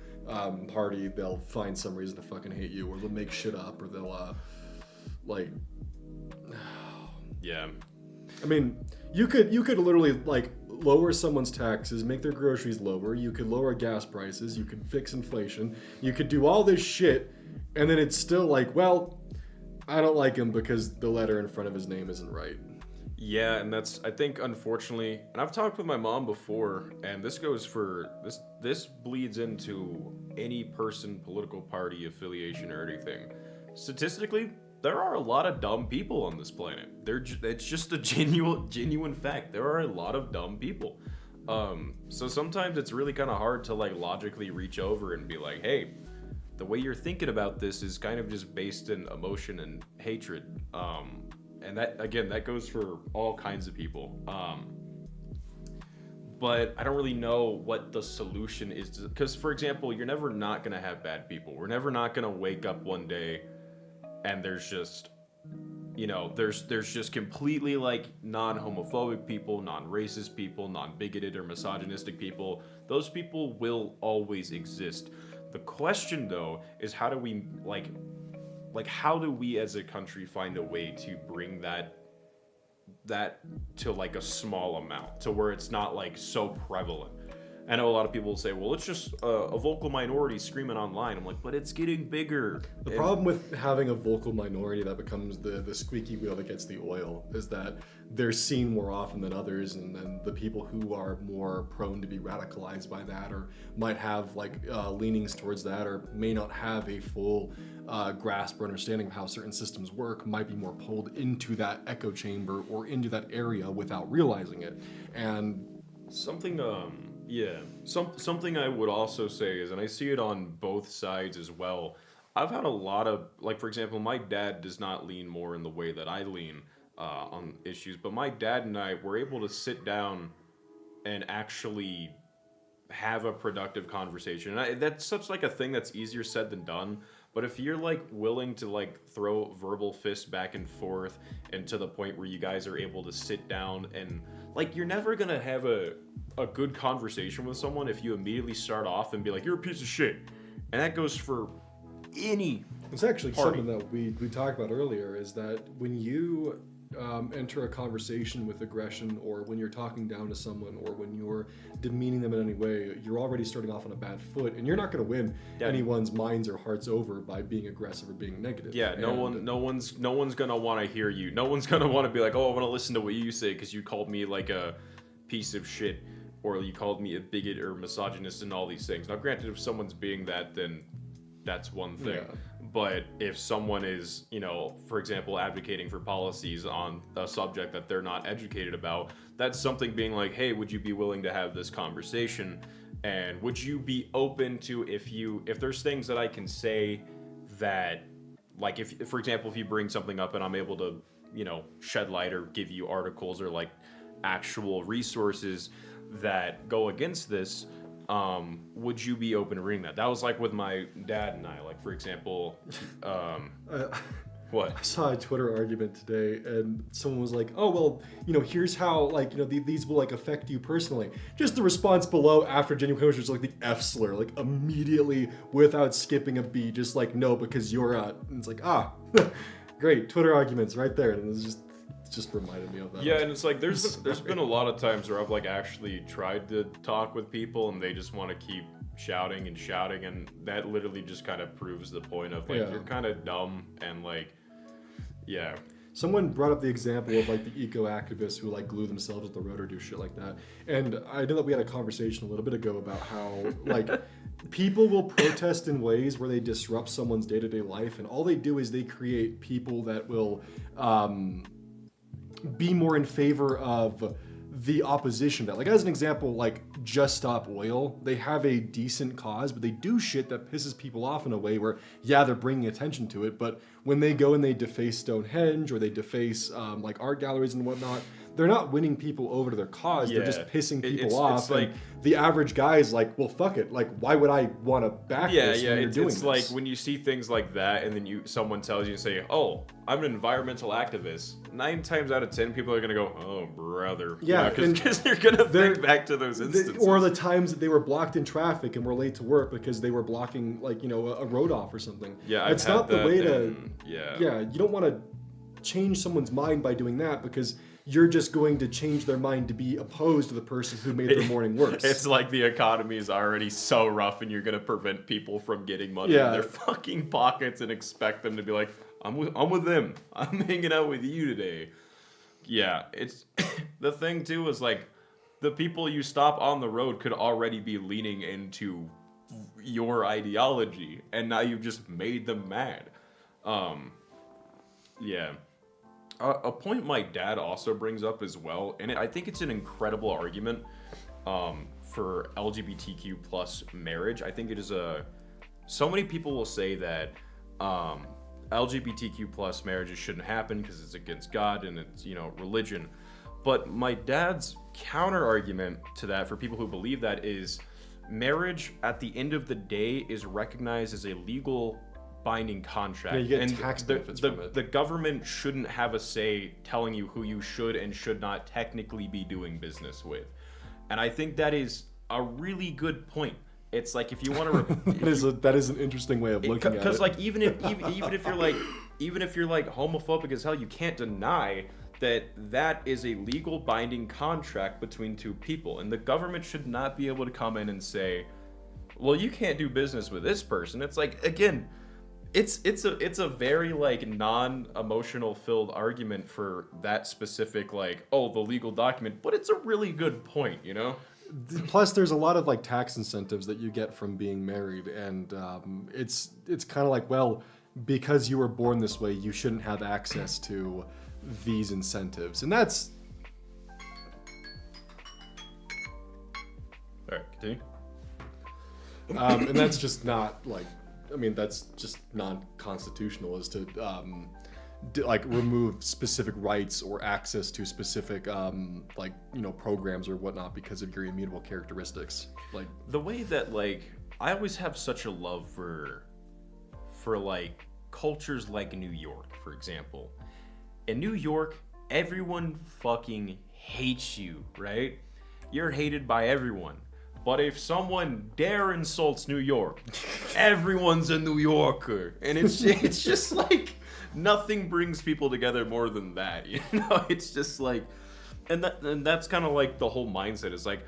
party, they'll find some reason to fucking hate you, or they'll make shit up, or they'll like Yeah. I mean, you could literally, like, lower someone's taxes, make their groceries lower, you could lower gas prices, you could fix inflation, you could do all this shit, and then it's still like, well, I don't like him because the letter in front of his name isn't right. Yeah, and that's, I think, unfortunately, and I've talked with my mom before, and this goes for, this bleeds into any person, political party, affiliation, or anything. Statistically, there are a lot of dumb people on this planet. It's just a genuine fact. There are a lot of dumb people. So sometimes it's really kind of hard to, like, logically reach over and be like, hey, the way you're thinking about this is kind of just based in emotion and hatred. And that, again, that goes for all kinds of people. but I don't really know what the solution is. Because, for example, you're never not going to have bad people. We're never not going to wake up one day and there's just, there's just completely like non-homophobic people, non-racist people, non-bigoted or misogynistic people. Those people will always exist. The question, though, is how do we, how do we as a country find a way to bring that to like a small amount, to where it's not like so prevalent? I know a lot of people will say, well, it's just a vocal minority screaming online. I'm like, but it's getting bigger. The problem with having a vocal minority that becomes the squeaky wheel that gets the oil is that they're seen more often than others, and then the people who are more prone to be radicalized by that, or might have leanings towards that, or may not have a full grasp or understanding of how certain systems work, might be more pulled into that echo chamber or into that area without realizing it. And something something I would also say is, and I see it on both sides as well, I've had a lot of, for example, my dad does not lean more in the way that I lean on issues, but my dad and I were able to sit down and actually have a productive conversation. And that's such a thing that's easier said than done. But if you're willing to throw verbal fists back and forth, and to the point where you guys are able to sit down and you're never gonna have a good conversation with someone if you immediately start off and be like, you're a piece of shit. And that goes for any it's actually party. something that we talked about earlier, is that when you enter a conversation with aggression, or when you're talking down to someone, or when you're demeaning them in any way, you're already starting off on a bad foot, and you're not going to win anyone's minds or hearts over by being aggressive or being negative. Yeah, no one's gonna want to hear you. No one's gonna want to be like, oh, I want to listen to what you say because you called me a piece of shit, or you called me a bigot or misogynist and all these things. Now, granted, if someone's being that, then that's one thing. Yeah. But if someone is, for example, advocating for policies on a subject that they're not educated about, that's something being like, hey, would you be willing to have this conversation? And would you be open to, if there's things that I can say that, if, for example, if you bring something up and I'm able to, shed light or give you articles or actual resources that go against this, would you be open to reading that? That was with my dad and I, for example, what? I saw a Twitter argument today, and someone was like, oh, well, here's how, these will, affect you personally. Just the response below after genuine question was, the F slur, immediately, without skipping a beat, just no, because you're a, and it's great, Twitter arguments right there, and it just reminded me of that. Yeah, and it's there's been a lot of times where I've actually tried to talk with people, and they just want to keep shouting, and that literally just kind of proves the point of you're kind of dumb, and yeah. Someone brought up the example of the eco activists who glue themselves with the road or do shit like that, and I know that we had a conversation a little bit ago about how people will protest in ways where they disrupt someone's day-to-day life, and all they do is they create people that will be more in favor of the opposition to that. As an example, Just Stop Oil, they have a decent cause, but they do shit that pisses people off in a way where, they're bringing attention to it, but when they go and they deface Stonehenge, or they deface art galleries and whatnot, they're not winning people over to their cause. They're just pissing people off. It's the average guy is well, fuck it. Why would I want to back this when you're doing this? When you see things like that, and then someone tells you, say, oh, I'm an environmental activist. 9 times out of 10, people are gonna go, oh, brother. Yeah, because you're gonna think back to those instances. Or the times that they were blocked in traffic and were late to work because they were blocking, a road off or something. Yeah, it's not the way to. Yeah, you don't want to change someone's mind by doing that, because you're just going to change their mind to be opposed to the person who made their morning worse. It's the economy is already so rough, and you're going to prevent people from getting money in their fucking pockets and expect them to be like, I'm with them. I'm hanging out with you today. Yeah, it's the thing too is the people you stop on the road could already be leaning into your ideology, and now you've just made them mad. Yeah. A point my dad also brings up as well, and I think it's an incredible argument for LGBTQ plus marriage. I think it is so many people will say that LGBTQ plus marriages shouldn't happen because it's against God and it's, religion. But my dad's counter argument to that, for people who believe that, is marriage at the end of the day is recognized as a legal binding contract. Yeah, you get and tax benefits from it. The government shouldn't have a say telling you who you should and should not technically be doing business with. And I think that is a really good point. It's like, if you want to that is an interesting way of looking at it. Because like even if you're like homophobic as hell, you can't deny that is a legal binding contract between two people, and the government should not be able to come in and say, well, you can't do business with this person. It's like, again, it's a very like non-emotional filled argument for that specific, like, oh, the legal document, but it's a really good point, you know? Plus, there's a lot of like tax incentives that you get from being married, and it's kind of like, well, because you were born this way, you shouldn't have access to these incentives, and that's. All right, continue. And that's just not like, I mean, that's just non-constitutional, is to like remove specific rights or access to specific like, you know, programs or whatnot because of your immutable characteristics. Like the way that, like, I always have such a love for like cultures like New York, for example. In New York, everyone fucking hates you, right? You're hated by everyone. But if someone dare insults New York, everyone's a New Yorker. And it's just like, nothing brings people together more than that, you know? It's just like, and that's kind of like the whole mindset, is like,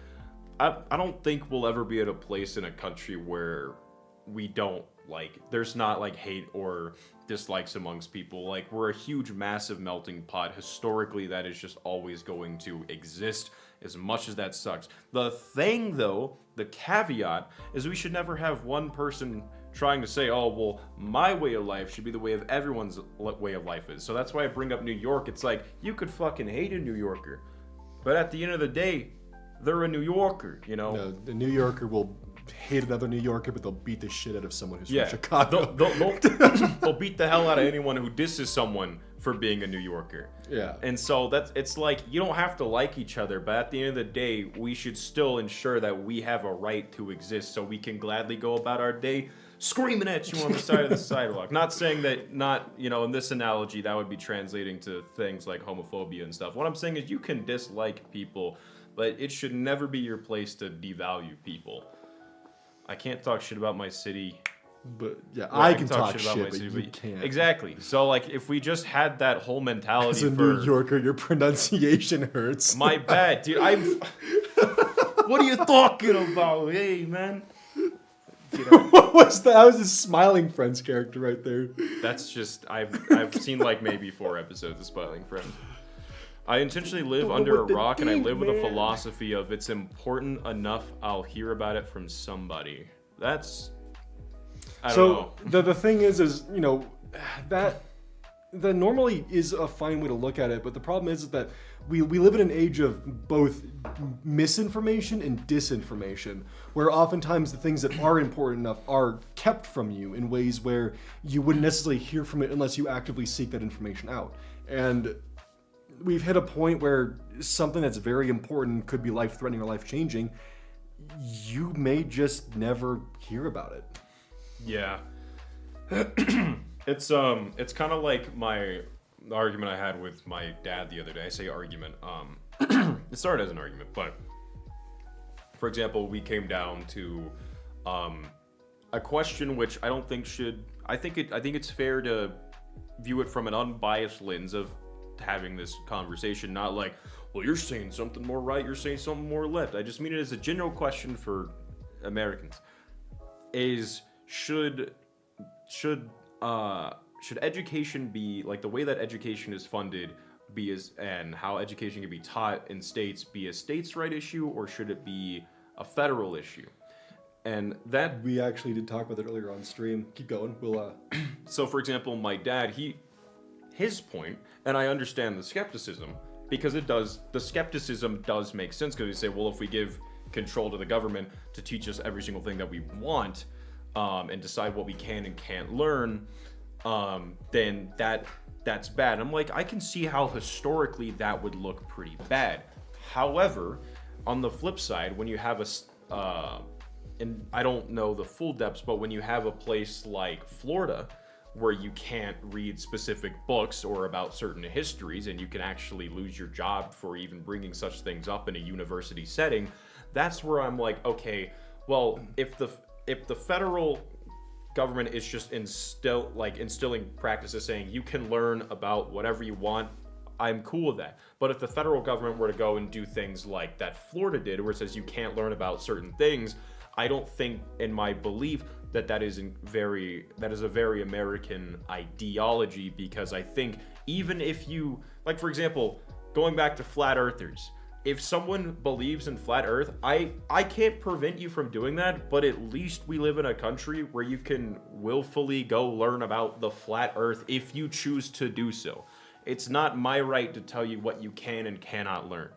I don't think we'll ever be at a place in a country where we don't, like, there's not like hate or dislikes amongst people. Like, we're a huge, massive melting pot. Historically, that is just always going to exist, as much as that sucks. The thing, though, the caveat, is we should never have one person trying to say, oh, well, my way of life should be the way of everyone's way of life is. So that's why I bring up New York. It's like, you could fucking hate a New Yorker, but at the end of the day, they're a New Yorker, you know? No, the New Yorker will hate another New Yorker, but they'll beat the shit out of someone who's from Chicago. They'll beat the hell out of anyone who disses someone for being a New Yorker. Yeah. And so it's like, you don't have to like each other, but at the end of the day, we should still ensure that we have a right to exist, so we can gladly go about our day screaming at you on the side of the sidewalk. Not saying that, not, you know, in this analogy, that would be translating to things like homophobia and stuff. What I'm saying is, you can dislike people, but it should never be your place to devalue people. I can't talk shit about my city. But yeah, Well, I can talk about shit, my but city, you can't. Exactly. So like, if we just had that whole mentality As a for New Yorker, your pronunciation hurts. my bad, dude. What are you talking about? Hey, man. What was that? That was a smiling Friends character right there. That's just, I've seen like maybe 4 episodes of Smiling Friends. I intentionally live under a rock, and I live with a philosophy of, it's important enough I'll hear about it from somebody. That's, I don't know. The thing is, you know, that normally is a fine way to look at it, but the problem is that we live in an age of both misinformation and disinformation, where oftentimes the things that are important enough are kept from you in ways where you wouldn't necessarily hear from it unless you actively seek that information out. And we've hit a point where something that's very important, could be life-threatening or life-changing, you may just never hear about it. Yeah. It's kind of like the argument I had with my dad the other day. I say argument. It started as an argument, but for example, we came down to a question which I don't think should. I think it's fair to view it from an unbiased lens of having this conversation, not like, well, you're saying something more right, you're saying something more left. I just mean it as a general question for Americans. Is should education be, like, the way that education is funded be and how education can be taught in states be a states' right issue, or should it be a federal issue? And that, we actually did talk about that earlier on stream. Keep going. We'll So for example, my dad, his point, and I understand the skepticism, because the skepticism does make sense, because you say, well, if we give control to the government to teach us every single thing that we want, and decide what we can and can't learn, then that that's bad. I'm like, I can see how historically that would look pretty bad. However, on the flip side, when you have and I don't know the full depths, but when you have a place like Florida where you can't read specific books or about certain histories, and you can actually lose your job for even bringing such things up in a university setting, that's where I'm like, okay, well, if the federal government is just instilling practices saying you can learn about whatever you want, I'm cool with that. But if the federal government were to go and do things like that Florida did, where it says you can't learn about certain things, I don't think, in my belief, that is a very American ideology, because I think even if you, like, for example, going back to flat earthers, if someone believes in flat earth, I can't prevent you from doing that, but at least we live in a country where you can willfully go learn about the flat earth if you choose to do so. It's not my right to tell you what you can and cannot learn.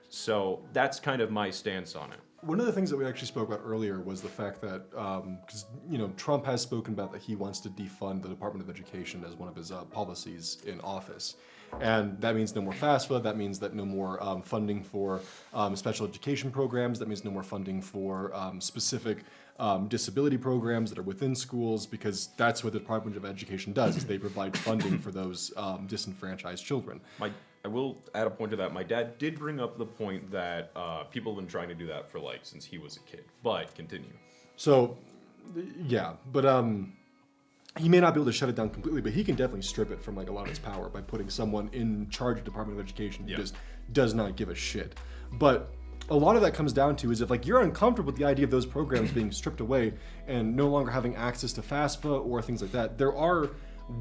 So that's kind of my stance on it. One of the things that we actually spoke about earlier was the fact that, because Trump has spoken about that he wants to defund the Department of Education as one of his policies in office, and that means no more FAFSA. That means that no more funding for special education programs. That means no more funding for specific disability programs that are within schools, because that's what the Department of Education does, is they provide funding for those disenfranchised children. I will add a point to that. My dad did bring up the point that people have been trying to do that for since he was a kid. But continue. So, yeah, but he may not be able to shut it down completely, but he can definitely strip it from a lot of its power by putting someone in charge of Department of Education who just does not give a shit. But a lot of that comes down to is if you're uncomfortable with the idea of those programs being stripped away and no longer having access to FAFSA or things like that, there are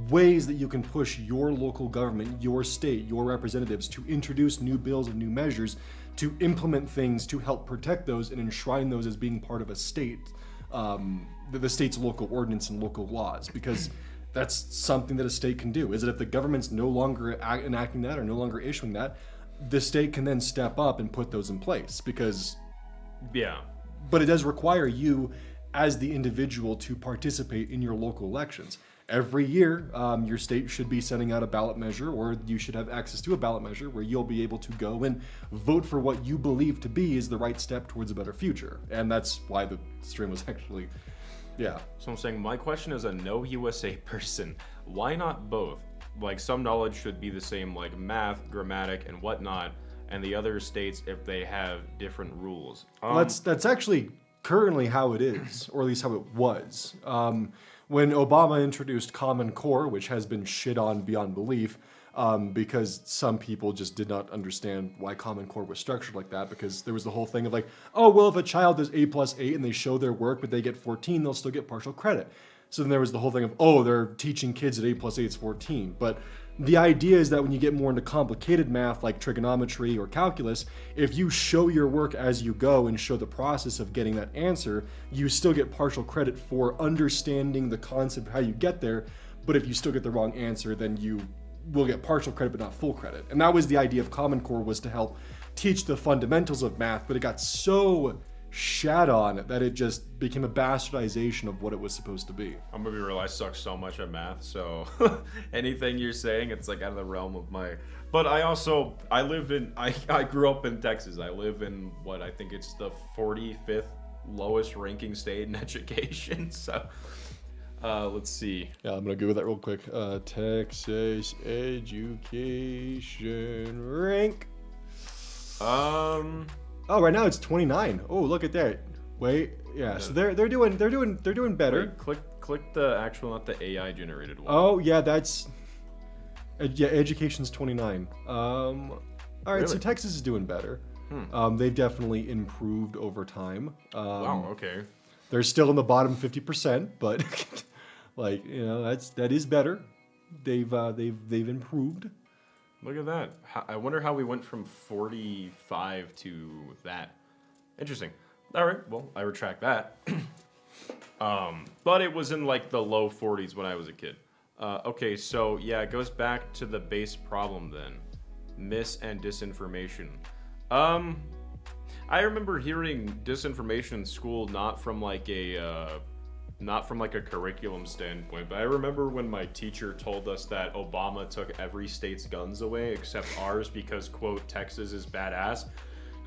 ways that you can push your local government, your state, your representatives to introduce new bills and new measures to implement things to help protect those and enshrine those as being part of a state, the state's local ordinance and local laws, because that's something that a state can do. Is that if the government's no longer enacting that or no longer issuing that, the state can then step up and put those in place, because but it does require you as the individual to participate in your local elections. Every year, your state should be sending out a ballot measure, or you should have access to a ballot measure where you'll be able to go and vote for what you believe to be is the right step towards a better future. And that's why the stream was actually, So I'm saying my question is a no USA person. Why not both? Some knowledge should be the same, math, grammatic, and whatnot, and the other states, if they have different rules. Well, that's actually currently how it is, or at least how it was. When Obama introduced Common Core, which has been shit on beyond belief, because some people just did not understand why Common Core was structured like that, because there was the whole thing of oh, well, if a child does A+8 and they show their work, but they get 14, they'll still get partial credit. So then there was the whole thing of, oh, they're teaching kids that A+8 is 14. But the idea is that when you get more into complicated math like trigonometry or calculus, if you show your work as you go and show the process of getting that answer, you still get partial credit for understanding the concept of how you get there. But if you still get the wrong answer, then you will get partial credit but not full credit. And that was the idea of Common Core, was to help teach the fundamentals of math, but it got so shat on that it just became a bastardization of what it was supposed to be. I'm gonna be real, I suck so much at math, so anything you're saying, it's out of the realm of my... But I grew up in Texas. I live in what I think it's the 45th lowest ranking state in education, so let's see. Yeah, I'm gonna Google that real quick. Texas education rank. Oh, right now it's 29. Oh, look at that. Wait, yeah. So they're doing better. Wait, click the actual, not the AI generated one. Oh yeah, that's education's 29. All right, Really? so Texas is doing better. They've definitely improved over time. Wow. Okay. They're still in the bottom 50%, but that is better. They've improved. Look at that. I wonder how we went from 45 to that. Interesting. All right. Well, I retract that. But it was in the low 40s when I was a kid. Okay, so yeah, it goes back to the base problem then. Mis and disinformation. I remember hearing disinformation in school, not from not from like a curriculum standpoint, but I remember when my teacher told us that Obama took every state's guns away except ours because, quote, Texas is badass.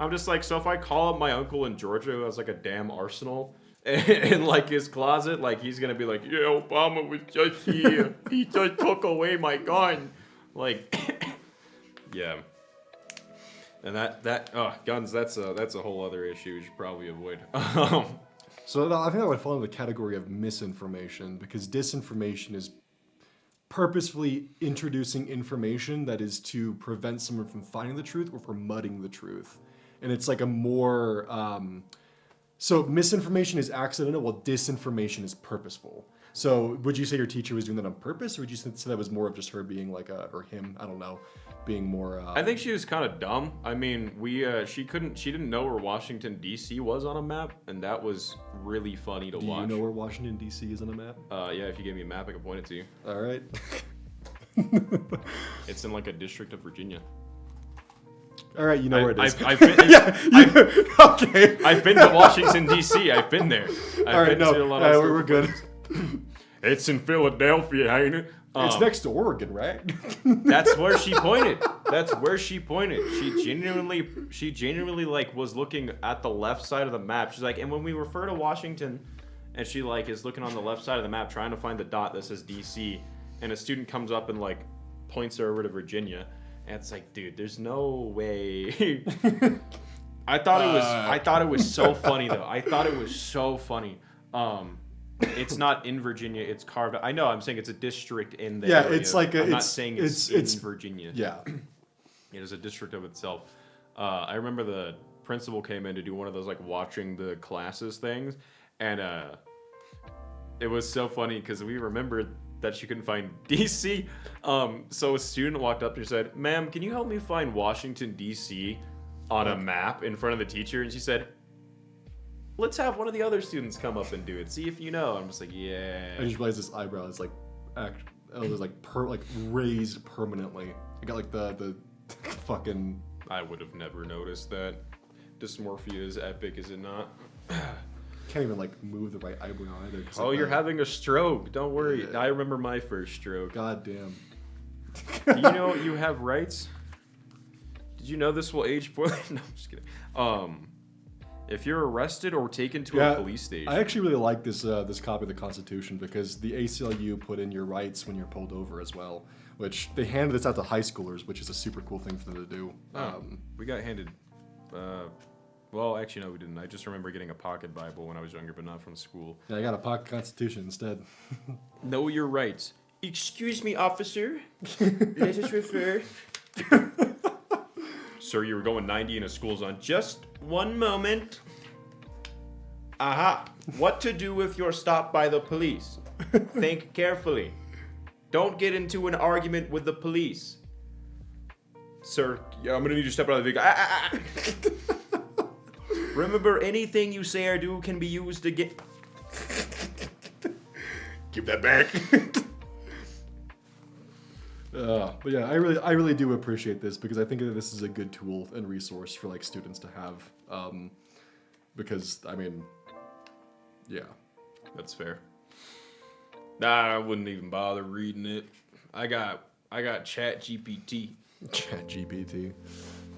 I'm just like, so if I call up my uncle in Georgia who has like a damn arsenal in like his closet, like he's gonna be like, yeah, Obama was just here. He just took away my gun. Like, yeah. And guns, that's a whole other issue we should probably avoid. So I think that would fall into the category of misinformation, because disinformation is purposefully introducing information that is to prevent someone from finding the truth or from mudding the truth. And it's like a more... so misinformation is accidental, while disinformation is purposeful. So would you say your teacher was doing that on purpose, or would you say that was more of just her being like or him, I don't know, being more... I think she was kind of dumb. I mean, she didn't know where Washington, D.C. was on a map, and that was really funny to watch. Do you know where Washington, D.C. is on a map? Yeah, if you gave me a map, I could point it to you. All right. It's in like a district of Virginia. All right, you know where it is. I've been, okay. I've been to Washington, D.C. I've been there. All right, we're good. It's in Philadelphia, ain't it? It's next to Oregon, right? That's where she pointed. She genuinely like was looking at the left side of the map. She's like, and when we refer to Washington, and she like is looking on the left side of the map trying to find the dot that says DC, and a student comes up and like points her over to Virginia, and it's like, dude, there's no way. I thought it was so funny though. I thought it was so funny. It's not in Virginia. It's carved out. I know. I'm saying it's a district in the area. It's like I'm not saying it's in Virginia. Yeah. It is a district of itself. I remember the principal came in to do one of those like watching the classes things, and it was so funny because we remembered that she couldn't find DC. So a student walked up to her and said, "Ma'am, can you help me find Washington DC on a map in front of the teacher?" And she said, "Let's have one of the other students come up and do it. See if you know." I'm just like, yeah. I just realized this eyebrow is like, it was like raised permanently. I got like the fucking. I would have never noticed that. Dysmorphia is epic, is it not? Can't even like move the right eyebrow either. Oh, you're having a stroke. Don't worry. Yeah. I remember my first stroke. God damn. Do you know you have rights? Did you know this will age poorly? No, I'm just kidding. If you're arrested or taken to a police station. I actually really like this copy of the Constitution because the ACLU put in your rights when you're pulled over as well, which they handed this out to high schoolers, which is a super cool thing for them to do. We got handed, well, actually no, we didn't. I just remember getting a pocket Bible when I was younger, but not from school. Yeah, I got a pocket Constitution instead. Know your rights. Excuse me, officer. Let us refer. Sir, you were going 90 in a school zone. Just one moment. Aha. What to do if you're stopped by the police? Think carefully. Don't get into an argument with the police. Sir, yeah, I'm gonna need you to step out of the vehicle. Remember, anything you say or do can be used again. Give that back. But yeah, I really do appreciate this because I think that this is a good tool and resource for like students to have. Because I mean, yeah, that's fair. Nah, I wouldn't even bother reading it. I got Chat GPT. Chat GPT.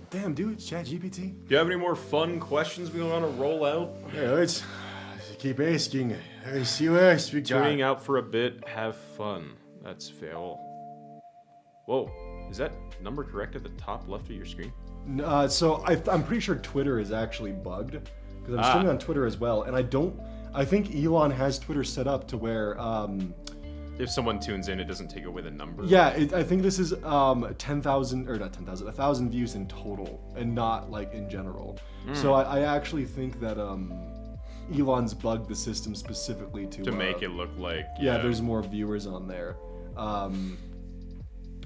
Damn, dude, Chat GPT. Do you have any more fun questions we want to roll out? Yeah, let's keep asking. Let's see what else we got. Tuning out for a bit. Have fun. That's fair. Whoa, is that number correct at the top left of your screen? So I'm pretty sure Twitter is actually bugged because I'm streaming on Twitter as well, and I think Elon has Twitter set up to where if someone tunes in, it doesn't take away the number. Yeah, I think this is 10,000 or not 10,000, 1,000 views in total, and not like in general. So I actually think that Elon's bugged the system specifically to make it look like there's more viewers on there.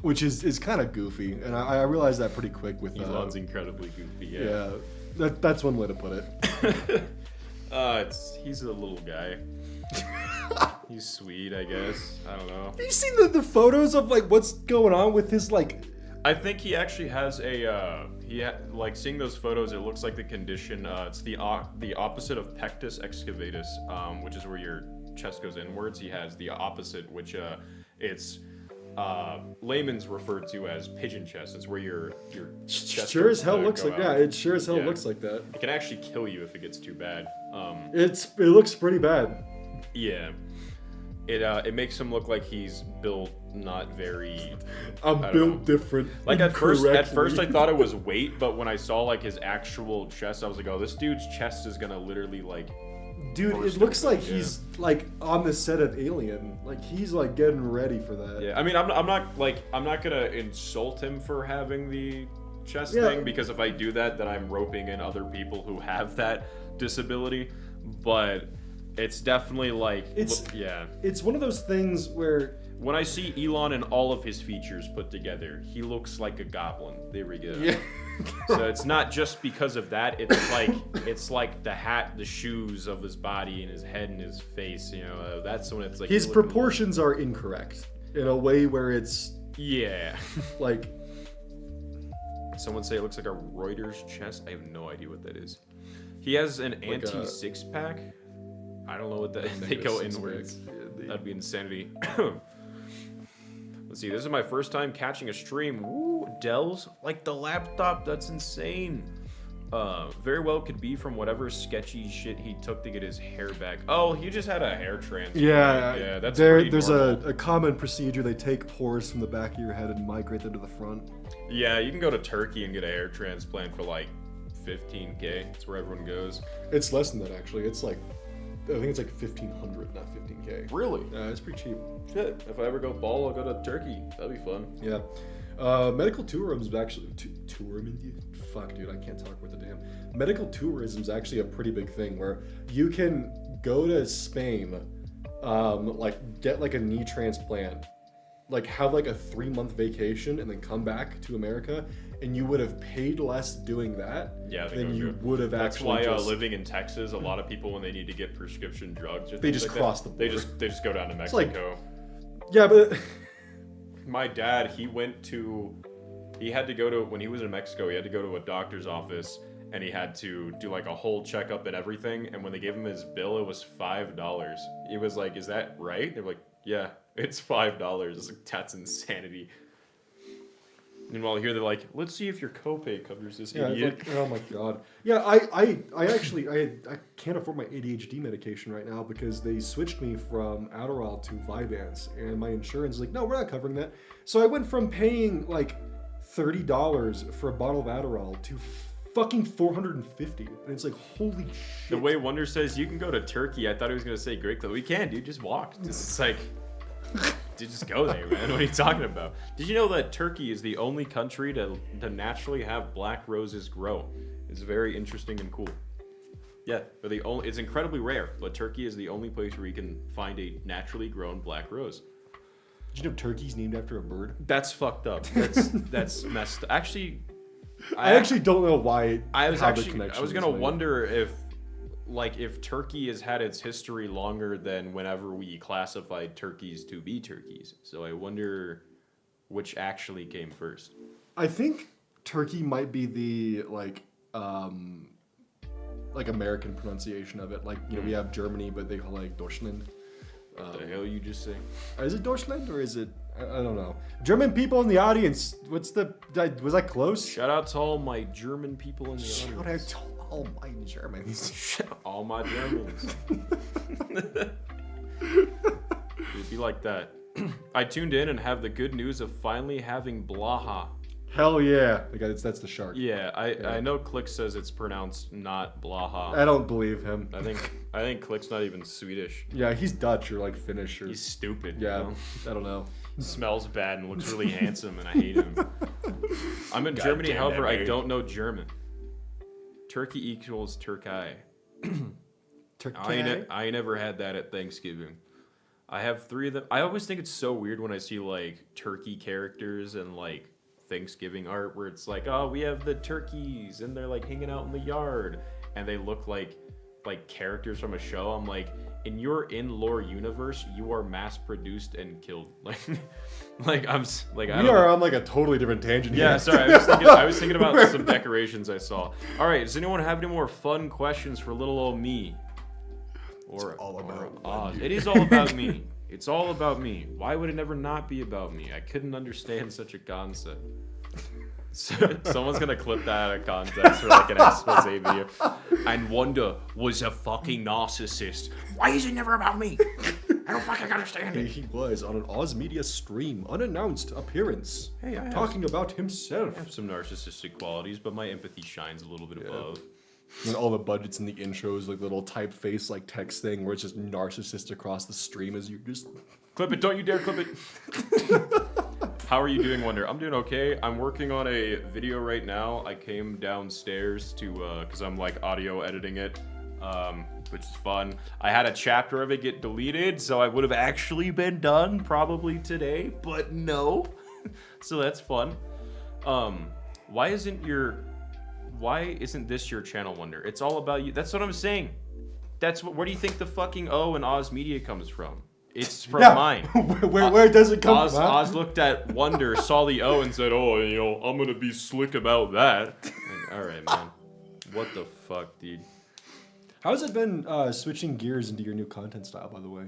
Which is kind of goofy, and I realized that pretty quick with Elon's incredibly goofy. Yeah, that's one way to put it. He's a little guy. He's sweet, I guess. I don't know. Have you seen the photos of like what's going on with his like? I think he actually has a like seeing those photos. It looks like the condition. It's the opposite of pectus excavatus, which is where your chest goes inwards, he has the opposite, which it's layman's referred to as pigeon chest. It's where your chest Sure as hell go looks like out. it sure as hell Yeah. looks like that. It can actually kill you if it gets too bad. It looks pretty bad. Yeah. It makes him look like he's built not very. I'm I don't built know. different. Like at first I incorrectly. thought it was weight, but when I saw like his actual chest, I was like, oh, this dude's chest is gonna literally like. Dude, burst it looks open, like yeah. he's like on the set of Alien. Like he's like getting ready for that. Yeah, I mean, I'm not gonna insult him for having the chest Yeah. thing, because if I do that, then I'm roping in other people who have that disability. But it's definitely like, yeah. It's one of those things where When I see Elon and all of his features put together, he looks like a goblin. There we go. yeah. So it's not just because of that. It's like the hat, the shoes of his body, and his head and his face. You know, that's when it's like His you look- proportions are incorrect in a way where it's Yeah. like Someone say it looks like a Reuters chest. I have no idea what that is. He has an Like anti six pack. I don't know what that. They Negative go six inwards. pack. Yeah, That'd be insanity. Let's see. This is my first time catching a stream. Woo, Dell's like the laptop. That's insane. Very well could be from whatever sketchy shit he took to get his hair back. Oh, he just had a hair transplant. Yeah, That's there's normal. a common procedure. They take pores from the back of your head and migrate them to the front. Yeah, you can go to Turkey and get a hair transplant for like $15K. That's where everyone goes. It's less than that actually. It's like I think it's like 1,500, not 15K. Really? Yeah, it's pretty cheap. Shit. If I ever go ball, I'll go to Turkey. That'd be fun. Yeah. Medical tourism is actually fuck, dude, I can't talk with the damn. Medical tourism is actually a pretty big thing where you can go to Spain, like get like a knee transplant, like have like a 3-month vacation and then come back to America, and you would have paid less doing that Yeah, they than go you good. would have That's actually why just. living in Texas, a lot of people when they need to get prescription drugs, or They things just like cross that, the They border. just go down to It's like- Mexico. Yeah, but My dad, he had to go to, when he was in Mexico, he had to go to a doctor's office, and he had to do like a whole checkup and everything. And when they gave him his bill, it was $5. He was like, "Is that right?" They're like, "Yeah, it's $5." It's like, that's insanity. Meanwhile, here they're like, "Let's see if your copay covers this yeah, it's idiot." like, oh my god. Yeah, I actually I can't afford my ADHD medication right now because they switched me from Adderall to Vyvanse, and my insurance is like, no, we're not covering that. So I went from paying like $30 for a bottle of Adderall to fucking $450, and it's like, holy shit. The way Wonder says you can go to Turkey, I thought he was gonna say Great Club. We can, dude. Just walk. It's like, dude, just go there, man. What are you talking about? Did you know that Turkey is the only country to naturally have black roses grow? It's very interesting and cool. Yeah, they're the only. It's incredibly rare, but Turkey is the only place where you can find a naturally grown black rose. Did you know Turkey's named after a bird? That's fucked up. That's messed up. Actually, I actually don't know why. I was how the actually connection I was is gonna made. wonder if Turkey has had its history longer than whenever we classified turkeys to be turkeys. So I wonder which actually came first. I think Turkey might be the like American pronunciation of it. Like, you know, we have Germany, but they call it like Deutschland. What the hell you just say? Is it Deutschland or is it? I don't know. German people in the audience. Was that close? Shout out to all my German people in the Shout out audience. to all my Germans. All my Germans. It'd be like that. I tuned in and have the good news of finally having Blaha. Hell yeah! That's the shark. Yeah, I know Click says it's pronounced not Blaha. I don't believe him. I think Click's not even Swedish. Yeah, he's Dutch or like Finnish or. He's stupid. yeah, You know? I don't know. Smells bad and looks really handsome, and I hate him. I'm in Germany, damn however, it, I dude. don't know German. Turkey equals Turkey. Turkey. I never had that at Thanksgiving. I have 3 of them. I always think it's so weird when I see like turkey characters and like Thanksgiving art where it's like, oh, we have the turkeys and they're like hanging out in the yard and they look like characters from a show. I'm like, in your in-lore universe, you are mass-produced and killed. Like I We don't are know. on like a totally different tangent Yeah, here. sorry. I was thinking about some decorations I saw. All right, does anyone have any more fun questions for little old me? Or all about Oz. Wonder. It is all about me. It's all about me. Why would it never not be about me? I couldn't understand such a concept. Someone's gonna clip that out of context for like an expose video. And Wonder was a fucking narcissist. Why is it never about me? I don't fucking understand it. He was on an Oz Media stream, unannounced appearance. Hey, I have talking about himself. I have some narcissistic qualities, but my empathy shines a little bit above. And all the budgets in the intros, like little typeface, like text thing, where it's just narcissist across the stream as you just Clip it! Don't you dare clip it! How are you doing, Wonder? I'm doing okay. I'm working on a video right now. I came downstairs to, because I'm like audio editing it, which is fun. I had a chapter of it get deleted, so I would have actually been done probably today, but no. So that's fun. Why isn't this your channel, Wonder? It's all about you. That's what I'm saying. Where do you think the fucking O in Oz Media comes from? It's from mine. Where does it come from? Oz looked at Wonder, saw the O, and said, "Oh, I'm gonna be slick about that." Like, all right, man. What the fuck, dude? How's it been switching gears into your new content style, by the way?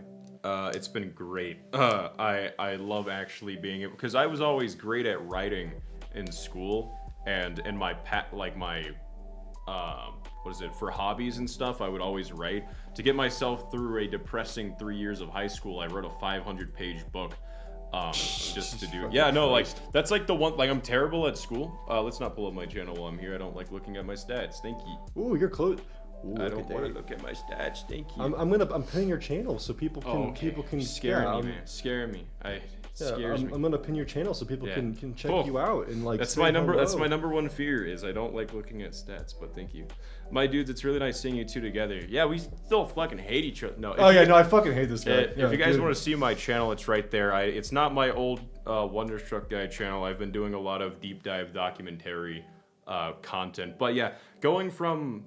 It's been great. I love actually being able, because I was always great at writing in school, and in my for hobbies and stuff, I would always write. To get myself through a depressing 3 years of high school, I wrote a 500-page book just to do. Yeah, no, like, that's like the one, like, I'm terrible at school. Let's not pull up my channel while I'm here. I don't like looking at my stats. Thank you. Ooh, you're close. Ooh, I don't want to look at my stats. Thank you. I'm pin your channel so people can scare me, man. Scare me. Scares me. I'm gonna pin your channel so people can check you out and like. That's my number one fear is I don't like looking at stats. But thank you, my dudes. It's really nice seeing you two together. Yeah, we still fucking hate each other. No. I fucking hate this guy. If you guys want to see my channel, it's right there. It's not my old Wonderstruck Guy channel. I've been doing a lot of deep dive documentary content. But yeah, going from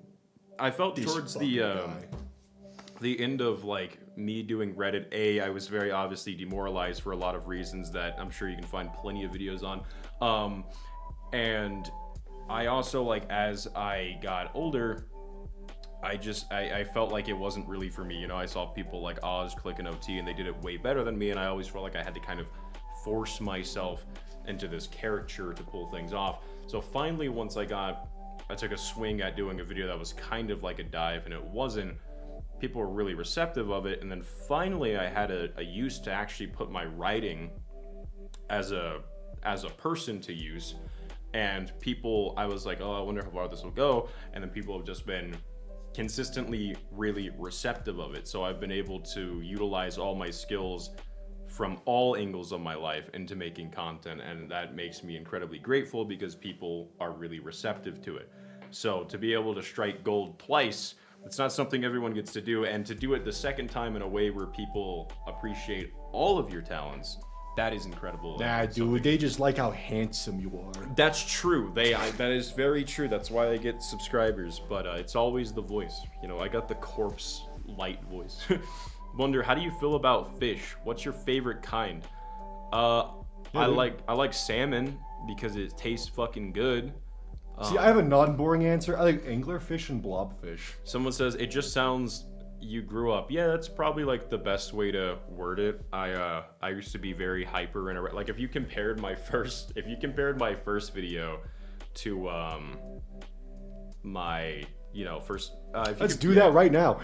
I felt towards the end of like me doing Reddit, I was very obviously demoralized for a lot of reasons that I'm sure you can find plenty of videos on. And I also, like, as I got older, I felt like it wasn't really for me. I saw people like Oz, Click, and OT, and they did it way better than me, and I always felt like I had to kind of force myself into this caricature to pull things off. So finally, once I took a swing at doing a video that was kind of like a dive, and it wasn't, people were really receptive of it, and then finally I had a use to actually put my writing as a person to use, and I was like, oh, I wonder how far this will go, and then people have just been consistently really receptive of it. So I've been able to utilize all my skills from all angles of my life into making content, and that makes me incredibly grateful because people are really receptive to it. So to be able to strike gold twice, it's not something everyone gets to do, and to do it the second time in a way where people appreciate all of your talents, that is incredible. Nah, dude, they just like how handsome you are. That's true. That is very true. That's why I get subscribers, but it's always the voice. I got the corpse light voice. Wonder, how do you feel about fish? What's your favorite kind? I like salmon because it tastes fucking good. See, I have a non-boring answer. I like anglerfish and blobfish. Someone says it just sounds you grew up. Yeah, that's probably like the best way to word it. I used to be very hyper and like if you compared my first video to my first. Let's do that right now.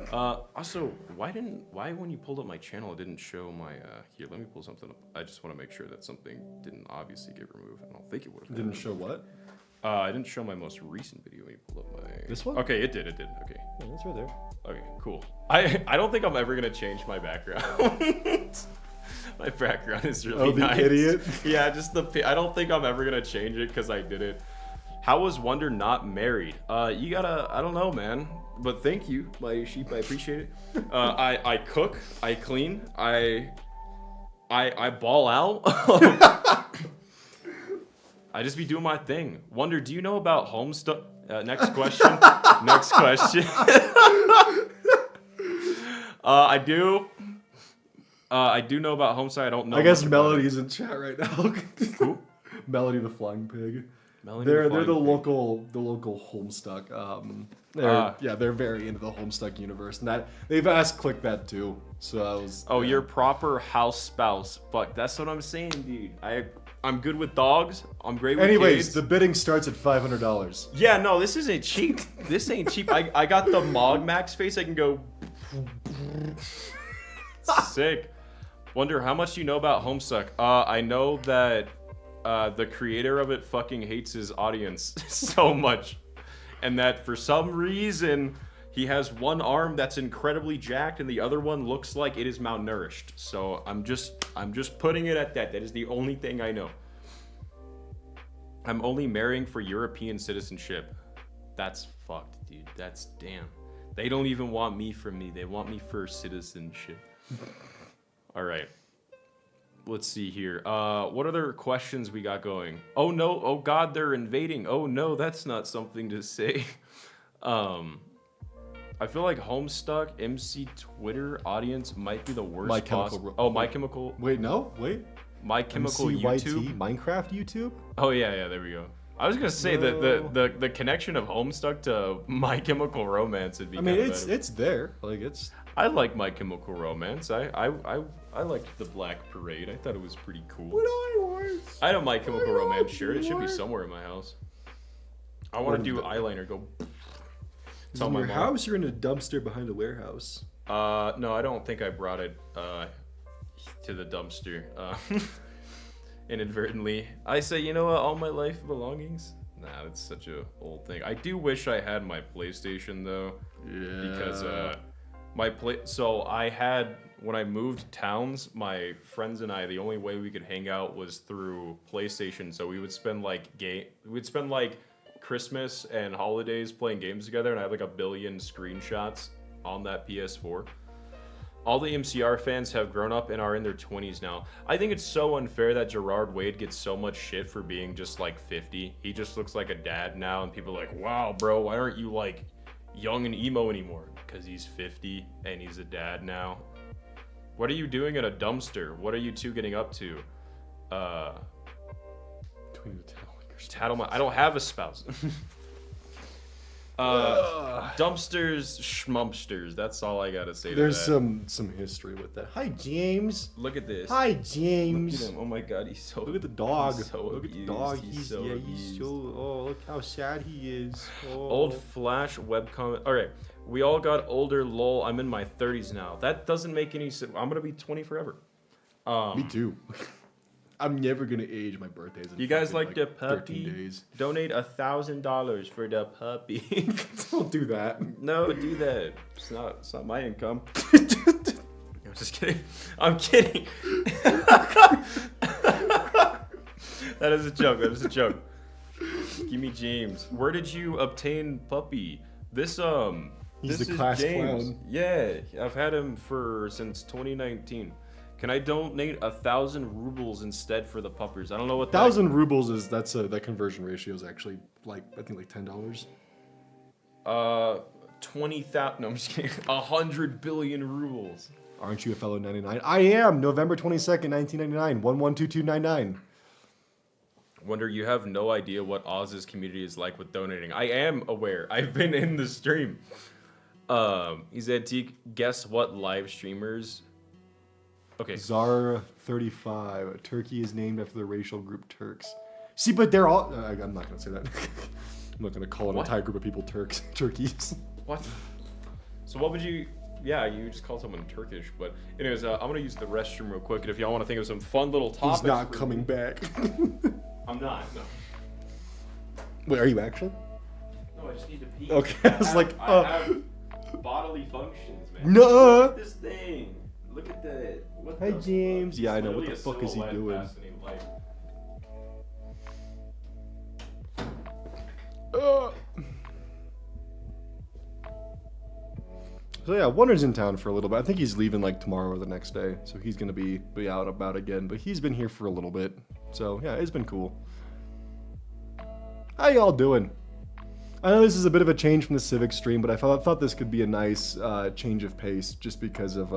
Also, why when you pulled up my channel it didn't show my here? Let me pull something up. I just want to make sure that something didn't obviously get removed. I don't think it would have. Didn't show what? I didn't show my most recent video when you pulled up my... This one? Okay, it did. Okay. Yeah, that's right there. Okay, cool. I don't think I'm ever gonna change my background. My background is really nice. Idiot. Yeah, I don't think I'm ever gonna change it because I did it. How was Wonder not married? You gotta, I don't know, man. But thank you, my sheep. I appreciate it. I cook. I clean. I ball out. I just be doing my thing. Wonder, do you know about Homestuck? Next question. Next question. I do. I do know about Homestuck. I don't know. I guess Melody's in chat right now. Melody the flying pig. Melanie They're the Flying Pig. local Homestuck. They're very into the Homestuck universe, and that they've asked Click that too. So I was. Oh, your proper house spouse. Fuck, that's what I'm saying, dude. I'm good with dogs. I'm great with Anyways, kids. the bidding starts at $500. Yeah, no, this isn't cheap. This ain't cheap. I got the Mog Max face. I can go. Sick. Wonder how much you know about Homestuck. I know that the creator of it fucking hates his audience so much, and that for some reason he has one arm that's incredibly jacked and the other one looks like it is malnourished. So I'm just putting it at that. That is the only thing I know. I'm only marrying for European citizenship. That's fucked, dude. That's damn. They don't even want me for me. They want me for citizenship. All right. Let's see here. What other questions we got going? Oh no. Oh god, they're invading. Oh no, that's not something to say. I feel like Homestuck MC Twitter audience might be the worst. My Chemical My Chemical. Wait, no, wait. My Chemical MCYT, YouTube. Minecraft YouTube? Oh yeah, there we go. I was gonna say that the connection of Homestuck to My Chemical Romance would be. I mean, kinda it's better. it's there. Like it's. I like My Chemical Romance. I liked the Black Parade. I thought it was pretty cool. I had a My Chemical Romance shirt. It should be somewhere in my house. I want to do eyeliner. Go. Is it in your house or in a dumpster behind a warehouse? No, I don't think I brought it to the dumpster inadvertently. I say, you know what? All my life belongings. Nah, that's such a old thing. I do wish I had my PlayStation though. Yeah. Because so I had, when I moved towns, my friends and I, the only way we could hang out was through PlayStation. So we would spend like Christmas and holidays playing games together, and I have like 1 billion screenshots on that PS4. All the MCR fans have grown up and are in their 20s now. I think it's so unfair that Gerard Wade gets so much shit for being just like 50. He just looks like a dad now, and people are like, wow, bro, why aren't you like young and emo anymore? Because he's 50 and he's a dad now. What are you doing at a dumpster? What are you two getting up to? I don't have a spouse. Dumpsters, schmumpsters. That's all I gotta say. There's to that. some history with that. Hi, James. Look at this. Hi, Look James. at him. Oh my god, he's so. Look at the dog. He's so Look at the abused. dog. He's He's so he's abused. so. Oh, look how sad he is. Oh. Old Flash webcomic. All right, we all got older. Lol. I'm in my 30s now. That doesn't make any sense. I'm gonna be 20 forever. Me too. I'm never gonna age. My birthday's in You guys fucking, like the puppy? 13 days. Donate $1,000 for the puppy. Don't do that. No, do that. It's not my income. I'm just kidding. I'm kidding. That is a joke. That is a joke. Give me James. Where did you obtain puppy? This He's this the is class James. clown. Yeah, I've had him since 2019. Can I donate 1,000 rubles instead for the puppers? I don't know what 1,000 rubles is that conversion ratio is actually like I think like $10. 20,000. No, I'm just kidding. 100 billion rubles. Aren't you a fellow 99? I am. November 22nd, 1999. 112299. Wonder you have no idea what Oz's community is like with donating. I am aware. I've been in the stream. He's antique. Guess what live streamers? Okay. Zara 35. Turkey is named after the racial group Turks. See, but they're all. I'm not gonna say that. I'm not gonna call an What? entire group of people Turks. Turkeys. What? So what would you? Yeah, you just call someone Turkish. But anyways, I'm gonna use the restroom real quick, and if y'all want to think of some fun little topics, He's not for coming me- back. I'm not. No. Wait, are you actually? No, I just need to pee. Okay, I was like, I have bodily functions, man. No. Look at this thing. Look at that. What Hi, the James. fuck? Yeah, I It's know. What literally the a fuck is he silhouette doing? fascinating light. So yeah, Wonder's in town for a little bit. I think he's leaving like tomorrow or the next day, so he's gonna be out about again. But he's been here for a little bit, so yeah, it's been cool. How y'all doing? I know this is a bit of a change from the Civic stream, but I thought this could be a nice change of pace, just because of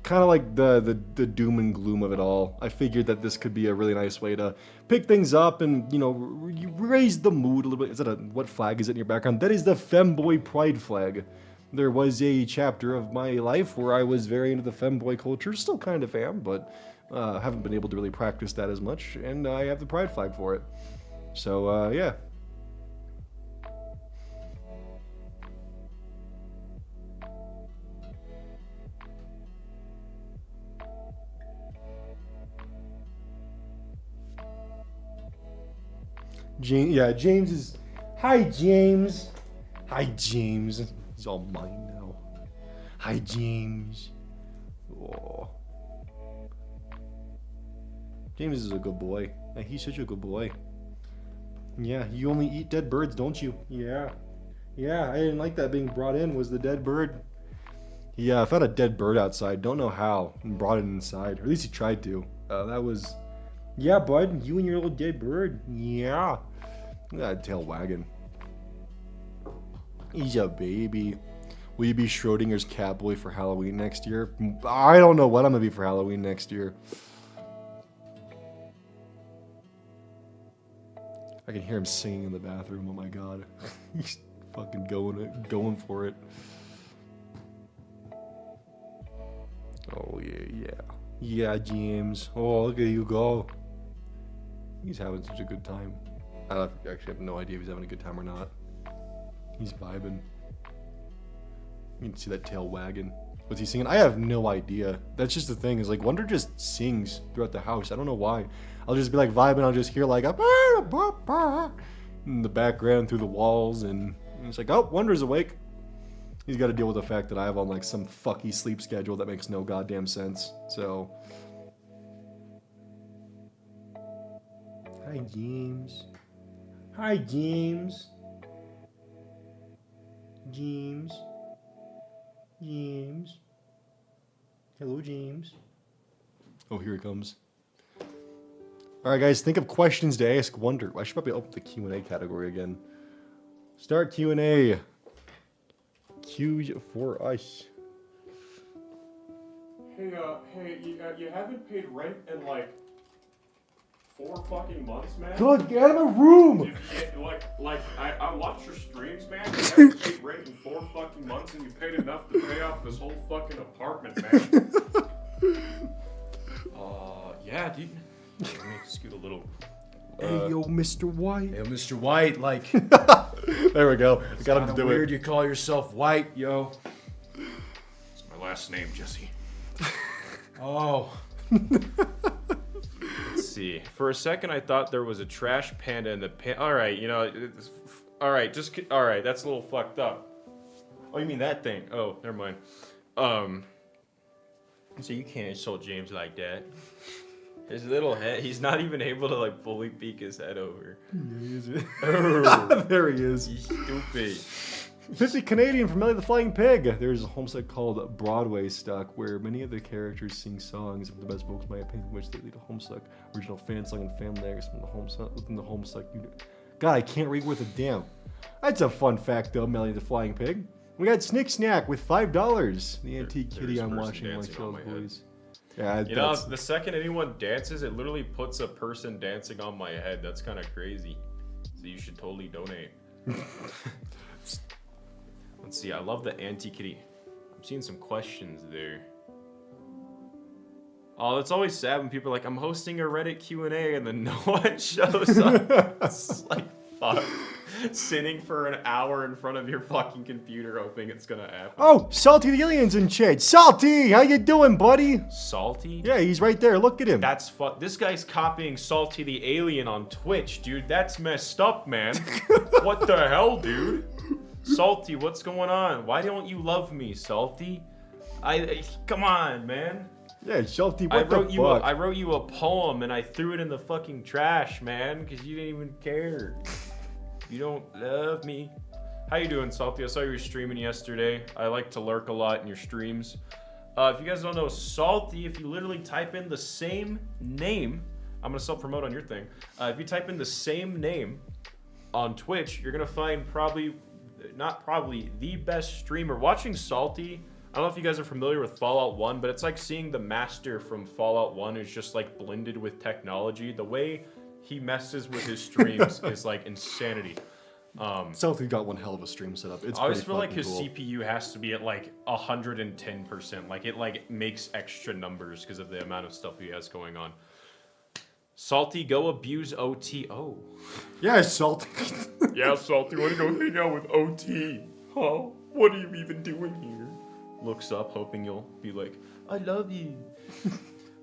kind of like the doom and gloom of it all. I figured that this could be a really nice way to pick things up and, you know, raise the mood a little bit. Is that what flag is it in your background? That is the femboy pride flag. There was a chapter of my life where I was very into the femboy culture, still kind of am, but haven't been able to really practice that as much, and I have the pride flag for it. So, yeah. James is... Hi, James. Hi, James. He's all mine now. Hi, James. Oh. James is a good boy. He's such a good boy. Yeah, you only eat dead birds, don't you? Yeah. Yeah, I didn't like that being brought in, was the dead bird. Yeah, I found a dead bird outside. Don't know how. And brought it inside. Or at least he tried to. That was... Yeah, bud, you and your little dead bird. Yeah. Look at that tail wagging. He's a baby. Will you be Schrodinger's Catboy for Halloween next year? I don't know what I'm gonna be for Halloween next year. I can hear him singing in the bathroom. Oh my god. He's fucking going for it. Oh yeah. Yeah, James. Oh, look at you go. He's having such a good time. I actually have no idea if he's having a good time or not. He's vibing. You can see that tail wagging. What's he singing? I have no idea. That's just the thing, is like Wonder just sings throughout the house. I don't know why. I'll just be like vibing, I'll just hear like a in the background through the walls, and it's like, oh, Wonder's awake. He's got to deal with the fact that I have on like some fucky sleep schedule that makes no goddamn sense. So, hi James. Hi James. James. James. Hello, James. Oh, here he comes. All right, guys, think of questions to ask Wonder. I should probably open the Q&A category again. Start Q&A. Q for us. Hey, you haven't paid rent in like 4 fucking months, man. Good, get out of my room. I watched your streams, man. You haven't paid rent in 4 fucking months, and you paid enough to pay off this whole fucking apartment, man. Yeah, dude. Let me scoot a little. Hey, yo, Mr. White. Hey, Mr. White, like... There we go. I got him to do weird it. you call yourself White, yo. It's my last name, Jesse. Oh. Let's see. For a second, I thought there was a trash panda in the Alright, you know, alright, alright, that's a little fucked up. Oh, you mean that thing? Oh, never mind. So you can't insult James like that. His little head, he's not even able to like fully peek his head over. Oh. There he is. He's stupid. 50 Canadian from Melly the Flying Pig. There's a homestead called Broadway Stuck, where many of the characters sing songs of the best books, in my opinion, which they lead a homestuck, original fan song and family actors from the homestuck within the homestuck unit. God, I can't read worth a damn. That's a fun fact, though, Melly the Flying Pig. We got Snick Snack with $5. The antique kitty I'm watching like those boys. Yeah, you know, the second anyone dances, it literally puts a person dancing on my head. That's kind of crazy. So you should totally donate. Let's see. I love the anti-kitty. I'm seeing some questions there. Oh, it's always sad when people are like, I'm hosting a Reddit Q&A, and then no one shows up. It's like, fuck. Sitting for an hour in front of your fucking computer hoping it's gonna happen. Oh, Salty the Alien's in chat. Salty, how you doing, buddy? Salty? Yeah, he's right there. Look at him. That's This guy's copying Salty the Alien on Twitch, dude. That's messed up, man. What the hell, dude? Salty, what's going on? Why don't you love me, Salty? Come on, man. Yeah, Salty, what the fuck? I wrote you a poem and I threw it in the fucking trash, man, because you didn't even care. You don't love me. How you doing, Salty? I saw you were streaming yesterday. I like to lurk a lot in your streams. If you guys don't know, Salty, if you literally type in the same name, I'm gonna self-promote on your thing. If you type in the same name on Twitch, you're gonna find the best streamer. Watching Salty I don't know if you guys are familiar with Fallout 1, but it's like seeing the master from Fallout 1 is just like blended with technology. The way he messes with his streams is like insanity. Stealthy got one hell of a stream setup. It's I always pretty feel like fucking his cool. CPU has to be at like 110%. Like it like makes extra numbers because of the amount of stuff he has going on. Salty, go abuse OT. Oh. Yeah, Salty. Yeah, Salty, wanna go hang out with OT? Huh? What are you even doing here? Looks up, hoping you'll be like, I love you.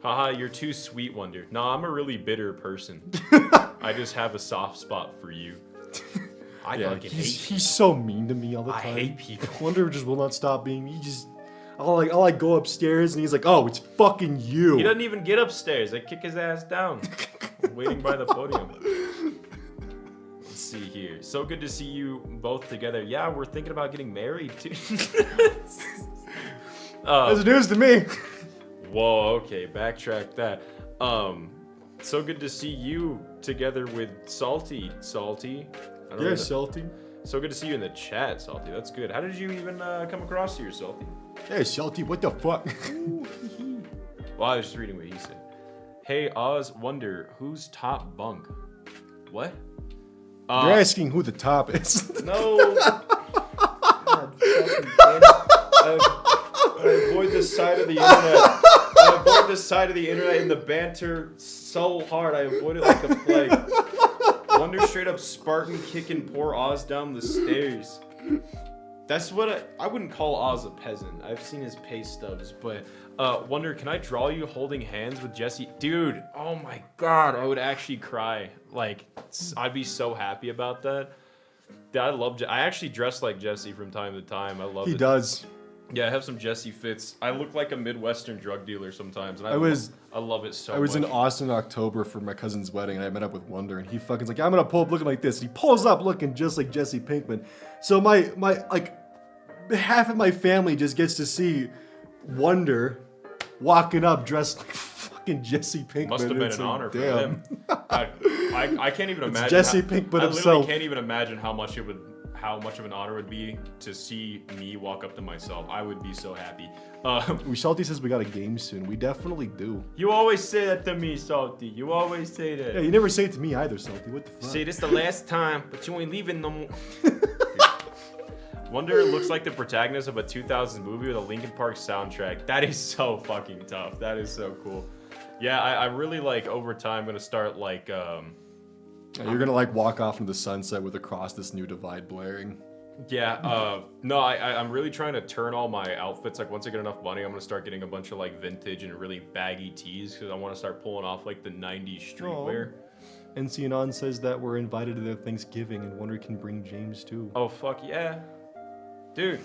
Haha, you're too sweet, Wonder. Nah, I'm a really bitter person. I just have a soft spot for you. I fucking hate he's so mean to me all the I time. hate people. Wonder just will not stop being. He just, I'll go upstairs and he's like, oh, it's fucking you. He doesn't even get upstairs. I kick his ass down. I'm waiting by the podium. Let's see here. So good to see you both together. Yeah, we're thinking about getting married too. That's news to me. Whoa, okay, backtrack that. So good to see you together with Salty. Salty. I don't Yeah, know. Salty. So good to see you in the chat, Salty. That's good. How did you even come across here, Salty? Hey, Salty, what the fuck? Well, I was just reading what he said. Hey, Oz, Wonder, who's top bunk? What? You're asking who the top is. No. God fucking damn it. I avoid this side of the internet. I avoid this side of the internet in the banter so hard. I avoid it like a plague. Wonder straight up Spartan kicking poor Oz down the stairs. That's what I wouldn't call Oz a peasant. I've seen his pay stubs, but Wonder, can I draw you holding hands with Jesse? Dude, oh my god, I would actually cry. Like, I'd be so happy about that. I actually dress like Jesse from time to time. I love it. He does. Yeah, I have some Jesse fits. I look like a Midwestern drug dealer sometimes, and I love it so much. I was in Austin in October for my cousin's wedding, and I met up with Wonder, and he fucking's like, I'm gonna pull up looking like this. And he pulls up looking just like Jesse Pinkman. So my like half of my family just gets to see Wonder walking up dressed like fucking Jesse Pinkman. Must have been It's an like, honor for damn. them. I can't even imagine. Jesse Pinkman I literally himself. can't even imagine how much of an honor it would be to see me walk up to myself. I would be so happy. Salty says we got a game soon. We definitely do. You always say that to me, Salty. You always say that. Yeah, you never say it to me either, Salty. What the fuck? Say this the last time, but you ain't leaving no more. Wonder looks like the protagonist of a 2000s movie with a Linkin Park soundtrack. That is so fucking tough. That is so cool. Yeah, I really like over time gonna start like You're gonna like walk off into the sunset with Across This New Divide blaring. Yeah, no, I'm really trying to turn all my outfits, like once I get enough money, I'm gonna start getting a bunch of like vintage and really baggy tees, because I want to start pulling off like the 90s streetwear. NC Anon says that we're invited to their Thanksgiving and Wonder can bring James too. Oh, fuck yeah. Dude,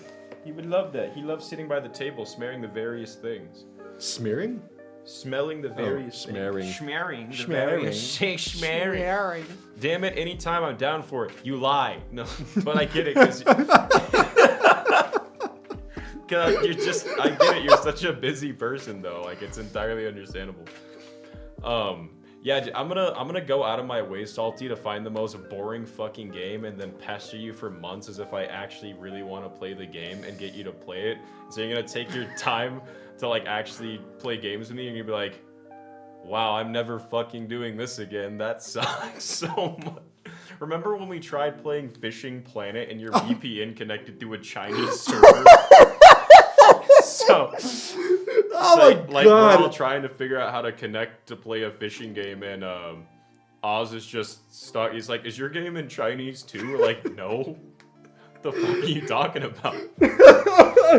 he would love that. He loves sitting by the table, smearing the various things. Smearing? Smelling the various smearing. things. Schmearing. The Schmearing. various schmearing. Damn it, anytime I'm down for it, you lie. No, but I get it, because you're just, I get it, you're such a busy person, though. Like, it's entirely understandable. Yeah, I'm gonna go out of my way, Salty, to find the most boring fucking game and then pester you for months as if I actually really want to play the game and get you to play it. So you're gonna take your time to like actually play games with me, and you're gonna be like, wow, I'm never fucking doing this again. That sucks so much. Remember when we tried playing Fishing Planet and your VPN connected to a Chinese server? So, like we're all trying to figure out how to connect to play a fishing game, and Oz is just stuck. He's like, "Is your game in Chinese too?" We're like, "No." What the fuck are you talking about?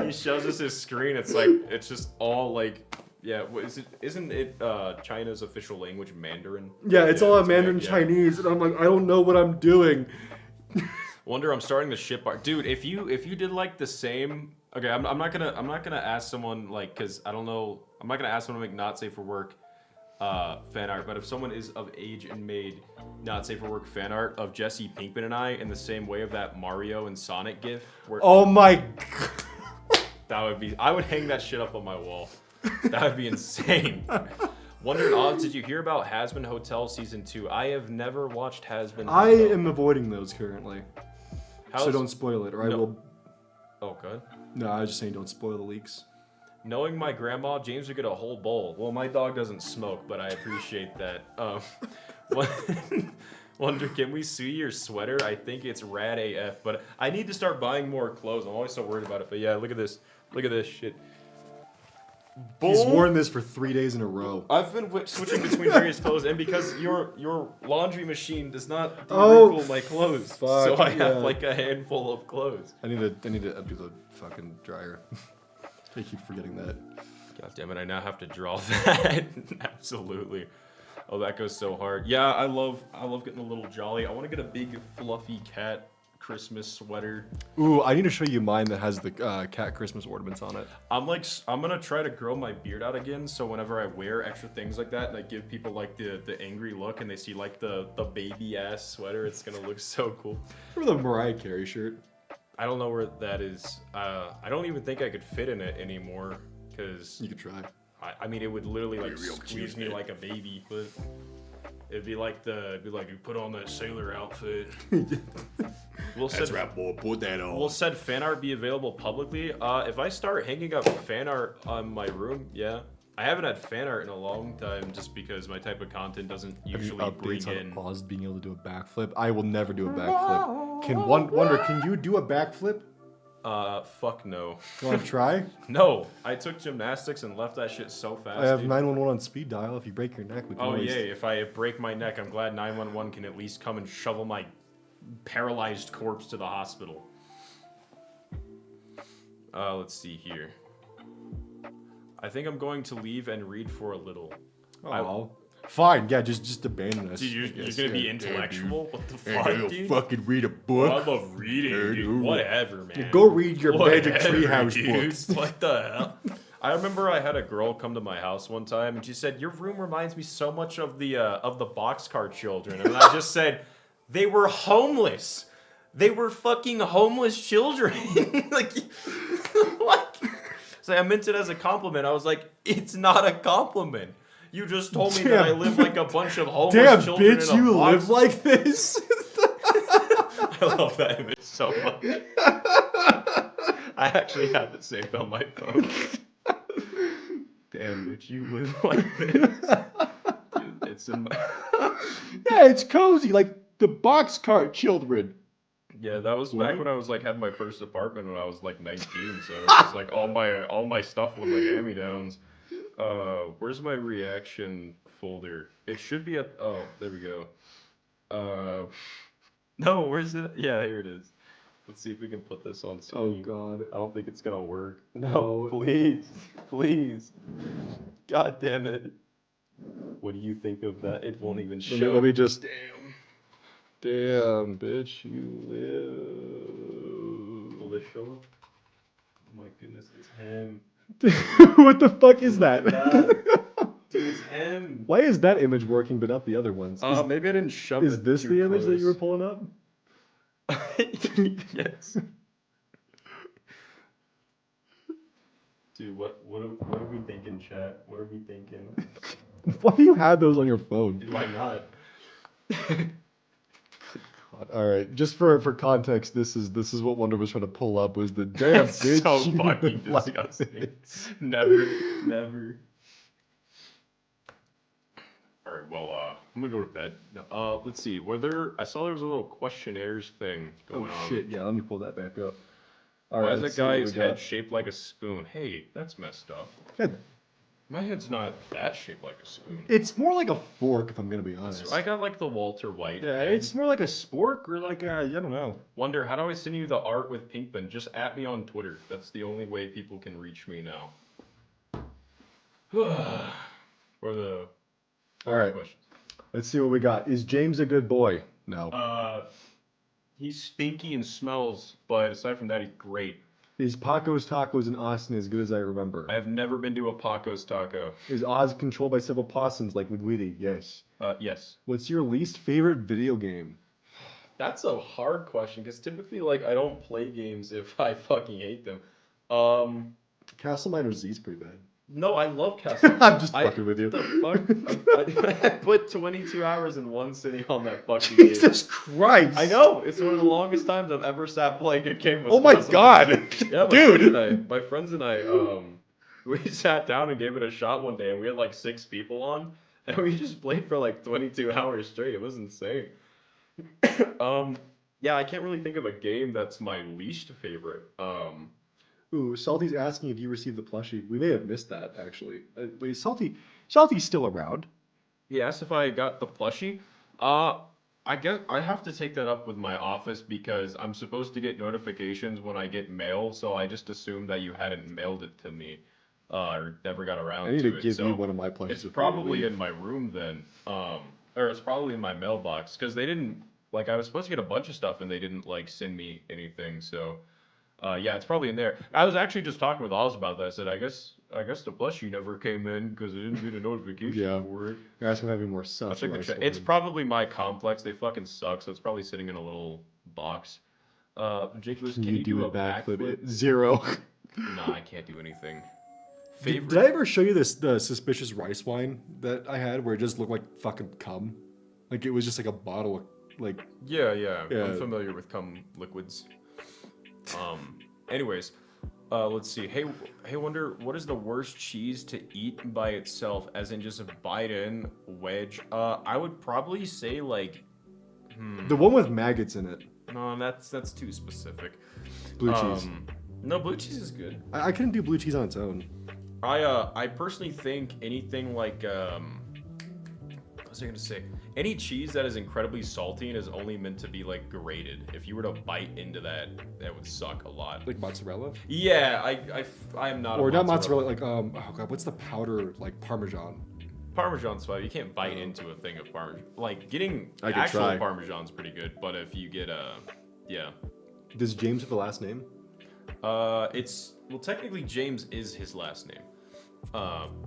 He shows us his screen. It's like it's just all like, yeah. What is it? Isn't it China's official language Mandarin? Yeah, it's all in Mandarin yeah. Chinese, and I'm like, I don't know what I'm doing. Wonder, I'm starting the ship art, dude. If you did like the same. Okay, I'm not gonna ask someone like, cause I don't know. I'm not gonna ask someone to make not safe for work fan art. But if someone is of age and made not safe for work fan art of Jesse Pinkman and I in the same way of that Mario and Sonic gif, where Oh my god. that would be, I would hang that shit up on my wall. That would be insane. Wondered, Oz, did you hear about Hazbin Hotel Season 2? I have never watched Hazbin Hotel. I am avoiding those currently. So don't spoil it, or I will. Oh, good. No, I was just saying don't spoil the leaks. Knowing my grandma, James would get a whole bowl. Well, my dog doesn't smoke, but I appreciate that. Wonder, can we see your sweater? I think it's rad AF, but I need to start buying more clothes. I'm always so worried about it. But yeah, look at this. Look at this shit. He's Boom. worn this for 3 days in a row. I've been switching between various clothes, and because your laundry machine does not Oh, de-wrinkle my clothes, fuck, so I have yeah. like a handful of clothes. I need to empty the fucking dryer. I keep forgetting that. God damn it! I now have to draw that. Absolutely. Oh, that goes so hard. Yeah, I love getting a little jolly. I want to get a big fluffy cat Christmas sweater. Ooh, I need to show you mine that has the cat Christmas ornaments on it. I'm gonna try to grow my beard out again, so whenever I wear extra things like that, and I give people like the angry look, and they see like the baby ass sweater, it's gonna look so cool. Remember the Mariah Carey shirt? I don't know where that is. I don't even think I could fit in it anymore, because You could try. I mean it would literally like Real squeeze cute, me man. like a baby, but it'd be like you put on that sailor outfit. Will said, boy. Put that on. Will said fan art be available publicly? If I start hanging up fan art on my room, yeah. I haven't had fan art in a long time just because my type of content doesn't usually bring updates in. on Oz being able to do a backflip. I will never do a backflip. Wonder, can you do a backflip? Fuck no. You want to try? No, I took gymnastics and left that shit so fast. I have dude. 911 on speed dial. If you break your neck, we can Oh always... yay! If I break my neck, I'm glad 911 can at least come and shovel my paralyzed corpse to the hospital. Let's see here. I think I'm going to leave and read for a little. Oh. Fine, yeah, just abandon us. Dude, you're I guess. gonna be Yeah, intellectual? What the yeah, fuck, dude. dude? Fucking read a I book. love reading, dude. Whatever, man. Go read your Magic Whatever, Treehouse dude. books. What the hell? I remember I had a girl come to my house one time, and she said, "Your room reminds me so much of the Boxcar Children," and I just said, "They were homeless. They were fucking homeless children." Like, what? So I meant it as a compliment. I was like, "It's not a compliment. You just told me that I live like a bunch of homeless Damn, children bitch, in a you box." live like this? I love that image so much. I actually have it saved on my phone. Damn, bitch, you live like this. Dude, it's in my... Yeah, it's cozy, like the Boxcar Children. Yeah, that was back when I was like had my first apartment when I was like 19, so it was like all my stuff was like hand-me-downs. Where's my reaction folder? It should be at, oh, there we go. No, where's it? Yeah, here it is. Let's see if we can put this on screen. God. I don't think it's gonna work. No. Please, please. God damn it. What do you think of that? It won't even show. Let me just... Damn. Damn, bitch, you Will this show up? Oh my goodness, it's him. live. What the fuck is that? Dude, it's him. Why is that image working but not the other ones? Maybe I didn't shove it. Is this too the image that you were close. pulling up? Yes. Dude, what are we thinking, chat? What are we thinking? Why do you have those on your phone? Why not? All right, just for context, this is what Wonder was trying to pull up was the damn bitch. So you fucking live like disgusting. this. Never. All right, well, I'm gonna go to bed. No, let's see. I saw there was a little questionnaires thing going on. Shit, yeah, let me pull that back up. All Why right, is let's that see what guy's we got. head shaped like a spoon? Hey, that's messed up. Yeah, My head's not that shaped like a spoon. it's more like a fork, if I'm gonna be honest. I got like the Walter White. Yeah, head. it's more like a spork or like a, I don't know. Wonder, how do I send you the art with Pinkman? Just at me on Twitter. That's the only way people can reach me now. For the All right, questions. let's see what we got. Is James a good boy? No. He's stinky and smells, but aside from that, he's great. Is Paco's Tacos in Austin as good as I remember? I have never been to a Paco's Taco. Is Oz controlled by several possums like Wigwitty? Yes. Yes. What's your least favorite video game? That's a hard question, because typically, like, I don't play games if I fucking hate them. Castle Miner Z is pretty bad. No, I love Castle. I'm just fucking with you. The fuck? I put 22 hours in one sitting on that fucking game. Jesus Christ! I know. It's one of the longest times I've ever sat playing a game. With Oh my Castle. god, Yeah, dude! my friends and I, we sat down and gave it a shot one day, and we had like 6 people on, and we just played for like 22 hours straight. It was insane. Yeah, I can't really think of a game that's my least favorite. Ooh, Salty's asking if you received the plushie. We may have missed that actually. Wait, Salty's still around. He asked if I got the plushie. I guess I have to take that up with my office because I'm supposed to get notifications when I get mail, so I just assumed that you hadn't mailed it to me, or never got around I need to to it. give So you one of my plushies. it's before you probably leave. in my room then, or it's probably in my mailbox because they didn't like I was supposed to get a bunch of stuff and they didn't like send me anything. So yeah, it's probably in there. I was actually just talking with Oz about that. I said I guess the plushie never came in because I didn't get a notification Yeah. for it. You're asking if having more stuff. I'll check for the chat. my It's Salty. probably my complex. They fucking suck, so it's probably sitting in a little box. Jake Lewis, Can can you do a a backflip? backflip? 0. Nah, I can't do anything. Did I ever show you the suspicious rice wine that I had where it just looked like fucking cum? Like it was just like a bottle of like. Yeah. Yeah. I'm familiar with cum liquids. Anyways, let's see. Hey, Wonder, what is the worst cheese to eat by itself? As in just a bite in, wedge. I would probably say like. The one with maggots in it. No, that's too specific. Blue cheese. No, blue cheese is good. I couldn't do blue cheese on its own. I personally think anything like what was I gonna say? Any cheese that is incredibly salty and is only meant to be like grated. If you were to bite into that, that would suck a lot. Like mozzarella. Yeah, I am not. Or a not mozzarella. Like oh god, what's the powder like Parmesan? Parmesan's fine. You can't bite into a thing of Parmesan. Like getting I could actual try. Parmesan's pretty good, but if you get yeah. Does James have the last name? It's well technically James is his last name.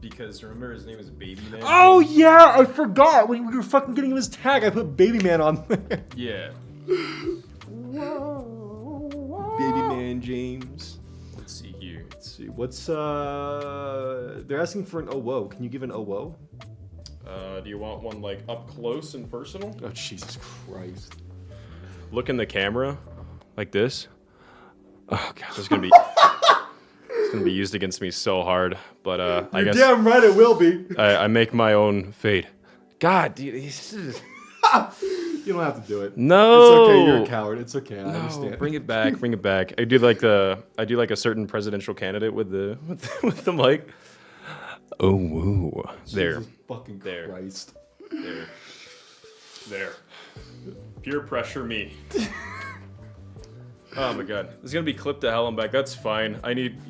Because remember his name is Baby Man. Oh yeah, I forgot. When we were fucking getting him his tag, I put Baby Man on there. Yeah. Baby Man James. Let's see here. Let's see. What's they're asking for an oh whoa. Can you give an oh whoa? Do you want one like up close and personal? Oh Jesus Christ. Look in the camera, like this. Oh god, it's gonna be used against me so hard. But I guess Damn right it will be. I make my own fate. God, dude, this is... You don't have to do it. No. It's okay. You're a coward. It's okay. I understand. Bring it back. Bring it back. I do like a certain presidential candidate with the with the mic. Oh woo. There. Jesus fucking There. Christ. There. Peer pressure me. Oh my god. It's gonna be clipped to hell and back. That's fine. I need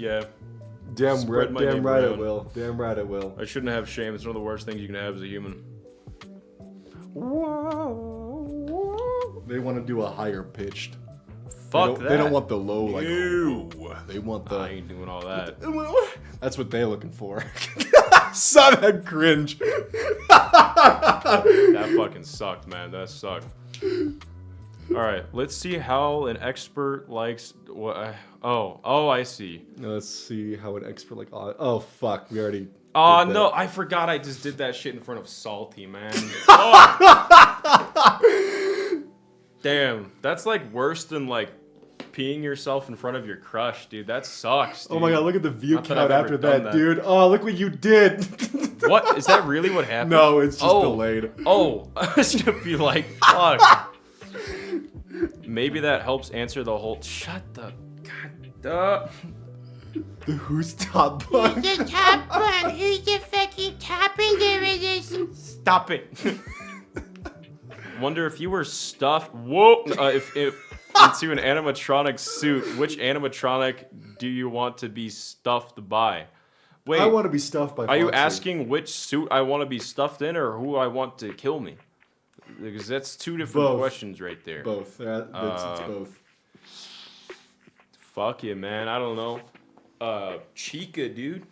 Damn Spread right. my Damn name right it around. will. Damn right it will. I shouldn't have shame. It's one of the worst things you can have as a human. They want to do a higher pitched. Fuck They don't want the low like. Ew. They want I the. ain't doing all that. That's what they're looking for. Son had cringe. That fucking sucked, man. That sucked. All right, let's see how an expert likes what. Oh, I see. Now let's see how an expert like. Oh fuck, we already. Oh did no, that. I forgot I just did that shit in front of Salty, man. Fuck. Damn, that's like worse than like peeing yourself in front of your crush, dude. That sucks. Dude. Oh my god, look at the view Not that count I've after ever done that, that. dude. Oh, look what you did. What is that really what happened? No, it's just delayed. Oh, I was gonna be like, fuck. Maybe that helps answer the whole. Shut the. God. The who's top bun? The top one. Who's the fucking top in Doomerism? Stop it. Wonder if you were stuffed. Whoa. If into an animatronic suit, which animatronic do you want to be stuffed by? Wait. I want to be stuffed by. Are you Foxy. asking which suit I want to be stuffed in, or who I want to kill me? Because that's two different Both. questions right there. Both. It's both. Fuck you, man. I don't know. Chica, dude.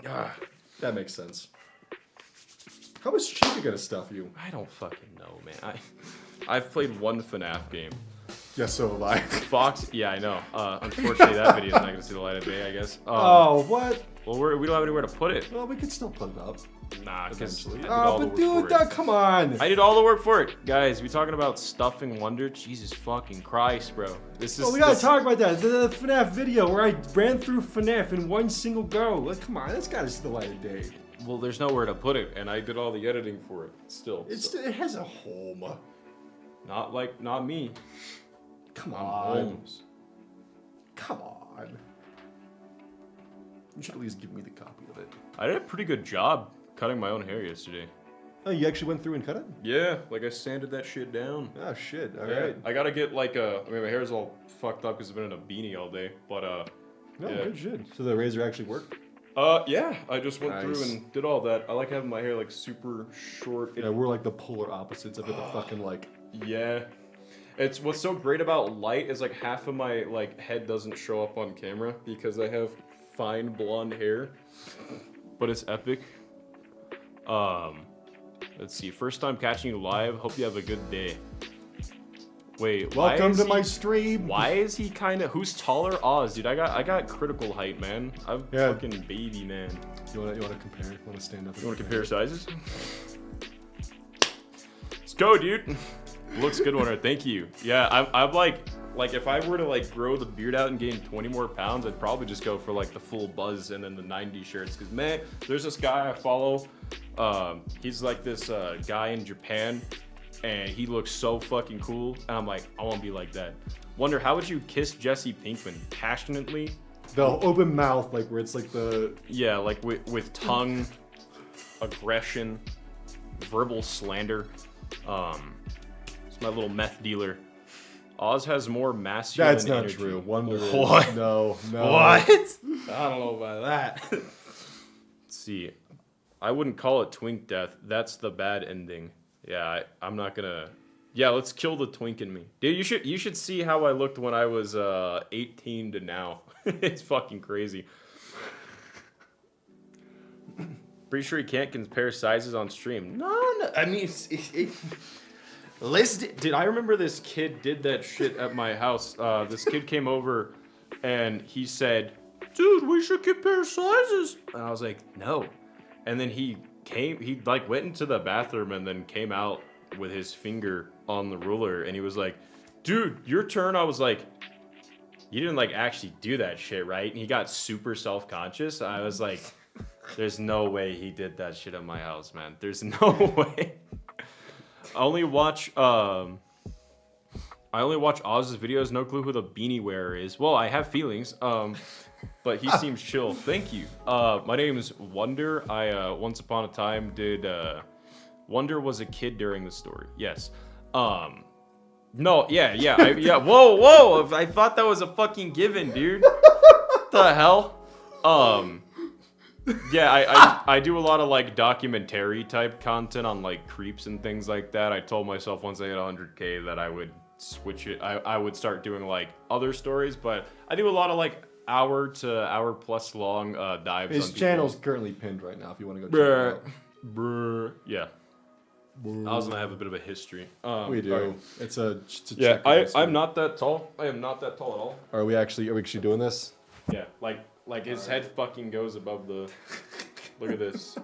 That makes sense. How is Chica gonna stuff you? I don't fucking know, man. I've played one FNAF game. Yes, so have I. Fox, yeah, I know. Unfortunately, that video is not gonna see the light of day, I guess. Oh, what? Well, we don't have anywhere to put it. Well, we could still put it up Nah, because I eventually. did all Oh, the but work dude, for it. that, come on. I did all the work for it, guys. We talking about stuffing Wonder? Jesus fucking Christ, bro. This is. Oh, we gotta talk about that. The FNAF video where I ran through FNAF in one single go. Like, come on, that's gotta see the light of day. Well, there's nowhere to put it, and I did all the editing for it. Still, It has a home. not me. Come I'm on. Holmes. Come on. You should at least give me the copy of it. I did a pretty good job cutting my own hair yesterday. Oh, you actually went through and cut it? Yeah, like I sanded that shit down. Oh shit! All Yeah, right. I gotta get like a. I mean, my hair's all fucked up because I've been in a beanie all day. But No, yeah. good shit. So the razor actually worked. Yeah, I just went through Nice. and did all that. I like having my hair like super short. Yeah, we're like the polar opposites. I've got the fucking like. Yeah. It's what's so great about light is like half of my like head doesn't show up on camera because I have fine blonde hair. But it's epic. Let's see. First time catching you live. Hope you have a good day. Wait, Welcome to my stream. Why is he kind of? Who's taller? Oz, dude. I got critical height, man. I'm Yeah. fucking baby, man. You wanna compare? You wanna stand up? You want to compare sizes? Let's go, dude. Looks good, Wonder. Thank you. Yeah, I'm like if I were to like grow the beard out and gain 20 more pounds, I'd probably just go for like the full buzz and then the 90s shirts. Cause man, there's this guy I follow. He's like this guy in Japan, and he looks so fucking cool. And I'm like, I want to be like that. Wonder, how would you kiss Jesse Pinkman? Passionately? The open mouth, like where it's like the. Yeah, like with tongue, aggression, verbal slander. It's my little meth dealer. Oz has more masculine That's not energy. true. Wonder. What? No. What? I don't know about that. Let's see. I wouldn't call it twink death. That's the bad ending. Yeah, I'm not gonna. Yeah, let's kill the twink in me, dude. You should see how I looked when I was 18 to now. It's fucking crazy. Pretty sure you can't compare sizes on stream. No. I mean, dude, I remember this kid did that shit at my house. This kid came over and he said, dude, we should compare sizes. And I was like, no. And then he like went into the bathroom and then came out with his finger on the ruler. And he was like, dude, your turn. I was like, you didn't like actually do that shit, right? And he got super self-conscious. I was like, there's no way he did that shit at my house, man. There's no way. I only watch Oz's videos. No clue who the beanie wearer is. Well, I have feelings, but he seems chill. Thank you. My name is Wonder. I once upon a time did. Wonder was a kid during the story. Yes. No. Yeah. Whoa. I thought that was a fucking given, dude. What the hell? Yeah, I do a lot of like documentary type content on like creeps and things like that. I told myself once I hit 100K that I would switch it. I would start doing like other stories, but I do a lot of like hour to hour plus long dives. His on channel's people's- currently pinned right now. If you want to go check it out. Brr. Yeah. Oz and I have a bit of a history. We do. alright. It's a Yeah, check list. I'm not that tall. I am not that tall at all. Are we actually doing this? Yeah, like his head fucking goes above the. Look at this.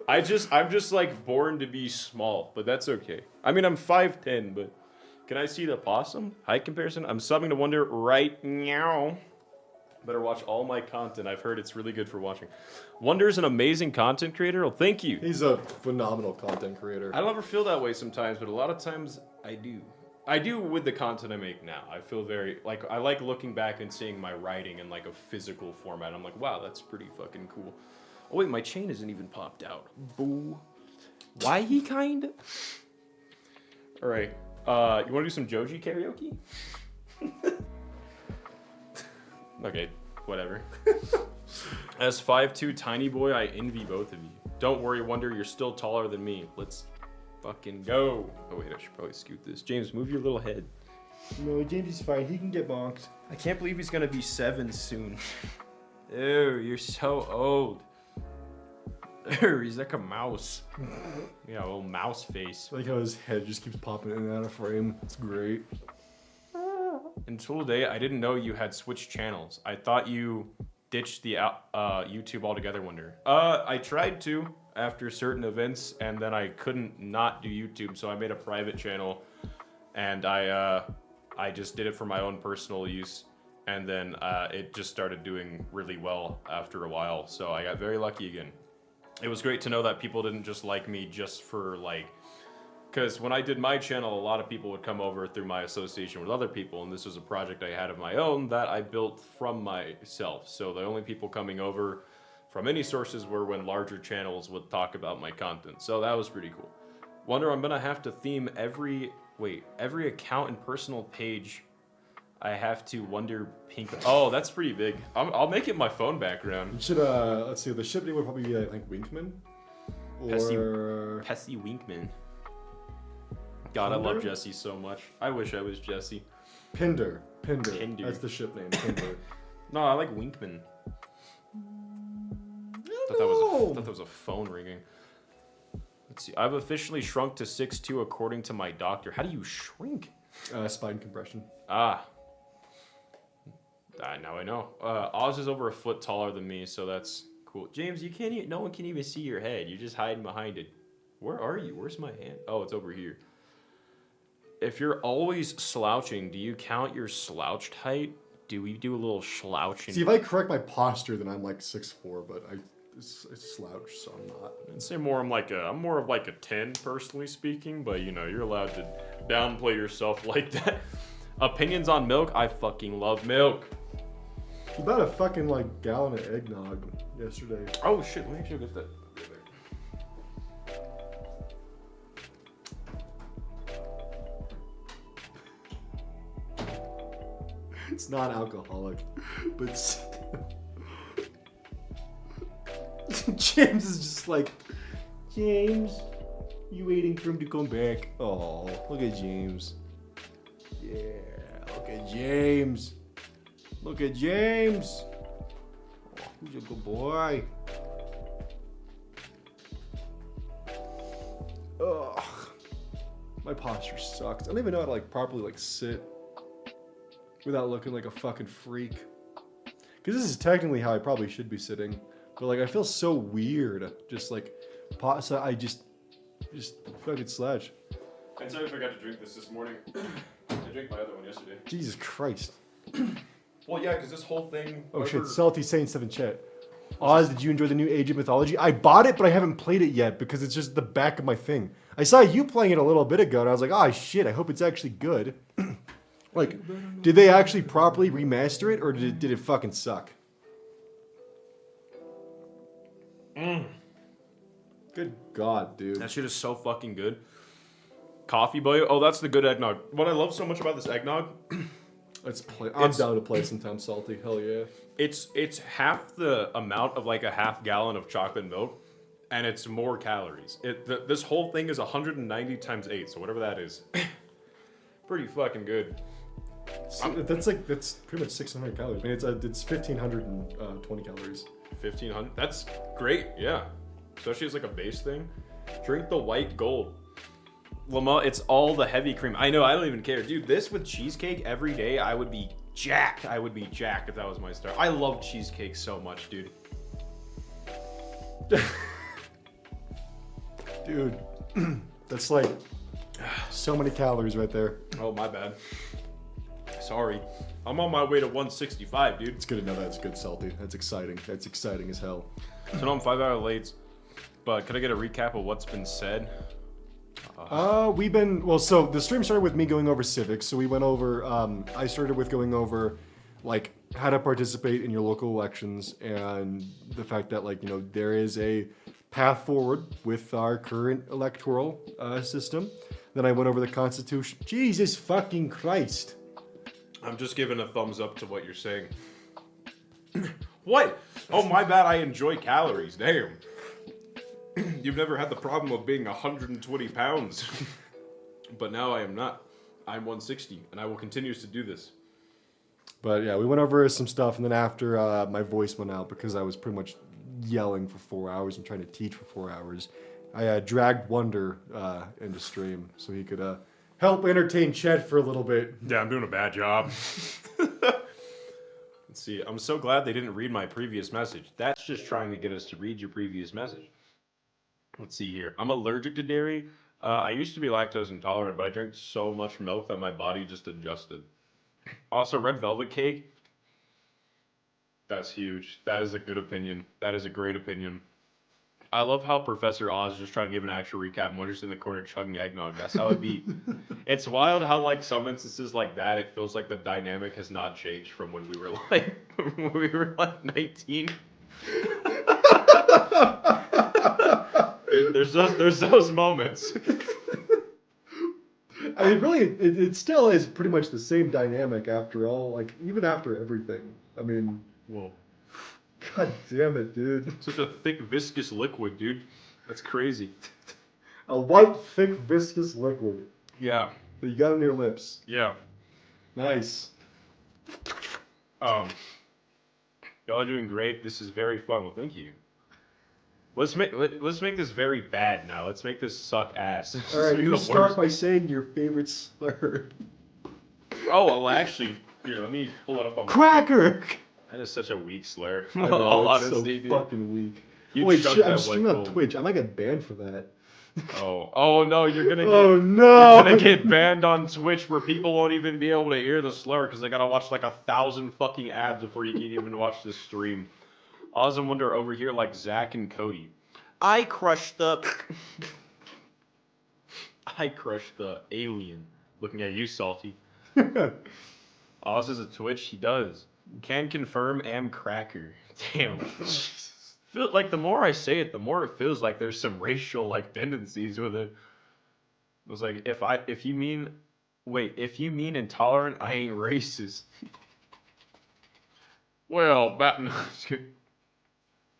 I'm just like born to be small, but that's okay. I mean, I'm 5'10", but can I see the possum? Height comparison? I'm subbing to Wonder right now. Better watch all my content. I've heard it's really good for watching. Wonder's an amazing content creator. Well, thank you. He's a phenomenal content creator. I don't ever feel that way sometimes, but a lot of times I do. I do with the content I make now. I feel very, like, I like looking back and seeing my writing in, like, a physical format. I'm like, wow, that's pretty fucking cool. Oh, wait, my chain isn't even popped out. Boo. Why he kind? All right. You want to do some Joji karaoke? Okay, whatever. As 5'2" tiny boy, I envy both of you. Don't worry, Wonder, you're still taller than me. Let's fucking go. Oh wait, I should probably scoot this. James, move your little head. No, James is fine. He can get bonked. I can't believe he's gonna be 7 soon. Ew, you're so old. Ew, he's like a mouse. Yeah, a little mouse face. I like how his head just keeps popping in and out of frame. It's great. Until today, I didn't know you had switched channels. I thought you ditch the YouTube altogether, Wonder? I tried to after certain events, and then I couldn't not do YouTube, so I made a private channel, and I just did it for my own personal use, and then it just started doing really well after a while, so I got very lucky again. It was great to know that people didn't just like me just for like, because when I did my channel, a lot of people would come over through my association with other people, and this was a project I had of my own that I built from myself. So the only people coming over from any sources were when larger channels would talk about my content. So that was pretty cool. Wonder, I'm gonna have to theme every account and personal page. I have to Wonder Pink. Oh, that's pretty big. I'll make it my phone background. You should, let's see, the ship name would probably be, I think, Winkman. Or... Pessy Winkman. God, I love Jesse so much. I wish I was Jesse. Pinder. Pinder. That's the ship name, Pinder. No, I like Winkman. Thought that was a phone ringing. Let's see. I've officially shrunk to 6'2" according to my doctor. How do you shrink? Spine compression. Now I know. Oz is over a foot taller than me, so that's cool. James, you can't even, no one can even see your head. You're just hiding behind it. Where are you? Where's my hand? Oh, it's over here. If you're always slouching, do you count your slouched height? Do we do a little slouching? See, if I correct my posture, then I'm like 6'4", but I slouch, so I'm not. I'd say I'm more of like a 10, personally speaking, but you know, you're allowed to downplay yourself like that. Opinions on milk? I fucking love milk. You bought a fucking like gallon of eggnog yesterday. Oh shit, let me actually get that. It's not alcoholic, but James is just like, James, you waiting for him to come back? Oh, look at James. Yeah, look at James. Look at James. Oh, who's a good boy? Ugh, my posture sucks. I don't even know how to like properly like sit without looking like a fucking freak. Because this is technically how I probably should be sitting. But like, I feel so weird. Just like, so I just fucking slouch. I'm sorry I forgot to drink this morning. I drank my other one yesterday. Jesus Christ. Well, yeah, because this whole thing... Oh shit, Salty Saint 7 chat. Oz, did you enjoy the new Age of Mythology? I bought it, but I haven't played it yet because it's just the back of my thing. I saw you playing it a little bit ago, and I was like, oh shit, I hope it's actually good. Like, did they actually properly remaster it, or did it fucking suck? Good God, dude. That shit is so fucking good. Coffee boy. Oh, that's the good eggnog. What I love so much about this eggnog... Let's play. I'm down to play sometime, Salty. Hell yeah. It's half the amount of like a half gallon of chocolate milk, and it's more calories. This whole thing is 190 times 8, so whatever that is. Pretty fucking good. So that's pretty much 600 calories. I mean, it's 1,520 calories. 1,500. That's great. Yeah, especially as like a base thing. Drink the white gold. Lamar, it's all the heavy cream. I know, I don't even care. Dude, this with cheesecake every day, I would be jacked. I would be jacked if that was my star. I love cheesecake so much, dude. Dude, that's like so many calories right there. Oh, my bad. Sorry. I'm on my way to 165, dude. It's good to know that's good, Salty. That's exciting. That's exciting as hell. So now I'm 5 hours late, but could I get a recap of what's been said? So the stream started with me going over Civics. So we went over, I started with going over, like, how to participate in your local elections and the fact that, like, you know, there is a path forward with our current electoral system. Then I went over the Constitution. Jesus fucking Christ. I'm just giving a thumbs up to what you're saying. What? Oh, my bad. I enjoy calories. Damn. You've never had the problem of being 120 pounds. But now I am not. I'm 160, and I will continue to do this. But yeah, we went over some stuff, and then after my voice went out because I was pretty much yelling for 4 hours and trying to teach for 4 hours, I dragged Wonder into stream so he could help entertain Chet for a little bit. Yeah, I'm doing a bad job. Let's see. I'm so glad they didn't read my previous message. That's just trying to get us to read your previous message. Let's see here. I'm allergic to dairy. I used to be lactose intolerant, but I drank so much milk that my body just adjusted. Also, red velvet cake. That's huge. That is a good opinion. That is a great opinion. I love how Professor Oz is just trying to give an actual recap and we're just in the corner chugging eggnog. That's how it be. It's wild how, like, some instances like that, it feels like the dynamic has not changed from when we were like 19. There's those moments. I mean, really, it still is pretty much the same dynamic after all. Like, even after everything. I mean, Whoa. god damn it, dude. Such a thick, viscous liquid, dude. That's crazy. A white, thick, viscous liquid Yeah. that you got on your lips. Yeah. Nice. Y'all are doing great. This is very fun. Well, thank you. Let's make this very bad now. Let's make this suck ass. All right, you start by saying your favorite slur. Oh, well, actually, here, let me pull it up on. Cracker. That is such a weak slur. I know, All it's honesty, so dude. fucking weak. You Wait, chugged shit, that I'm white streaming on gold. Twitch. I might get banned for that. Oh no, you're gonna. Oh You're no! gonna get banned on Twitch where people won't even be able to hear the slur because they gotta watch like 1,000 fucking ads before you can even watch this stream. Oz and Wonder over here like Zach and Cody. I crushed the alien. Looking at you, Salty. Oz is a Twitch. He does. Can confirm am cracker. Damn. Feel like the more I say it, the more it feels like there's some racial like tendencies with it. It was like if you mean intolerant, I ain't racist. Well, I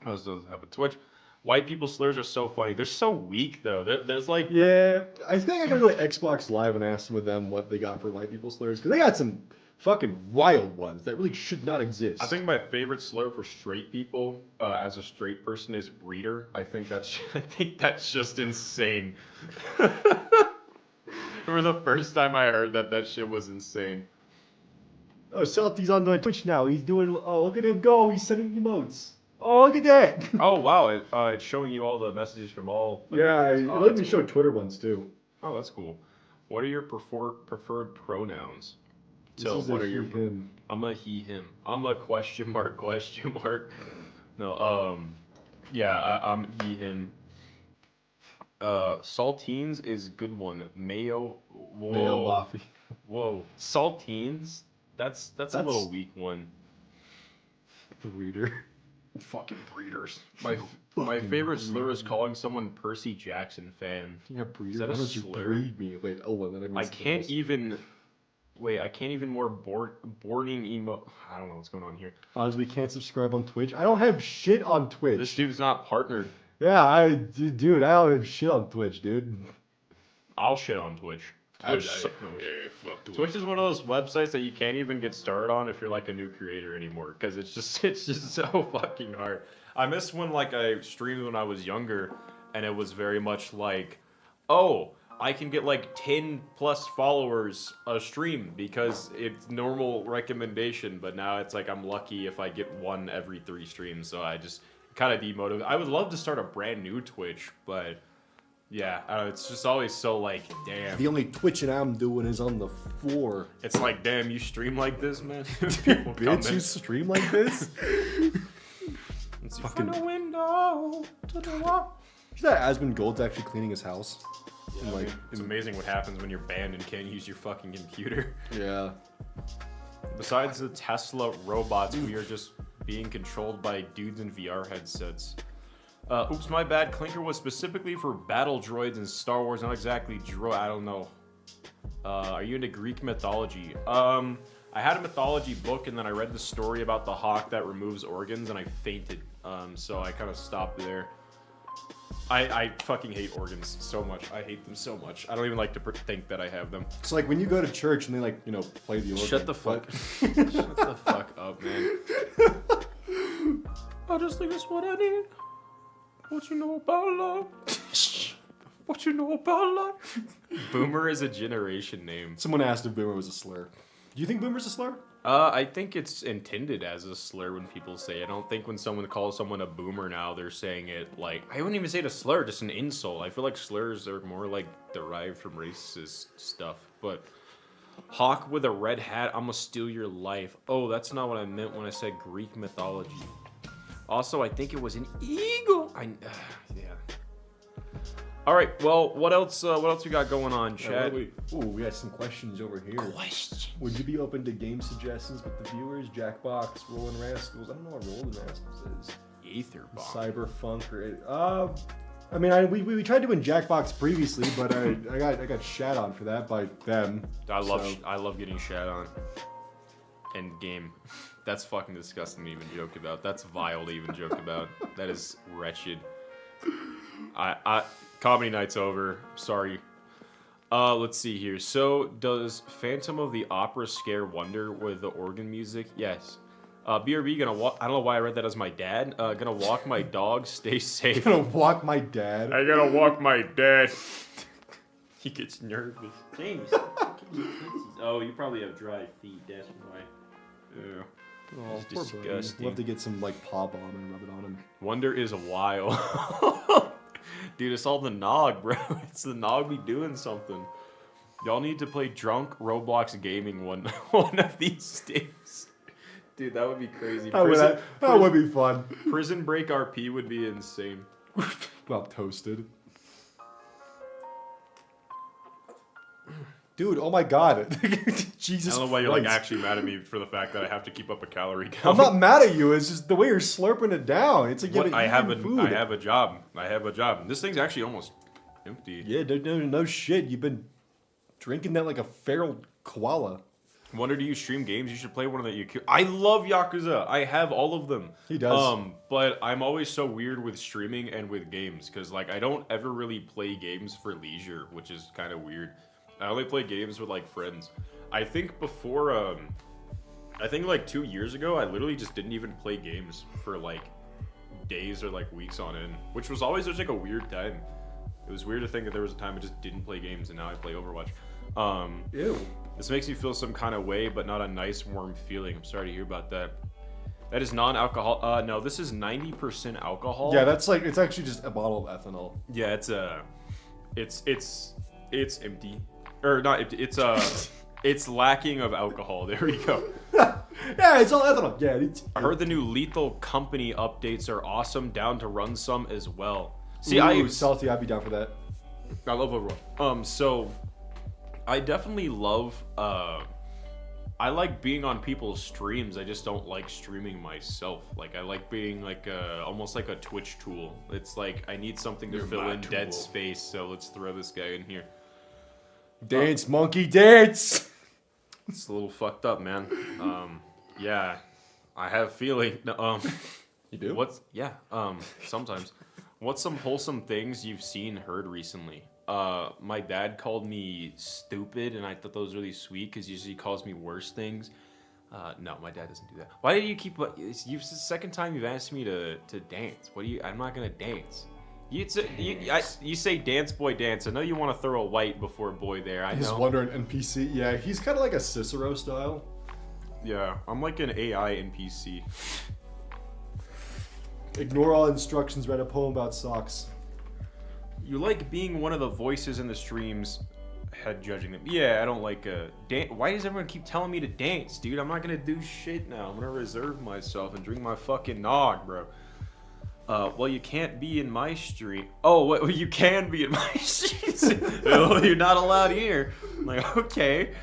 doesn't have a Twitch. White people slurs are so funny. They're so weak though. There's like Yeah, I think I gotta go to Xbox Live and ask them what they got for white people slurs, because they got some fucking wild ones that really should not exist. I think my favorite slur for straight people, as a straight person, is breeder. I think that's just insane. Remember the first time I heard that shit was insane. Oh, Salty's on the Twitch now. He's doing. Oh, look at him go. He's sending emotes. Oh, look at that. Oh wow, it's showing you all the messages from all. Yeah, it Oh, let that's me show Twitter ones too. Oh, that's cool. What are your preferred pronouns? This So is what a are your? he, him. I'm a he him. I'm a question mark. No, yeah, I'm he him. Saltines is a good one. Mayo. Whoa. Mayo Waffy. Whoa. Saltines. That's a little weak one. Breeder. Fucking breeders. My favorite slur is calling someone Percy Jackson fan. Yeah, breeder. Is that a Why don't you slur? breed me? Wait, oh, well, then I I missed can't this. even. Wait, I can't even more boarding emo. I don't know what's going on here. Honestly, can't subscribe on Twitch. I don't have shit on Twitch. This dude's not partnered. Yeah, dude, I don't have shit on Twitch, dude. I'll shit on Twitch. Twitch is one of those websites that you can't even get started on if you're like a new creator anymore because it's just so fucking hard. I miss when like I streamed when I was younger and it was very much like, oh, I can get like 10 plus followers a stream because it's normal recommendation, but now it's like I'm lucky if I get one every 3 streams, so I just kind of demotivated. I would love to start a brand new Twitch, but yeah, it's just always so like, damn. The only twitching I'm doing is on the floor. It's like, damn, you stream like this, man? People Bitch, you stream like this? It's fucking- from the window to the wall. Is that Asmund Gold's actually cleaning his house? Yeah, Like, it's amazing what happens when you're banned and can't use your fucking computer. Yeah. Besides the Tesla robots, we are just being controlled by dudes in VR headsets. Oops, my bad. Clinker was specifically for battle droids in Star Wars, not exactly I don't know. Are you into Greek mythology? I had a mythology book, and then I read the story about the hawk that removes organs, and I fainted. So I kind of stopped there. I fucking hate organs so much. I hate them so much. I don't even like to think that I have them. It's like when you go to church and they like, play the organ. Shut the fuck. Shut the fuck up, man. I just think it's what I need. What you know about love? What you know about love? Boomer is a generation name. Someone asked if boomer was a slur. Do you think boomer's a slur? I think it's intended as a slur when people say it. I don't think when someone calls someone a boomer now, they're saying it like, I wouldn't even say it a slur, just an insult. I feel like slurs are more like derived from racist stuff. But hawk with a red hat, I'm gonna steal your life. Oh, that's not what I meant when I said Greek mythology. Also, I think it was an eagle. Yeah. All right. Well, what else? What else we got going on, Chad? We got some questions over here. Question. Would you be open to game suggestions with the viewers? Jackbox, Rolling Rascals. I don't know what Rolling Rascals is. Ether bomb. Cyberfunk or I mean, we tried doing Jackbox previously, but I got shat on for that by them. I love getting shat on. And game. That's fucking disgusting to even joke about. That's vile to even joke about. That is wretched. Comedy night's over. Sorry. Let's see here. So, does Phantom of the Opera scare Wonder with the organ music? Yes. BRB gonna walk. I don't know why I read that as my dad. Gonna walk my dog. Stay safe. Gonna walk my dad. I gotta walk my dad. He gets nervous. James. Oh, you probably have dry feet. That's why. Yeah. Oh, It's poor buddy. disgusting. We'll have to get some like paw balm and rub it on him. Wonder is wild. Dude, it's all the nog, bro. It's the nog be doing something. Y'all need to play drunk Roblox gaming one of these days. Dude, that would be crazy. That would be fun. Prison Break RP would be insane. Well, toasted. Dude, oh my god. Jesus I don't know why you're like Christ. actually mad at me for the fact that I have to keep up a calorie I'm count. not mad at you. It's just the way you're slurping it down. It's like you I have food. a job. I have a job. This thing's actually almost empty. Yeah, no shit. You've been drinking that like a feral koala. Wonder, do you stream games? You should play one of the Yakuza. I love Yakuza. I have all of them. He does. But I'm always so weird with streaming and with games because like I don't ever really play games for leisure, which is kind of weird. I only play games with like friends. I think before, I think like 2 years ago, I literally just didn't even play games for like days or like weeks on end, which was always just like a weird time. It was weird to think that there was a time I just didn't play games and now I play Overwatch. Ew. This makes me feel some kind of way, but not a nice warm feeling. I'm sorry to hear about that. That is non-alcohol. No, this is 90% alcohol. Yeah, that's like it's actually just a bottle of ethanol. Yeah, it's empty. Or not empty. It's lacking of alcohol. There we go. Yeah, it's all ethanol. Yeah. I heard the new Lethal Company updates are awesome. Down to run some as well. See, salty. I'd be down for that. I love Overwatch. So I definitely love. I like being on people's streams. I just don't like streaming myself. Like I like being like almost like a Twitch tool. It's like I need something to fill in dead space. So let's throw this guy in here. Dance, monkey, dance. It's a little fucked up, man. Yeah, I have feeling. You do? Sometimes. What's some wholesome things you've seen, heard recently? My dad called me stupid, and I thought that was really sweet because usually he calls me worse things. No, my dad doesn't do that. Why do you keep? It's the second time you've asked me to dance. What do you? I'm not gonna dance. You say dance, boy, dance. I know you want to throw a white before boy there. I He's know. wondering NPC. Yeah, he's kind of like a Cicero style. Yeah, I'm like an AI NPC. Ignore all instructions. Write a poem about socks. You like being one of the voices in the streams, head judging them. Yeah, I don't like dance. Why does everyone keep telling me to dance, dude? I'm not gonna do shit now. I'm gonna reserve myself and drink my fucking nog, bro. Well, you can't be in my stream. Oh, well, you can be in my stream. Oh, you're not allowed here. I'm like, okay.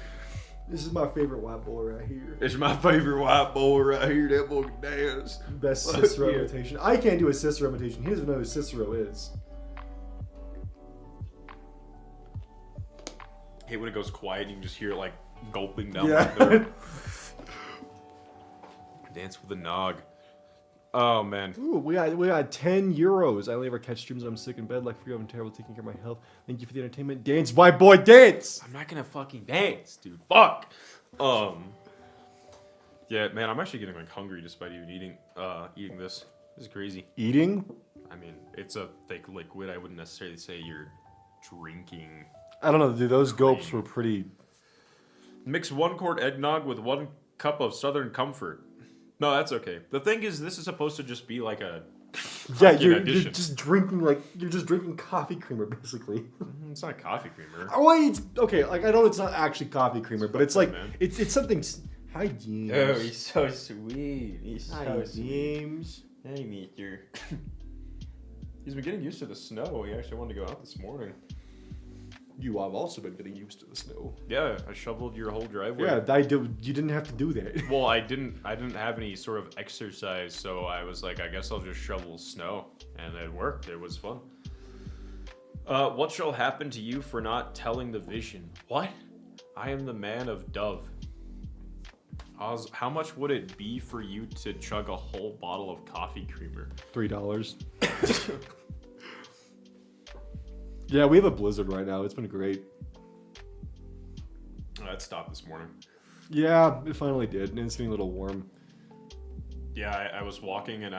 This is my favorite white boy right here. It's my favorite white boy right here. That boy can dance. Best Fuck Cicero yeah. imitation. I can't do a Cicero imitation. He doesn't know who Cicero is. Hey, when it goes quiet, you can just hear it like gulping down Yeah. my throat. Dance with the nog. Oh man. Ooh, we got 10 euros. I only ever catch streams when I'm sick in bed. Like for you, I'm terrible taking care of my health. Thank you for the entertainment. Dance, white boy, dance. I'm not gonna fucking dance, dude. Fuck. Yeah, man, I'm actually getting like hungry despite even eating this. This is crazy. Eating? I mean, it's a thick liquid. I wouldn't necessarily say you're drinking. I don't know, dude. Those gulps were pretty Mix 1 quart eggnog with 1 cup of Southern Comfort. No, that's okay. The thing is, this is supposed to just be like a... Yeah, fucking you're addition. just drinking coffee creamer basically. It's not coffee creamer. Oh wait, it's okay. Like I know it's not actually coffee creamer, but it's like man. it's something. Hi James. Oh, he's so sweet. He's Hi so sweet. James. Hey, meter. He's been getting used to the snow. He actually wanted to go out this morning. You have also been getting used to the snow. Yeah, I shoveled your whole driveway. Yeah, I do. You didn't have to do that. Well, I didn't have any sort of exercise, so I was like, I guess I'll just shovel snow, and it worked. It was fun. What shall happen to you for not telling the vision? What? I am the man of Dove. Oz, how much would it be for you to chug a whole bottle of coffee creamer? $3. Yeah, we have a blizzard right now. It's been great. That stopped this morning. Yeah, it finally did, and it's getting a little warm. Yeah, I was walking and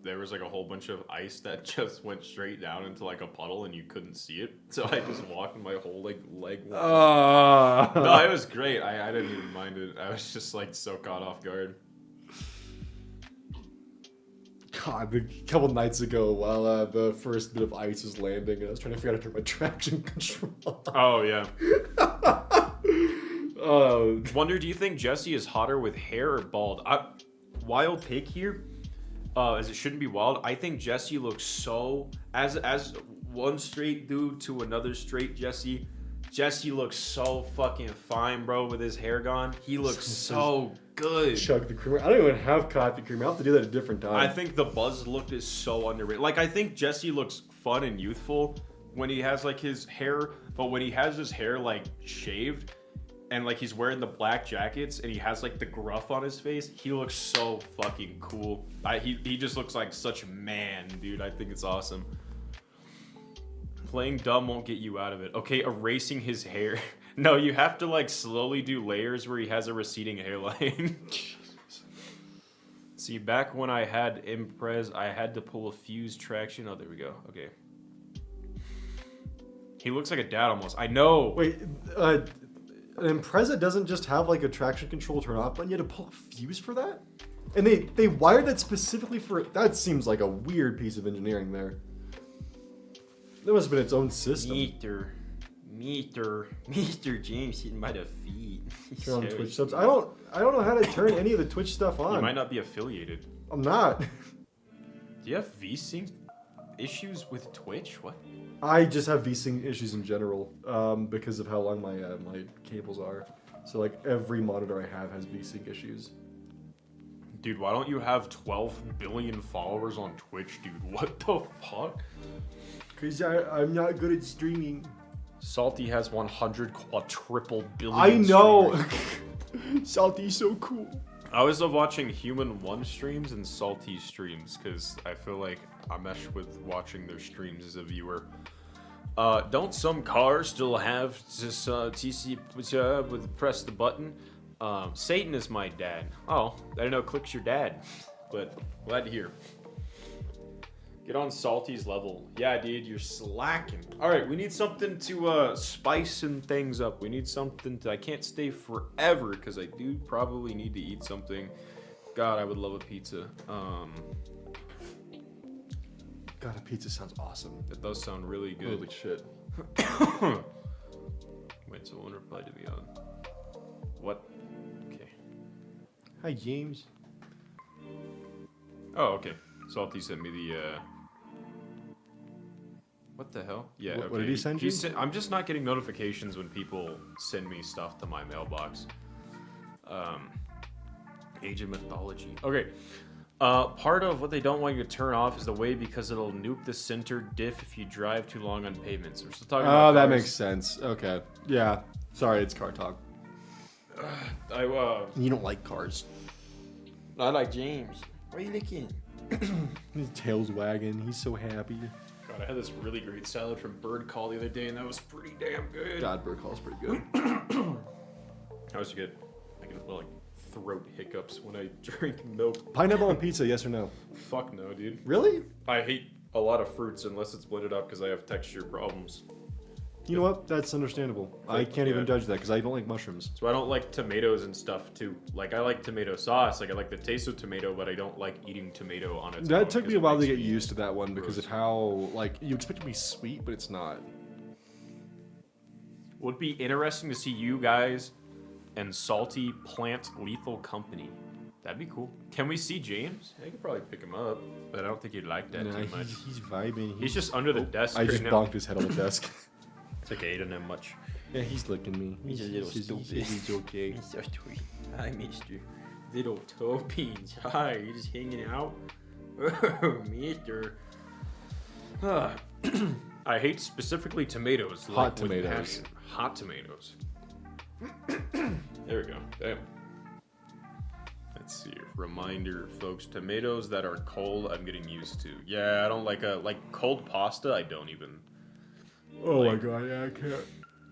there was like a whole bunch of ice that just went straight down into like a puddle and you couldn't see it. So I just walked and my whole like leg. No, it was great. I didn't even mind it. I was just like so caught off guard. God, a couple nights ago, while the first bit of ice was landing, and I was trying to figure out how to turn my traction control off. Oh yeah. Oh. Wonder, do you think Jesse is hotter with hair or bald? Wild take here, as it shouldn't be wild. I think Jesse looks so as one straight dude to another straight Jesse. Jesse looks so fucking fine, bro, with his hair gone. He looks so good. Chug the creamer. I don't even have coffee creamer. I'll have to do that at a different time. I think the buzz look is so underrated. Like, I think Jesse looks fun and youthful when he has like his hair, but when he has his hair like shaved and like he's wearing the black jackets and he has like the gruff on his face, he looks so fucking cool. He just looks like such a man, dude. I think it's awesome. Playing dumb won't get you out of it. Okay, erasing his hair. No, you have to like slowly do layers where he has a receding hairline. See, back when I had Imprez, I had to pull a fuse traction. Oh, there we go. Okay. He looks like a dad almost. I know. Wait, Impreza doesn't just have like a traction control turn off button. You had to pull a fuse for that? And they wired that specifically for it. That seems like a weird piece of engineering there. That must have been its own system. Meter James hitting by the feet. Turn on Twitch subs. I don't know how to turn any of the Twitch stuff on. You might not be affiliated. I'm not. Do you have VSync issues with Twitch? What? I just have VSync issues in general because of how long my my cables are. So like every monitor I have has VSync issues. Dude, why don't you have 12 billion followers on Twitch, dude? What the fuck? Because I'm not good at streaming. Salty has 100 quadruple billion. I know. streamers. Salty's so cool. I always love watching Human One streams and Salty streams because I feel like I mesh with watching their streams as a viewer. Don't some cars still have this TC with press the button? Satan is my dad. Oh, I didn't know Click's your dad, but glad to hear. Get on Salty's level. Yeah, dude, you're slacking. All right, we need something to spice things up. We need something to... I can't stay forever because I do probably need to eat something. God, I would love a pizza. God, a pizza sounds awesome. That does sound really good. Holy shit. Wait, someone replied to me on... What? Okay. Hi, James. Oh, okay. Salty sent me the... What the hell? Yeah, What okay. did he send you? I'm just not getting notifications when people send me stuff to my mailbox. Age of Mythology. Okay. Part of what they don't want you to turn off is the way because it'll nuke the center diff if you drive too long on pavements. We're still talking about Oh, that cars. makes sense. Okay. Yeah. Sorry, it's car talk. You don't like cars. I like James. Why are you looking? His tail's wagging. He's so happy. God, I had this really great salad from Bird Call the other day, and that was pretty damn good. God, Bird Call's pretty good. I always get like throat hiccups when I drink milk. Pineapple on pizza, yes or no? Fuck no, dude. Really? I hate a lot of fruits unless it's blended up because I have texture problems. You know what? That's understandable. I can't even Yeah. judge that because I don't like mushrooms. So I don't like tomatoes and stuff too. Like I like tomato sauce. Like I like the taste of tomato, but I don't like eating tomato on its own. That took me 'cause a it while to makes get me used to that one because of gross. how like you expect it to be sweet, but it's not. Would be interesting to see you guys and Salty Plant Lethal Company. That'd be cool. Can we see James? I could probably pick him up, but I don't think he'd like that Nah, too much. he's vibing. He's just under the desk I right just now. bonked his head on the desk. It's okay, he doesn't have much. Yeah, he's licking me. He's a little stupid. He's okay. so sweet. Hi, Mr. Little Toe Beans. Hi, you just hanging out? Oh, Mister. I hate specifically tomatoes. Hot like with tomatoes. passion. Hot tomatoes. There we go. Damn. Let's see. Reminder, folks. Tomatoes that are cold, I'm getting used to. Yeah, I don't like cold pasta. I don't even. Oh Like- my god, yeah, I can't.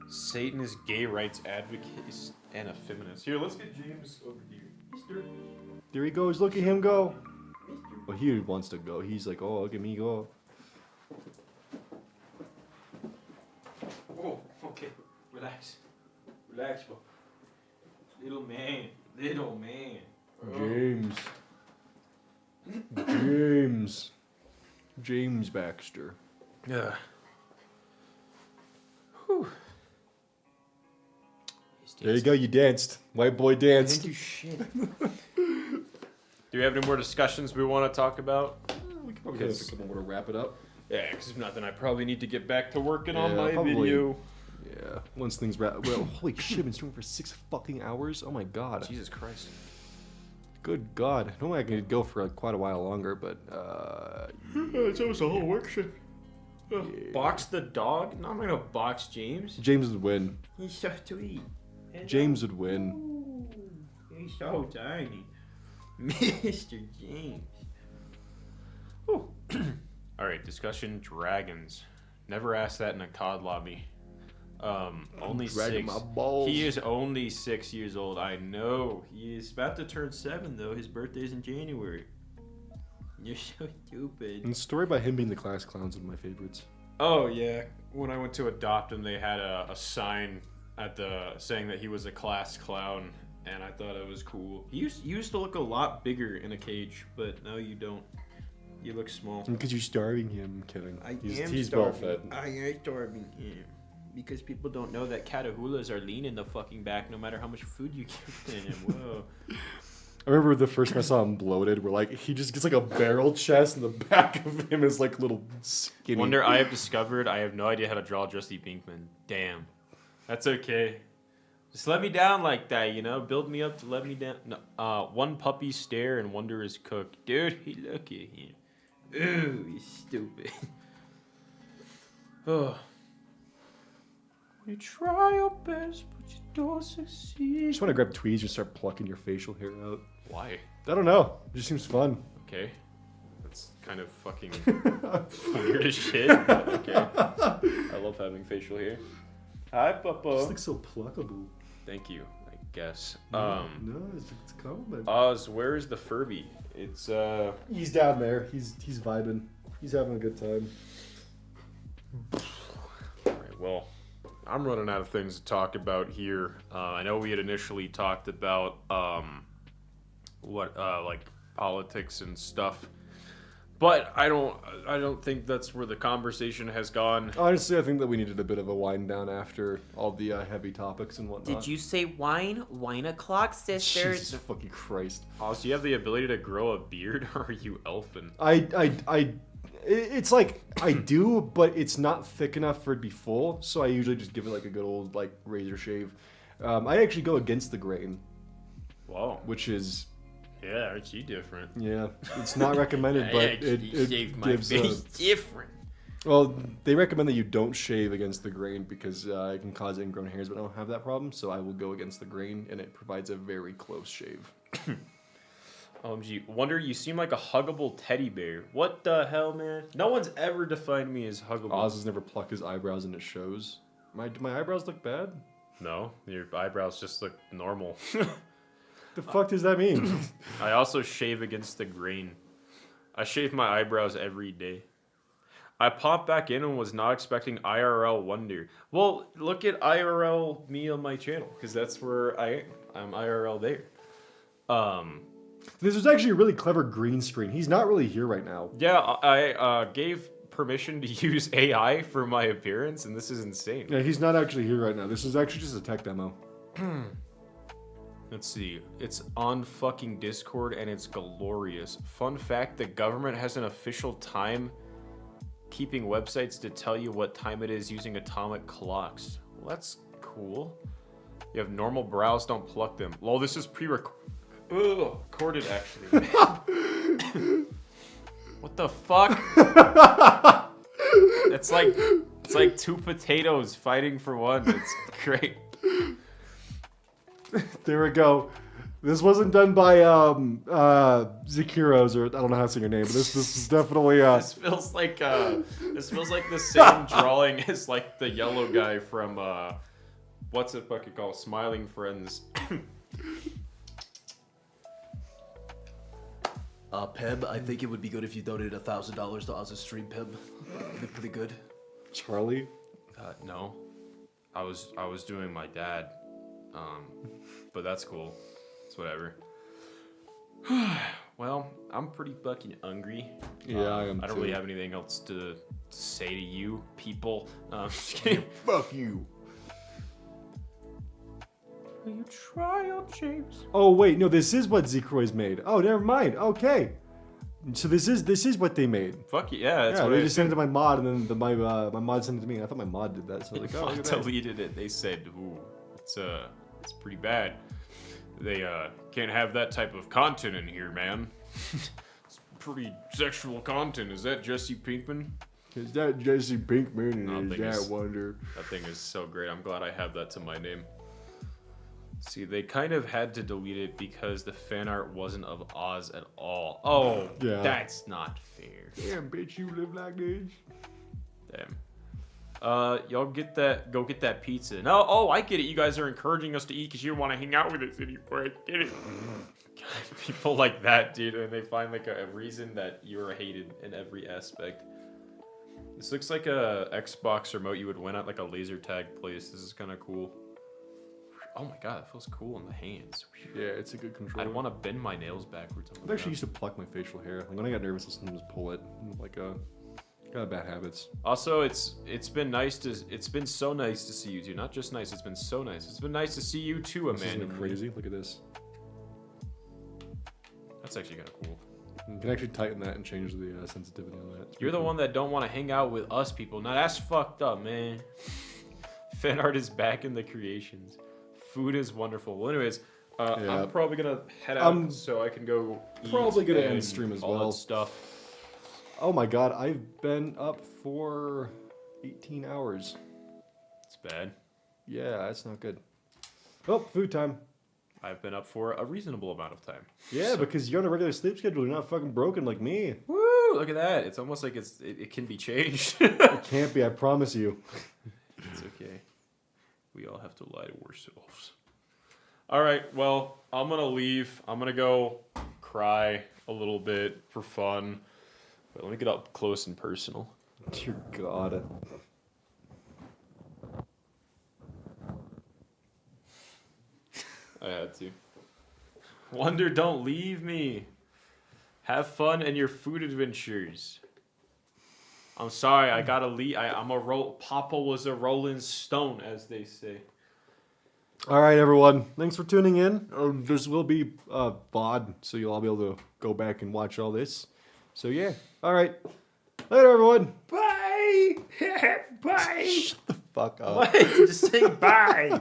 Satan is gay rights advocate and a feminist. Here, let's get James over here. Mister. There he goes. Look at him go. Well, he wants to go. He's like, oh, look at me go. Oh, okay. Relax. Relax, bro. Little man. Little man. James. James. James Baxter. Yeah. Whew. There you go. You danced. White boy danced. do shit. Do we have any more discussions we want to talk about? We can probably have a couple more to wrap it up. Yeah, because if not, then I probably need to get back to working on Yeah, my probably. video. Yeah. Once things wrap. Well, holy shit! Been streaming for 6 fucking hours. Oh my god. Jesus Christ. Good god. Normally I could go for quite a while longer, but It's almost a whole work shift. Box the dog? No, I'm not gonna box James. James would win. He's so sweet. James would win. He's so tiny. Mr. James. Whew. Alright, discussion dragons. Never asked that in a COD lobby. Only dragging 6. my balls. He is only 6 years old. I know. He is about to turn 7 though. His birthday's in January. You're so stupid. And the story about him being the class clown's one of my favorites. Oh yeah, when I went to adopt him, they had a sign at the saying that he was a class clown, and I thought it was cool. He used to look a lot bigger in a cage, but now you don't. You look small. Because you're starving him. I'm kidding. I am he's starving. well fed. I am starving him because people don't know that catahulas are lean in the fucking back, no matter how much food you give him. Whoa. I remember the first time I saw him bloated, where like he just gets like a barrel chest, and the back of him is like little skinny. Wonder I have discovered I have no idea how to draw Justy Pinkman. Damn. That's okay. Just let me down like that, you know? Build me up to let me down. No, one puppy stare and wonder is cooked. Dude, look at him. Ooh, he's stupid. Oh. You try your best, but you don't You succeed. just want to grab tweezers and start plucking your facial hair out. Why? I don't know. It just seems fun. Okay. That's kind of fucking weird as shit. But okay. I love having facial hair. Hi, Papa. Just looks so pluckable. Thank you, I guess. No, it's a compliment. Oz, where is the Furby? It's He's down there. He's vibing. He's having a good time. Alright, well, I'm running out of things to talk about here. I know we had initially talked about like politics and stuff, but I don't think that's where the conversation has gone. Honestly, I think that we needed a bit of a wind down after all the heavy topics and whatnot. Did you say wine? Wine o'clock, sisters. Jesus fucking Christ. Oz, do you have the ability to grow a beard, or are you elfin? It's like I do, but it's not thick enough for it to be full. So I usually just give it like a good old like razor shave. I actually go against the grain, Wow. which is Yeah, aren't you different? yeah, it's not recommended, but it gives. different. Well, they recommend that you don't shave against the grain because it can cause ingrown hairs, but I don't have that problem, so I will go against the grain, and it provides a very close shave. OMG, Wonder, you seem like a huggable teddy bear. What the hell, man? No one's ever defined me as huggable. Oz has never plucked his eyebrows, and it shows. Do my eyebrows look bad? No, your eyebrows just look normal. The fuck does that mean? I also shave against the grain. I shave my eyebrows every day. I popped back in and was not expecting IRL Wonder. Well, look at IRL me on my channel, because that's where I am. I'm IRL there. This was actually a really clever green screen. He's not really here right now. Yeah, I gave permission to use AI for my appearance, and this is insane. Yeah, he's not actually here right now. This is actually just a tech demo. Let's see. It's on fucking Discord, and it's glorious. Fun fact, the government has an official time keeping websites to tell you what time it is using atomic clocks. Well, that's cool. You have normal browse, don't pluck them. Lol, this is recorded actually. What the fuck? It's like two potatoes fighting for one. It's great. There we go. This wasn't done by Zakiros, or I don't know how to say your name, but this is definitely This feels like the same drawing as like the yellow guy from what's it fucking called? Smiling Friends. Peb, I think it would be good if you donated $1,000 to Oz's stream, Peb. It'd be pretty good. Charlie. No, I was doing my dad, but that's cool. It's whatever. Well, I'm pretty fucking hungry. Yeah, I am I don't too. really have anything else to say to you people. Just kidding. Fuck you. Will you try on James? Oh wait, no, this is what Zekroy's made. Oh, never mind. Okay. So this is what they made. Fuck yeah, that's Yeah, what they I just sent it to my mod, and then my mod sent it to me. I thought my mod did that, so I was like, oh, look at that. deleted it. They said, "Ooh, it's pretty bad. They can't have that type of content in here, man. It's pretty sexual content. Is that Jesse Pinkman? Is that Jesse Pinkman No, and thing is is- that Wonder? That thing is so great. I'm glad I have that to my name." See, they kind of had to delete it because the fan art wasn't of Oz at all. Oh, Yeah. that's not fair. Damn, bitch, you live like this. Damn. Y'all go get that pizza. No, oh, I get it. You guys are encouraging us to eat because you don't want to hang out with us anymore. I get it. God, people like that, dude, and they find like a reason that you're hated in every aspect. This looks like a Xbox remote you would win at like a laser tag place. This is kind of cool. Oh my god, it feels cool in the hands. Yeah, it's a good control. I'd want to bend my nails backwards. I've actually used to pluck my facial hair. Like when I got nervous, I sometimes pull it. Like got bad habits. Also, it's been so nice to see you two. Not just nice, it's been so nice. It's been nice to see you too, This Amanda. isn't crazy. Look at this. That's actually kind of cool. You can actually tighten that and change the sensitivity on that. It's You're pretty the cool. one that don't want to hang out with us people. Now that's fucked up, man. Fan art is back in the creations. Food is wonderful. Well, anyways, Yeah. I'm probably gonna head out I'm so I can go eat probably gonna end and stream as all well. that stuff. Oh my god, I've been up for 18 hours. It's bad. Yeah, that's not good. Oh, food time. I've been up for a reasonable amount of time. Yeah, because you're on a regular sleep schedule. You're not fucking broken like me. Woo! Look at that. It's almost like it can be changed. It can't be, I promise you. It's okay. We all have to lie to ourselves. All right, well, I'm going to leave. I'm going to go cry a little bit for fun. But let me get up close and personal. Dear God. I had to. Wonder, don't leave me. Have fun in your food adventures. I'm sorry, I gotta leave. Papa was a rolling stone, as they say. All right, everyone. Thanks for tuning in. This will be VOD, so you'll all be able to go back and watch all this. So yeah. All right. Later, everyone. Bye! Bye! Shut the fuck up. What? Just say bye!